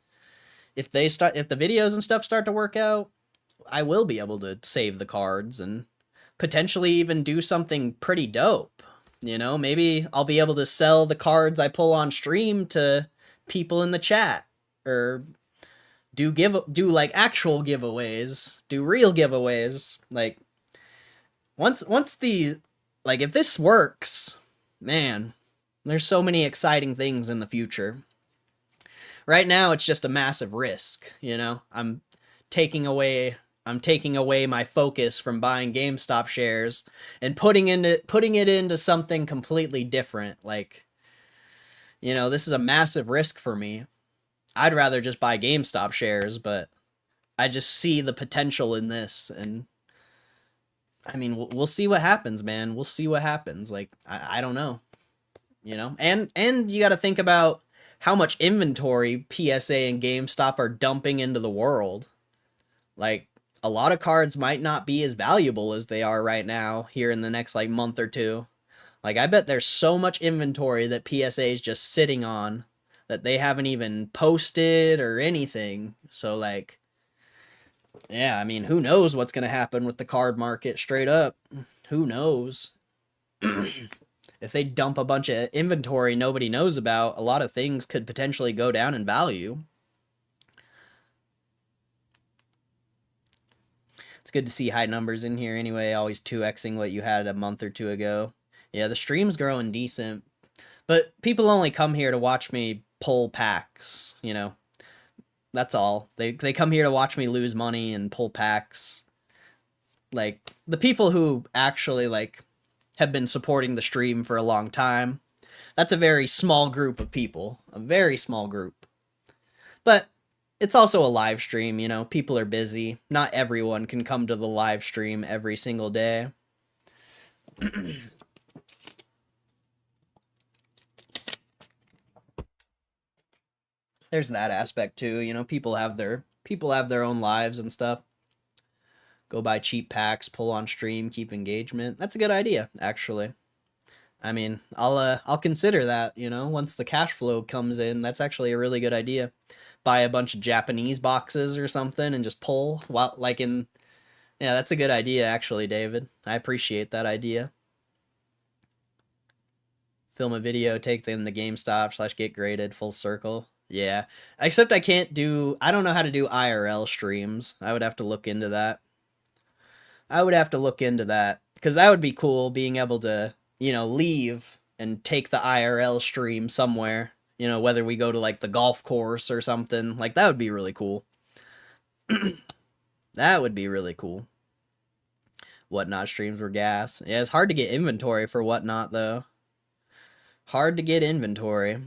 if the videos and stuff start to work out, I will be able to save the cards and potentially even do something pretty dope. You know, maybe I'll be able to sell the cards I pull on stream to people in the chat, or do like actual giveaways, do real giveaways. Like once the like if this works, man, there's so many exciting things in the future. Right now it's just a massive risk, you know. I'm taking away my focus from buying GameStop shares and putting it into something completely different. Like, you know, this is a massive risk for me. I'd rather just buy GameStop shares, but I just see the potential in this, and I mean, we'll see what happens, man. We'll see what happens. Like, I don't know, you know? And you got to think about how much inventory PSA and GameStop are dumping into the world. Like, a lot of cards might not be as valuable as they are right now here in the next, like, month or two. Like, I bet there's so much inventory that PSA is just sitting on that they haven't even posted or anything. So, like, yeah, I mean, who knows what's going to happen with the card market straight up? Who knows? If they dump a bunch of inventory nobody knows about, a lot of things could potentially go down in value. It's good to see high numbers in here anyway, always 2xing what you had a month or two ago. Yeah, the stream's growing decent, but people only come here to watch me pull packs, you know. That's all. They come here to watch me lose money and pull packs. Like, the people who actually, like, have been supporting the stream for a long time, that's a very small group of people. A very small group. But it's also a live stream, you know. People are busy. Not everyone can come to the live stream every single day. There's that aspect too, you know. People have their own lives and stuff. Go buy cheap packs, pull on stream, keep engagement. That's a good idea, actually. I mean, I'll consider that, you know, once the cash flow comes in. That's actually a really good idea. Buy a bunch of Japanese boxes or something and just pull while, like, in, yeah, that's a good idea, actually, David. I appreciate that idea. Film a video, take in the GameStop / get graded, full circle. Yeah, except I don't know how to do IRL streams. I would have to look into that. Because that would be cool, being able to, you know, leave and take the IRL stream somewhere. You know, whether we go to, like, the golf course or something. Like, that would be really cool. That would be really cool. Whatnot streams were gas. Yeah, it's hard to get inventory for Whatnot, though. Hard to get inventory.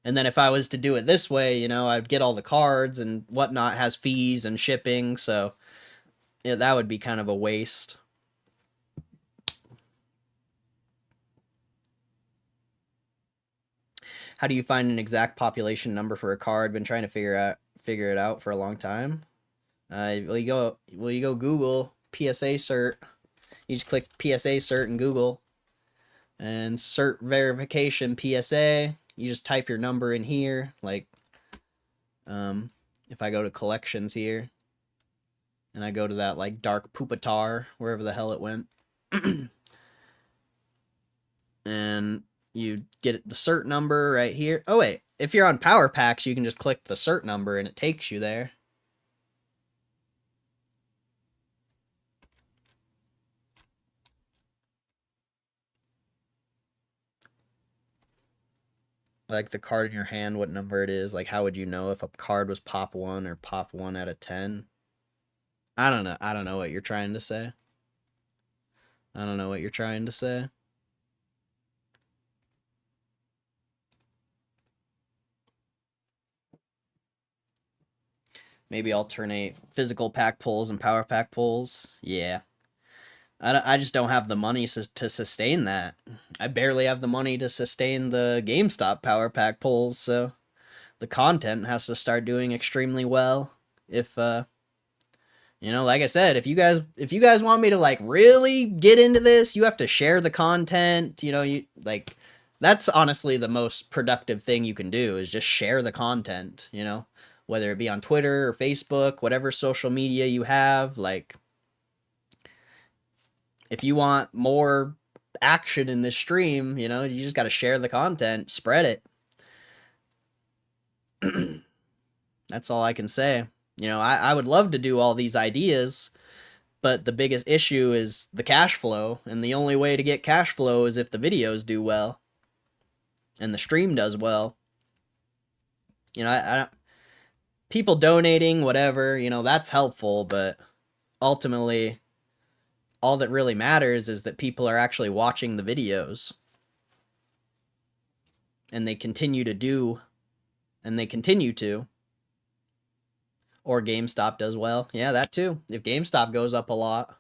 And then if I was to do it this way, you know, I'd get all the cards, and Whatnot has fees and shipping, so yeah, that would be kind of a waste. How do you find an exact population number for a card? Been trying to figure it out for a long time. Well, you go Google PSA cert. You just click PSA cert in Google, and cert verification PSA. You just type your number in here, like, if I go to collections here, and I go to that, like, dark Pupitar, wherever the hell it went, and you get the cert number right here. Oh wait, if you're on Power Packs, you can just click the cert number and it takes you there. Like the card in your hand, what number it is. Like, how would you know if a card was pop 1 or pop 1 out of 10? I don't know. I don't know what you're trying to say. I don't know what you're trying to say. Maybe alternate physical pack pulls and power pack pulls. Yeah. I just don't have the money to sustain that. I barely have the money to sustain the GameStop power pack pulls, so the content has to start doing extremely well. If you know, like I said, if you guys want me to, like, really get into this, you have to share the content. You know, that's honestly the most productive thing you can do, is just share the content, you know, whether it be on Twitter or Facebook, whatever social media you have. Like, if you want more action in this stream, you know, you just got to share the content, spread it. That's all I can say. You know, I would love to do all these ideas, but the biggest issue is the cash flow, and the only way to get cash flow is if the videos do well and the stream does well. You know, I don't, people donating, whatever, you know, that's helpful, but ultimately, all that really matters is that people are actually watching the videos. And they continue to do, and they continue to. Or GameStop does well. Yeah, that too. If GameStop goes up a lot,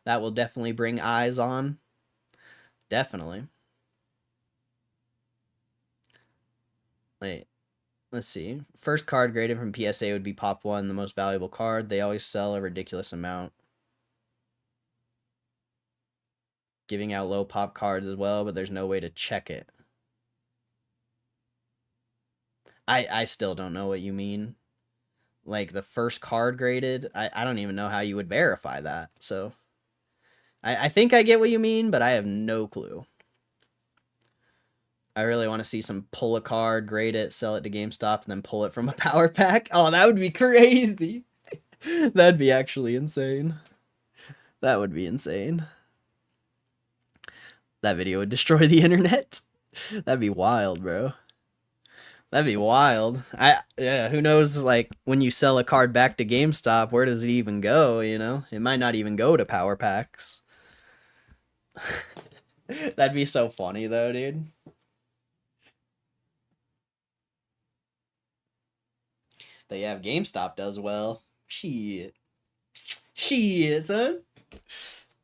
that will definitely bring eyes on. Definitely. Wait, let's see. First card graded from PSA would be Pop 1, the most valuable card. They always sell a ridiculous amount. Giving out low pop cards as well, but there's no way to check it. I still don't know what you mean. Like, the first card graded, I don't even know how you would verify that. So, I think I get what you mean, but I have no clue. I really want to see some pull a card, grade it, sell it to GameStop, and then pull it from a power pack. Oh, that would be crazy. That'd be actually insane. That would be insane. That video would destroy the internet. That'd be wild, bro. That'd be wild. Yeah, who knows, like, when you sell a card back to GameStop, where does it even go, you know? It might not even go to power packs. That'd be so funny, though, dude. But yeah, if GameStop does well, shit, son.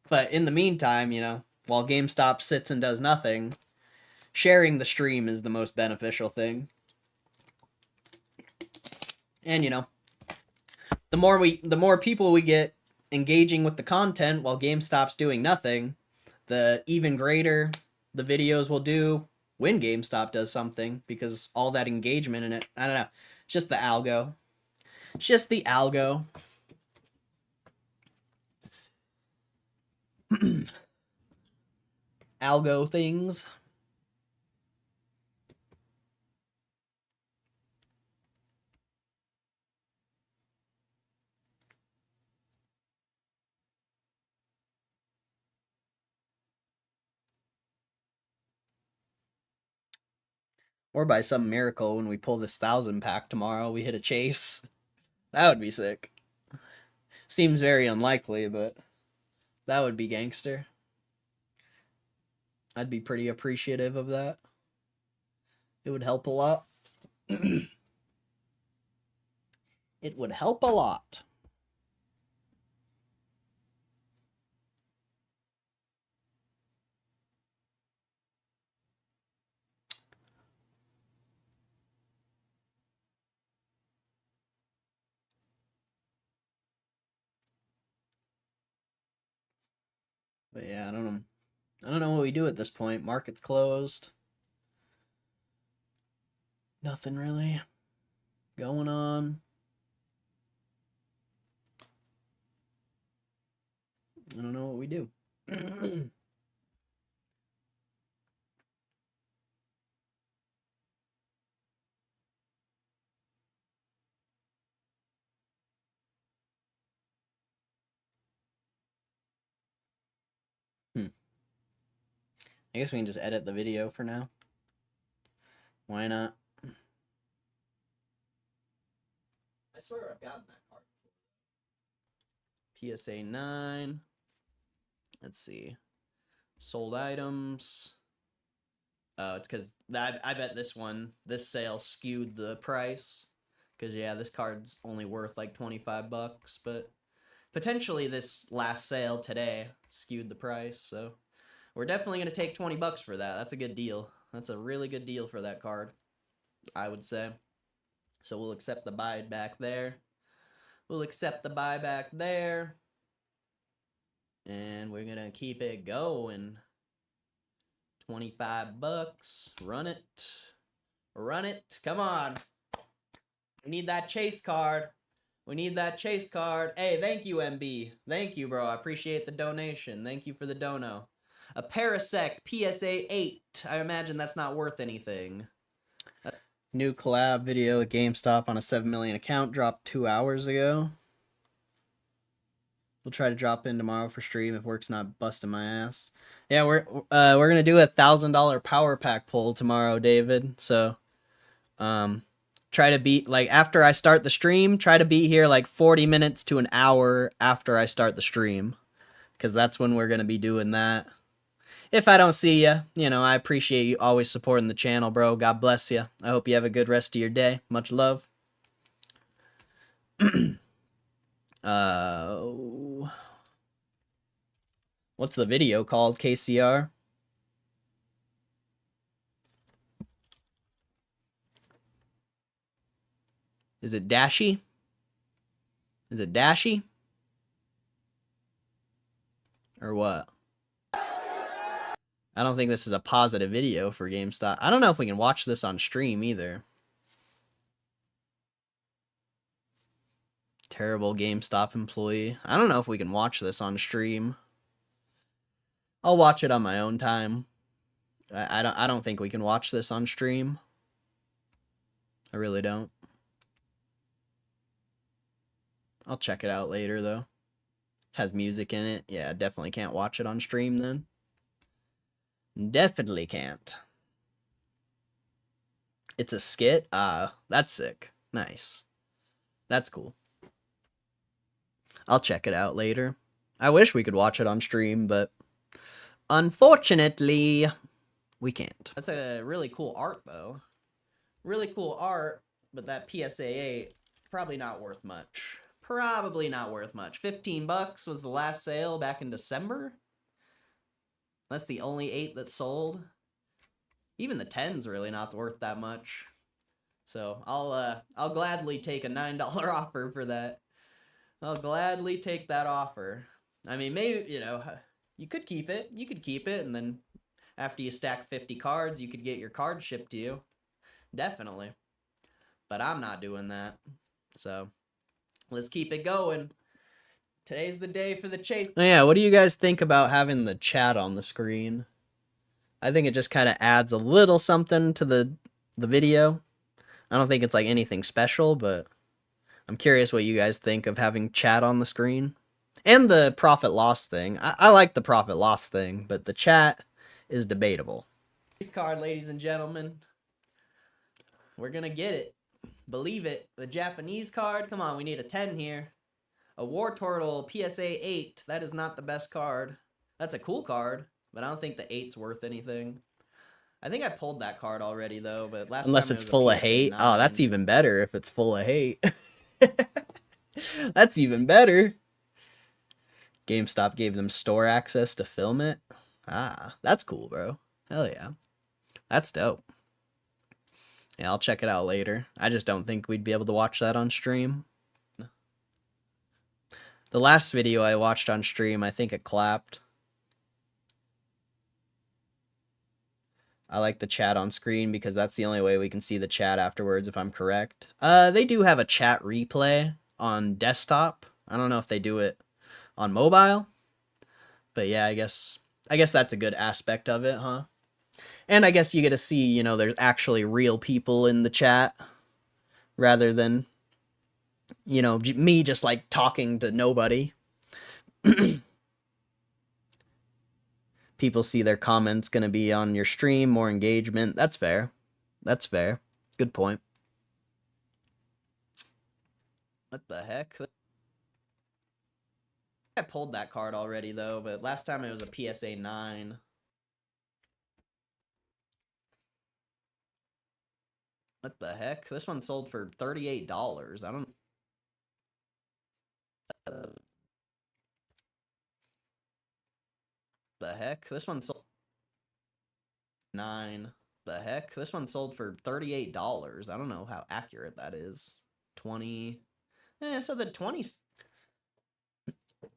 But in the meantime, you know, while GameStop sits and does nothing, sharing the stream is the most beneficial thing. And, you know, the more people we get engaging with the content while GameStop's doing nothing, the even greater the videos will do when GameStop does something, because all that engagement in it, I don't know, it's just the algo. It's just the algo. Algo things. Or by some miracle, when we pull this 1,000 pack tomorrow, we hit a chase. That would be sick. Seems very unlikely, but that would be gangster. I'd be pretty appreciative of that. It would help a lot. It would help a lot. But yeah, I don't know. I don't know what we do at this point. Market's closed. Nothing really going on. I don't know what we do. I guess we can just edit the video for now. Why not? I swear I've gotten that card before. PSA 9. Let's see. Sold items. Oh, it's because I bet this sale skewed the price. Because, yeah, this card's only worth like 25 bucks. But potentially this last sale today skewed the price. So we're definitely going to take 20 bucks for that. That's a good deal. That's a really good deal for that card, I would say. So we'll accept the buyback there. We'll accept the buyback there. And we're going to keep it going. 25 bucks. Run it. Run it. Come on. We need that chase card. We need that chase card. Hey, thank you, MB. Thank you, bro. I appreciate the donation. Thank you for the dono. A Parasect PSA 8. I imagine that's not worth anything. New collab video at Gamestop on a 7 million account dropped 2 hours ago. We'll try to drop in tomorrow for stream if work's not busting my ass. Yeah, we're gonna do a $1,000 power pack pull tomorrow, David. So, try to beat, like, after I start the stream, try to be here like 40 minutes to an hour after I start the stream, because that's when we're gonna be doing that. If I don't see you, you know, I appreciate you always supporting the channel, bro. God bless you. I hope you have a good rest of your day. Much love. What's the video called, KCR? Is it Dashy? Is it Dashy? Or what? I don't think this is a positive video for GameStop. I don't know if we can watch this on stream either. Terrible GameStop employee. I don't know if we can watch this on stream. I'll watch it on my own time. I don't think we can watch this on stream. I really don't. I'll check it out later though. Has music in it. Yeah, definitely can't watch it on stream then. Definitely can't. It's a skit? That's sick. Nice. That's cool. I'll check it out later. I wish we could watch it on stream, but unfortunately, we can't. That's a really cool art, though. Really cool art, but that PSA 8, probably not worth much. Probably not worth much. 15 bucks was the last sale back in December. That's the only 8 that sold. Even the 10's really not worth that much. So I'll gladly take a $9 offer for that. I'll gladly take that offer. I mean, maybe, you know, you could keep it. You could keep it, and then after you stack 50 cards, you could get your card shipped to you. Definitely. But I'm not doing that. So let's keep it going. Today's the day for the chase. Oh, yeah, what do you guys think about having the chat on the screen? I think it just kind of adds a little something to the video. I don't think it's like anything special, but I'm curious what you guys think of having chat on the screen. And the profit loss thing. I like the profit loss thing, but the chat is debatable. This card, ladies and gentlemen. We're gonna get it. Believe it. The Japanese card. Come on, we need a 10 here. A War Turtle PSA 8. That is not the best card. That's a cool card, but I don't think the 8's worth anything. I think I pulled that card already, though, but last Unless time it's it was full a of PSA hate. 9. Oh, that's even better if it's full of hate. That's even better. GameStop gave them store access to film it. Ah, that's cool, bro. Hell yeah. That's dope. Yeah, I'll check it out later. I just don't think we'd be able to watch that on stream. The last video I watched on stream, I think it clapped. I like the chat on screen because that's the only way we can see the chat afterwards, if I'm correct. They do have a chat replay on desktop. I don't know if they do it on mobile. But yeah, I guess that's a good aspect of it, huh? And I guess you get to see, you know, there's actually real people in the chat rather than, you know, me just like talking to nobody. People see their comments going to be on your stream, more engagement. That's fair. That's fair. Good point. What the heck? I pulled that card already, though, but last time it was a PSA 9. What the heck? This one sold for $38. I don't... the heck? This one sold... 9. The heck? This one sold for $38. I don't know how accurate that is. 20... so the 20s...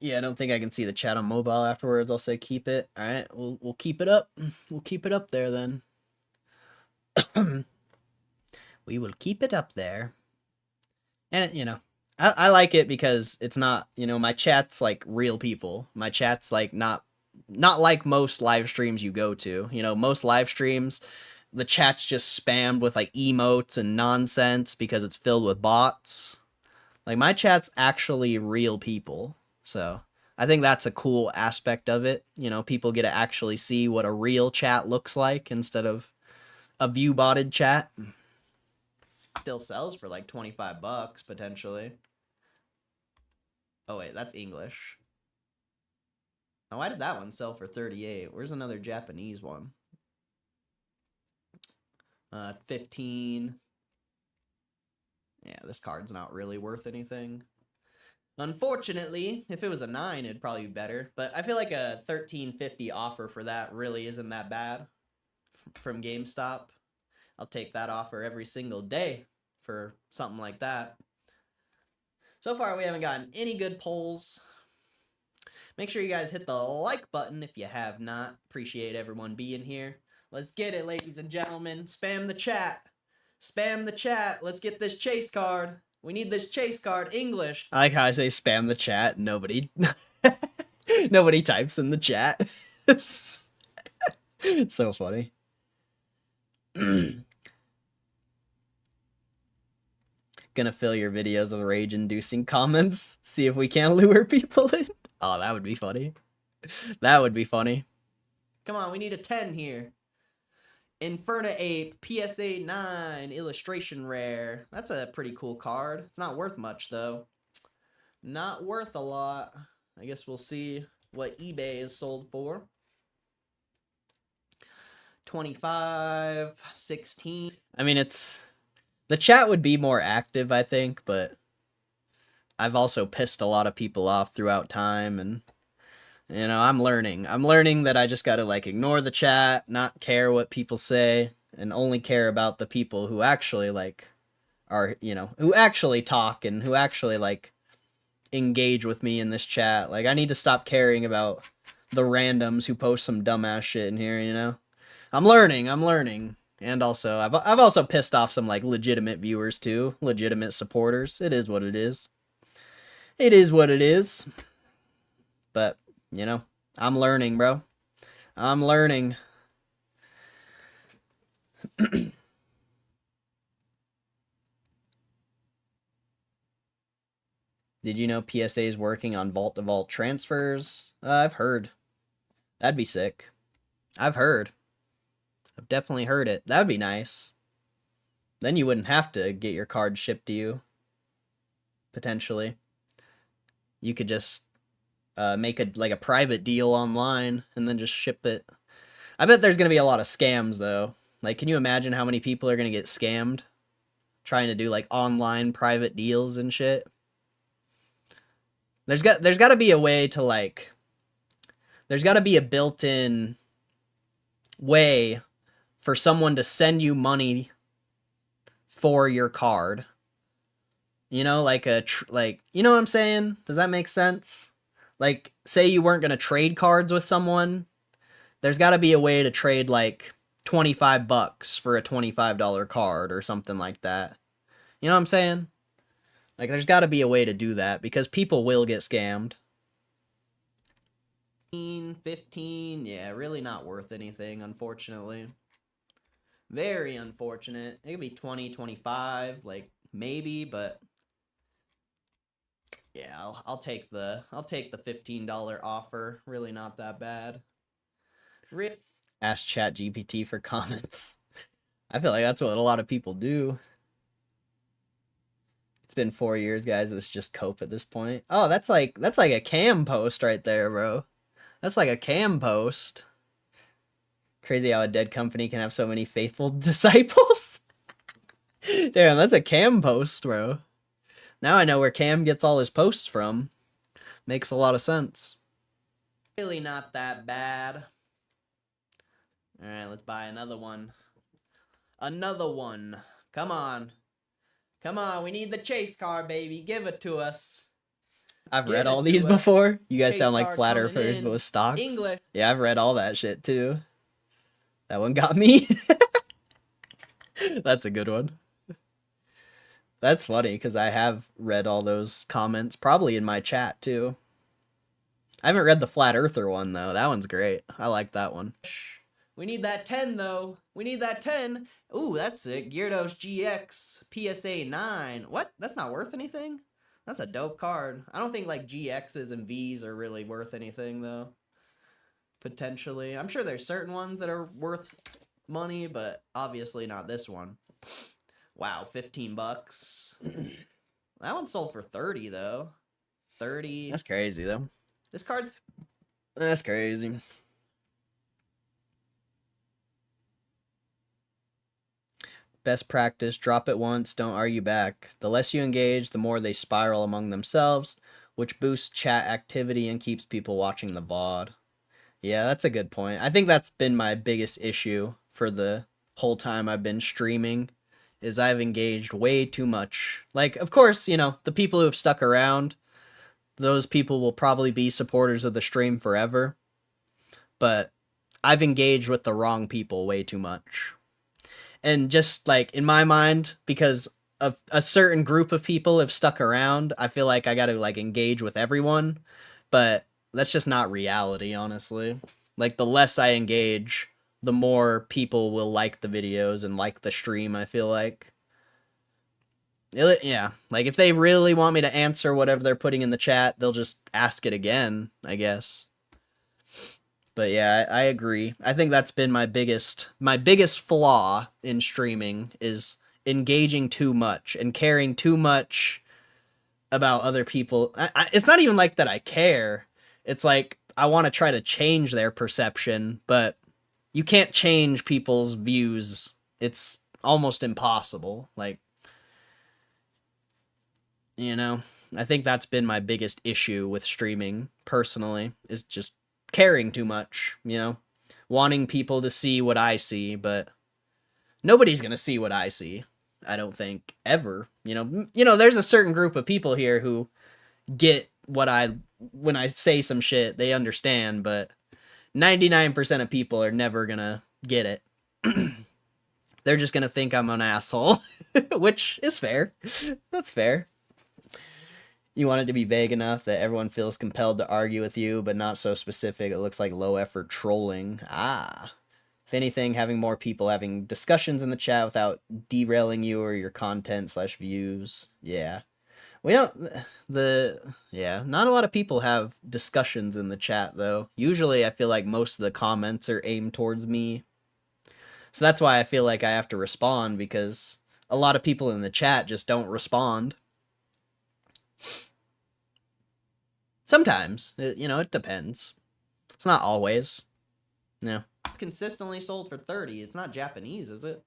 Yeah, I don't think I can see the chat on mobile afterwards. I'll say keep it. All right, we'll keep it up. We'll keep it up there then. We will keep it up there. And, you know, I like it because it's not, you know, my chat's like real people. My chat's like not like most live streams you go to. You know, most live streams, the chat's just spammed with like emotes and nonsense because it's filled with bots. Like, my chat's actually real people. So I think that's a cool aspect of it. You know, people get to actually see what a real chat looks like instead of a view botted chat. Still sells for like 25 bucks potentially. Oh wait, that's English. Now, why did that one sell for 38? Where's another Japanese one? 15. Yeah, this card's not really worth anything. Unfortunately, if it was a 9, it'd probably be better. But I feel like a $13.50 offer for that really isn't that bad from GameStop. I'll take that offer every single day for something like that. So far, we haven't gotten any good polls. Make sure you guys hit the like button if you have not. Appreciate everyone being here. Let's get it, ladies and gentlemen. Spam the chat. Spam the chat. Let's get this chase card. We need this chase card. English. I like how I say spam the chat. Nobody nobody types in the chat. It's so funny. Gonna fill your videos with rage-inducing comments. See if we can lure people in. Oh, that would be funny. That would be funny. Come on, we need a 10 here. Inferna Ape, PSA 9, illustration rare. That's a pretty cool card. It's not worth much, though. Not worth a lot. I guess we'll see what eBay is sold for. 25, 16. I mean, it's... The chat would be more active, I think, but I've also pissed a lot of people off throughout time, and, you know, I'm learning. I'm learning that I just gotta, like, ignore the chat, not care what people say, and only care about the people who actually, like, are, you know, who actually talk and who actually, like, engage with me in this chat. Like, I need to stop caring about the randoms who post some dumbass shit in here, you know? I'm learning. And also, I've also pissed off some, like, legitimate viewers, too. Legitimate supporters. It is what it is. It is what it is. But, you know, I'm learning, bro. I'm learning. Did you know PSA is working on vault-to-vault transfers? I've heard. That'd be sick. I've heard. I've definitely heard it. That'd be nice. Then you wouldn't have to get your card shipped to you. Potentially. You could just make a private deal online and then just ship it. I bet there's gonna be a lot of scams though. Like, can you imagine how many people are gonna get scammed trying to do like online private deals and shit? There's got to be a way to like. There's got to be a built-in way for someone to send you money for your card. You know, like you know what I'm saying? Does that make sense? Like, say you weren't going to trade cards with someone. There's got to be a way to trade like 25 bucks for a $25 card or something like that. You know what I'm saying? Like, there's got to be a way to do that because people will get scammed. 15, yeah, really not worth anything, unfortunately. Very unfortunate. It could be 20, 25, like, maybe, but yeah, I'll take the $15 offer. Really not that bad. Ask ChatGPT for comments. I feel like that's what a lot of people do. It's been 4 years, guys. It's just cope at this point. Oh, that's like a cam post right there, bro. That's like a cam post. Crazy how a dead company can have so many faithful disciples. Damn, that's a cam post, bro. Now I know where Cam gets all his posts from. Makes a lot of sense. Really not that bad. Alright, let's buy another one. Another one. Come on. Come on, we need the chase card, baby. Give it to us. I've read all these before. You guys sound like flat earthers, but with stocks. English. Yeah, I've read all that shit, too. That one got me. That's a good one. That's funny, because I have read all those comments, probably in my chat, too. I haven't read the Flat Earther one, though. That one's great. I like that one. We need that 10, though. We need that 10. Ooh, that's it. Gyarados GX PSA 9. What? That's not worth anything? That's a dope card. I don't think, like, GXs and Vs are really worth anything, though. Potentially. I'm sure there's certain ones that are worth money, but obviously not this one. Wow, 15 bucks. That one sold for 30, though. 30. That's crazy, though. This card's... That's crazy. Best practice, drop it once, don't argue back. The less you engage, the more they spiral among themselves, which boosts chat activity and keeps people watching the VOD. Yeah, that's a good point. I think that's been my biggest issue for the whole time I've been streaming, is I've engaged way too much. Like, of course, you know, the people who have stuck around, those people will probably be supporters of the stream forever. But I've engaged with the wrong people way too much. And just, like, in my mind, because of a certain group of people have stuck around, I feel like I gotta, like, engage with everyone. But that's just not reality, honestly. Like, the less I engage, the more people will like the videos and like the stream, I feel like. Yeah, like, if they really want me to answer whatever they're putting in the chat, they'll just ask it again, I guess. But yeah, I agree. I think that's been my biggest flaw in streaming, is engaging too much and caring too much about other people. It's not even like that I care. It's like I want to try to change their perception, but you can't change people's views. It's almost impossible. Like, you know, I think that's been my biggest issue with streaming, personally, is just caring too much, you know, wanting people to see what I see, but nobody's gonna see what I see, I don't think, ever. You know, there's a certain group of people here who get what when I say some shit, they understand, but 99% of people are never gonna get it. They're just gonna think I'm an asshole, which is fair. That's fair. You want it to be vague enough that everyone feels compelled to argue with you, but not so specific it looks like low-effort trolling. Ah. If anything, having more people having discussions in the chat without derailing you or your content/views. Yeah. We don't... Yeah, not a lot of people have discussions in the chat, though. Usually, I feel like most of the comments are aimed towards me. So that's why I feel like I have to respond, because a lot of people in the chat just don't respond. Sometimes, you know, it depends. It's not always. Yeah. It's consistently sold for 30. It's not Japanese, is it?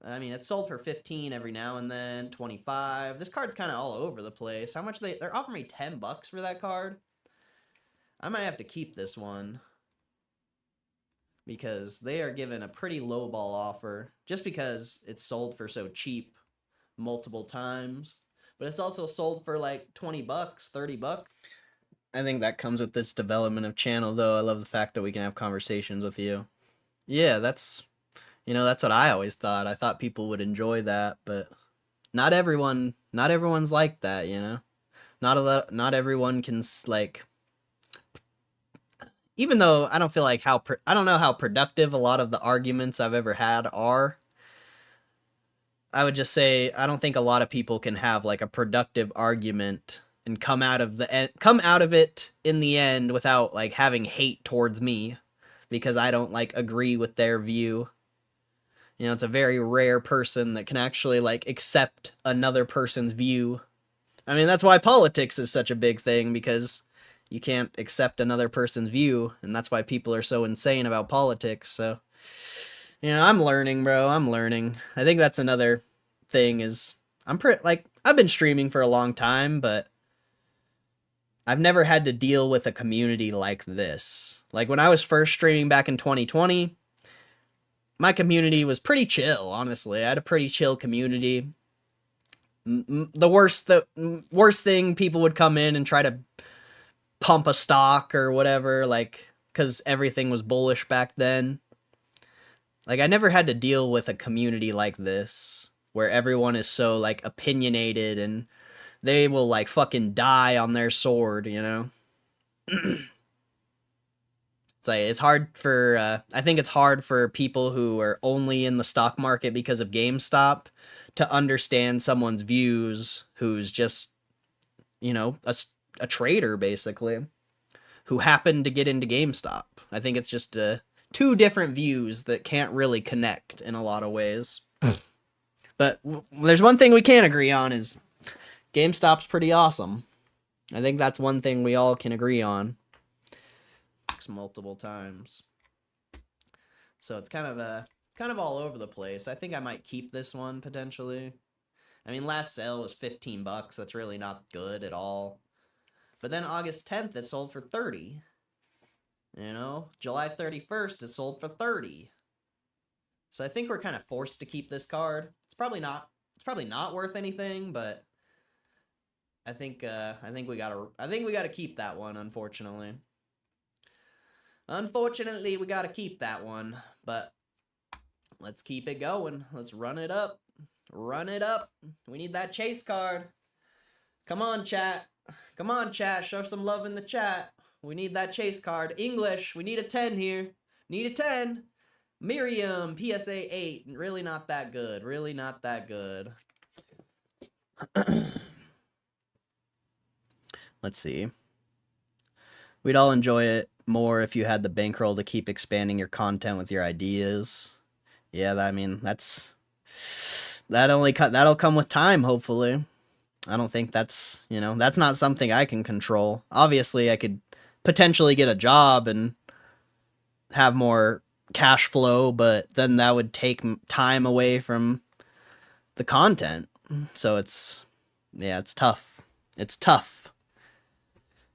I mean, it's sold for 15 every now and then, 25. This card's kind of all over the place. How much they're offering me 10 bucks for that card? I might have to keep this one, because they are giving a pretty lowball offer just because it's sold for so cheap multiple times. But it's also sold for like 20 bucks, 30 bucks. I think that comes with this development of channel, though. I love the fact that we can have conversations with you. Yeah, that's, you know, that's what I always thought. I thought people would enjoy that, but not everyone's like that, you know? Not everyone can, like, even though I don't feel like I don't know how productive a lot of the arguments I've ever had are. I would just say I don't think a lot of people can have like a productive argument and come out of it in the end without like having hate towards me because I don't like agree with their view. You know, it's a very rare person that can actually like accept another person's view. I mean, that's why politics is such a big thing, because you can't accept another person's view, and that's why people are so insane about politics. So, you know, I'm learning, bro. I'm learning. I think that's another thing is I've been streaming for a long time, but I've never had to deal with a community like this. Like when I was first streaming back in 2020, my community was pretty chill, honestly. I had a pretty chill community. The worst thing, people would come in and try to pump a stock or whatever, like, because everything was bullish back then. Like, I never had to deal with a community like this, where everyone is so, like, opinionated and they will, like, fucking die on their sword, you know? It's It's like it's hard for I think it's hard for people who are only in the stock market because of GameStop to understand someone's views who's just, you know, a trader basically who happened to get into GameStop. I think it's just two different views that can't really connect in a lot of ways. But there's one thing we can agree on is GameStop's pretty awesome. I think that's one thing we all can agree on. Multiple times. So it's kind of all over the place. I think I might keep this one potentially. I mean, last sale was $15. That's really not good at all. But then August 10th it sold for 30. You know, July 31st it sold for 30. So I think we're kind of forced to keep this card. It's probably not worth anything, but I think we gotta keep that one, unfortunately. Unfortunately, we gotta keep that one, but let's keep it going. Let's run it up. Run it up. We need that chase card. Come on, chat. Come on, chat. Show some love in the chat. We need that chase card. English. We need a 10 here. Need a 10. Miriam, PSA 8. Really not that good. Really not that good. Let's see. We'd all enjoy it more if you had the bankroll to keep expanding your content with your ideas. Yeah, I mean, that'll come with time, hopefully. I don't think that's not something I can control. Obviously, I could potentially get a job and have more cash flow, but then that would take time away from the content. So it's tough. It's tough.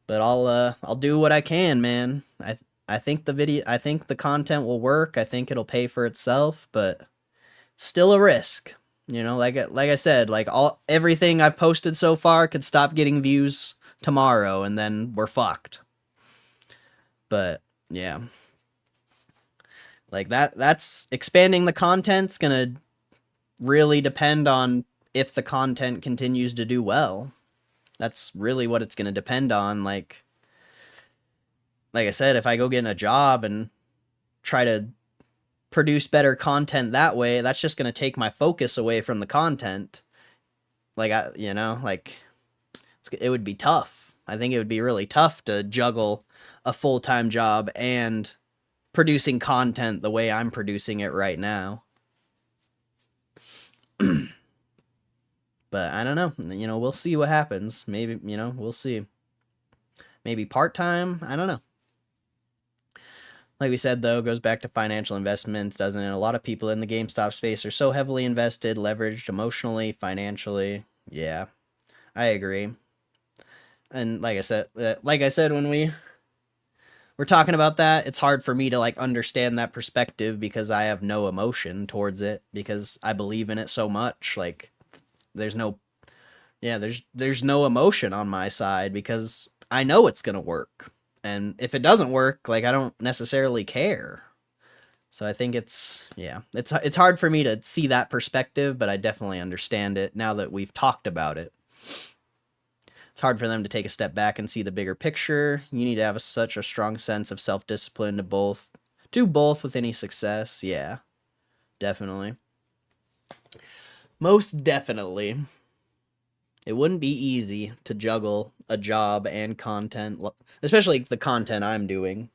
But I'll do what I can, man. I think the content will work. I think it'll pay for itself, but still a risk. You know, like I said, like everything I've posted so far could stop getting views tomorrow and then we're fucked. But yeah. Like that's expanding the content's going to really depend on if the content continues to do well. That's really what it's going to depend on. Like I said, if I go get a job and try to produce better content that way, that's just going to take my focus away from the content. Like, it would be tough. I think it would be really tough to juggle a full-time job and producing content the way I'm producing it right now. But I don't know. You know, we'll see what happens. Maybe, we'll see. Maybe part-time? I don't know. Like we said, though, goes back to financial investments, doesn't it? A lot of people in the GameStop space are so heavily invested, leveraged emotionally, financially. Yeah, I agree. And like I said when we were talking about that, it's hard for me to understand that perspective because I have no emotion towards it because I believe in it so much. Like, there's no emotion on my side because I know it's gonna work. And if it doesn't work, I don't necessarily care. So I think it's hard for me to see that perspective, but I definitely understand it now that we've talked about it. It's hard for them to take a step back and see the bigger picture. You need to have such a strong sense of self-discipline to do both with any success. Yeah, definitely. Most definitely. It wouldn't be easy to juggle a job and content, especially the content I'm doing.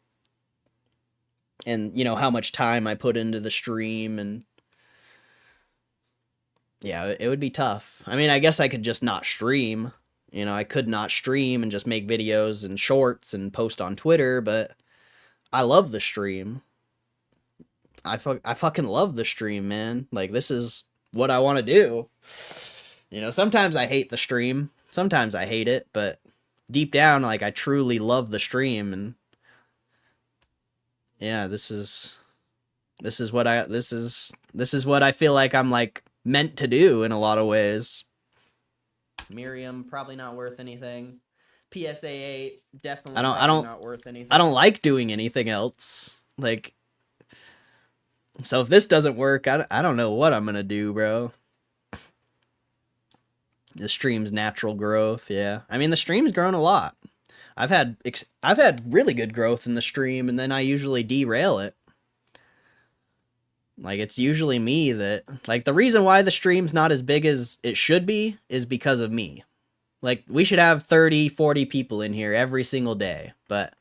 And, how much time I put into the stream, and yeah, it would be tough. I mean, I guess I could just not stream. I could not stream and just make videos and shorts and post on Twitter, but I love the stream. I fucking love the stream, man. This is what I want to do. Sometimes I hate the stream. Sometimes I hate it, but deep down, I truly love the stream, and yeah, this is what I feel like I'm meant to do in a lot of ways. Miriam, probably not worth anything. PSA 8, definitely not worth anything. I don't like doing anything else. So if this doesn't work, I don't know what I'm gonna do, bro. The stream's natural growth, yeah. I mean, the stream's grown a lot. I've had really good growth in the stream, and then I usually derail it. Like, it's usually me that, like, the reason why the stream's not as big as it should be is because of me. Like, we should have 30, 40 people in here every single day, but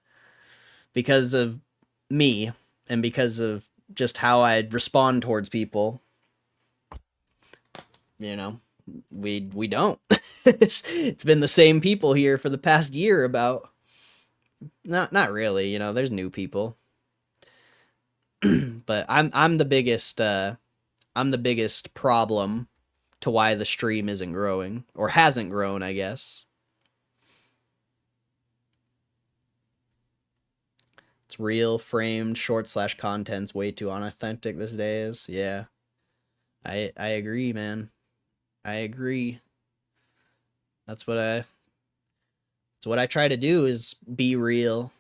because of me and because of just how I respond towards people, you know, we don't. It's been the same people here for the past year about. Not really, you know, there's new people. But I'm the biggest problem to why the stream isn't growing, or hasn't grown, I guess. It's real, framed, short / content's way too unauthentic these days. Yeah. I agree, man. I agree. That's what I try to do, is be real.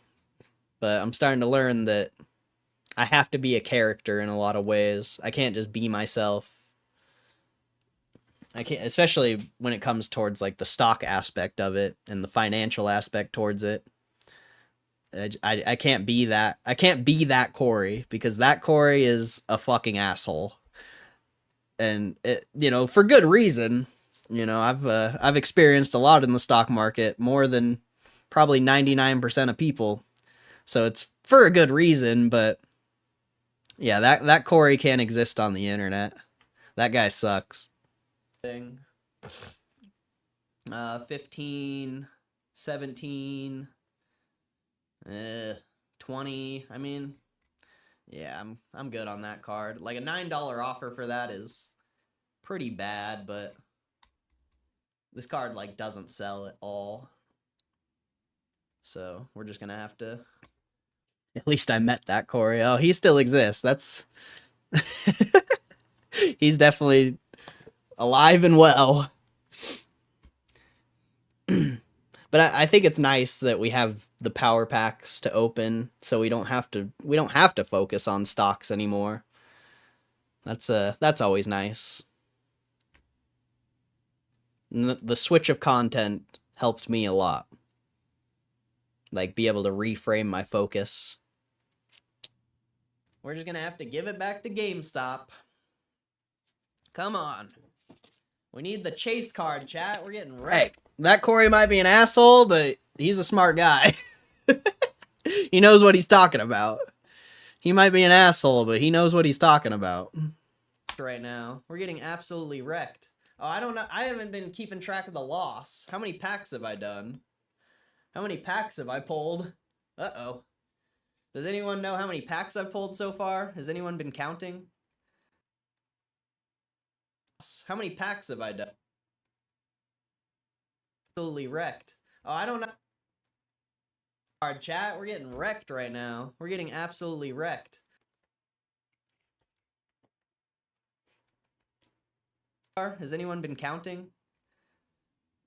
But I'm starting to learn that I have to be a character in a lot of ways. I can't just be myself. I can't, especially when it comes towards like the stock aspect of it and the financial aspect towards it. I can't be that. I can't be that Corey, because that Corey is a fucking asshole. And it, you know, for good reason. You know, I've experienced a lot in the stock market, more than probably 99% of people. So it's for a good reason, but yeah, that Corey can't exist on the internet. That guy sucks. 15, 17, 20. I mean, yeah, I'm good on that card. Like, a $9 offer for that is pretty bad, but this card like doesn't sell at all. So we're just gonna have to. At least I met that Corey. Oh, he still exists. That's he's definitely alive and well. But I think it's nice that we have the power packs to open, so we don't have to focus on stocks anymore. That's always nice. The switch of content helped me a lot. Like, be able to reframe my focus. We're just gonna have to give it back to GameStop. Come on. We need the chase card, chat. We're getting wrecked. That Corey might be an asshole, but he's a smart guy. He knows what he's talking about. He might be an asshole, but he knows what he's talking about. Right now, we're getting absolutely wrecked. Oh, I don't know. I haven't been keeping track of the loss. How many packs have I done? How many packs have I pulled? Uh-oh. Does anyone know how many packs I've pulled so far? Has anyone been counting? How many packs have I done? Absolutely wrecked. Oh, I don't know. Hard chat, we're getting wrecked right now. We're getting absolutely wrecked. Has anyone been counting?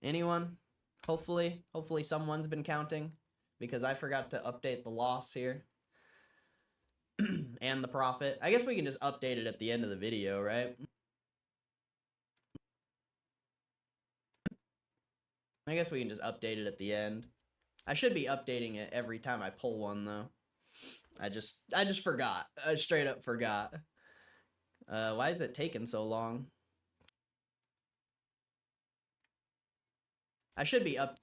Anyone? Hopefully someone's been counting, because I forgot to update the loss here. And the profit. I guess we can just update it at the end of the video, right? I guess we can just update it at the end. I should be updating it every time I pull one, though. I just forgot. I straight up forgot. Why is it taking so long? I should be up.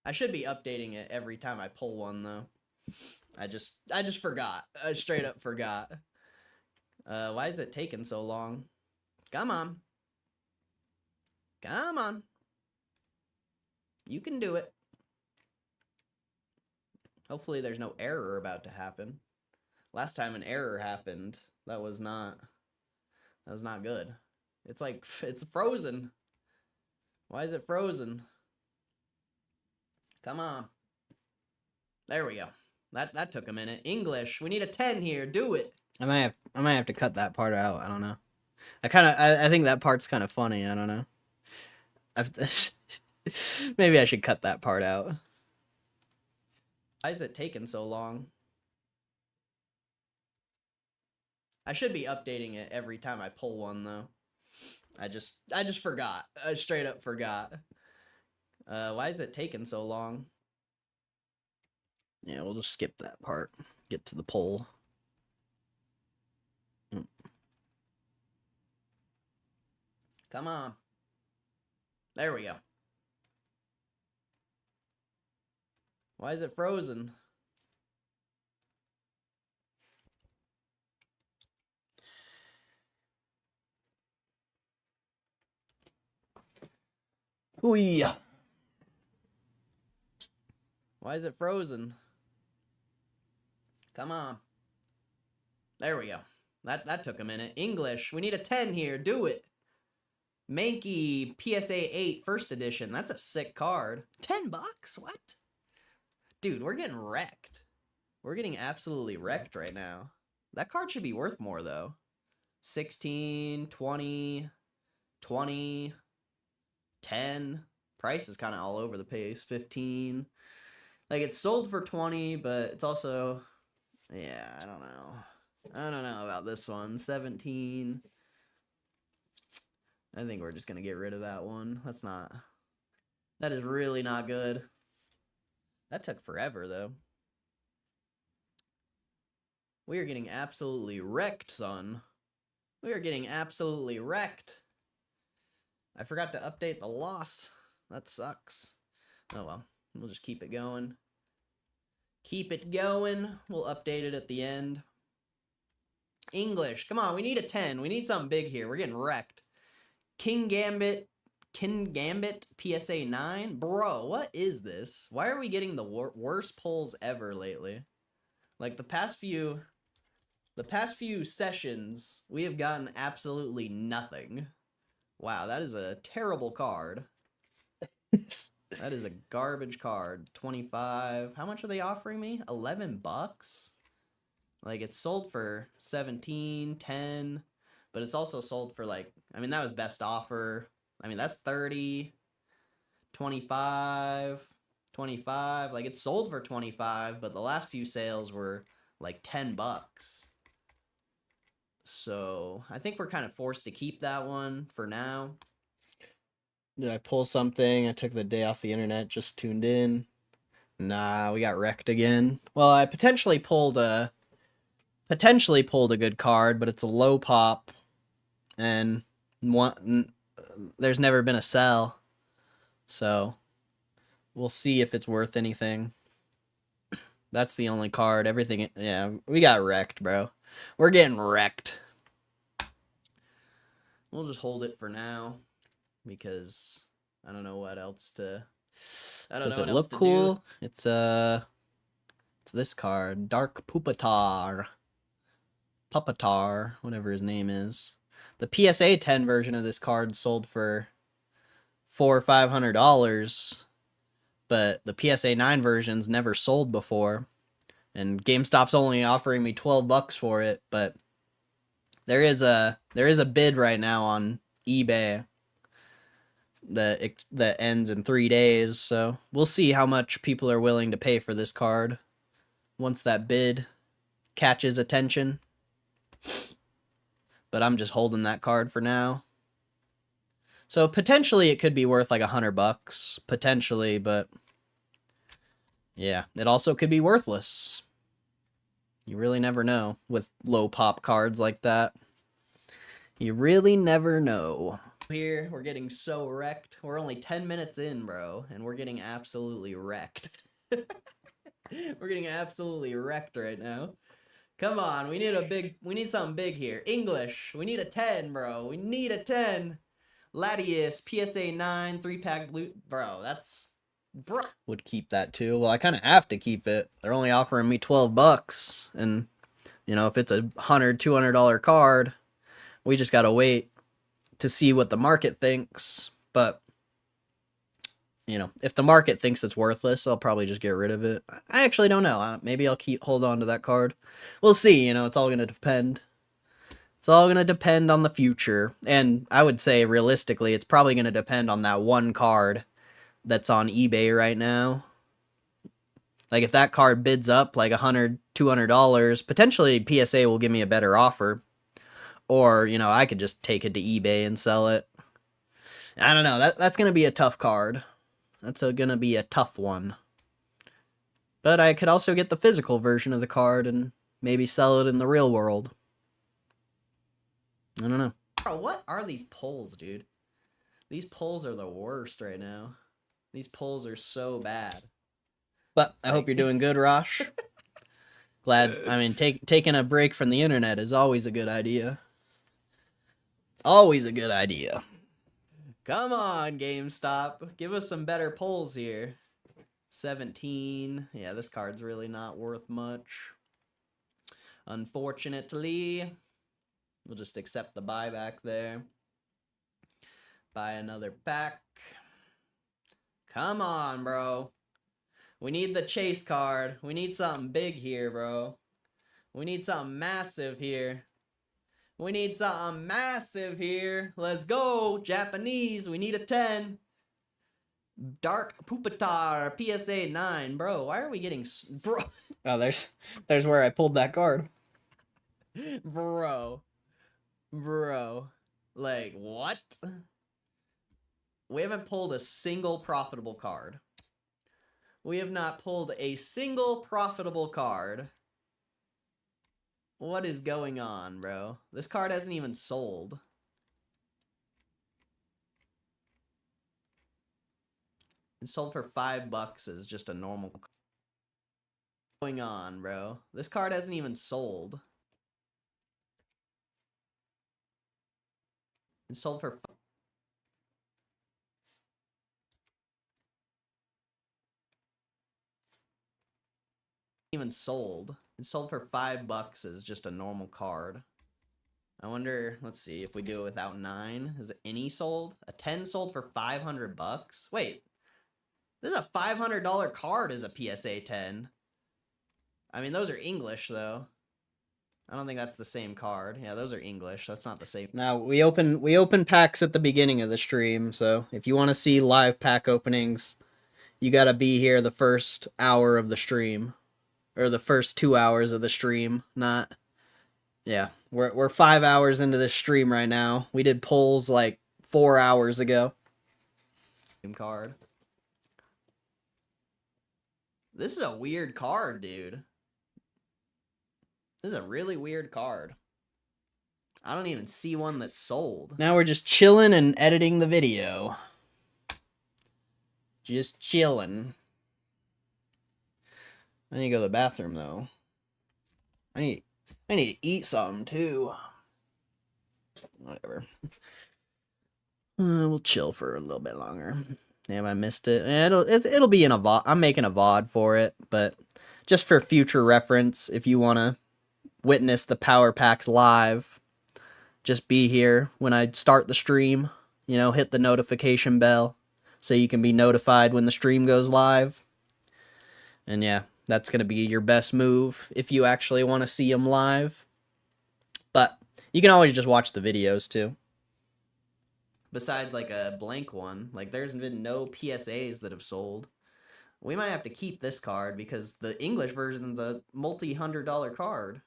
I should be updating it every time I pull one, though. I just forgot. I straight up forgot. Why is it taking so long? Come on. Come on. You can do it. Hopefully there's no error about to happen. Last time an error happened, that was not good. It's like, it's frozen. Why is it frozen? Come on. There we go. That took a minute. English. We need a 10 here. Do it. I might have to cut that part out. I don't know. I think that part's kind of funny. I don't know. Maybe I should cut that part out. Why is it taking so long? I should be updating it every time I pull one, though. I just forgot. I straight up forgot. Why is it taking so long? Yeah, we'll just skip that part. Get to the poll. Come on. There we go. Why is it frozen? Ooh. Why is it frozen? Come on. There we go. That took a minute. English. We need a 10 here. Do it. Mankey PSA 8 first edition. That's a sick card. $10? What? Dude, we're getting wrecked. We're getting absolutely wrecked right now. That card should be worth more, though. 16, 20, 20, 10. Price is kind of all over the place. 15. Like, it's sold for 20, but it's also... Yeah, I don't know. I don't know about this one. 17. I think we're just going to get rid of that one. That's not... That is really not good. That took forever, though. We are getting absolutely wrecked, son. We are getting absolutely wrecked. I forgot to update the loss. That sucks. Oh well. We'll just keep it going. Keep it going. We'll update it at the end. English. Come on, we need a 10. We need something big here. We're getting wrecked. King Gambit PSA 9? Bro, what is this? Why are we getting the worst polls ever lately? Like, the past few sessions, we have gotten absolutely nothing. Wow, that is a terrible card. That is a garbage card. 25. How much are they offering me? $11? Like, it's sold for 17, 10, but it's also sold for, like, I mean, that was best offer. I mean, that's 30, 25, 25. Like, it's sold for 25, but the last few sales were, like, $10. So, I think we're kind of forced to keep that one for now. Did I pull something? I took the day off the internet, just tuned in. Nah, we got wrecked again. Well, I potentially pulled a good card, but it's a low pop, and there's never been a sell. So, we'll see if it's worth anything. That's the only card. Everything, yeah, we got wrecked, bro. We're getting wrecked. We'll just hold it for now, because I don't know what else to... Does it look cool? It's this card. Dark Pupitar, whatever his name is. The PSA 10 version of this card sold for $400 or $500, but the PSA 9 version's never sold before. And GameStop's only offering me $12 for it, but there is a bid right now on eBay that ends in 3 days, so we'll see how much people are willing to pay for this card once that bid catches attention. But I'm just holding that card for now. So potentially it could be worth like $100, potentially, but yeah, it also could be worthless. You really never know with low pop cards like that. You really never know. Here, we're getting so wrecked. We're only 10 minutes in, bro, and we're getting absolutely wrecked. We're getting absolutely wrecked right now. Come on, we need something big here. English, we need a 10, bro. We need a 10. Latius, PSA 9, 3-pack blue. Bro, that's... Bro. Would keep that too. Well, I kind of have to keep it. They're only offering me $12, and, you know, if it's a $100, $200 card, we just gotta wait to see what the market thinks. But, you know, if the market thinks it's worthless, I'll probably just get rid of it. I actually don't know. Maybe I'll hold on to that card. We'll see. You know, it's all going to depend. It's all going to depend on the future. And I would say, realistically, it's probably going to depend on that one card that's on eBay right now. Like, if that card bids up like $100, $200, potentially PSA will give me a better offer. Or, you know, I could just take it to eBay and sell it. I don't know. That's going to be a tough card. That's going to be a tough one. But I could also get the physical version of the card and maybe sell it in the real world. I don't know. Bro, what are these polls, dude? These polls are the worst right now. These polls are so bad. But I hope you're doing good, Rosh. Glad, I mean, taking a break from the internet is always a good idea. It's always a good idea. Come on, GameStop. Give us some better polls here. 17. Yeah, this card's really not worth much. Unfortunately. We'll just accept the buyback there. Buy another pack. Come on, bro. We need the chase card. We need something big here, bro. We need something massive here. We need something massive here. Let's go. Japanese. We need a 10. Dark Pupitar. PSA 9. Bro, why are we getting... Bro. Oh, there's where I pulled that card. Bro. Like, what? We haven't pulled a single profitable card. We have not pulled a single profitable card. What is going on, bro? This card hasn't even sold. It sold for $5 as just a normal card. What's going on, bro? This card hasn't even sold. It sold for even sold. It sold for $5 as just a normal card. I wonder, let's see, if we do it without 9, is any sold? A 10 sold for $500? Wait, this is a $500 card as a PSA 10. I mean, those are English, though. I don't think that's the same card. Yeah, those are English. That's not the same. Now, we open packs at the beginning of the stream, so if you want to see live pack openings, you gotta be here the first hour of the stream. Or the first 2 hours of the stream, not... Yeah, we're 5 hours into this stream right now. We did polls like 4 hours ago. Card. This is a weird card, dude. This is a really weird card. I don't even see one that's sold. Now we're just chilling and editing the video. Just chilling. I need to go to the bathroom, though. I need to eat something, too. Whatever. We'll chill for a little bit longer. Damn, I missed it. It'll be in a VOD. I'm making a VOD for it, but just for future reference, if you want to witness the power packs live, just be here when I start the stream. You know, hit the notification bell so you can be notified when the stream goes live. And yeah, that's going to be your best move if you actually want to see them live. But you can always just watch the videos too. Besides like a blank one, like there's been no PSAs that have sold. We might have to keep this card because the English version's a multi-$100 card.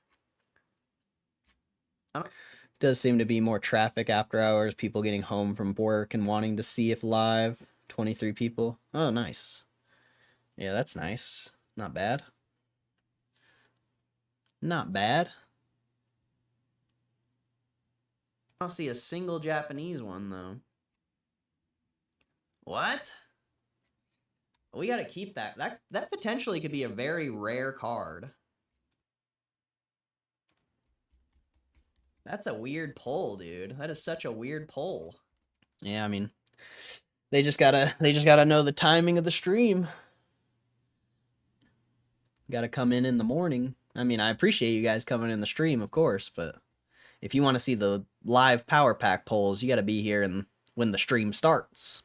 Does seem to be more traffic after hours, people getting home from work and wanting to see if live. 23 people. Oh, nice. Yeah, that's nice. Not bad. Not bad. I don't see a single Japanese one, though. What? We gotta keep that. That potentially could be a very rare card. That's a weird pull, dude. That is such a weird pull. Yeah, I mean, they just gotta know the timing of the stream. Gotta come in the morning. I mean, I appreciate you guys coming in the stream, of course, but if you want to see the live power pack polls, you gotta be here and when the stream starts.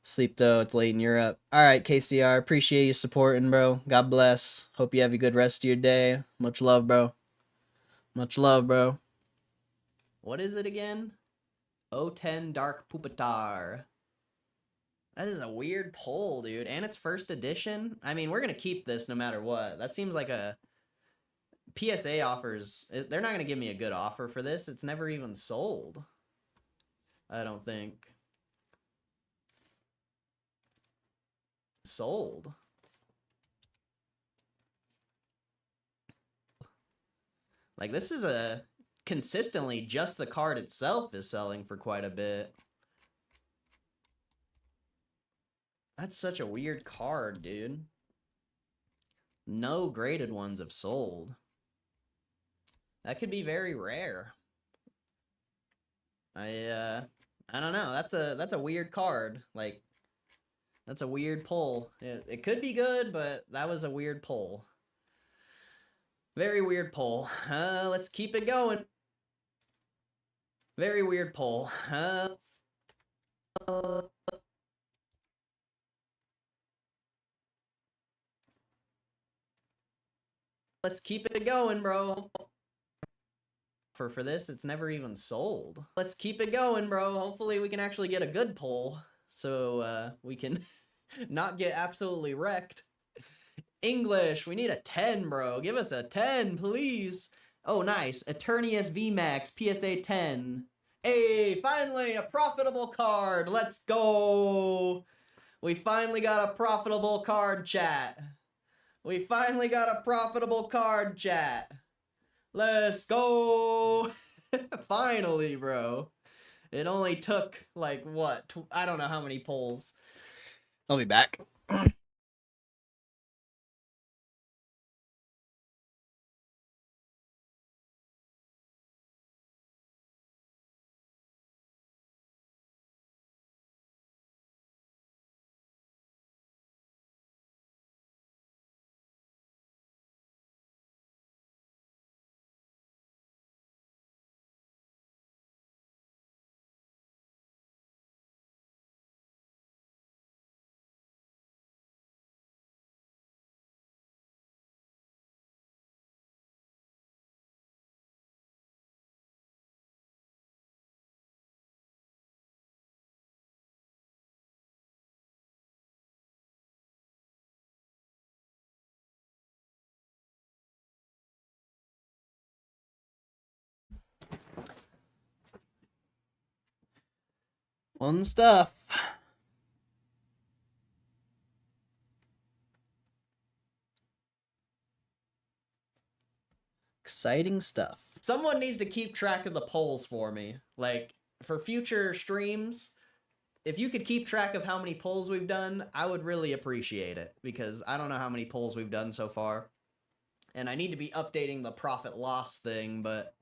Sleep though, it's late in Europe. Alright, KCR, appreciate you supporting, bro. God bless. Hope you have a good rest of your day. Much love, bro. Much love, bro. What is it again? 010 Dark Pupitar. That is a weird poll, dude. And it's first edition. I mean, we're going to keep this no matter what. That seems like a PSA offers, they're not going to give me a good offer for this. It's never even sold. I don't think. Sold. Like, this is a consistently just the card itself is selling for quite a bit. That's such a weird card, dude. No graded ones have sold. That could be very rare. I don't know. That's a weird card. Like, that's a weird pull. It could be good, but that was a weird pull. Very weird pull. Let's keep it going. Very weird pull. Let's keep it going, bro. For this, it's never even sold. Let's keep it going, bro. Hopefully we can actually get a good pull, so we can not get absolutely wrecked. English, we need a 10, bro. Give us a 10, please. Oh, nice. Eternius VMAX, PSA 10. Hey, finally, a profitable card. Let's go. We finally got a profitable card, chat. We finally got a profitable card, chat. Let's go. Finally, bro. It only took, like, what? I don't know how many pulls. I'll be back. Fun stuff. Exciting stuff. Someone needs to keep track of the polls for me. Like, for future streams, if you could keep track of how many polls we've done, I would really appreciate it. Because I don't know how many polls we've done so far. And I need to be updating the profit loss thing, but...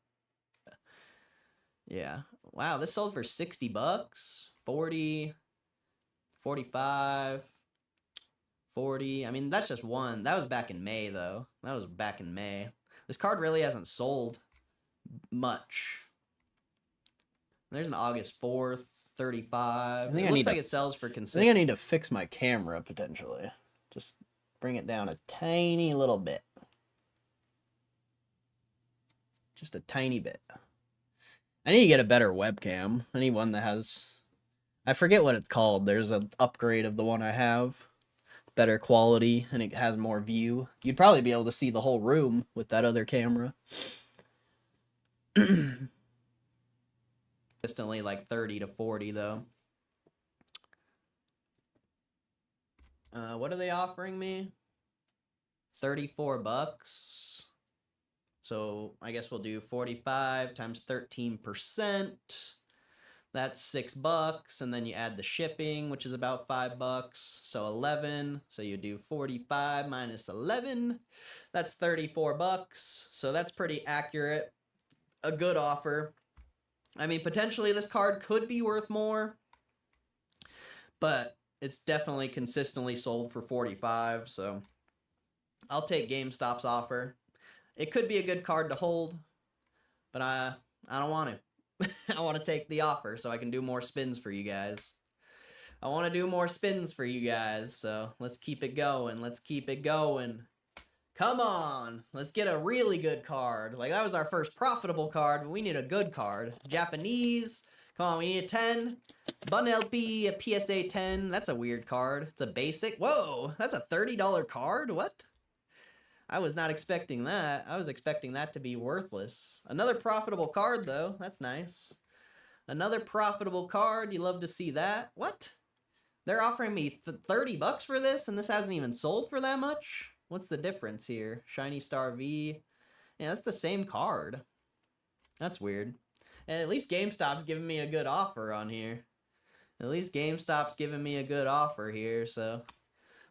yeah. Wow, this sold for 60 bucks, 40, 45, 40. I mean, that's just one. That was back in May, though. That was back in May. This card really hasn't sold much. There's an August 4th, 35. It looks like it sells for consistent. I think I need to fix my camera, potentially. Just bring it down a tiny little bit. Just a tiny bit. I need to get a better webcam. I need one that has... I forget what it's called. There's an upgrade of the one I have. Better quality, and it has more view. You'd probably be able to see the whole room with that other camera. Consistently like 30 to 40, though. What are they offering me? 34 bucks. So I guess we'll do 45 times 13%. That's $6, and then you add the shipping, which is about $5. So 11. So you do 45 minus 11. That's 34 bucks. So that's pretty accurate. A good offer. I mean, potentially this card could be worth more, but it's definitely consistently sold for 45. So I'll take GameStop's offer. It could be a good card to hold, but I don't want to. I want to take the offer so I can do more spins for you guys. I want to do more spins for you guys, so let's keep it going. Let's keep it going. Come on. Let's get a really good card. Like, that was our first profitable card, but we need a good card. Japanese. Come on, we need a 10. Bun LP, a PSA 10. That's a weird card. It's a basic. Whoa, that's a $30 card? What? I was not expecting that. I was expecting that to be worthless. Another profitable card, though. That's nice. Another profitable card. You love to see that. What? They're offering me 30 bucks for this, and this hasn't even sold for that much? What's the difference here? Shiny Star V. Yeah, that's the same card. That's weird. And at least GameStop's giving me a good offer on here. At least GameStop's giving me a good offer here, so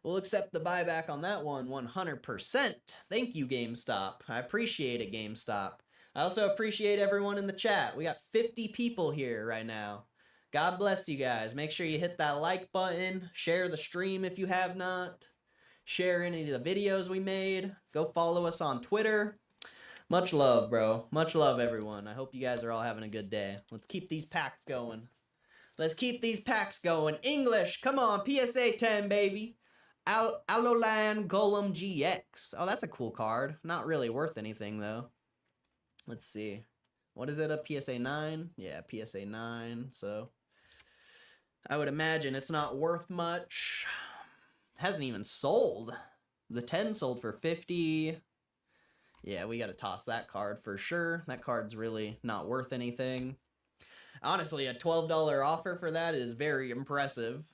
we'll accept the buyback on that one 100%. Thank you, GameStop. I appreciate it, GameStop. I also appreciate everyone in the chat. We got 50 people here right now. God bless you guys. Make sure you hit that like button. Share the stream if you have not. Share any of the videos we made. Go follow us on Twitter. Much love, bro. Much love, everyone. I hope you guys are all having a good day. Let's keep these packs going. Let's keep these packs going. English, come on. PSA 10, baby. Alolan Golem GX. Oh, that's a cool card. Not really worth anything, though. Let's see. What is it, a PSA 9? Yeah, PSA 9. So, I would imagine it's not worth much. Hasn't even sold. The 10 sold for 50. Yeah, we gotta toss that card for sure. That card's really not worth anything. Honestly, a $12 offer for that is very impressive,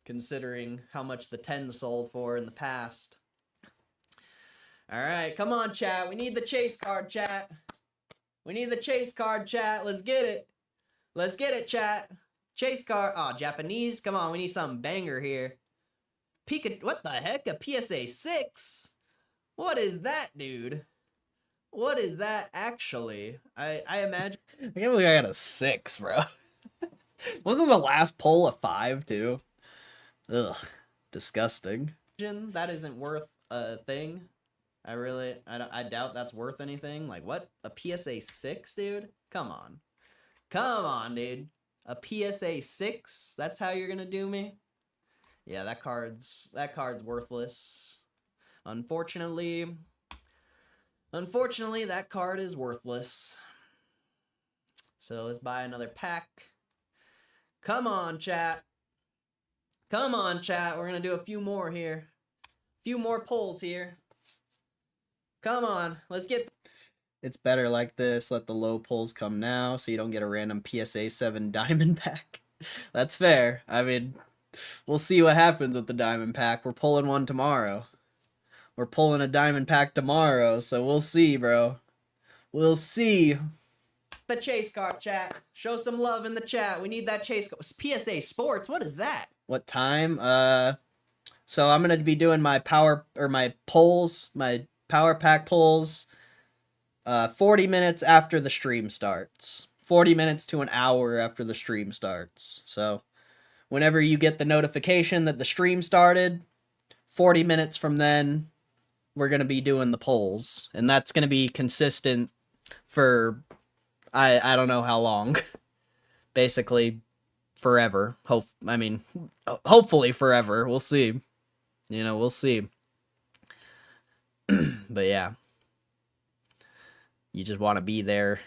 considering how much the 10 sold for in the past. Alright, come on, chat. We need the chase card, chat. We need the chase card, chat. Let's get it. Let's get it, chat. Chase card. Oh, Japanese. Come on, we need some banger here. What the heck? A PSA 6? What is that, dude? What is that actually? I imagine. I can't believe I got a 6, bro. Wasn't the last poll a 5 too? Ugh, disgusting. That isn't worth a thing. I doubt that's worth anything. Like what? A PSA 6, dude? Come on. Come on, dude. A PSA 6? That's how you're gonna do me? Yeah, that card's worthless. Unfortunately, that card is worthless. So let's buy another pack. Come on, chat. Come on, chat. We're gonna do a few more here. A few more polls here. Come on, let's get... It's better like this. Let the low pulls come now so you don't get a random PSA 7 diamond pack. That's fair. I mean, we'll see what happens with the diamond pack. We're pulling one tomorrow. We're pulling a diamond pack tomorrow, so we'll see, bro. We'll see. The chase card, chat. Show some love in the chat. We need that chase card. PSA Sports, what is that? What time? So I'm gonna be doing my my polls, my power pack polls, 40 minutes after the stream starts. 40 minutes to an hour after the stream starts. So whenever you get the notification that the stream started, 40 minutes from then, we're going to be doing the polls. And that's going to be consistent for, I don't know how long. Basically, forever. Hopefully forever. We'll see. You know, we'll see. But yeah. You just want to be there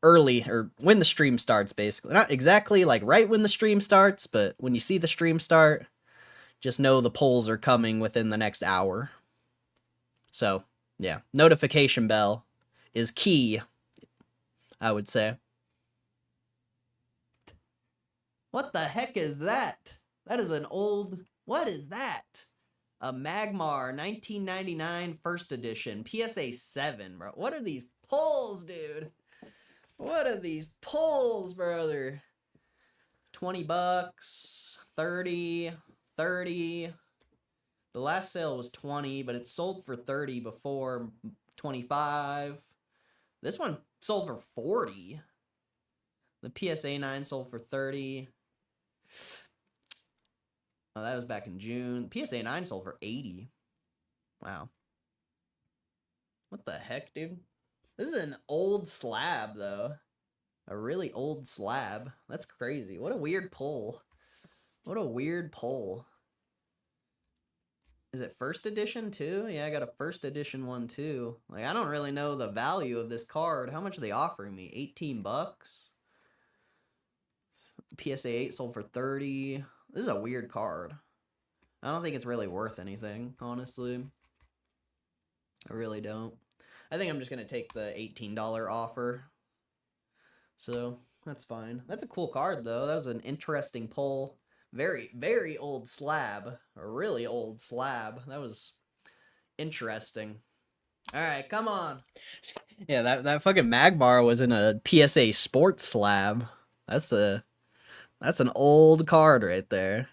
early, or when the stream starts, basically. Not exactly like right when the stream starts, but when you see the stream start, just know the polls are coming within the next hour. So, yeah. Notification bell is key, I would say. What the heck is that? That is an old... What is that? A Magmar 1999 first edition. PSA 7, bro. What are these polls, dude? What are these polls, brother? 20 bucks, 30, 30. The last sale was 20, but it sold for 30 before 25. This one sold for 40. The PSA 9 sold for 30. Oh, that was back in June. PSA 9 sold for 80. Wow. What the heck, dude? This is an old slab, though. A really old slab. That's crazy. What a weird pull. What a weird pull. Is it first edition, too? Yeah, I got a first edition one, too. Like, I don't really know the value of this card. How much are they offering me? 18 bucks? PSA 8 sold for 30. This is a weird card. I don't think it's really worth anything, honestly. I really don't. I think I'm just gonna take the $18 offer. So that's fine. That's a cool card though. That was an interesting pull. Very, very old slab. A really old slab. That was interesting. Alright, come on. Yeah, that fucking Magmar was in a PSA sports slab. That's an old card right there.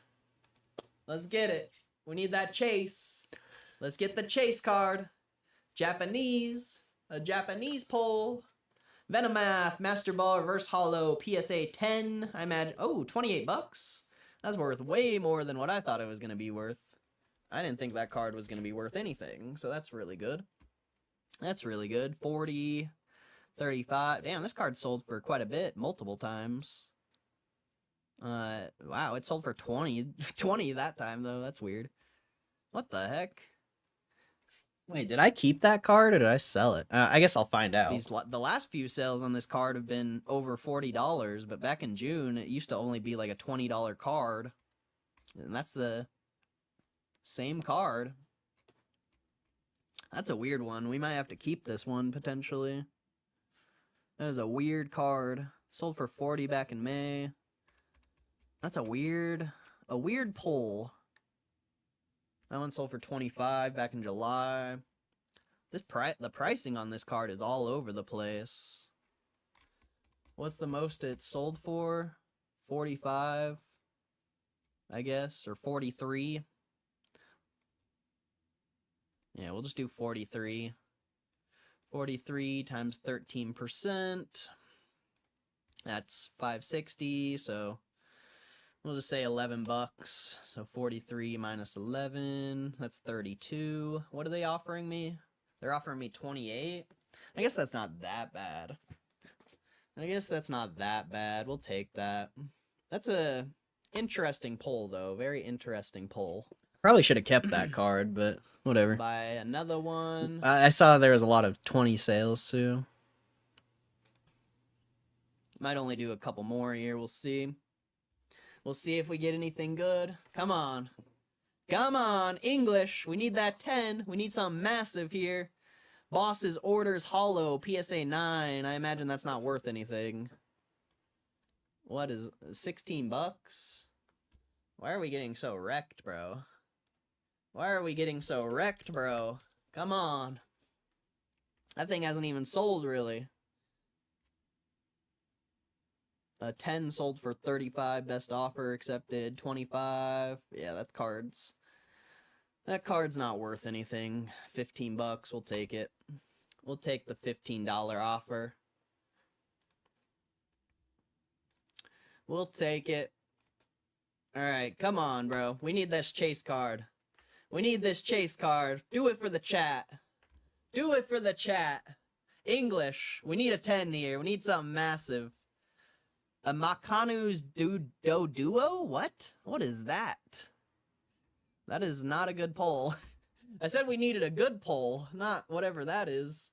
Let's get it. We need that chase. Let's get the chase card. Japanese. A Japanese pull. Venomath, Master Ball, Reverse Hollow, PSA 10. I imagine. Oh, 28 bucks. That's worth way more than what I thought it was going to be worth. I didn't think that card was going to be worth anything, so that's really good. That's really good. 40, 35. Damn, this card sold for quite a bit, multiple times. Wow, it sold for 20. 20 that time, though. That's weird. What the heck? Wait, did I keep that card or did I sell it? I guess I'll find out. The last few sales on this card have been over $40, but back in June, it used to only be like a $20 card. And that's the same card. That's a weird one. We might have to keep this one, potentially. That is a weird card. Sold for 40 back in May. That's a weird pull. That one sold for 25 back in July. The pricing on this card is all over the place. What's the most it's sold for? 45, I guess, or 43. Yeah, we'll just do 43. 43 times 13%. That's 560, so we'll just say 11 bucks. So 43 minus 11, that's 32. What are they offering me? They're offering me 28. I guess that's not that bad. We'll take that. That's a interesting pull, though. Very interesting pull. Probably should have kept that card, but whatever. Buy another one. I saw there was a lot of 20 sales, too. Might only do a couple more here. We'll see. We'll see if we get anything good. Come on. Come on, English. We need that 10. We need something massive here. Boss's Orders Hollow, PSA 9. I imagine that's not worth anything. What is 16 bucks? Why are we getting so wrecked, bro? Why are we getting so wrecked, bro? Come on. That thing hasn't even sold, really. A 10 sold for 35, best offer accepted, 25. Yeah, that card's not worth anything. 15 bucks, we'll take it. We'll take the $15 offer. We'll take it. Alright, come on, bro. We need this chase card. We need this chase card. Do it for the chat. Do it for the chat. English. We need a 10 here. We need something massive. A Makanu's Duo? What? What is that? That is not a good poll. I said we needed a good poll, not whatever that is.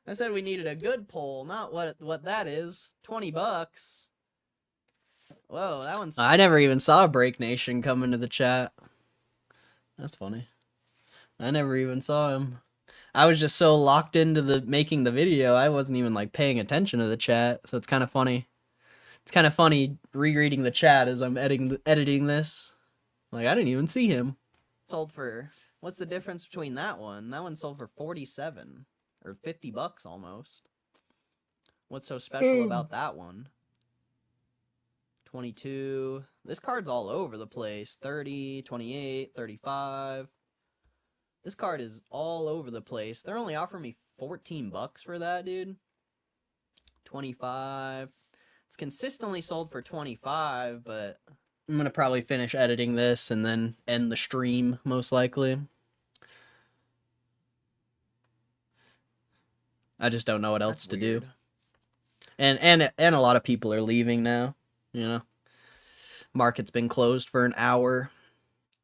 I said we needed a good poll, not what that is. 20 bucks. Whoa, that one's... I never even saw Break Nation come into the chat. That's funny. I never even saw him. I was just so locked into making the video, I wasn't even like paying attention to the chat, so it's kind of funny. It's kind of funny rereading the chat as I'm editing this. Like, I didn't even see him. Sold for... What's the difference between that one? That one sold for 47. Or 50 bucks almost. What's so special about that one? 22. This card's all over the place. 30, 28, 35. This card is all over the place. They're only offering me 14 bucks for that, dude. 25. It's consistently sold for 25, but I'm going to probably finish editing this and then end the stream, most likely. I just don't know what else to do. And a lot of people are leaving now, you know. Market's been closed for an hour.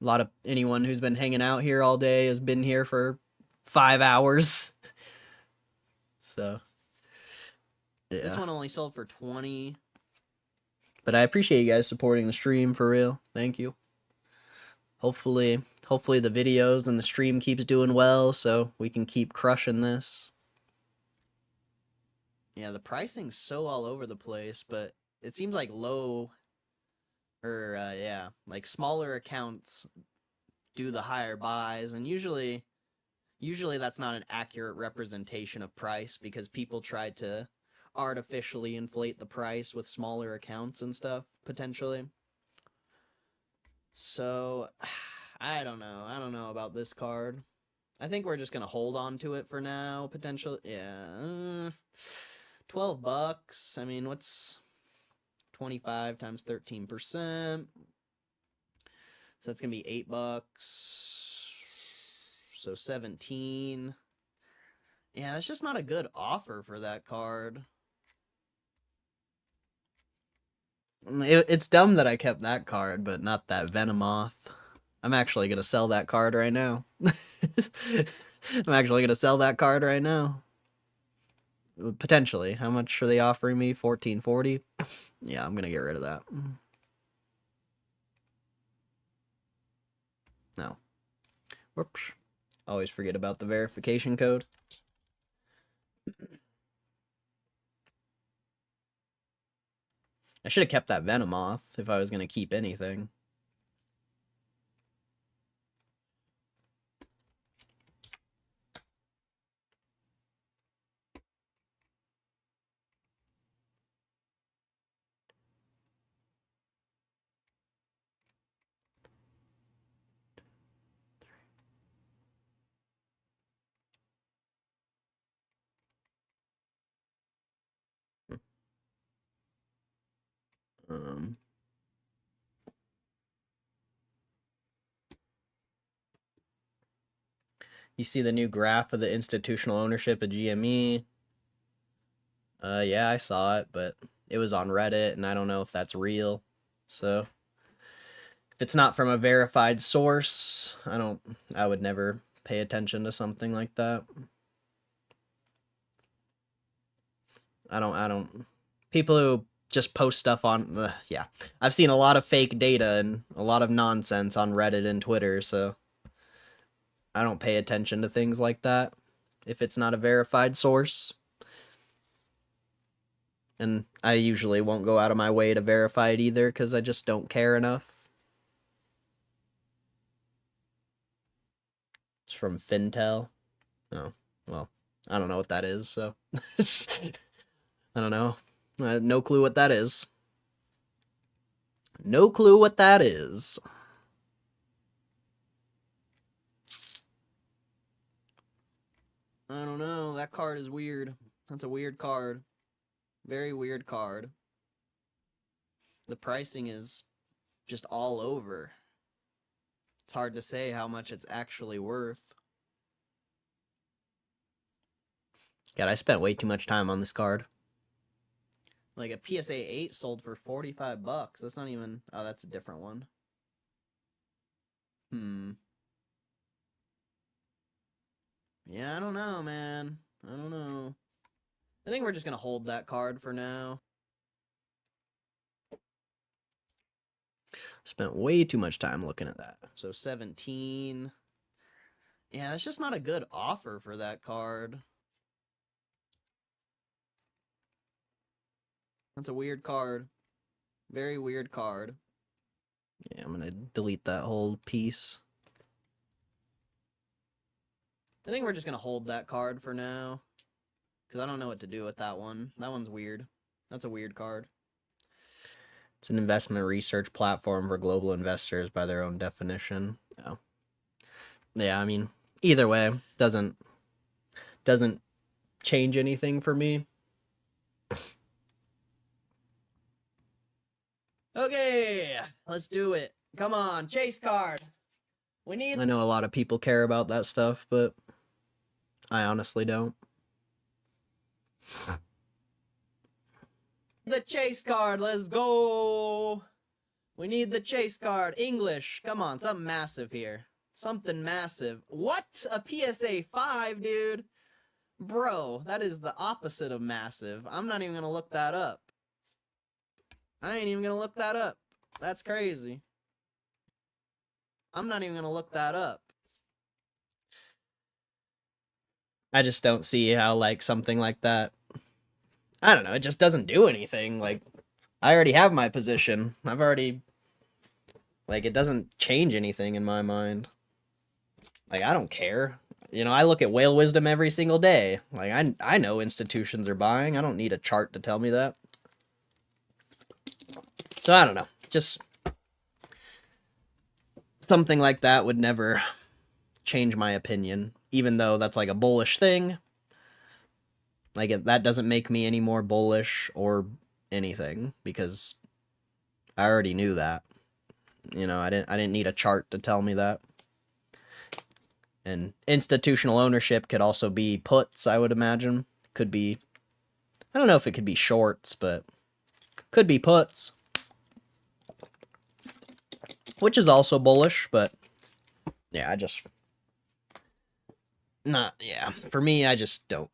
A lot of anyone who's been hanging out here all day has been here for 5 hours. So, yeah. This one only sold for 20. But I appreciate you guys supporting the stream, for real. Thank you. Hopefully Hopefully the videos and the stream keeps doing well so we can keep crushing this. Yeah, the pricing's so all over the place, but it seems like low, or yeah, like smaller accounts do the higher buys, and usually that's not an accurate representation of price because people try to artificially inflate the price with smaller accounts and stuff, potentially. So, I don't know. I don't know about this card. I think we're just gonna hold on to it for now, potentially. Yeah. $12. I mean, what's 25 times 13%? So that's gonna be $8. So 17. Yeah, that's just not a good offer for that card. It's dumb that I kept that card, but not that Venomoth. I'm actually gonna sell that card right now. I'm actually gonna sell that card right now. Potentially. How much are they offering me? $14.40? Yeah, I'm gonna get rid of that. No. Whoops. Always forget about the verification code. I should have kept that Venomoth if I was gonna keep anything. Um, you see the new graph of the institutional ownership of GME? Yeah, I saw it, but it was on Reddit, and I don't know if that's real. So, if it's not from a verified source, I would never pay attention to something like that. People who just post stuff on, yeah. I've seen a lot of fake data and a lot of nonsense on Reddit and Twitter, so I don't pay attention to things like that if it's not a verified source. And I usually won't go out of my way to verify it either because I just don't care enough. It's from Fintel. Oh, well, I don't know what that is, so. I don't know. I have no clue what that is. No clue what that is. I don't know. That card is weird. That's a weird card. Very weird card. The pricing is just all over. It's hard to say how much it's actually worth. God, I spent way too much time on this card. Like a PSA 8 sold for $45. That's not even... Oh, that's a different one. Yeah, I don't know, man. I don't know. I think we're just gonna hold that card for now. Spent way too much time looking at that. So 17. Yeah, that's just not a good offer for that card. That's a weird card. Very weird card. Yeah, I'm gonna delete that whole piece. I think we're just gonna hold that card for now. Because I don't know what to do with that one. That one's weird. That's a weird card. It's an investment research platform for global investors by their own definition. Oh. Yeah, I mean, either way, doesn't change anything for me. Okay, let's do it. Come on, chase card. I know a lot of people care about that stuff, but I honestly don't. The chase card, let's go. We need the chase card. English, come on, something massive here. Something massive. What? A PSA 5, dude? Bro, that is the opposite of massive. I'm not even gonna look that up. I ain't even gonna look that up. That's crazy. I'm not even gonna look that up. I just don't see how, like, something like that, I don't know, it just doesn't do anything. Like, I already have my position. I've already, like, it doesn't change anything in my mind. Like, I don't care. You know, I look at whale wisdom every single day. Like, I know institutions are buying. I don't need a chart to tell me that. So, I don't know. Just something like that would never change my opinion, even though that's like a bullish thing. Like, that doesn't make me any more bullish or anything, because I already knew that. You know, I didn't need a chart to tell me that. And institutional ownership could also be puts, I would imagine. Could be, I don't know if it could be shorts, but could be puts. Which is also bullish, but yeah, for me, I just don't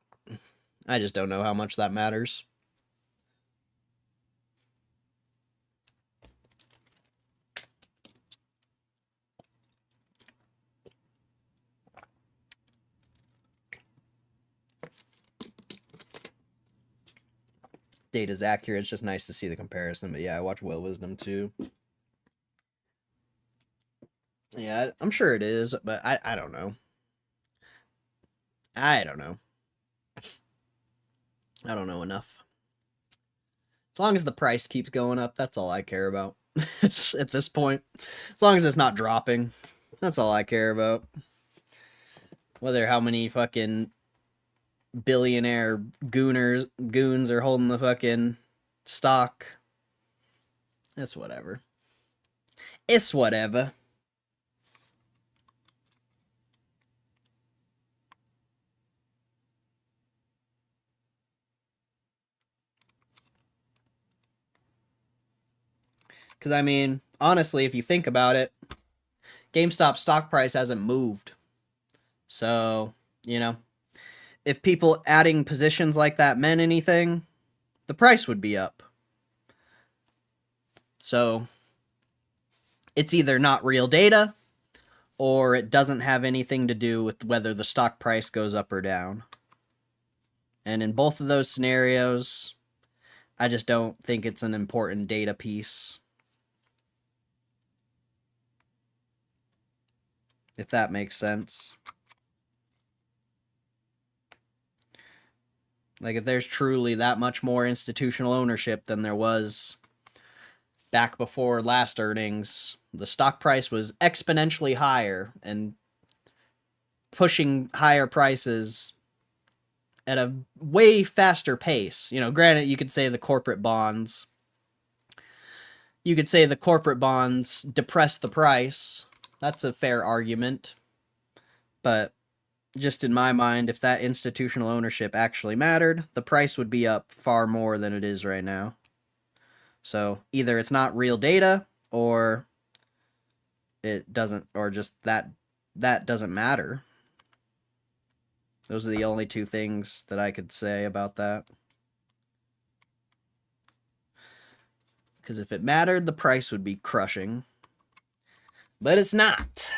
know how much that matters. Data's accurate. It's just nice to see the comparison. But yeah, I watch Will Wisdom too. Yeah, I'm sure it is, but I don't know. I don't know. I don't know enough. As long as the price keeps going up, that's all I care about. At this point. As long as it's not dropping, that's all I care about. Whether how many fucking billionaire goons are holding the fucking stock. It's whatever. It's whatever. Because, I mean, honestly, if you think about it, GameStop stock price hasn't moved. So, you know, if people adding positions like that meant anything, the price would be up. So, it's either not real data, or it doesn't have anything to do with whether the stock price goes up or down. And in both of those scenarios, I just don't think it's an important data piece. If that makes sense. Like, if there's truly that much more institutional ownership than there was back before last earnings, the stock price was exponentially higher and pushing higher prices at a way faster pace. You know, granted, you could say the corporate bonds. You could say the corporate bonds depress the price. That's a fair argument. But just in my mind, if that institutional ownership actually mattered, the price would be up far more than it is right now. So either it's not real data, or it doesn't, or just that doesn't matter. Those are the only two things that I could say about that. Because if it mattered, the price would be crushing. But it's not.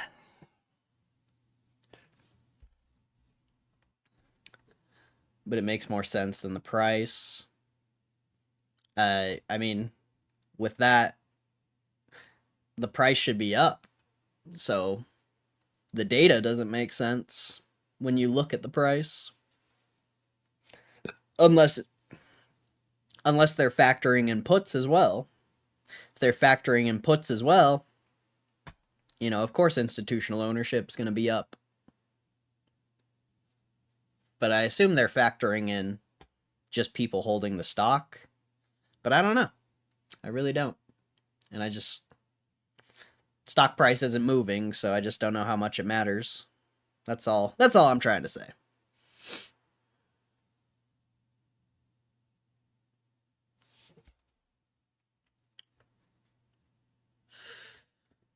But it makes more sense than the price. I mean, with that, the price should be up. So the data doesn't make sense when you look at the price. Unless they're factoring in puts as well. If they're factoring in puts as well, you know, of course institutional ownership is going to be up. But I assume they're factoring in just people holding the stock. But I don't know. I really don't. And I just... stock price isn't moving, so I just don't know how much it matters. That's all I'm trying to say.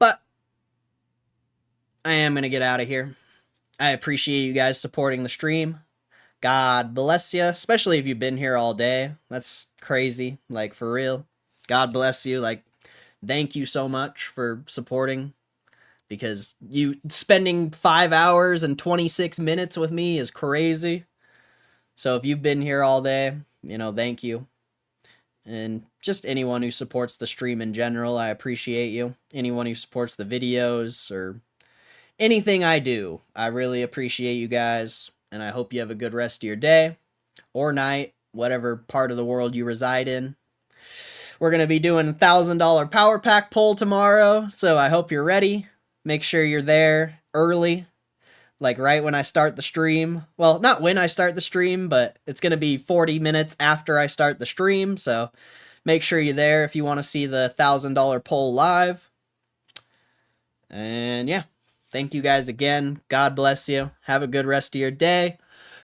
But I am going to get out of here. I appreciate you guys supporting the stream. God bless you, especially if you've been here all day. That's crazy, like, for real. God bless you. Like, thank you so much for supporting, because you spending 5 hours and 26 minutes with me is crazy. So if you've been here all day, thank you. And just anyone who supports the stream in general, I appreciate you. Anyone who supports the videos or anything I do, I really appreciate you guys. And I hope you have a good rest of your day or night, whatever part of the world you reside in. We're going to be doing a $1,000 power pack pull tomorrow, so I hope you're ready. Make sure you're there early, like right when I start the stream. Well, not when I start the stream, but it's going to be 40 minutes after I start the stream, so make sure you're there if you want to see the $1,000 pull live. And yeah, thank you guys again. God bless you. Have a good rest of your day.